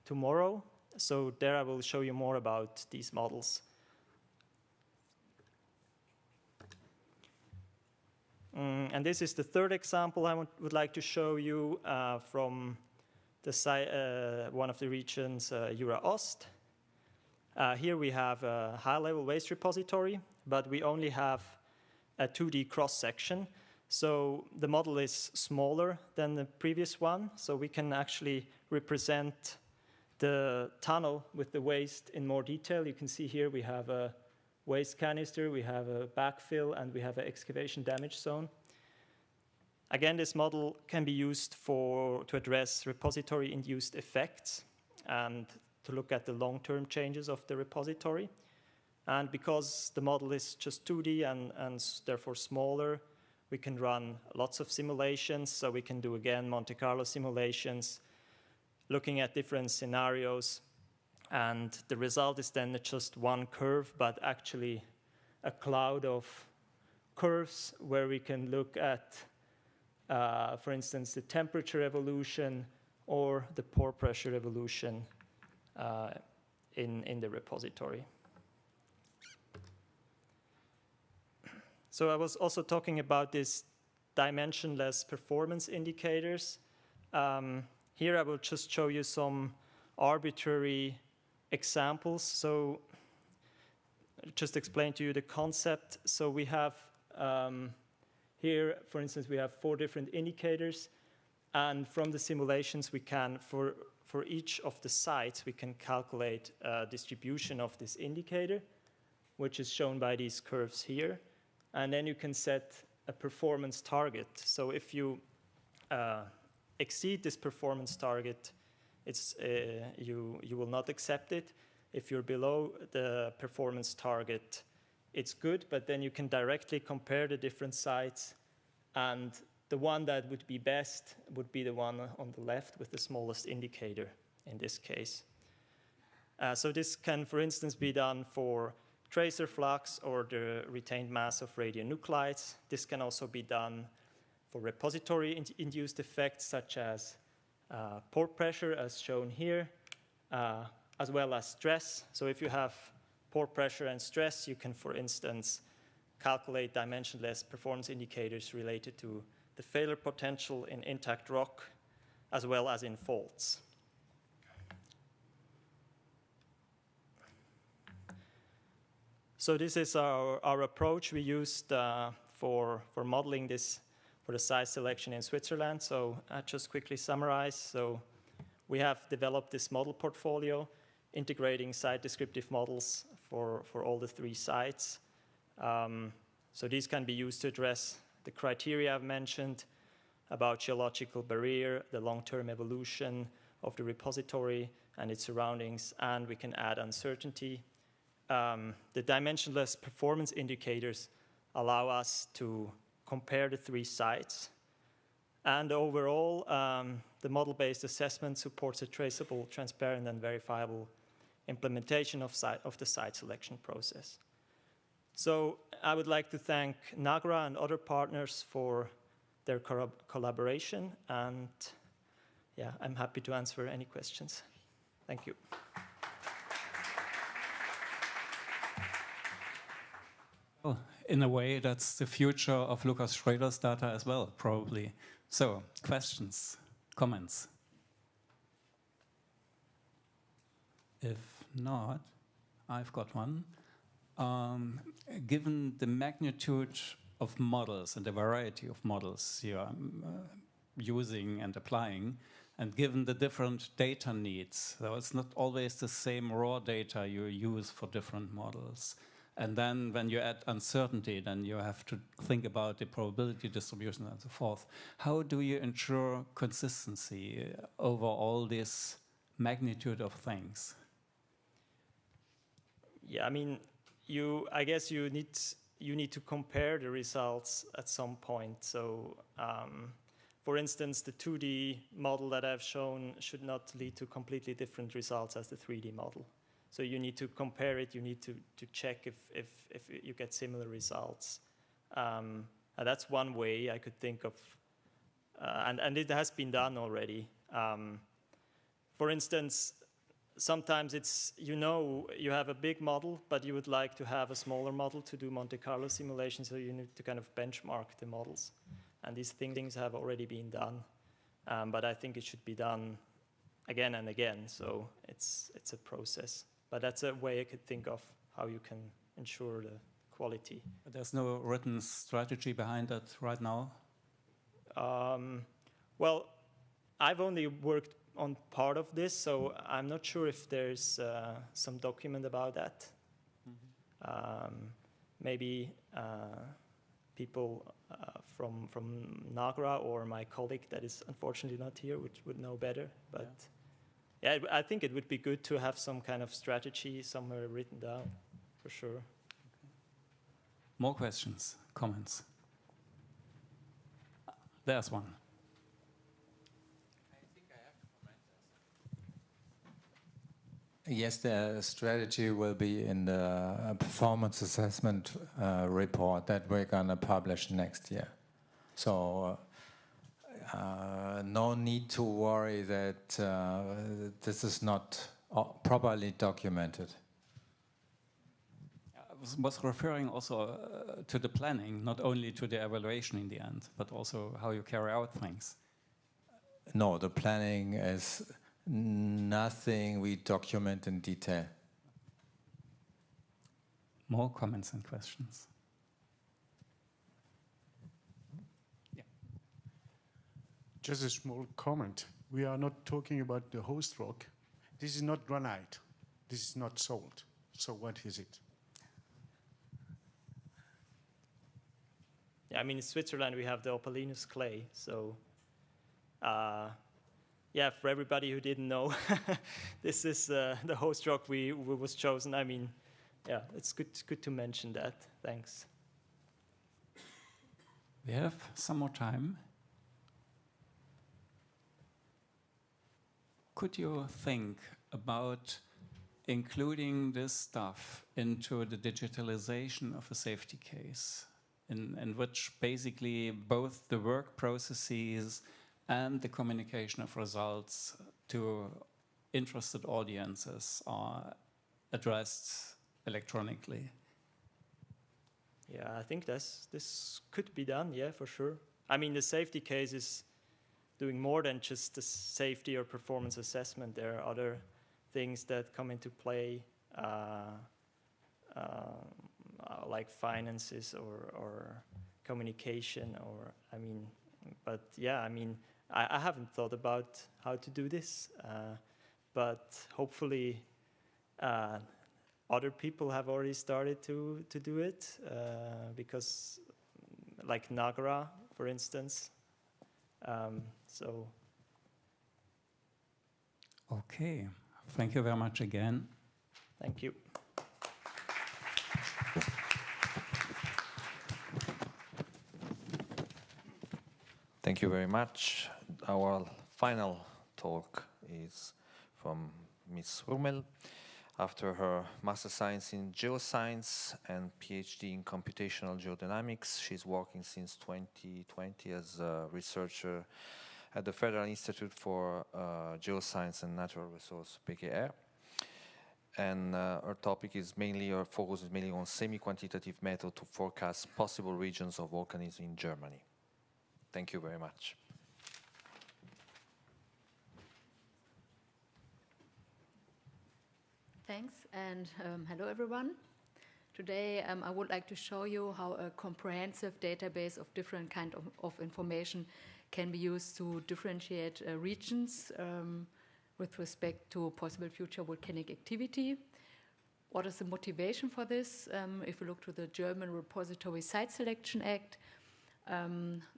tomorrow. So there I will show you more about these models. And this is the third example I would like to show you from the one of the regions, Jura-Ost. Here we have a high-level waste repository, but we only have a 2D cross-section. So the model is smaller than the previous one, so we can actually represent the tunnel with the waste in more detail. You can see here we have a waste canister, we have a backfill, and we have an excavation damage zone. Again, this model can be used to address repository-induced effects and to look at the long-term changes of the repository. And because the model is just 2D and therefore smaller, we can run lots of simulations. So we can do, again, Monte Carlo simulations, looking at different scenarios. And the result is then not just one curve, but actually a cloud of curves where we can look at, for instance, the temperature evolution or the pore pressure evolution in the repository. So I was also talking about these dimensionless performance indicators. Here I will just show you some arbitrary examples. So just explain to you the concept. So we have here, for instance, we have 4 different indicators. And from the simulations, we can, for each of the sites, we can calculate a distribution of this indicator, which is shown by these curves here. And then you can set a performance target. So if you exceed this performance target, you will not accept it. If you're below the performance target, it's good, but then you can directly compare the different sites, and the one that would be best would be the one on the left with the smallest indicator in this case. So this can, for instance, be done for tracer flux or the retained mass of radionuclides. This can also be done for repository-induced effects such as pore pressure, as shown here, as well as stress. So if you have pore pressure and stress, you can, for instance, calculate dimensionless performance indicators related to the failure potential in intact rock as well as in faults. So this is our approach we used for modeling this for the site selection in Switzerland. So I'll just quickly summarize. So we have developed this model portfolio integrating site descriptive models for all the 3 sites. So these can be used to address the criteria I've mentioned about geological barrier, the long-term evolution of the repository and its surroundings, and we can add uncertainty. The dimensionless performance indicators allow us to compare the 3 sites. And overall, the model-based assessment supports a traceable, transparent, and verifiable implementation of the site selection process. So I would like to thank NAGRA and other partners for their collaboration, and yeah, I'm happy to answer any questions. Thank you. Well, in a way, that's the future of Lucas Schröder's data as well, probably. So, questions, comments? If not, I've got one. Given the magnitude of models and the variety of models you are using and applying, and given the different data needs, so it's not always the same raw data you use for different models. And then when you add uncertainty, then you have to think about the probability distribution and so forth. How do you ensure consistency over all this magnitude of things? Yeah, I mean, I guess you need to compare the results at some point. So, for instance, the 2D model that I've shown should not lead to completely different results as the 3D model. So you need to compare it. You need to check if you get similar results. That's one way I could think of, and it has been done already. For instance, sometimes it's, you have a big model, but you would like to have a smaller model to do Monte Carlo simulations, so you need to kind of benchmark the models. And these things have already been done, but I think it should be done again and again, so it's a process. But that's a way I could think of how you can ensure the quality. But there's no written strategy behind that right now? Well, I've only worked on part of this, so I'm not sure if there's some document about that. Maybe people from NAGRA or my colleague that is unfortunately not here would know better. But yeah, I think it would be good to have some kind of strategy somewhere written down, for sure. Okay. More questions, comments? There's one. Yes, the strategy will be in the performance assessment report that we're going to publish next year. So no need to worry that this is not properly documented. I was referring also to the planning, not only to the evaluation in the end, but also how you carry out things. No, the planning is nothing we document in detail. More comments and questions? Yeah. Just a small comment. We are not talking about the host rock. This is not granite. This is not salt. So what is it? Yeah, I mean, in Switzerland we have the Opalinus clay, so yeah, for everybody who didn't know, this is the host rock we was chosen. I mean, yeah, it's good to mention that. Thanks. We have some more time. Could you think about including this stuff into the digitalization of a safety case, in which basically both the work processes and the communication of results to interested audiences are addressed electronically? Yeah, I think this could be done, yeah, for sure. I mean, the safety case is doing more than just the safety or performance assessment. There are other things that come into play, like finances or communication, or, I mean, but yeah, I mean, I haven't thought about how to do this, but hopefully Other people have already started to do it because, like Nagra, for instance. Okay, thank you very much again. Thank you. Thank you very much. Our final talk is from Ms. R.Rummel. After her Master Science in Geoscience and PhD in Computational Geodynamics, she's working since 2020 as a researcher at the Federal Institute for Geoscience and Natural Resource, PGR. And her topic is her focus is mainly on semi-quantitative method to forecast possible regions of volcanism in Germany. Thank you very much. Thanks, and hello everyone. Today I would like to show you how a comprehensive database of different kinds of information can be used to differentiate regions with respect to possible future volcanic activity. What is the motivation for this? If you look to the German Repository Site Selection Act,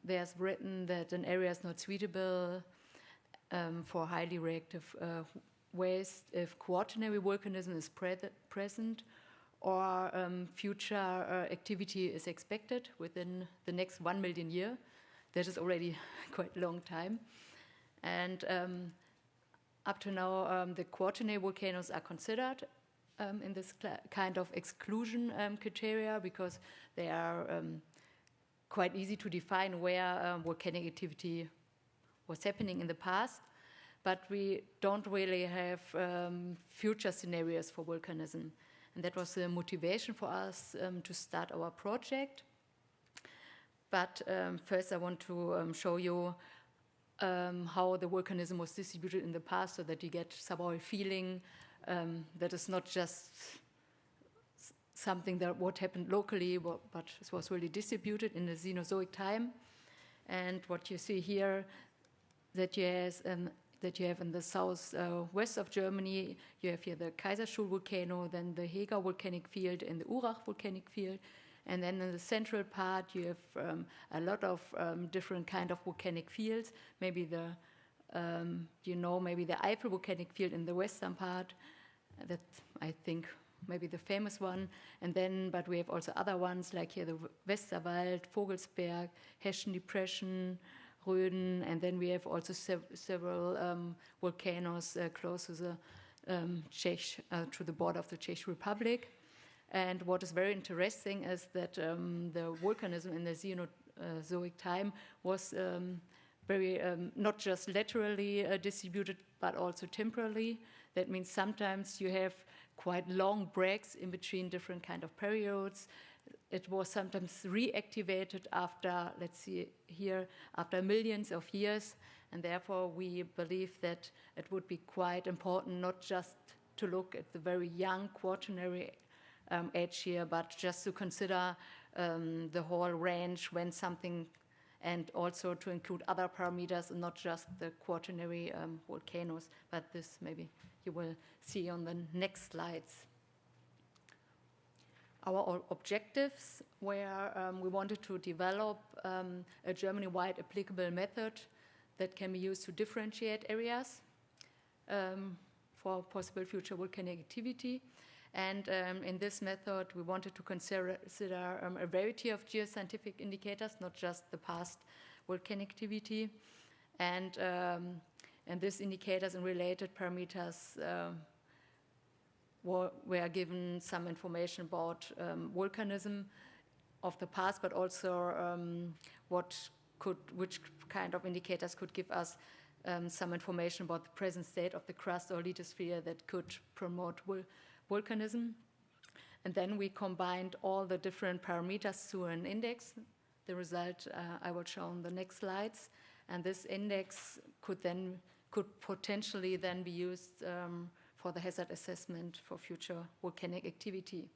there's written that an area is not suitable for highly reactive waste if quaternary volcanism is present or future activity is expected within the next 1 million years. That is already quite a long time. And up to now, the quaternary volcanoes are considered in this kind of exclusion criteria because they are quite easy to define where volcanic activity was happening in the past. But we don't really have future scenarios for volcanism. And that was the motivation for us to start our project. But first I want to show you how the volcanism was distributed in the past so that you get somehow a feeling that it's not just something that what happened locally, but it was really distributed in the Cenozoic time. And what you see here, that you have in the southwest of Germany, you have here the Kaiserstuhl volcano, then the Hega volcanic field and the Urach volcanic field. And then in the central part, you have a lot of different kind of volcanic fields. Maybe maybe the Eifel volcanic field in the western part. That, I think, maybe the famous one. And then, but we have also other ones, like here the Westerwald, Vogelsberg, Hessian Depression, Röden, and then we have also several volcanoes close to the to the border of the Czech Republic. And what is very interesting is that the volcanism in the Cenozoic time was very not just laterally distributed, but also temporally. That means sometimes you have quite long breaks in between different kind of periods. It was sometimes reactivated after, let's see here, after millions of years. And therefore, we believe that it would be quite important not just to look at the very young quaternary age here, but just to consider the whole range when something, and also to include other parameters and not just the quaternary volcanoes. But this maybe you will see on the next slides. Our objectives were we wanted to develop a Germany-wide applicable method that can be used to differentiate areas for possible future volcanic activity. And in this method, we wanted to consider a variety of geoscientific indicators, not just the past volcanic activity. And these indicators and related parameters were given some information about volcanism of the past, but also which kind of indicators could give us some information about the present state of the crust or lithosphere that could promote volcanism. And then we combined all the different parameters to an index. The result I will show on the next slides. And this index could potentially then be used for the hazard assessment for future volcanic activity.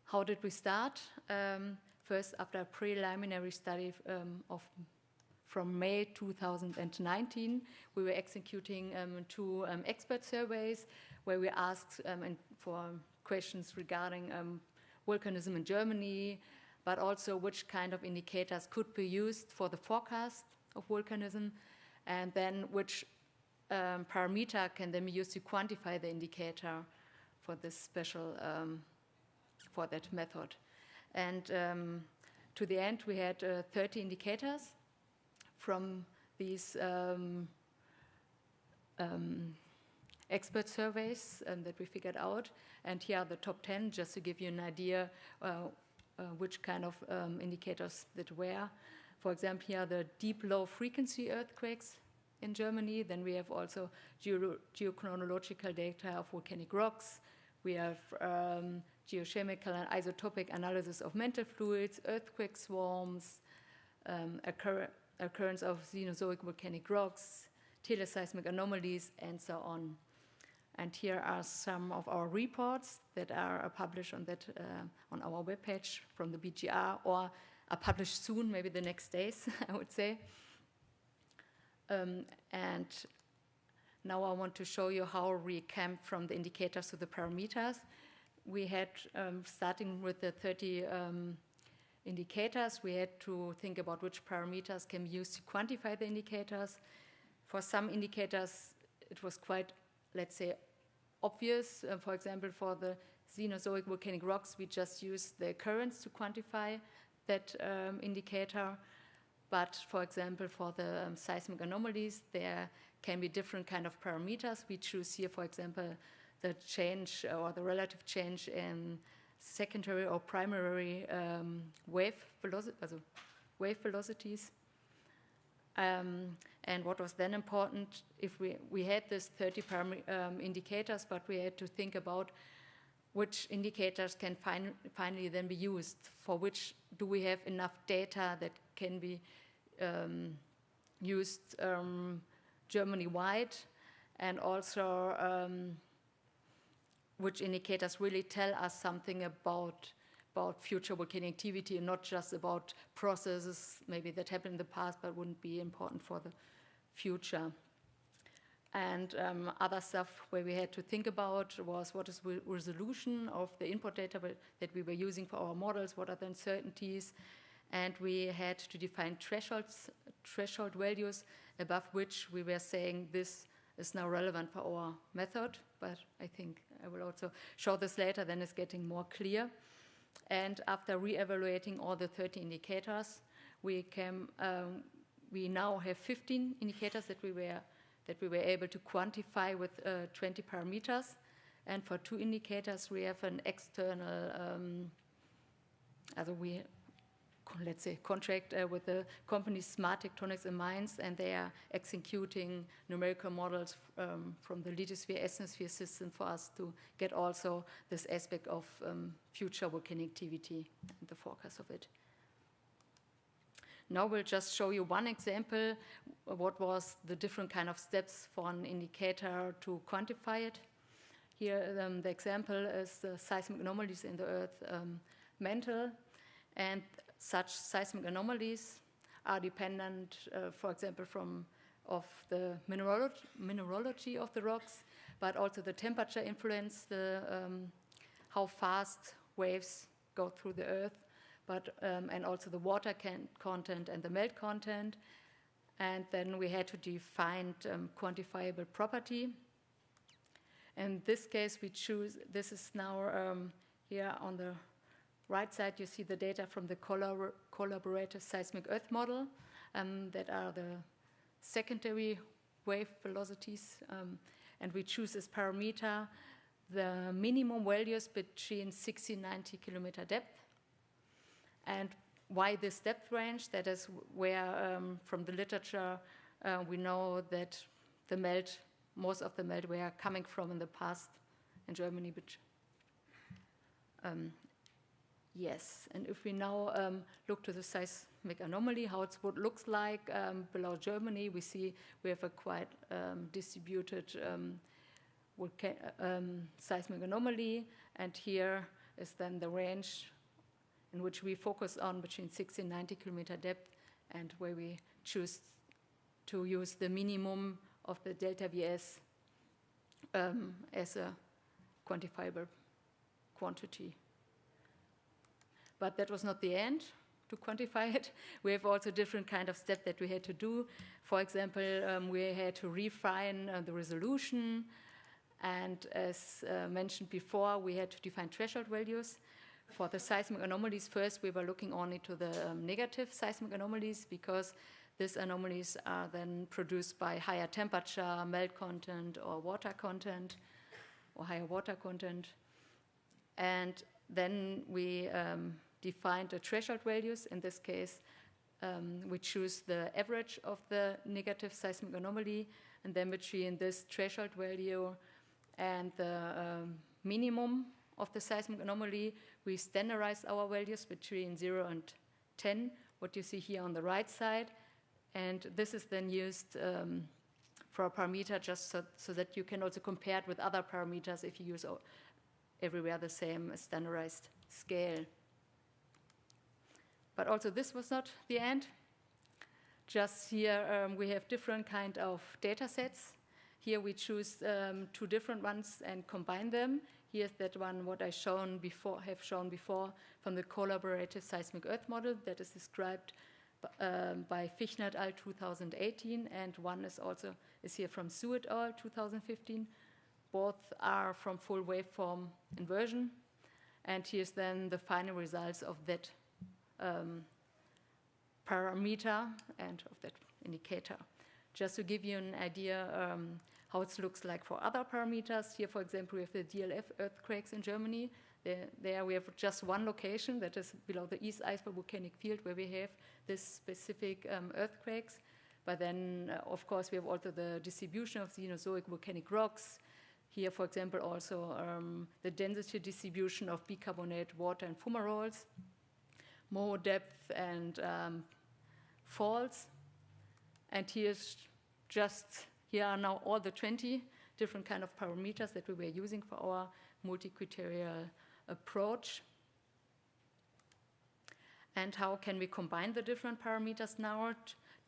How did we start? First, after a preliminary study from May 2019, we were executing two expert surveys where we asked for questions regarding volcanism in Germany, but also which kind of indicators could be used for the forecast of volcanism, and then which parameter can then be used to quantify the indicator for this special, for that method. And to the end, we had 30 indicators from these expert surveys that we figured out. And here are the top 10, just to give you an idea which kind of indicators that were. For example, here are the deep low frequency earthquakes in Germany. Then we have also geochronological data of volcanic rocks. We have geochemical and isotopic analysis of mantle fluids, earthquake swarms, occurrence of Cenozoic volcanic rocks, teleseismic anomalies, and so on. And here are some of our reports that are published on that on our webpage from the BGR, or are published soon, maybe the next days, I would say. And now I want to show you how we came from the indicators to the parameters. We had, starting with the 30 indicators, we had to think about which parameters can be used to quantify the indicators. For some indicators, it was quite, let's say, obvious. For example, for the Cenozoic volcanic rocks, we just used the occurrence to quantify that indicator. But for example, for the seismic anomalies, there can be different kind of parameters. We choose here, for example, the change or the relative change in secondary or primary wave velocities. And what was then important, if we had this 30 indicators, but we had to think about which indicators can finally then be used, for which do we have enough data that can be used Germany-wide, and also which indicators really tell us something about future volcanic activity, and not just about processes maybe that happened in the past but wouldn't be important for the future. And other stuff where we had to think about was what is resolution of the input data that we were using for our models, what are the uncertainties, and we had to define threshold values above which we were saying this is now relevant for our method, but I think I will also show this later, then it's getting more clear. And after re-evaluating all the 30 indicators, we now have 15 indicators that we were able to quantify with 20 parameters. And for 2 indicators, we have an external, let's say, contract with the company Smart Tectonics and Mines, and they are executing numerical models from the lithosphere, asthenosphere system for us to get also this aspect of future volcanic activity and the forecast of it. Now we'll just show you one example, what was the different kind of steps for an indicator to quantify it. Here the example is the seismic anomalies in the Earth mantle, and such seismic anomalies are dependent, for example, of the mineralogy of the rocks, but also the temperature influence, how fast waves go through the Earth, and also the water content and the melt content. And then we had to define quantifiable property. In this case, we choose, this is now here on the right side, you see the data from the collaborative seismic Earth model that are the secondary wave velocities. And we choose as parameter the minimum values between 60 and 90 kilometer depth. And why this depth range? That is where, from the literature, we know that most of the melt were coming from in the past in Germany. Yes, and if we now look to the seismic anomaly, how it looks like below Germany, we see we have a quite distributed seismic anomaly, and here is then the range in which we focus on between 60 and 90 kilometer depth, and where we choose to use the minimum of the delta VS as a quantifiable quantity. But that was not the end. To quantify it, we have also different kind of steps that we had to do. For example, we had to refine the resolution, and as mentioned before, we had to define threshold values. For the seismic anomalies, first we were looking only to the negative seismic anomalies, because these anomalies are then produced by higher temperature, melt content, or water content, or higher water content. And then we defined the threshold values. In this case, we choose the average of the negative seismic anomaly, and then between this threshold value and the minimum of the seismic anomaly, we standardize our values between 0 and 10, what you see here on the right side. And this is then used for a parameter just so that you can also compare it with other parameters if you use everywhere the same standardized scale. But also this was not the end. Just here we have different kind of data sets. Here we choose 2 different ones and combine them. Here's that one what I have shown before from the collaborative seismic earth model that is described by Fichtner et al. 2018, and one is here from Su et al. 2015. Both are from full waveform inversion, and here's then the final results of that parameter and of that indicator. Just to give you an idea how it looks like for other parameters, here, for example, we have the DLF earthquakes in Germany. There we have just one location, that is below the East Iceberg volcanic field, where we have this specific earthquakes. But then, of course, we have also the distribution of Cenozoic volcanic rocks. Here, for example, also the density distribution of bicarbonate water and fumaroles, more depth and faults. And here are now all the 20 different kind of parameters that we were using for our multi-criterial approach. And how can we combine the different parameters now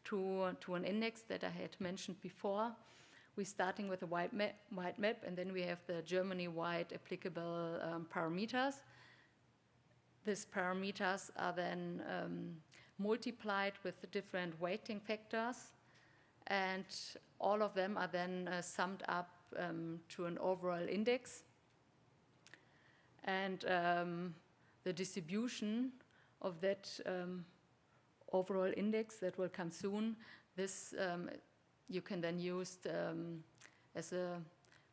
to an index that I had mentioned before? We're starting with a wide map, and then we have the Germany-wide applicable parameters. These parameters are then multiplied with the different weighting factors, and all of them are then summed up to an overall index. And the distribution of that overall index that will come soon, this you can then use as a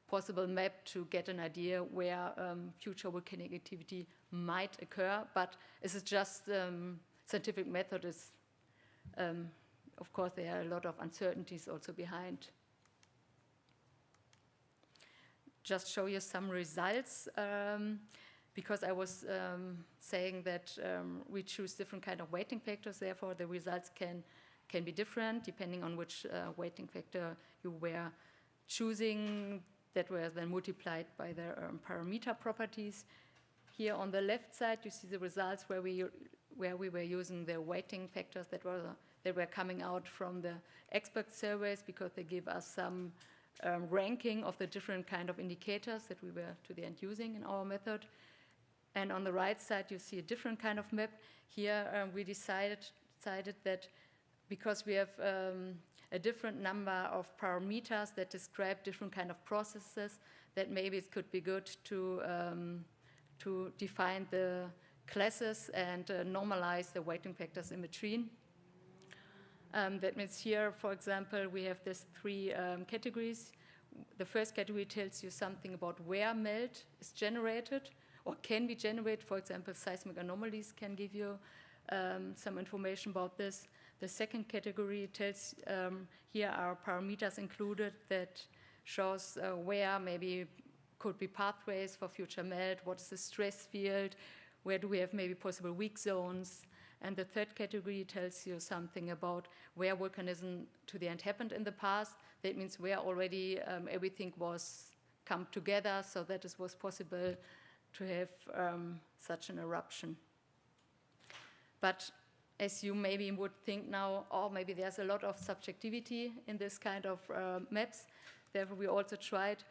possible map to get an idea where future volcanic activity might occur. But this is just scientific method. Is of course, there are a lot of uncertainties also behind. Just show you some results, because I was saying that we choose different kind of weighting factors, therefore the results can be different depending on which weighting factor you were choosing, that were then multiplied by the parameter properties. Here on the left side, you see the results where we were using the weighting factors that were coming out from the expert surveys, because they give us some ranking of the different kind of indicators that we were to the end using in our method. And on the right side, you see a different kind of map. Here we decided that because we have a different number of parameters that describe different kind of processes, that maybe it could be good to define the classes and normalize the weighting factors in between. That means here, for example, we have these 3 categories. The first category tells you something about where melt is generated or can be generated. For example, seismic anomalies can give you some information about this. The second category tells, here are parameters included that shows where maybe could be pathways for future melt, what is the stress field, where do we have maybe possible weak zones. And the third category tells you something about where volcanism to the end happened in the past. That means where already everything was come together so that it was possible to have such an eruption. But as you maybe would think now, oh, maybe there's a lot of subjectivity in this kind of maps. Therefore, we also tried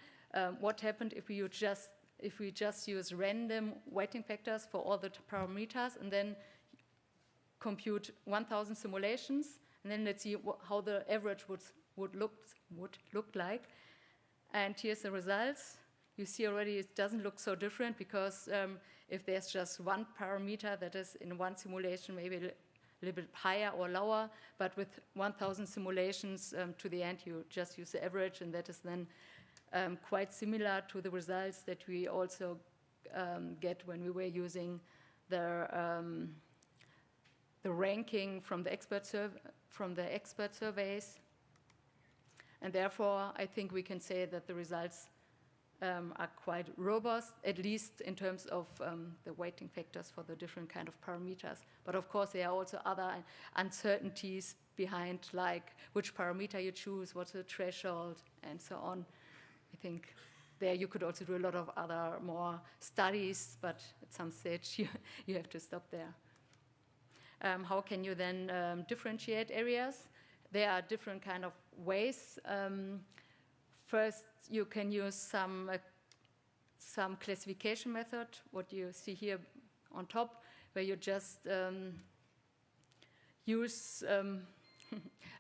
what happened if we just use random weighting factors for all the parameters and then compute 1,000 simulations, and then let's see how the average would look like. And here's the results. You see already it doesn't look so different, because if there's just one parameter that is in one simulation maybe a little bit higher or lower, but with 1,000 simulations to the end you just use the average, and that is then quite similar to the results that we also get when we were using the ranking from the expert surveys. And therefore, I think we can say that the results are quite robust, at least in terms of the weighting factors for the different kind of parameters. But of course, there are also other uncertainties behind, like which parameter you choose, what's the threshold, and so on. I think there you could also do a lot of other more studies, but at some stage you have to stop there. How can you then differentiate areas? There are different kind of ways. First, you can use some classification method, what you see here on top, where you just use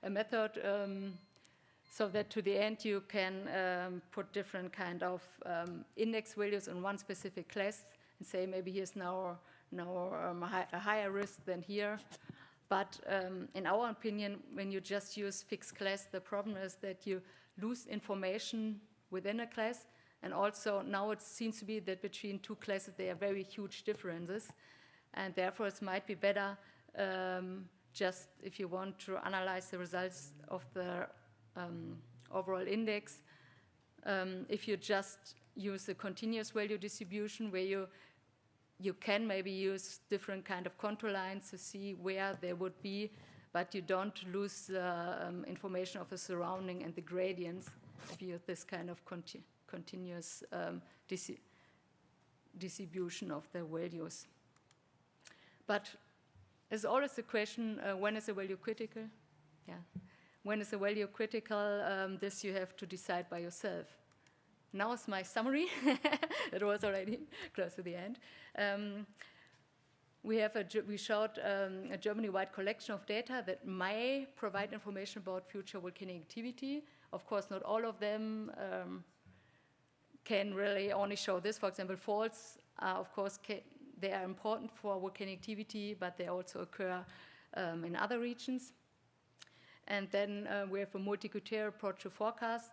a method so that to the end you can put different kind of index values in one specific class and say maybe here's now a higher risk than here. But in our opinion, when you just use fixed class, the problem is that you lose information within a class. And also now it seems to be that between two classes there are very huge differences. And therefore it might be better just if you want to analyze the results of the overall index, if you just use a continuous value distribution where you can maybe use different kind of contour lines to see where they would be, but you don't lose the information of the surrounding and the gradients if you use this kind of continuous distribution of the values. But there's always the question, when is a value critical? Yeah. When is a value critical? This you have to decide by yourself. Now is my summary. It was already close to the end. We showed a Germany-wide collection of data that may provide information about future volcanic activity. Of course, not all of them can really only show this. For example, faults, of course, they are important for volcanic activity, but they also occur in other regions. And then we have a multi-criteria approach to forecast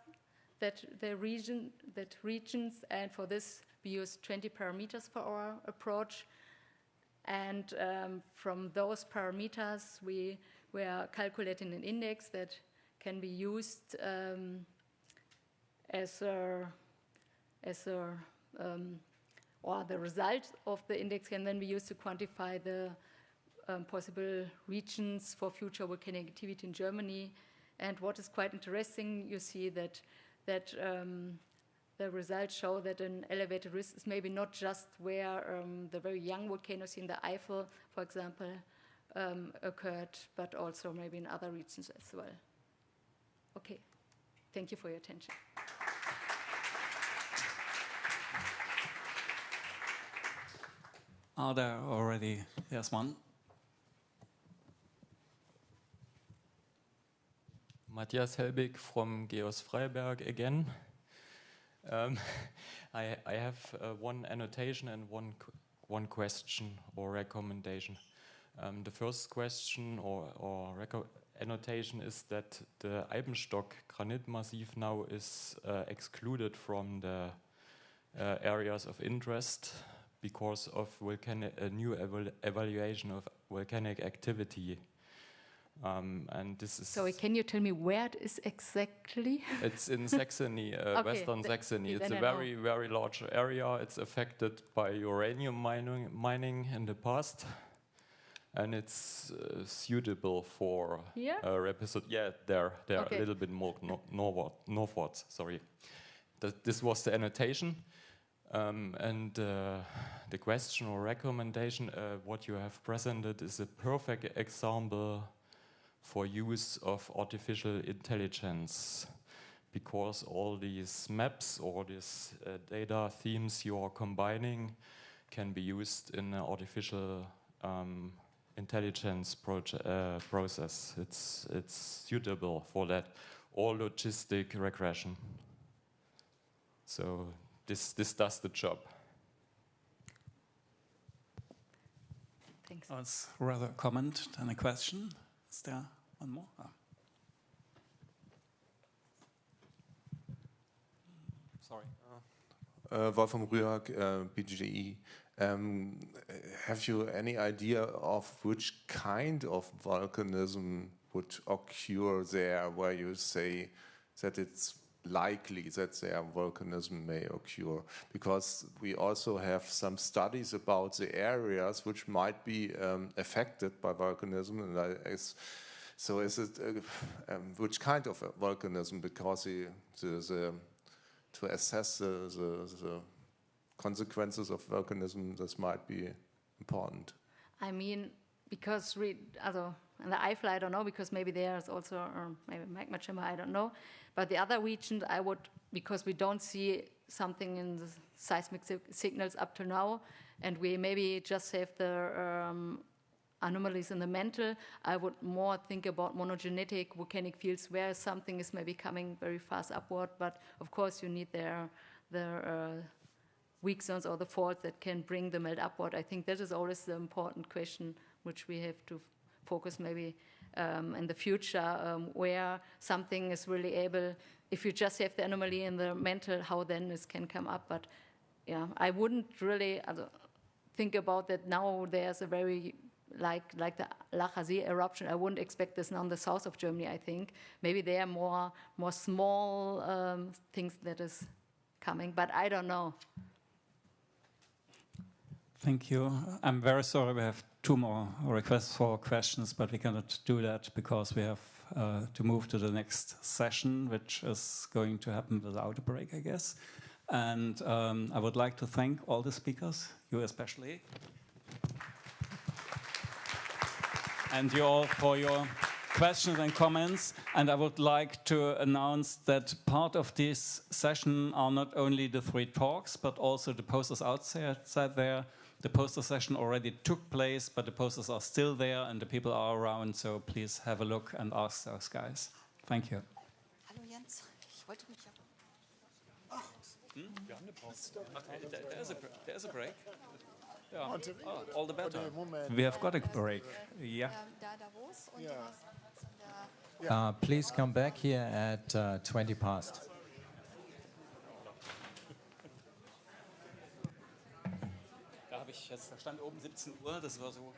that regions, and for this we use 20 parameters for our approach. And from those parameters, we are calculating an index that can be used or the result of the index can then be used to quantify the possible regions for future volcanic activity in Germany. And what is quite interesting, you see that the results show that an elevated risk is maybe not just where the very young volcanoes in the Eifel, for example, occurred, but also maybe in other regions as well. Okay, thank you for your attention. Are there already? There's one. Matthias Helbig from Geos Freiberg again. I have one annotation and one question or recommendation. The first question or annotation is that the Eibenstock granite massif now is excluded from the areas of interest because of a new evaluation of volcanic activity. And this is. Sorry, can you tell me where it is exactly? It's in Saxony, okay, Western Saxony. It's a very, very large area. It's affected by uranium mining in the past, and it's suitable for repository. Yeah, they're okay. A little bit more northwards. Sorry, this was the annotation, and the question or recommendation. What you have presented is a perfect example for use of artificial intelligence, because all these maps or these data themes you are combining can be used in an artificial intelligence process. It's suitable for that, or logistic regression. So this does the job. Thanks. That's rather a comment than a question. Is there one more? Oh. Sorry. Wolfram Rüag, BGE. Have you any idea of which kind of volcanism would occur there, where you say that it's likely that there volcanism may occur? Because we also have some studies about the areas which might be affected by volcanism, and so is it which kind of volcanism? Because to assess the consequences of volcanism, this might be important. I mean, because in the Eifel, I don't know, because maybe there's also maybe magma chamber, I don't know. But the other region, I would, because we don't see something in the seismic signals up to now, and we maybe just have the anomalies in the mantle, I would more think about monogenetic volcanic fields where something is maybe coming very fast upward. But of course, you need the weak zones or the faults that can bring the melt upward. I think that is always the important question which we have to focus maybe in the future, where something is really able, if you just have the anomaly in the mantle, how then this can come up. But yeah, I wouldn't really think about that now. There's a very, like the L.A.Schröder eruption, I wouldn't expect this now in the south of Germany, I think. Maybe there are more small things that is coming, but I don't know. Thank you. I'm very sorry we have 2 more requests for questions, but we cannot do that because we have to move to the next session, which is going to happen without a break, I guess. And I would like to thank all the speakers, you especially, and you all for your questions and comments. And I would like to announce that part of this session are not only the 3 talks, but also the posters outside there. The poster session already took place, but the posters are still there and the people are around, so please have a look and ask those guys. Thank you. Hallo Jens, ich wollte mich ja... Wir haben eine Pause. There's a break. Yeah. Oh, all the better. We have got a break. Yeah. Please come back here at 20 past. Da stand oben 17 Uhr, das war so.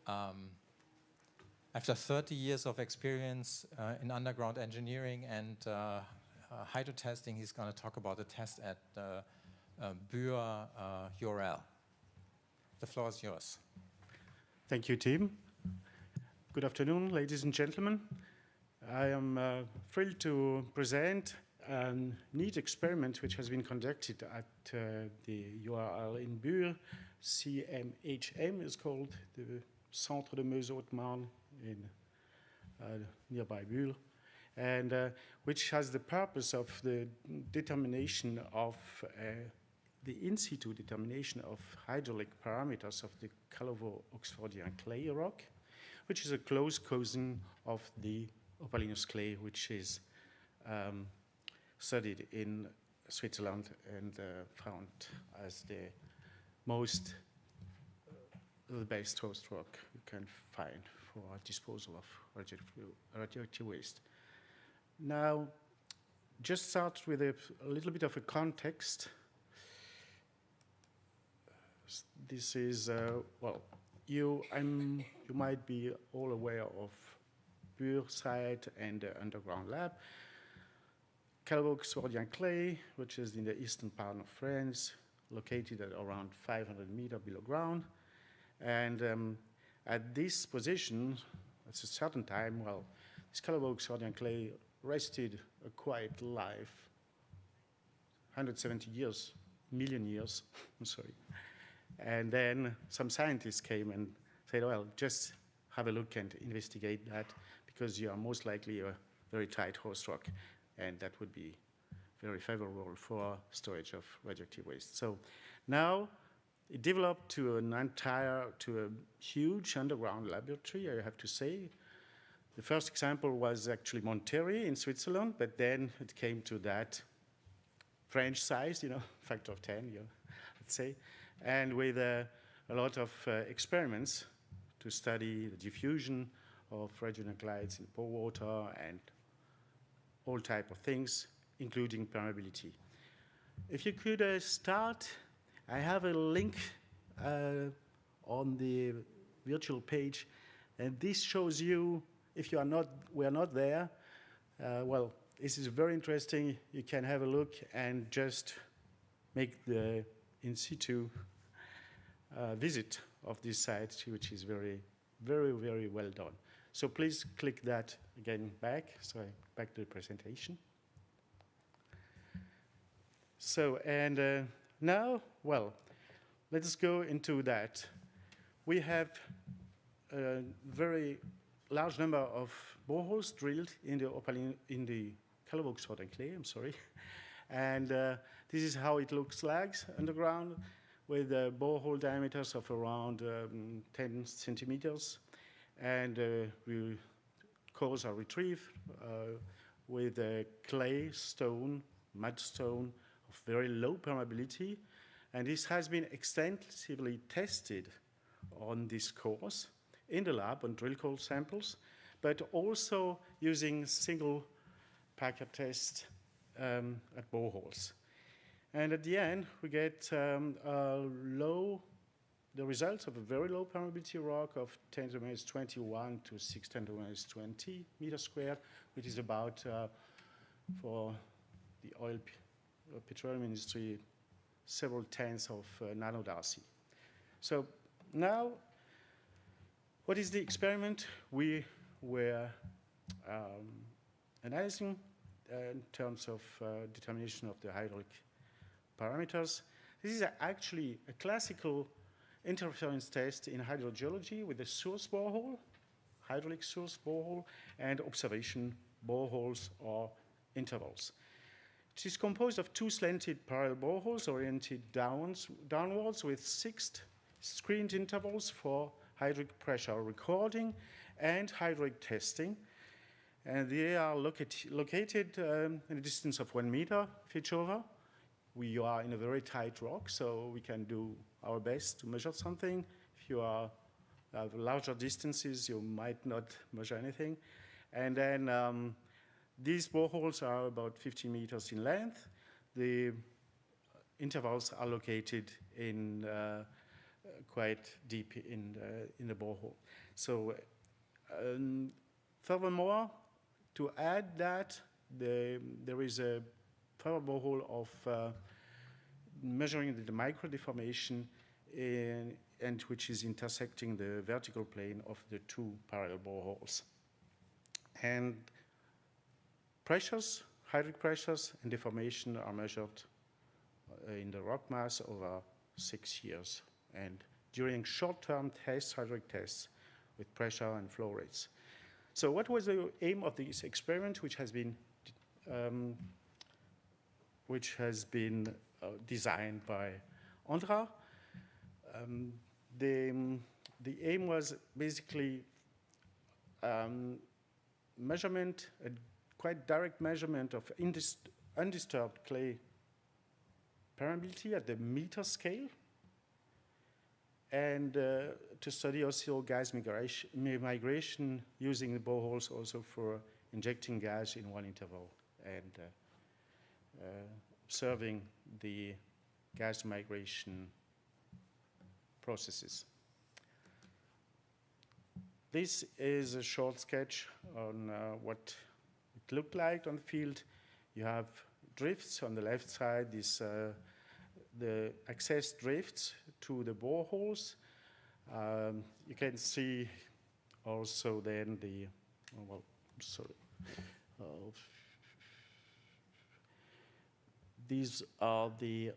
After 30 years of experience in underground engineering and hydrotesting, he's going to talk about the test at Bür URL. The floor is yours. Thank you, Tim. Good afternoon, ladies and gentlemen. I am thrilled to present a neat experiment which has been conducted at the URL in Bür. CMHM is called, the Centre de Meuse-Haute-Marne in nearby Bulle, and which has the purpose of the determination of the in-situ determination of hydraulic parameters of the Callovo-Oxfordian Clay rock, which is a close cousin of the opalinous clay, which is studied in Switzerland and found as the best host rock you can find for disposal of radioactive waste. Now, just start with a little bit of a context. This is, well, you might be all aware of Bür site and the underground lab. Callovo-Oxfordian Clay, which is in the eastern part of France, located at around 500 meters below ground. And at this position, at a certain time, well, this Callovo-Oxfordian Clay rested a quiet life, 170 years, million years, I'm sorry. And then some scientists came and said, well, just have a look and investigate that, because you are most likely a very tight host rock, and that would be very favorable for storage of radioactive waste. So now it developed to a huge underground laboratory, I have to say. The first example was actually Monterrey in Switzerland, but then it came to that French size, factor of 10, let's say, and with a lot of experiments to study the diffusion of radionuclides in pore water and all type of things, including permeability. If you could start, I have a link on the virtual page, and this shows you, if you are not, we are not there, well, this is very interesting. You can have a look and just make the in-situ visit of this site, which is very, very, very well done. So please click that again back to the presentation. So, and now, well, let's go into that. We have a very large number of boreholes drilled in the Callovo-Oxfordian Clay, I'm sorry. And this is how it looks like underground, with borehole diameters of around 10 centimeters. And cores are retrieved with clay, stone, mudstone of very low permeability. And this has been extensively tested on these cores in the lab on drill core samples, but also using single packet test at boreholes. And at the end, we get the results of a very low permeability rock of 10 to the minus 21 to 6 10 to the minus 20 meters squared, which is about, for the oil petroleum industry, several tenths of nanodarcy. So now, what is the experiment we were analyzing in terms of determination of the hydraulic parameters? This is actually a classical interference test in hydrogeology with a source borehole, hydraulic source borehole, and observation boreholes or intervals. It is composed of two slanted parallel boreholes oriented downwards with 6 screened intervals for hydraulic pressure recording and hydraulic testing. And they are located in a distance of 1 meter of each other. We are in a very tight rock, so we can do our best to measure something. If you have larger distances, you might not measure anything. And then these boreholes are about 50 meters in length. The intervals are located in quite deep in the borehole. So furthermore, to add that, there is a further borehole of measuring the micro deformation and which is intersecting the vertical plane of the two parallel boreholes. And pressures, hydraulic pressures and deformation are measured in the rock mass over 6 years. And during short-term tests, hydraulic tests with pressure and flow rates. So what was the aim of this experiment, which has been designed by Andra? The aim was basically measurement, a quite direct measurement of undisturbed clay permeability at the meter scale, and to study also gas migration using the boreholes also for injecting gas in one interval and observing the gas migration processes. This is a short sketch on what it looked like on the field. You have drifts on the left side, the access drifts to the boreholes. You can see also then the, these are the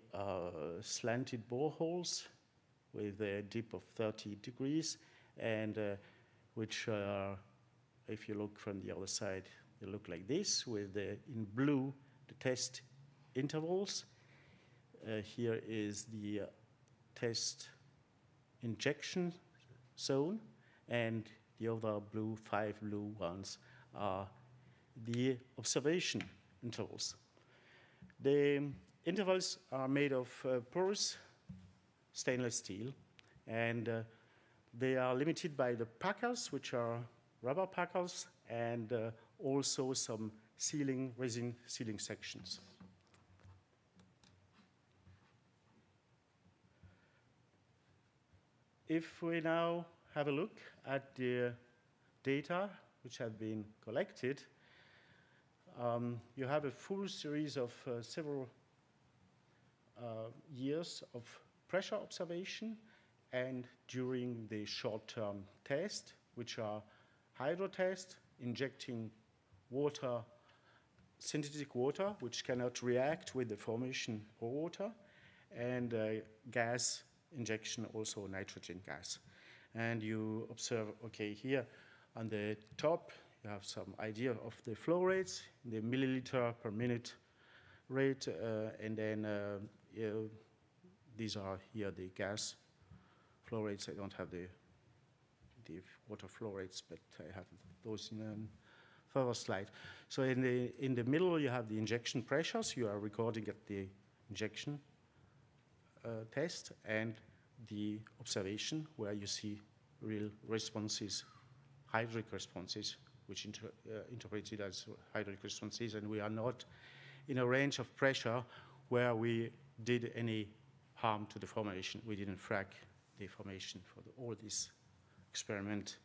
slanted boreholes with a dip of 30 degrees, and which are, if you look from the other side, they look like this, with in blue the test intervals. Here is the test injection zone, and the other five blue ones are the observation intervals. The intervals are made of porous stainless steel, and they are limited by the packers, which are rubber packers, and also some resin sealing sections. If we now have a look at the data which have been collected, you have a full series of several years of pressure observation, and during the short-term test, which are hydro tests, injecting water, synthetic water, which cannot react with the formation of water, and gas injection, also nitrogen gas. And you observe, okay, here on the top, you have some idea of the flow rates, the milliliter per minute rate, and then these are here the gas flow rates. I don't have the water flow rates, but I have those in a further slide. So in the middle, you have the injection pressures. You are recording at the injection test, and the observation, where you see real responses, hydraulic responses, which interpreted as hydraulic responses, and we are not in a range of pressure where we did any harm to the formation. We didn't frack the formation for all this experiment,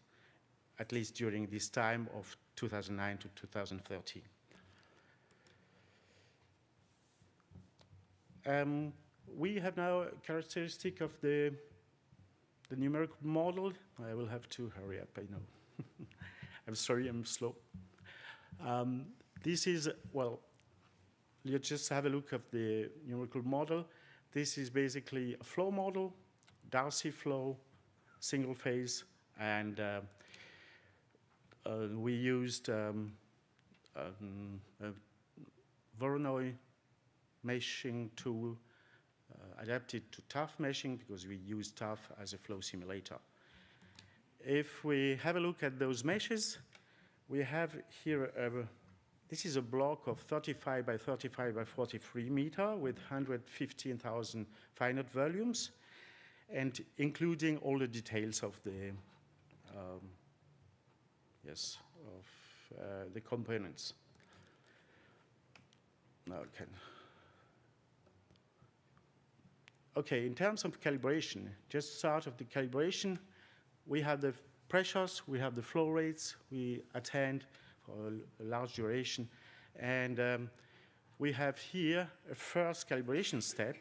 at least during this time of 2009 to 2013. We have now a characteristic of the numerical model. I will have to hurry up, I know. I'm sorry, I'm slow. This is, well, you just have a look at the numerical model. This is basically a flow model, Darcy flow, single phase, and we used a Voronoi meshing tool adapted to TAF meshing, because we use TAF as a flow simulator. If we have a look at those meshes, we have here, this is a block of 35 by 35 by 43 meter with 115,000 finite volumes, and including all the details of the, the components. Now I can. okay, in terms of calibration, just start of the calibration, we have the pressures, we have the flow rates we attend for a large duration, and we have here a first calibration step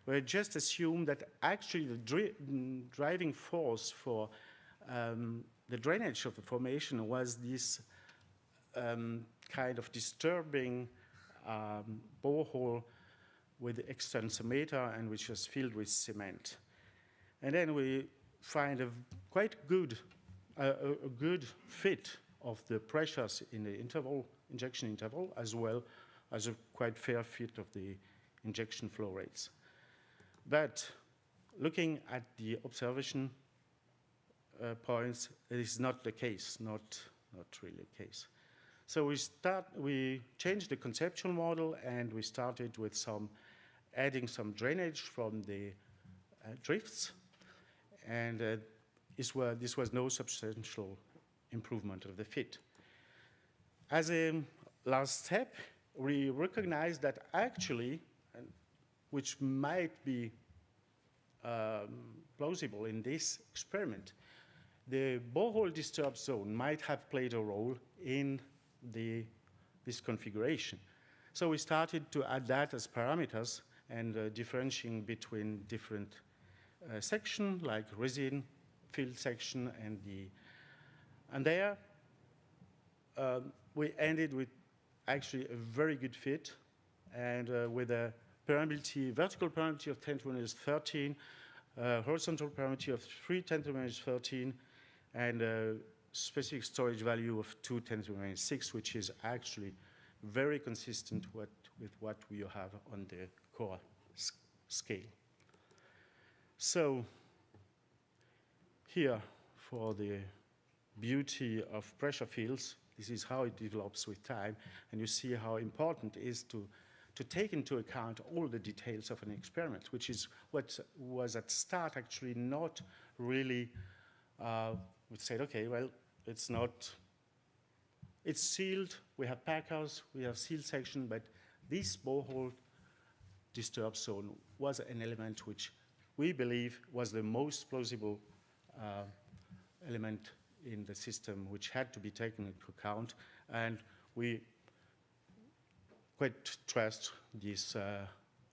where I just assume that actually the driving force for the drainage of the formation was this kind of disturbing borehole with the extensometer and which was filled with cement. And then we find a quite good, a good fit of the pressures in the injection interval, as well as a quite fair fit of the injection flow rates. But looking at the observation points, it is not the case, not really the case. So we changed the conceptual model, and we started with adding some drainage from the drifts, and this was no substantial improvement of the fit. As a last step, we recognized that actually, which might be plausible in this experiment, the borehole disturbed zone might have played a role in this configuration. So we started to add that as parameters and differentiating between different sections, like resin, field section, and there we ended with actually a very good fit, and with a permeability, vertical permeability of 10 to the -13, horizontal permeability of 3 10 to the -13, and a specific storage value of 2 10 to the -6, which is actually very consistent with what we have on the core scale. So here, for the beauty of pressure fields, this is how it develops with time, and you see how important it is to take into account all the details of an experiment, which is what was at start actually not really, we said, okay, well, it's sealed, we have packers, we have sealed section, but this borehole disturbed zone was an element which we believe was the most plausible element in the system, which had to be taken into account, and we quite trust these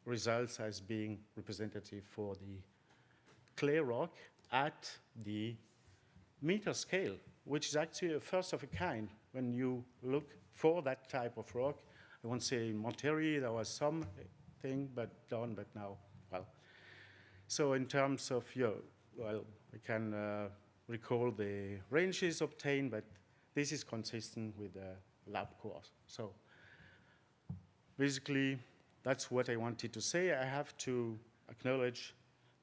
results as being representative for the clay rock at the meter scale, which is actually a first of a kind when you look for that type of rock. I won't say in Monterrey there was something done, but now, well. So in terms of, well, we can recall the ranges obtained, but this is consistent with the lab course. So basically, that's what I wanted to say. I have to acknowledge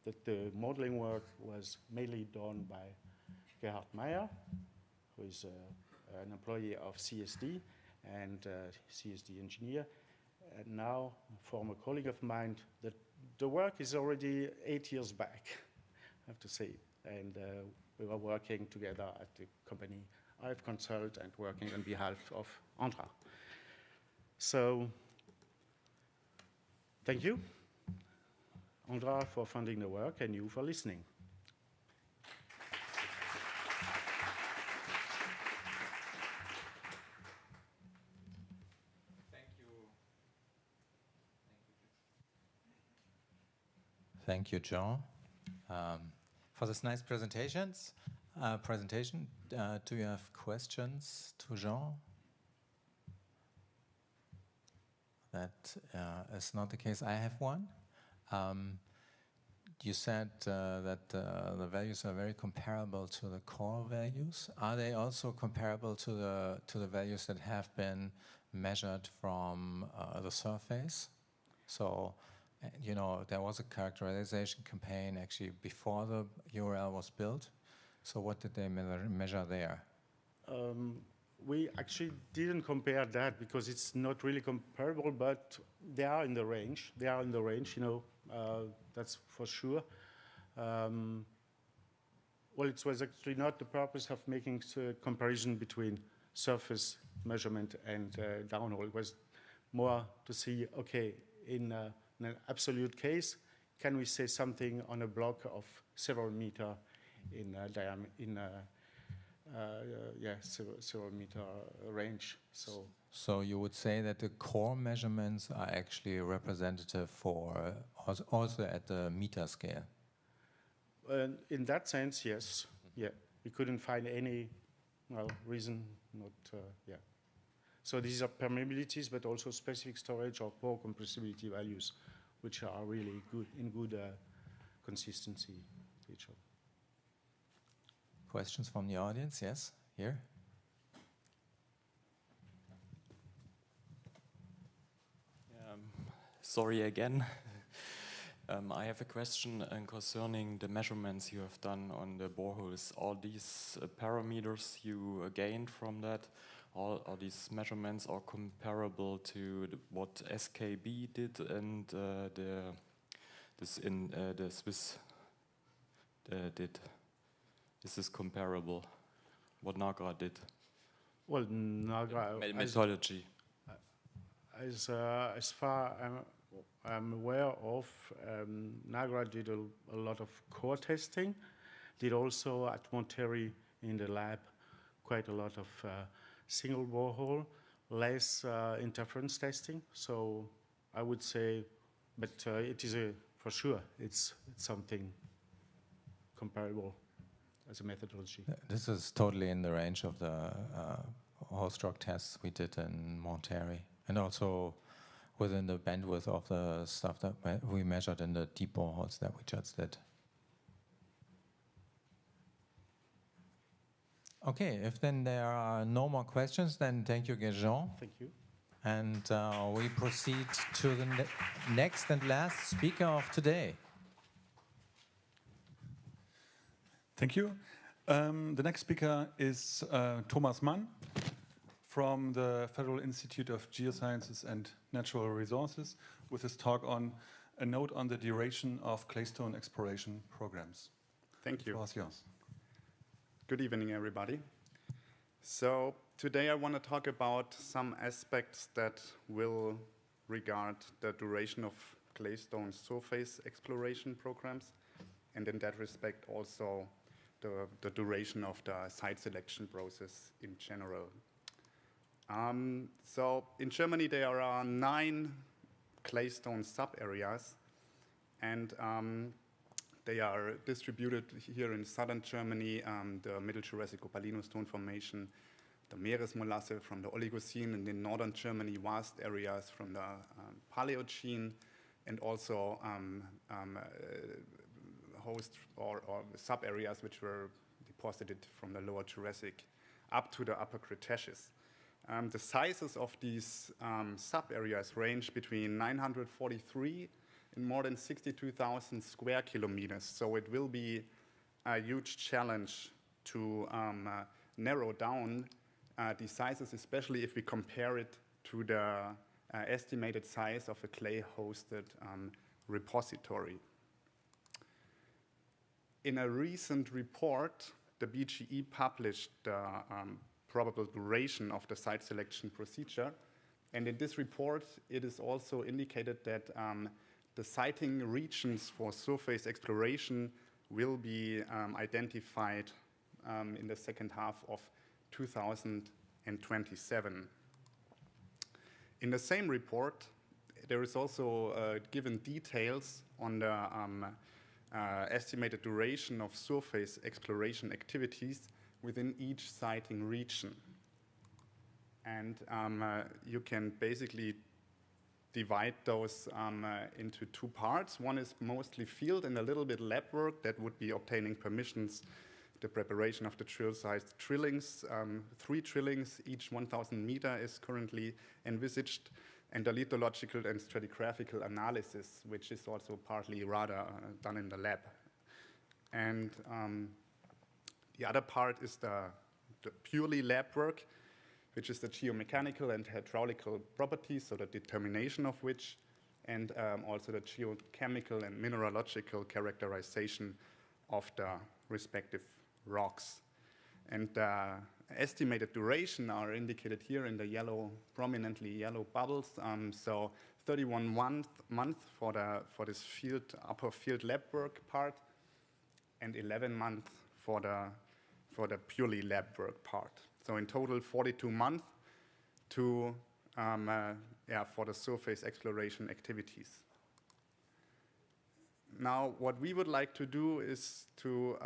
that the modeling work was mainly done by Gerhard Meyer, who is an employee of CSD and CSD engineer, and now a former colleague of mine. That the work is already 8 years back, I have to say, and we were working together at the company I've consulted and working on behalf of Andra. So thank you, Andra, for funding the work, and you for listening. Thank you, Jean, for this nice presentation. Do you have questions to Jean? That is not the case. I have one. You said that the values are very comparable to the core values. Are they also comparable to the values that have been measured from the surface? So, there was a characterization campaign actually before the URL was built. So what did they measure there? We actually didn't compare that because it's not really comparable, but they are in the range. They are in the range, that's for sure. Well, it was actually not the purpose of making a comparison between surface measurement and downhole. It was more to see, okay, in an absolute case, can we say something on a block of several meter in several meter range. So you would say that the core measurements are actually representative for also at the meter scale? In that sense, yes. Yeah, we couldn't find any reason not. Yeah. So these are permeabilities, but also specific storage or pore compressibility values, which are really good in good consistency to each other. Questions from the audience? Yes, here. Sorry again. I have a question concerning the measurements you have done on the boreholes. All these parameters you gained from that, all these measurements are comparable to what SKB did and the Swiss did. Is this comparable? What NAGRA did? Well, NAGRA methodology. As far I'm aware of, NAGRA did a lot of core testing, did also at Monterrey in the lab quite a lot of single borehole, less interference testing. So I would say, but it is for sure, it's something comparable as a methodology. This is totally in the range of the host rock tests we did in Monterrey, and also within the bandwidth of the stuff that we measured in the deep boreholes that we just did. Okay, if then there are no more questions, then thank you, Jean. Thank you. And we proceed to the next and last speaker of today. Thank you. The next speaker is T.Mann from the Federal Institute of Geosciences and Natural Resources with his talk on a note on the duration of claystone exploration programs. Thank you. The floor is yours. Good evening, everybody. So today I want to talk about some aspects that will regard the duration of claystone surface exploration programs, and in that respect also the duration of the site selection process in general. So in Germany there are 9 claystone sub-areas, and they are distributed here in southern Germany, the Middle Jurassic Opalino stone formation, the Meeresmolasse from the Oligocene, and in northern Germany vast areas from the Paleogene, and also host or sub-areas which were deposited from the lower Jurassic up to the upper Cretaceous. The sizes of these sub-areas range between 943 and more than 62,000 square kilometers. So it will be a huge challenge to narrow down these sizes, especially if we compare it to the estimated size of a clay-hosted repository. In a recent report, the BGE published the probable duration of the site selection procedure. And in this report, it is also indicated that the siting regions for surface exploration will be identified in the second half of 2027. In the same report, there is also given details on the estimated duration of surface exploration activities within each siting region. And you can basically divide those into 2 parts. One is mostly field and a little bit lab work that would be obtaining permissions, the preparation of the drill-sized drillings. 3 drillings, each 1,000 meter is currently envisaged, and the lithological and stratigraphical analysis, which is also partly rather done in the lab. And the other part is the purely lab work, which is the geomechanical and hydraulical properties, so the determination of which, and also the geochemical and mineralogical characterization of the respective rocks. And estimated duration are indicated here in the yellow, prominently yellow bubbles. So 31 months for this upper field lab work part, and 11 months for the purely lab work part. So in total, 42 months to for the surface exploration activities. Now, what we would like to do is to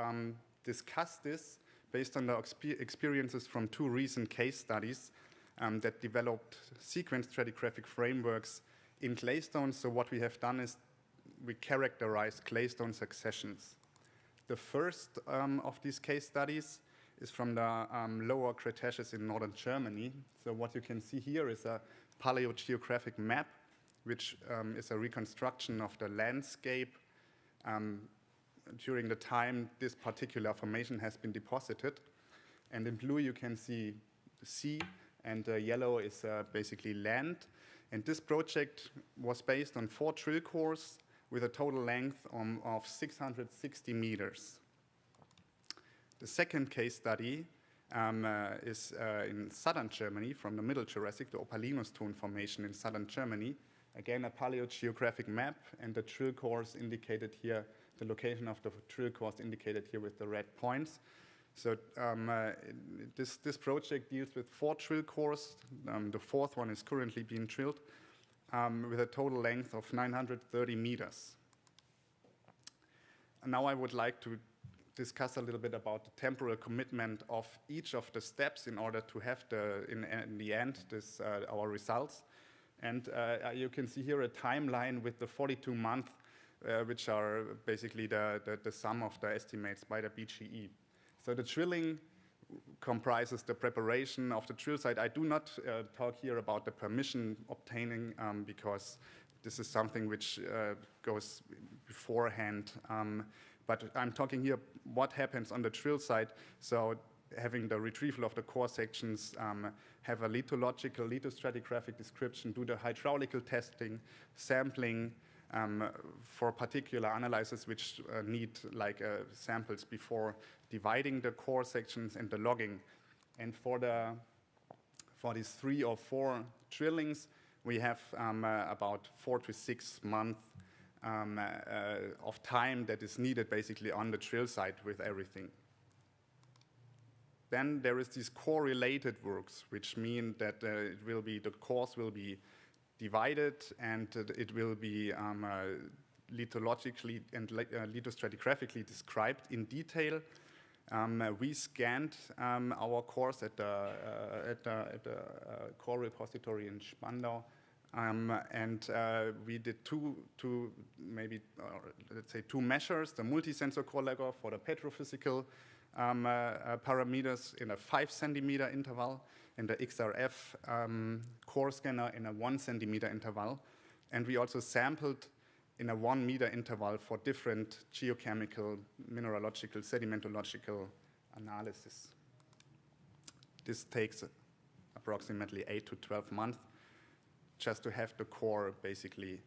discuss this based on the experiences from 2 recent case studies that developed sequence stratigraphic frameworks in claystone. So what we have done is we characterize claystone successions. The first of these case studies is from the lower Cretaceous in northern Germany. So what you can see here is a paleogeographic map, which is a reconstruction of the landscape during the time this particular formation has been deposited. And in blue you can see the sea, and yellow is basically land. And this project was based on 4 drill cores with a total length of 660 meters. The second case study is in southern Germany, from the Middle Jurassic, the Opalinostone Formation in southern Germany. Again, a paleogeographic map, and the drill cores indicated here, the location of the drill cores indicated here with the red points. So this project deals with 4 drill cores. The 4th one is currently being drilled with a total length of 930 meters. And now I would like to discuss a little bit about the temporal commitment of each of the steps in order to have in the end our results. And you can see here a timeline with the 42 months, which are basically the sum of the estimates by the BGE. So the drilling comprises the preparation of the drill site. I do not talk here about the permission obtaining because this is something which goes beforehand. But I'm talking here what happens on the drill site. So having the retrieval of the core sections, have a lithological, lithostratigraphic description, do the hydraulical testing, sampling for particular analyses which need samples before dividing the core sections, and the logging. And for these 3 or 4 drillings, we have about 4 to 6 months of time that is needed basically on the drill site with everything. Then there is these core-related works, which mean that the cores will be divided, and it will be lithologically and lithostratigraphically described in detail. We scanned our cores at the core repository in Spandau, and we did two measures: the multi-sensor core logger for the petrophysical parameters in a 5 centimeter interval, and the XRF core scanner in a 1 centimeter interval. And we also sampled in a 1 meter interval for different geochemical, mineralogical, sedimentological analysis. This takes approximately 8 to 12 months just to have the core basically,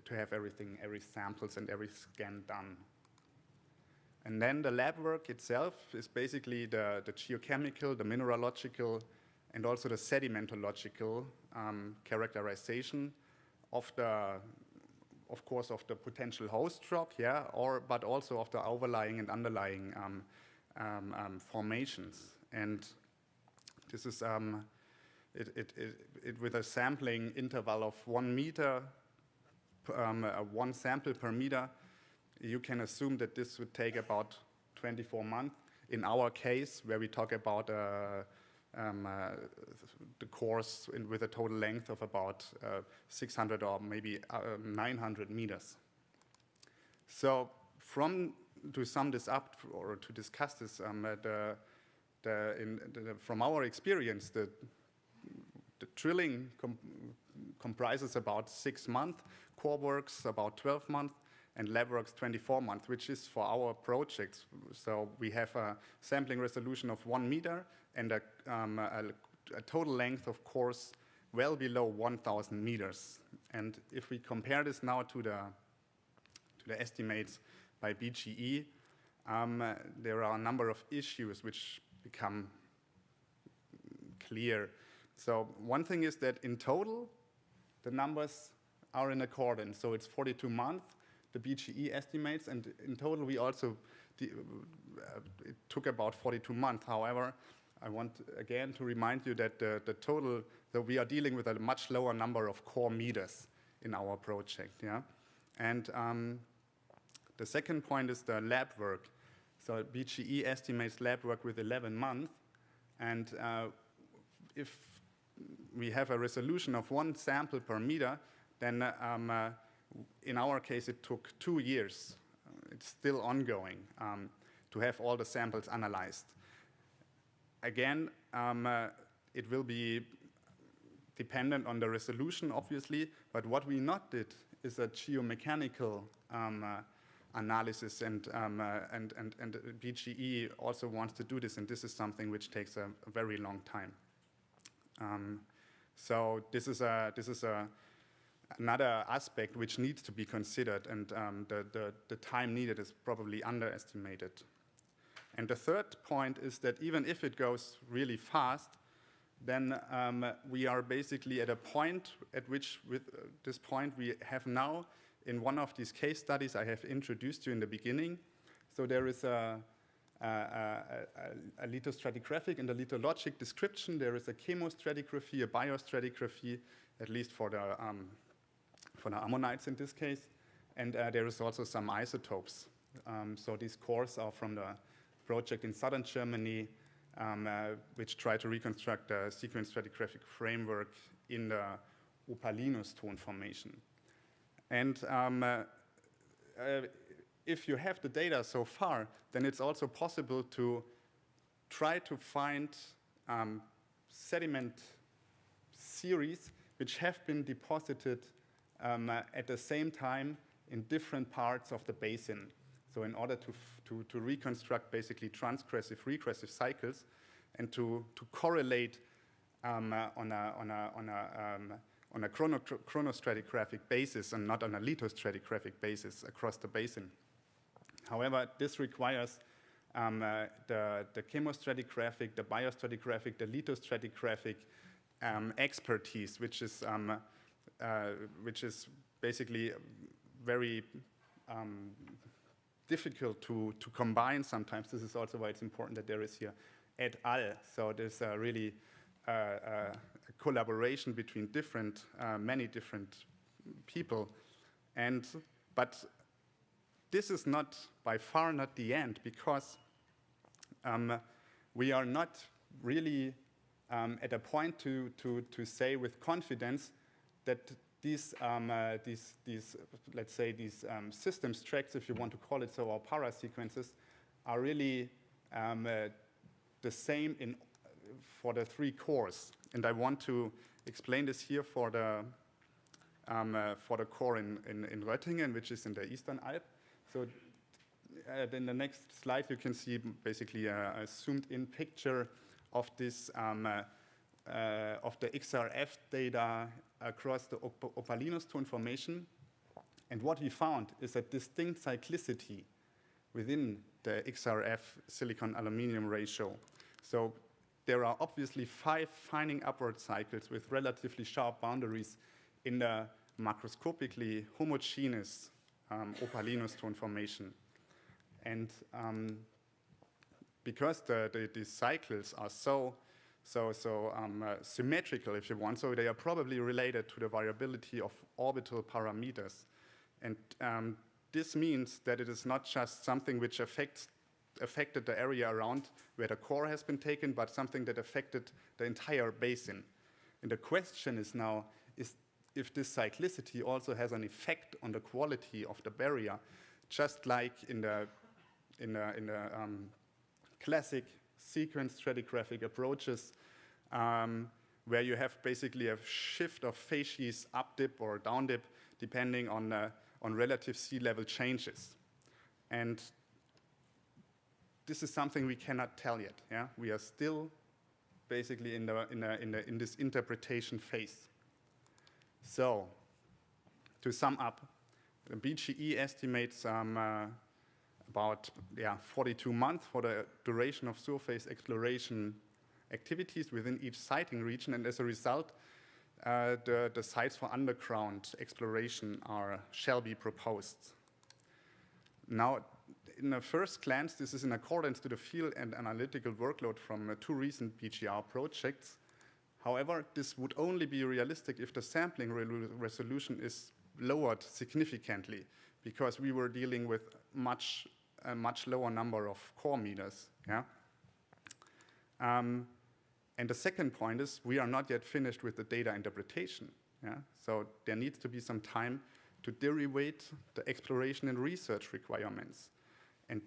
to have everything, every samples and every scan done. And then the lab work itself is basically the geochemical, the mineralogical, and also the sedimentological characterization of course, of the potential host rock, but also of the overlying and underlying formations. And this is with a sampling interval of 1 meter, 1 sample per meter. You can assume that this would take about 24 months. In our case, where we talk about the cores with a total length of about 600 or maybe 900 meters. So to sum this up or to discuss this, from our experience, the drilling comprises about 6 months, core works about 12 months, and lab works 24 months, which is for our projects. So we have a sampling resolution of 1 meter and a total length of cores well below 1,000 meters. And if we compare this now to the estimates by BGE, there are a number of issues which become clear. So one thing is that in total, the numbers are in accordance. So it's 42 months, the BGE estimates, and in total we also, it took about 42 months. However, I want again to remind you that the total, that we are dealing with a much lower number of core meters in our project, yeah? And the second point is the lab work. So BGE estimates lab work with 11 months, and if we have a resolution of 1 sample per meter, then in our case it took 2 years. It's still ongoing to have all the samples analyzed. Again, it will be dependent on the resolution, obviously, but what we not did is a geomechanical analysis, and BGE also wants to do this, and this is something which takes a very long time. So this is another aspect which needs to be considered, and the time needed is probably underestimated. And the third point is that even if it goes really fast, then we are basically at a point at which, with this point, we have now, in one of these case studies I have introduced you in the beginning, so there is a lithostratigraphic and a lithologic description. There is a chemostratigraphy, a biostratigraphy, at least for the ammonites in this case, and there is also some isotopes. So these cores are from the project in southern Germany, which try to reconstruct the sequence stratigraphic framework in the Opalinus Ton formation. And if you have the data so far, then it's also possible to try to find sediment series which have been deposited at the same time in different parts of the basin. So in order to reconstruct basically transgressive, regressive cycles, and to correlate on a chronostratigraphic basis and not on a lithostratigraphic basis across the basin. However, this requires the chemostratigraphic, the biostratigraphic, the lithostratigraphic expertise, which is basically very difficult to combine sometimes. This is also why it's important that there is here et al. So there's really a collaboration between many different people. But this is not, by far not the end, because we are not really at a point to say with confidence that these let's say these systems tracks, if you want to call it so, or para sequences, are really the same for the 3 cores. And I want to explain this here for the core in Röttingen, which is in the Eastern Alp. So in the next slide, you can see basically a zoomed-in picture of this of the XRF data across the Opalinus Ton formation. And what we found is a distinct cyclicity within the XRF silicon-aluminium ratio. So there are obviously 5 fining upward cycles with relatively sharp boundaries in the macroscopically homogeneous Opalinus Ton formation. And because these cycles are so symmetrical, if you want, so they are probably related to the variability of orbital parameters. And this means that it is not just something which affected the area around where the core has been taken, but something that affected the entire basin. And the question is now, is if this cyclicity also has an effect on the quality of the barrier, just like in the classic sequence stratigraphic approaches, where you have basically a shift of facies up dip or down dip depending on relative sea level changes. And this is something we cannot tell yet. Yeah, we are still basically in this interpretation phase. So, to sum up, the BGE estimates about 42 months for the duration of surface exploration activities within each siting region, and as a result, the sites for underground exploration shall be proposed. Now, in a first glance, this is in accordance to the field and analytical workload from 2 recent BGR projects. However, this would only be realistic if the sampling resolution is lowered significantly, because we were dealing with a much lower number of core meters. Yeah? And the second point is we are not yet finished with the data interpretation. Yeah? So there needs to be some time to derivate the exploration and research requirements. And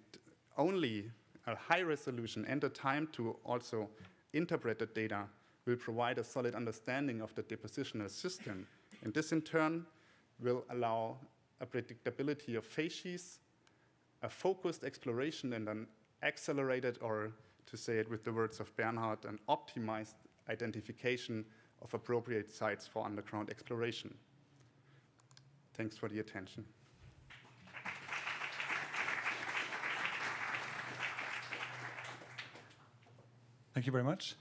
only a high resolution and the time to also interpret the data will provide a solid understanding of the depositional system. And this in turn will allow a predictability of facies, a focused exploration, and an accelerated, or to say it with the words of Bernhard, an optimized identification of appropriate sites for underground exploration. Thanks for the attention. Thank you very much.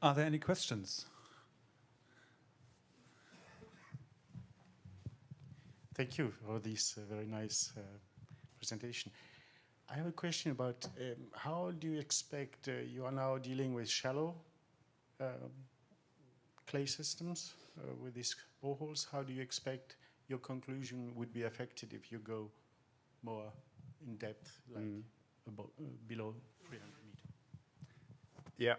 Are there any questions? Thank you for this very nice presentation. I have a question about how do you expect, you are now dealing with shallow clay systems with these boreholes. How do you expect your conclusion would be affected if you go more in depth, like below 300 meters? Yeah.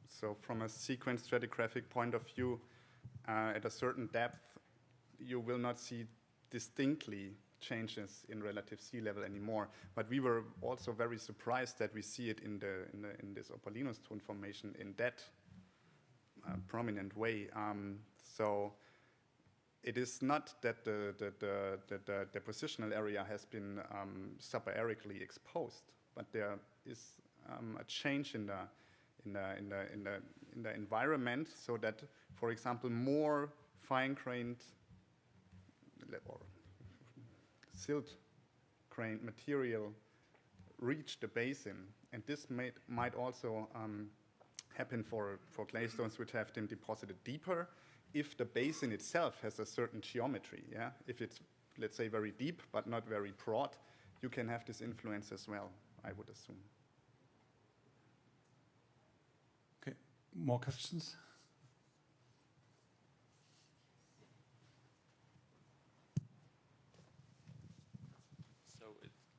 So from a sequence stratigraphic point of view, at a certain depth, you will not see distinctly changes in relative sea level anymore. But we were also very surprised that we see it in this Opalinostone formation in that prominent way. So it is not that the depositional area has been subaerically exposed, but there is a change in the environment, so that, for example, more fine-grained or silt-grained material reach the basin, and this might also happen for claystones which have been deposited deeper, if the basin itself has a certain geometry. Yeah, if it's, let's say, very deep but not very broad, you can have this influence as well, I would assume. Okay, more questions?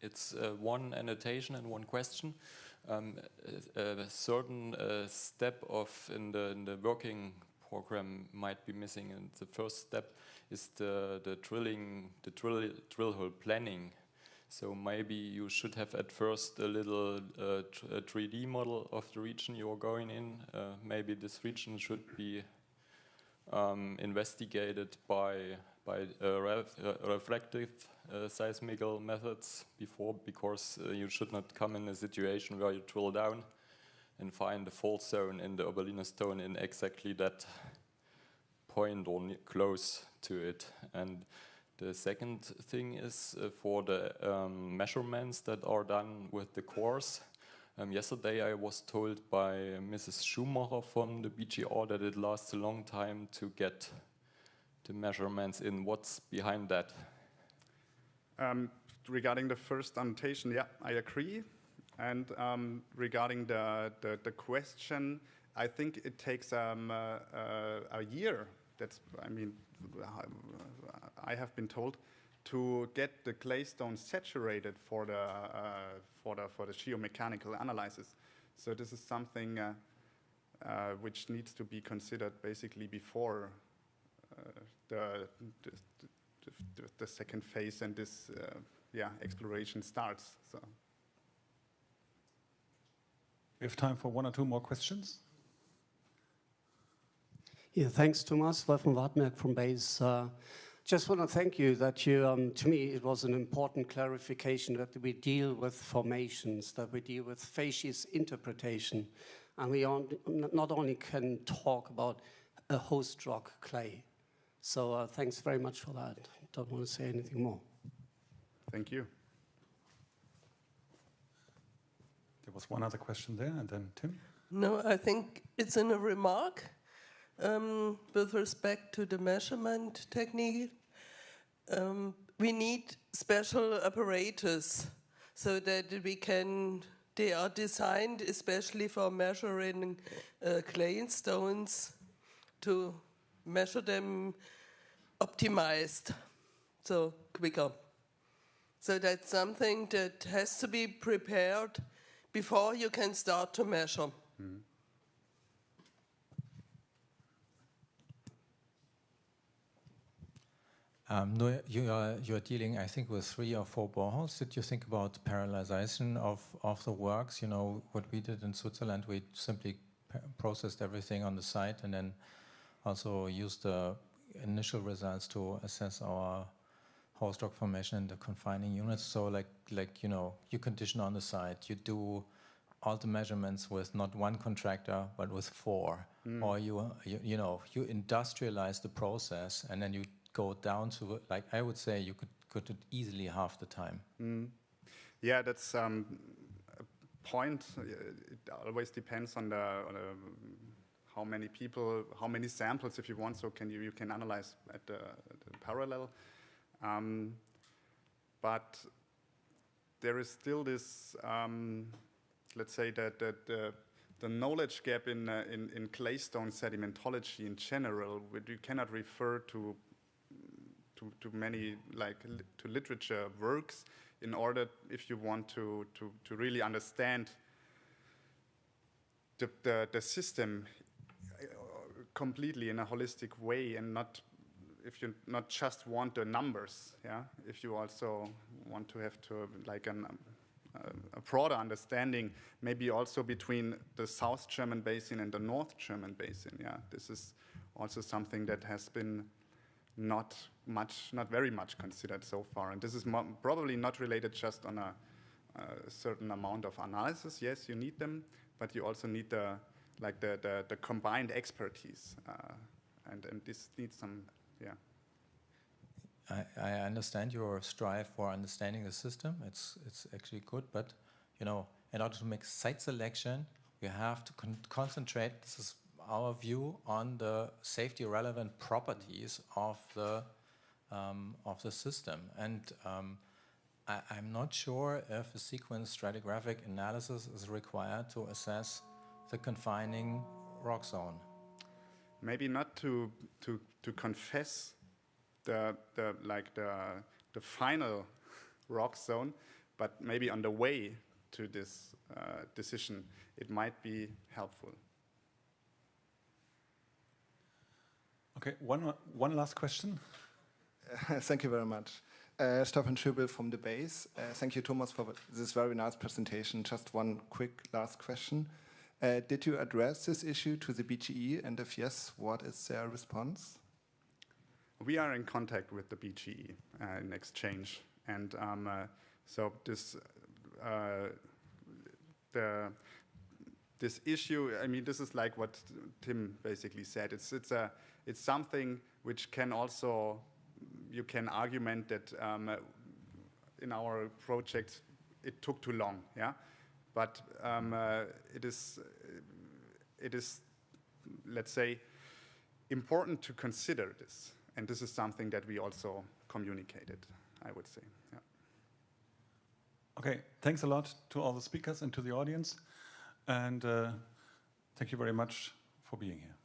It's one annotation and one question. A certain step in the working program might be missing, and the first step is the drill hole planning. So maybe you should have at first a little 3D model of the region you're going in. Maybe this region should be investigated by reflective seismical methods before, because you should not come in a situation where you drill down and find a fault zone in the Opalinostone in exactly that point or close to it. And the second thing is for the measurements that are done with the cores. Yesterday I was told by Mrs. Schumacher from the BGR that it lasts a long time to get the measurements in. What's behind that? Regarding the first annotation, yeah, I agree. And regarding the question, I think it takes a year. That's, I mean, I have been told, to get the claystone saturated for the geomechanical analysis. So this is something which needs to be considered basically before the second phase and this exploration starts. So we have time for one or two more questions. Yeah, thanks, Thomas. Wolfram Wartmerk from BASE. Just want to thank you that you, to me, it was an important clarification that we deal with formations, that we deal with facies interpretation, and we not only can talk about a host rock clay. So thanks very much for that. Don't want to say anything more. Thank you. There was one other question there, and then Tim. No, I think it's in a remark with respect to the measurement technique. We need special apparatus so that they are designed especially for measuring clay stones to measure them optimized, so quicker. So that's something that has to be prepared before you can start to measure. Mm. No, you are dealing, I think, with 3 or 4 boreholes. Did you think about parallelization of the works? You know, what we did in Switzerland, we simply processed everything on the site and then also used the initial results to assess our host rock formation in the confining units. So like you know, you condition on the site, you do all the measurements with not one contractor but with 4, or you industrialize the process and then you go down to, like, I would say you could do easily half the time. Yeah, that's a point. It always depends on the how many people, how many samples, if you want. So you can analyze at the parallel, but there is still this. Let's say that the knowledge gap in claystone sedimentology in general, you cannot refer to many, like, to literature works in order, if you want to really understand the system completely in a holistic way, and not, if you not just want the numbers, yeah, if you also want to have like a broader understanding, maybe also between the South German basin and the North German basin. Yeah, this is also something that has been not very much considered so far, and this is probably not related just on a certain amount of analysis. Yes, you need them, but you also need the combined expertise, and this needs some, yeah. I understand your strive for understanding the system. It's actually good, but you know, in order to make site selection, you have to concentrate. This is our view on the safety relevant properties of the system, and I'm not sure if a sequence stratigraphic analysis is required to assess the confining rock zone. Maybe not to confess the final rock zone, but maybe on the way to this decision, it might be helpful. Okay, one last question. Thank you very much. Stefan Schöbel from the base. Thank you, Thomas, for this very nice presentation. Just one quick last question. Did you address this issue to the BGE, and if yes, what is their response? We are in contact with the BGE in exchange, and so this issue. I mean, this is like what Tim basically said. It's something which can also, you can argument that in our project it took too long, yeah. But it is, let's say, important to consider this. And this is something that we also communicated, I would say. Yeah. Okay, thanks a lot to all the speakers and to the audience. And thank you very much for being here.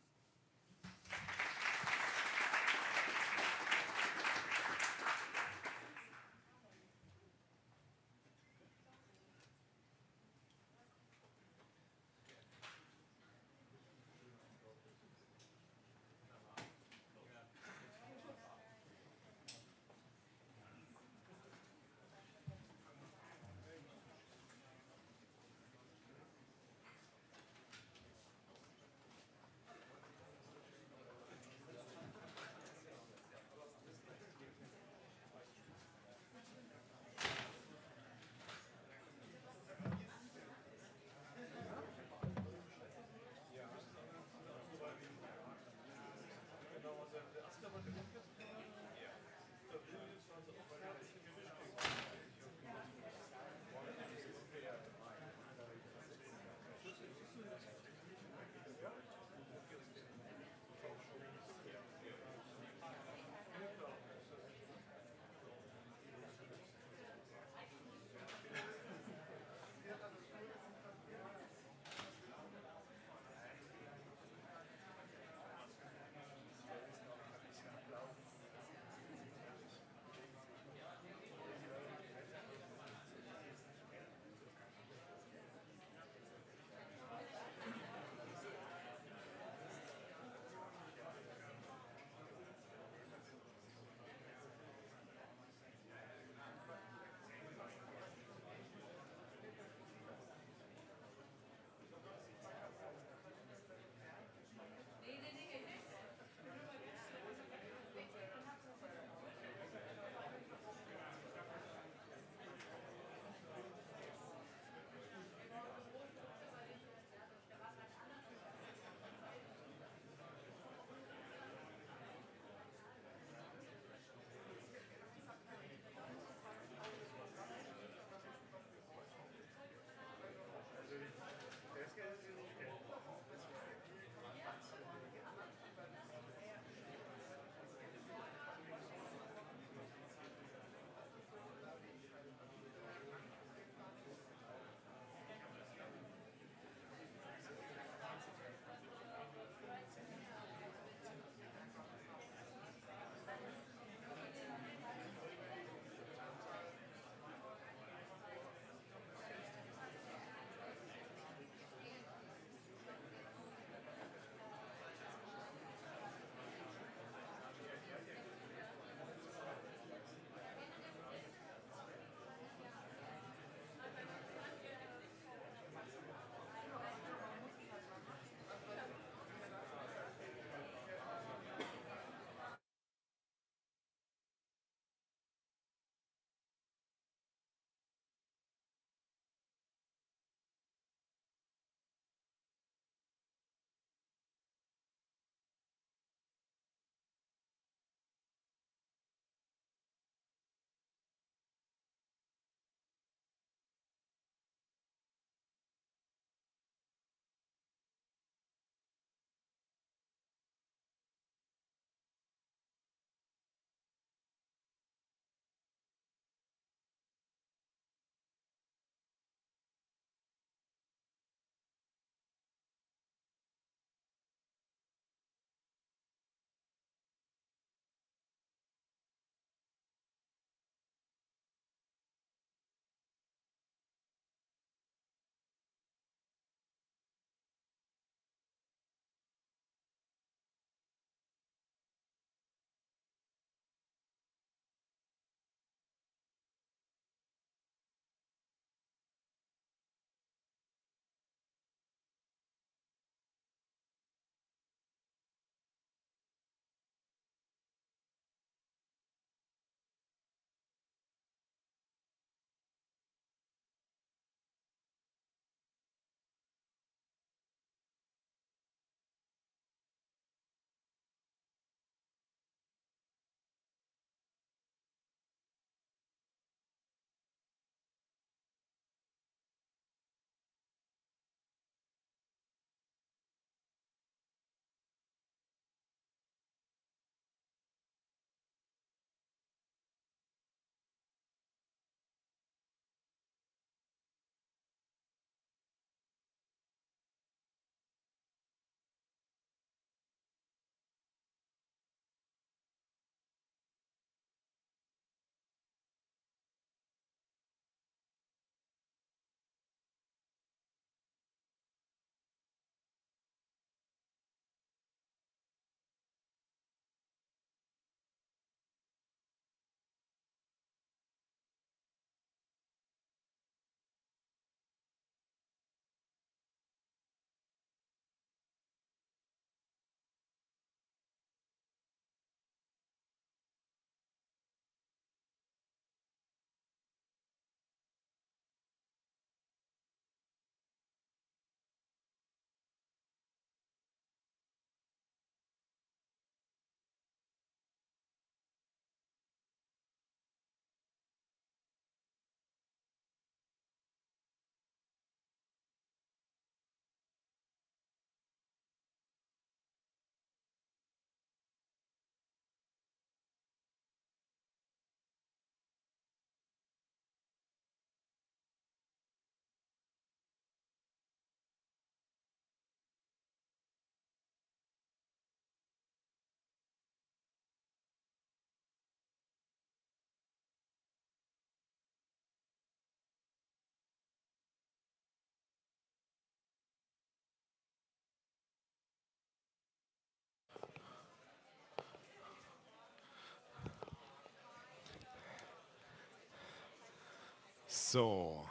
So,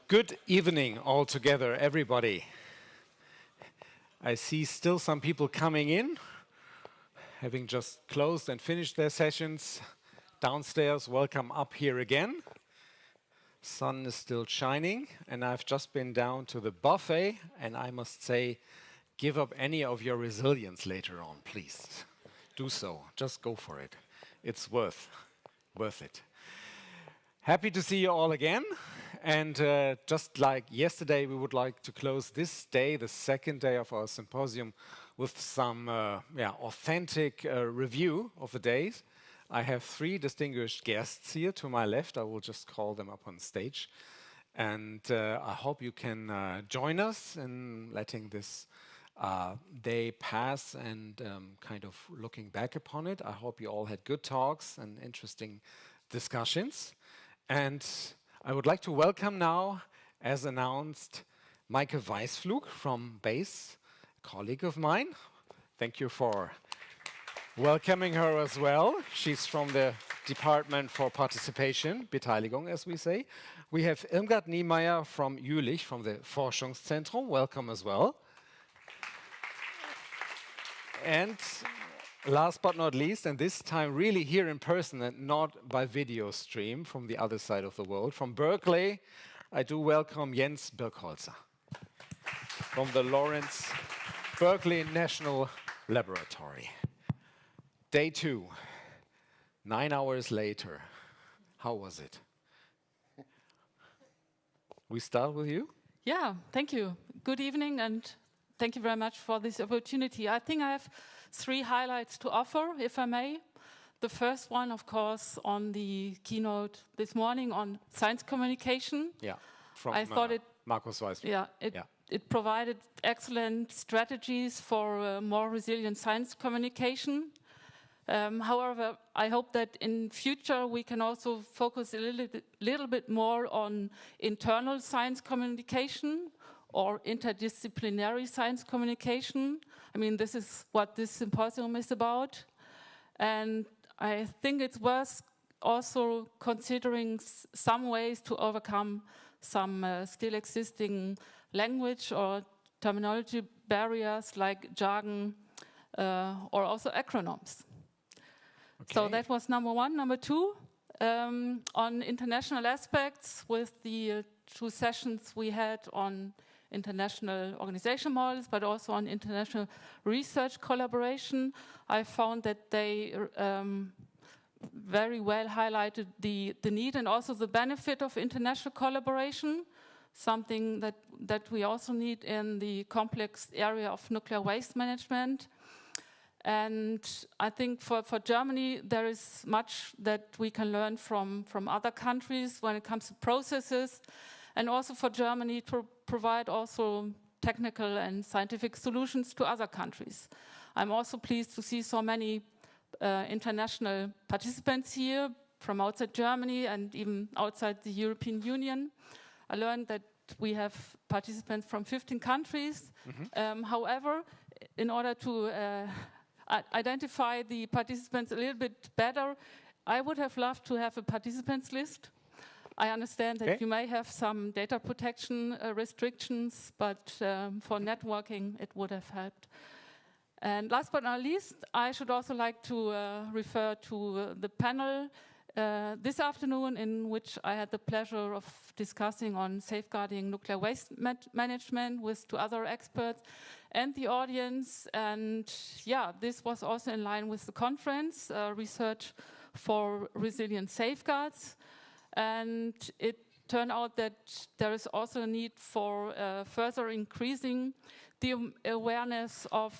good evening all together, everybody. I see still some people coming in, having just closed and finished their sessions downstairs. Welcome up here again. Sun is still shining, and I've just been down to the buffet, and I must say, give up any of your resilience later on, please. Do so. Just go for it. It's worth it. Happy to see you all again. And just like yesterday, we would like to close this day, the second day of our symposium, with some authentic review of the days. I have 3 distinguished guests here to my left. I will just call them up on stage. And I hope you can join us in letting this day pass and kind of looking back upon it. I hope you all had good talks and interesting discussions. And I would like to welcome now, as announced, Markus Weißkopf from BASE, a colleague of mine. Thank you for welcoming her as well. She's from the Department for Participation, Beteiligung, as we say. We have Irmgard Niemeyer from Jülich, from the Forschungszentrum. Welcome as well. And last but not least, and this time really here in person and not by video stream from the other side of the world, from Berkeley, I do welcome J.Birkholzer from the Lawrence Berkeley National Laboratory. Day 2, 9 hours later. How was it? We start with you? Yeah, thank you. Good evening, and thank you very much for this opportunity. I think I have 3 highlights to offer, if I may. The first one, of course, on the keynote this morning on science communication. Yeah, from I thought Markus Weißkopf. Yeah, it provided excellent strategies for more resilient science communication. However, I hope that in future we can also focus a little bit more on internal science communication or interdisciplinary science communication. I mean, this is what this symposium is about. And I think it's worth also considering some ways to overcome some still existing language or terminology barriers like jargon or also acronyms. Okay. So that was number 1. Number 2, on international aspects with the 2 sessions we had on international organization models, but also on international research collaboration. I found that they very well highlighted the need and also the benefit of international collaboration, something that we also need in the complex area of nuclear waste management. And I think for Germany, there is much that we can learn from other countries when it comes to processes, and also for Germany to provide also technical and scientific solutions to other countries. I'm also pleased to see so many international participants here from outside Germany and even outside the European Union. I learned that we have participants from 15 countries. However, in order to identify the participants a little bit better, I would have loved to have a participants list. I understand that you may have some data protection restrictions, but for networking, it would have helped. And last but not least, I should also like to refer to the panel this afternoon, in which I had the pleasure of discussing on safeguarding nuclear waste management with 2 other experts and the audience. And yeah, this was also in line with the conference, research for resilient safeguards. And it turned out that there is also a need for further increasing the awareness of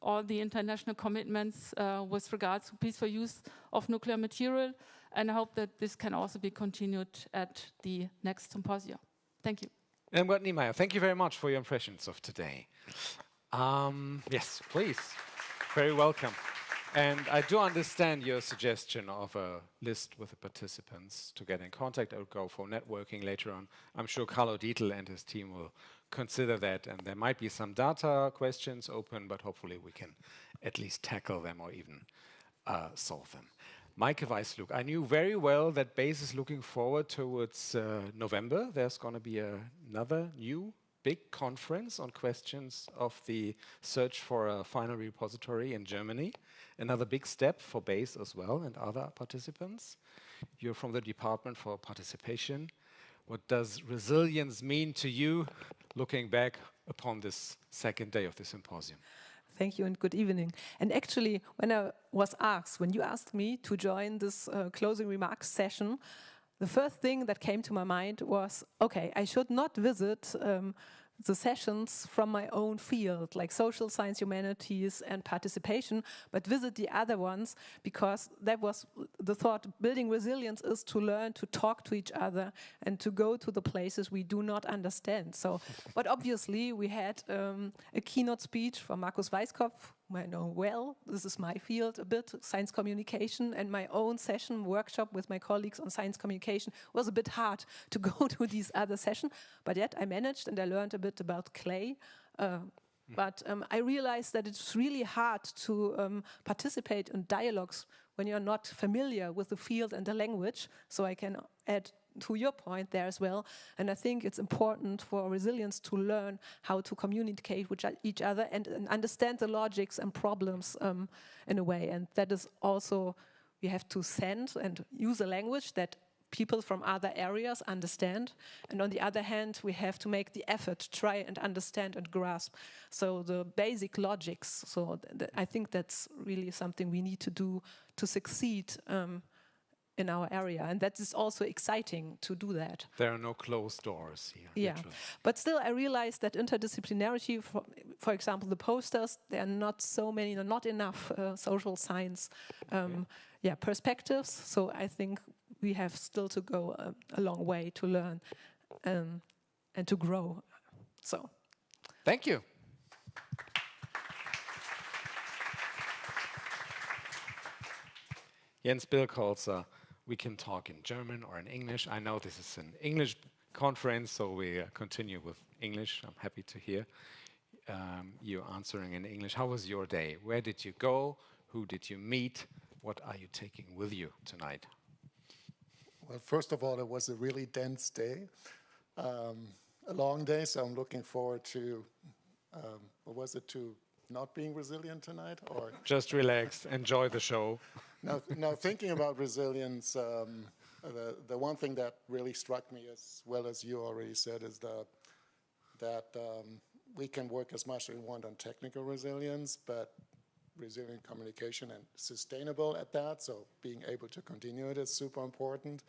all the international commitments with regards to peaceful use of nuclear material. And I hope that this can also be continued at the next symposium. Thank you. Irmgard Niemeyer, thank you very much for your impressions of today. Yes, please. Very welcome. And I do understand your suggestion of a list with the participants to get in contact. I'll go for networking later on. I'm sure Carlo Dietl and his team will consider that. And there might be some data questions open, but hopefully we can at least tackle them or even solve them. Markus Weißkopf, I knew very well that BASE is looking forward towards November. There's going to be another new big conference on questions of the search for a final repository in Germany. Another big step for BASE as well and other participants. You're from the Department for Participation. What does resilience mean to you, looking back upon this second day of the symposium? Thank you and good evening. And actually, when you asked me to join this closing remarks session, the first thing that came to my mind was, okay, I should not visit the sessions from my own field, like social science, humanities, and participation, but visit the other ones, because that was the thought. Building resilience is to learn to talk to each other and to go to the places we do not understand. So, but obviously we had a keynote speech from Markus Weißkopf, who I know well. This is my field a bit, science communication, and my own session workshop with my colleagues on science communication was a bit hard to go to these other sessions, but yet I managed and I learned a bit about clay. But I realized that it's really hard to participate in dialogues when you're not familiar with the field and the language. So I can add to your point there as well. And I think it's important for resilience to learn how to communicate with each other and understand the logics and problems in a way. And that is also, we have to send and use a language that people from other areas understand. And on the other hand, we have to make the effort to try and understand and grasp. So the basic logics. So I think that's really something we need to do to succeed in our area, and that is also exciting to do that. There are no closed doors here. Yeah, literally. But still I realized that interdisciplinarity, for example, the posters, there are not so many, not enough social science perspectives, so I think we have still to go a long way to learn and to grow. So, thank you. J.Birkholzer, we can talk in German or in English. I know this is an English conference, so we continue with English. I'm happy to hear you answering in English. How was your day? Where did you go? Who did you meet? What are you taking with you tonight? Well, first of all, it was a really dense day, a long day, so I'm looking forward to, to not being resilient tonight? Or just relax, enjoy the show. Now, thinking about resilience, the one thing that really struck me, as well as you already said, is that we can work as much as we want on technical resilience, but resilient communication and sustainable at that, so being able to continue it is super important.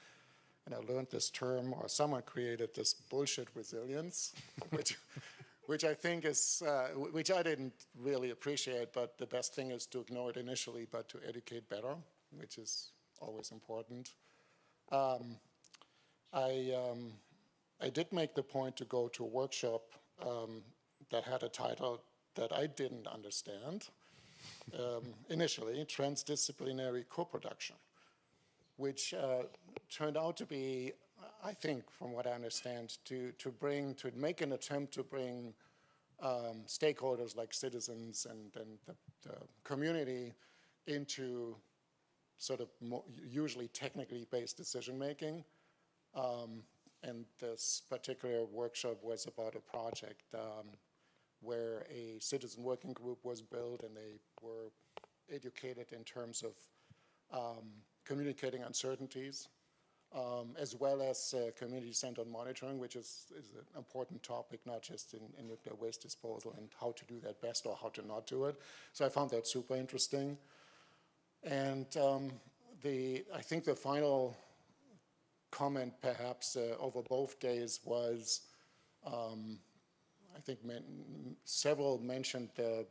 And I learned this term, or someone created this bullshit resilience, which I think is, which I didn't really appreciate, but the best thing is to ignore it initially, but to educate better, which is always important. I did make the point to go to a workshop that had a title that I didn't understand initially, transdisciplinary co-production, which turned out to be, I think, from what I understand, to make an attempt to bring stakeholders like citizens and the community into sort of usually technically based decision making. And this particular workshop was about a project where a citizen working group was built, and they were educated in terms of communicating uncertainties, as well as community-centered monitoring, which is an important topic, not just in nuclear waste disposal, and how to do that best or how to not do it. So I found that super interesting. And I think the final comment, perhaps, over both days was, I think several mentioned the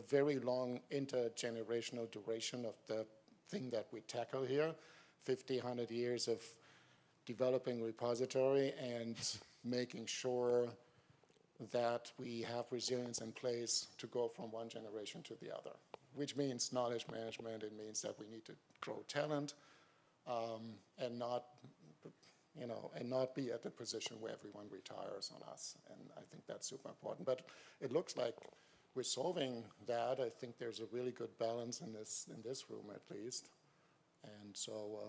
very long intergenerational duration of the thing that we tackle here, 50, 100 years of developing repository and making sure that we have resilience in place to go from one generation to the other, which means knowledge management. It means that we need to grow talent and not be at the position where everyone retires on us. And I think that's super important. But it looks like we're solving that. I think there's a really good balance in this room, at least. And so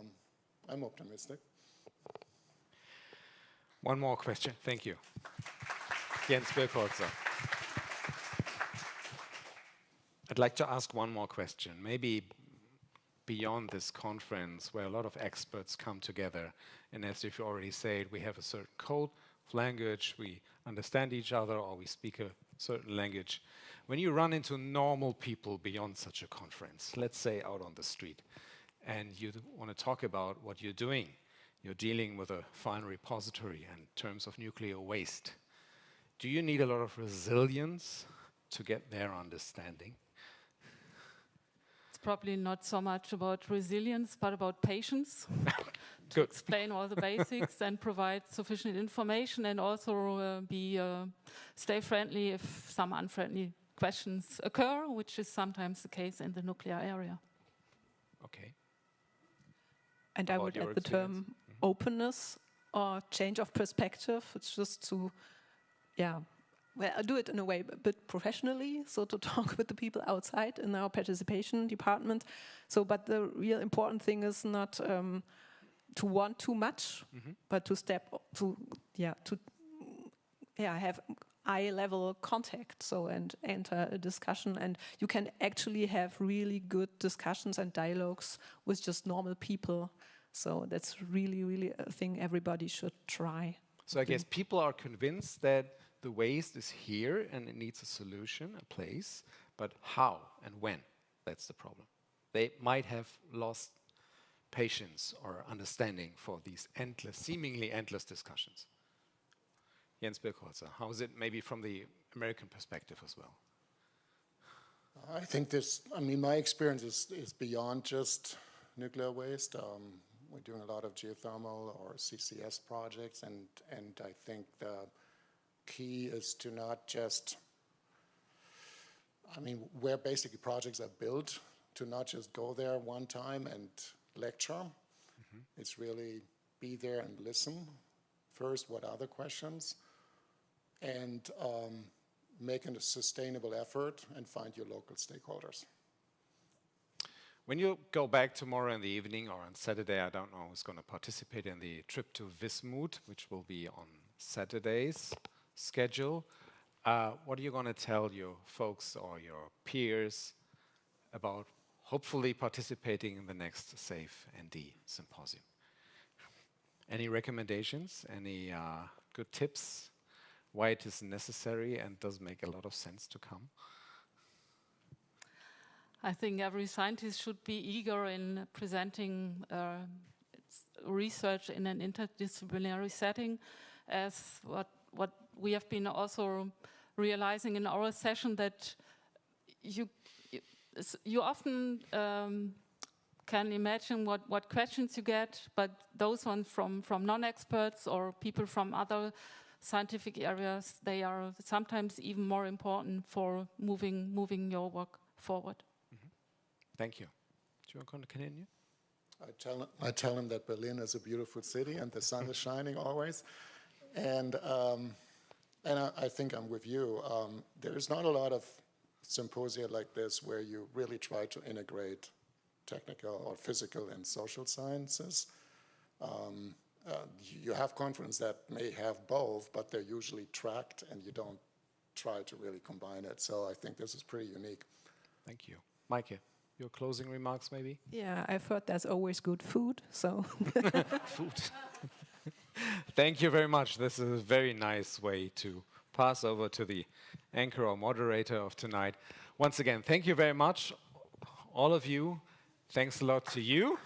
I'm optimistic. One more question. Thank you. J.Birkholzer. I'd like to ask one more question, maybe beyond this conference where a lot of experts come together. And as you've already said, we have a certain code of language, we understand each other, or we speak a certain language. When you run into normal people beyond such a conference, let's say out on the street, and you want to talk about what you're doing, you're dealing with a final repository in terms of nuclear waste. Do you need a lot of resilience to get their understanding? It's probably not so much about resilience, but about patience. To Good. explain all the basics and provide sufficient information, and also stay friendly if some unfriendly questions occur, which is sometimes the case in the nuclear area. Okay. And I would add the term openness or change of perspective. It's just to, well, I do it in a way a bit professionally, so to talk with the people outside in our participation department. So, but the real important thing is not to want too much, but to step to have eye-level contact, so and enter a discussion, and you can actually have really good discussions and dialogues with just normal people. So that's really, really a thing everybody should try. So I guess people are convinced that the waste is here and it needs a solution, a place, but how and when? That's the problem. They might have lost patience or understanding for these endless, seemingly endless discussions. J.Birkholzer, how is it maybe from the American perspective as well? I think my experience is beyond just nuclear waste. We're doing a lot of geothermal or CCS projects, and I think the key is to not just, where basically projects are built, to not just go there one time and lecture. It's really be there and listen. First, what are the questions? And make a sustainable effort and find your local stakeholders. When you go back tomorrow in the evening or on Saturday, I don't know who's going to participate in the trip to Wismut, which will be on Saturday's schedule. What are you going to tell your folks or your peers about hopefully participating in the next safeND symposium? Any recommendations? Any good tips? Why it is necessary and does make a lot of sense to come? I think every scientist should be eager in presenting research in an interdisciplinary setting, as what we have been also realizing in our session, that you often can imagine what questions you get, but those ones from non-experts or people from other scientific areas, they are sometimes even more important for moving your work forward. Thank you. Do you want to continue? I tell him that Berlin is a beautiful city and the sun is shining always. And I think I'm with you. There's not a lot of symposia like this where you really try to integrate technical or physical and social sciences. You have conferences that may have both, but they're usually tracked and you don't try to really combine it. So I think this is pretty unique. Thank you. Maike, your closing remarks maybe? Yeah, I've heard there's always good food, so. Food. Thank you very much. This is a very nice way to pass over to the anchor or moderator of tonight. Once again, thank you very much, all of you. Thanks a lot to you.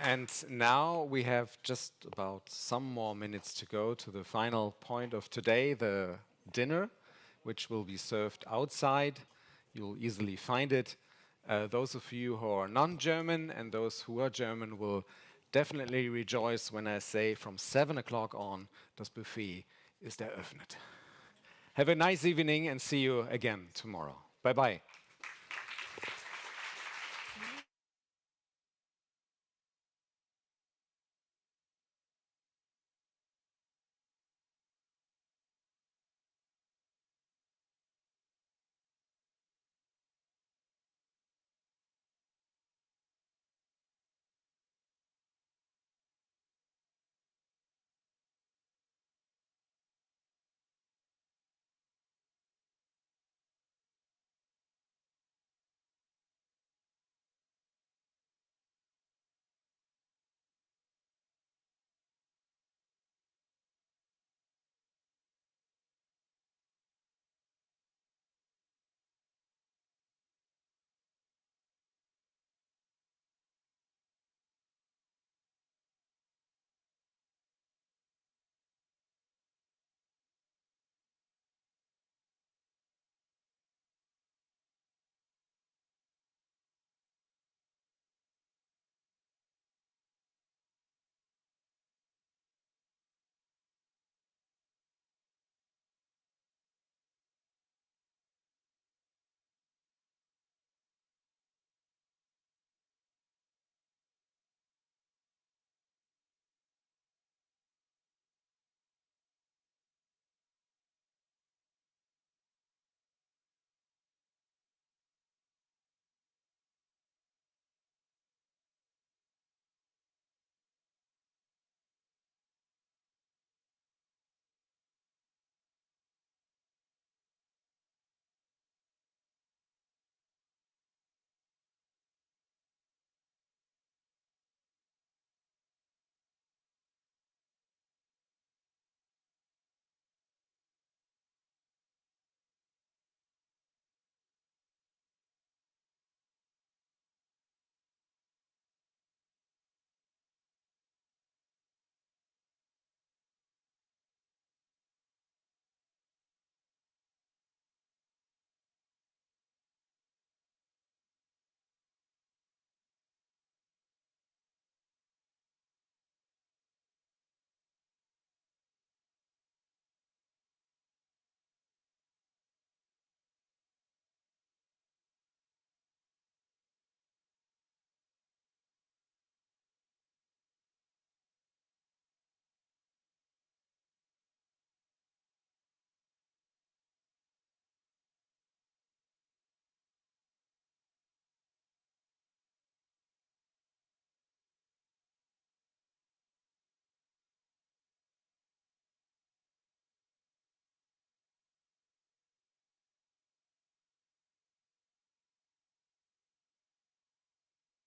And now we have just about some more minutes to go to the final point of today, the dinner, which will be served outside. You'll easily find it. Those of you who are non-German and those who are German will definitely rejoice when I say from 7 o'clock on, das Buffet ist eröffnet. Have a nice evening and see you again tomorrow. Bye-bye.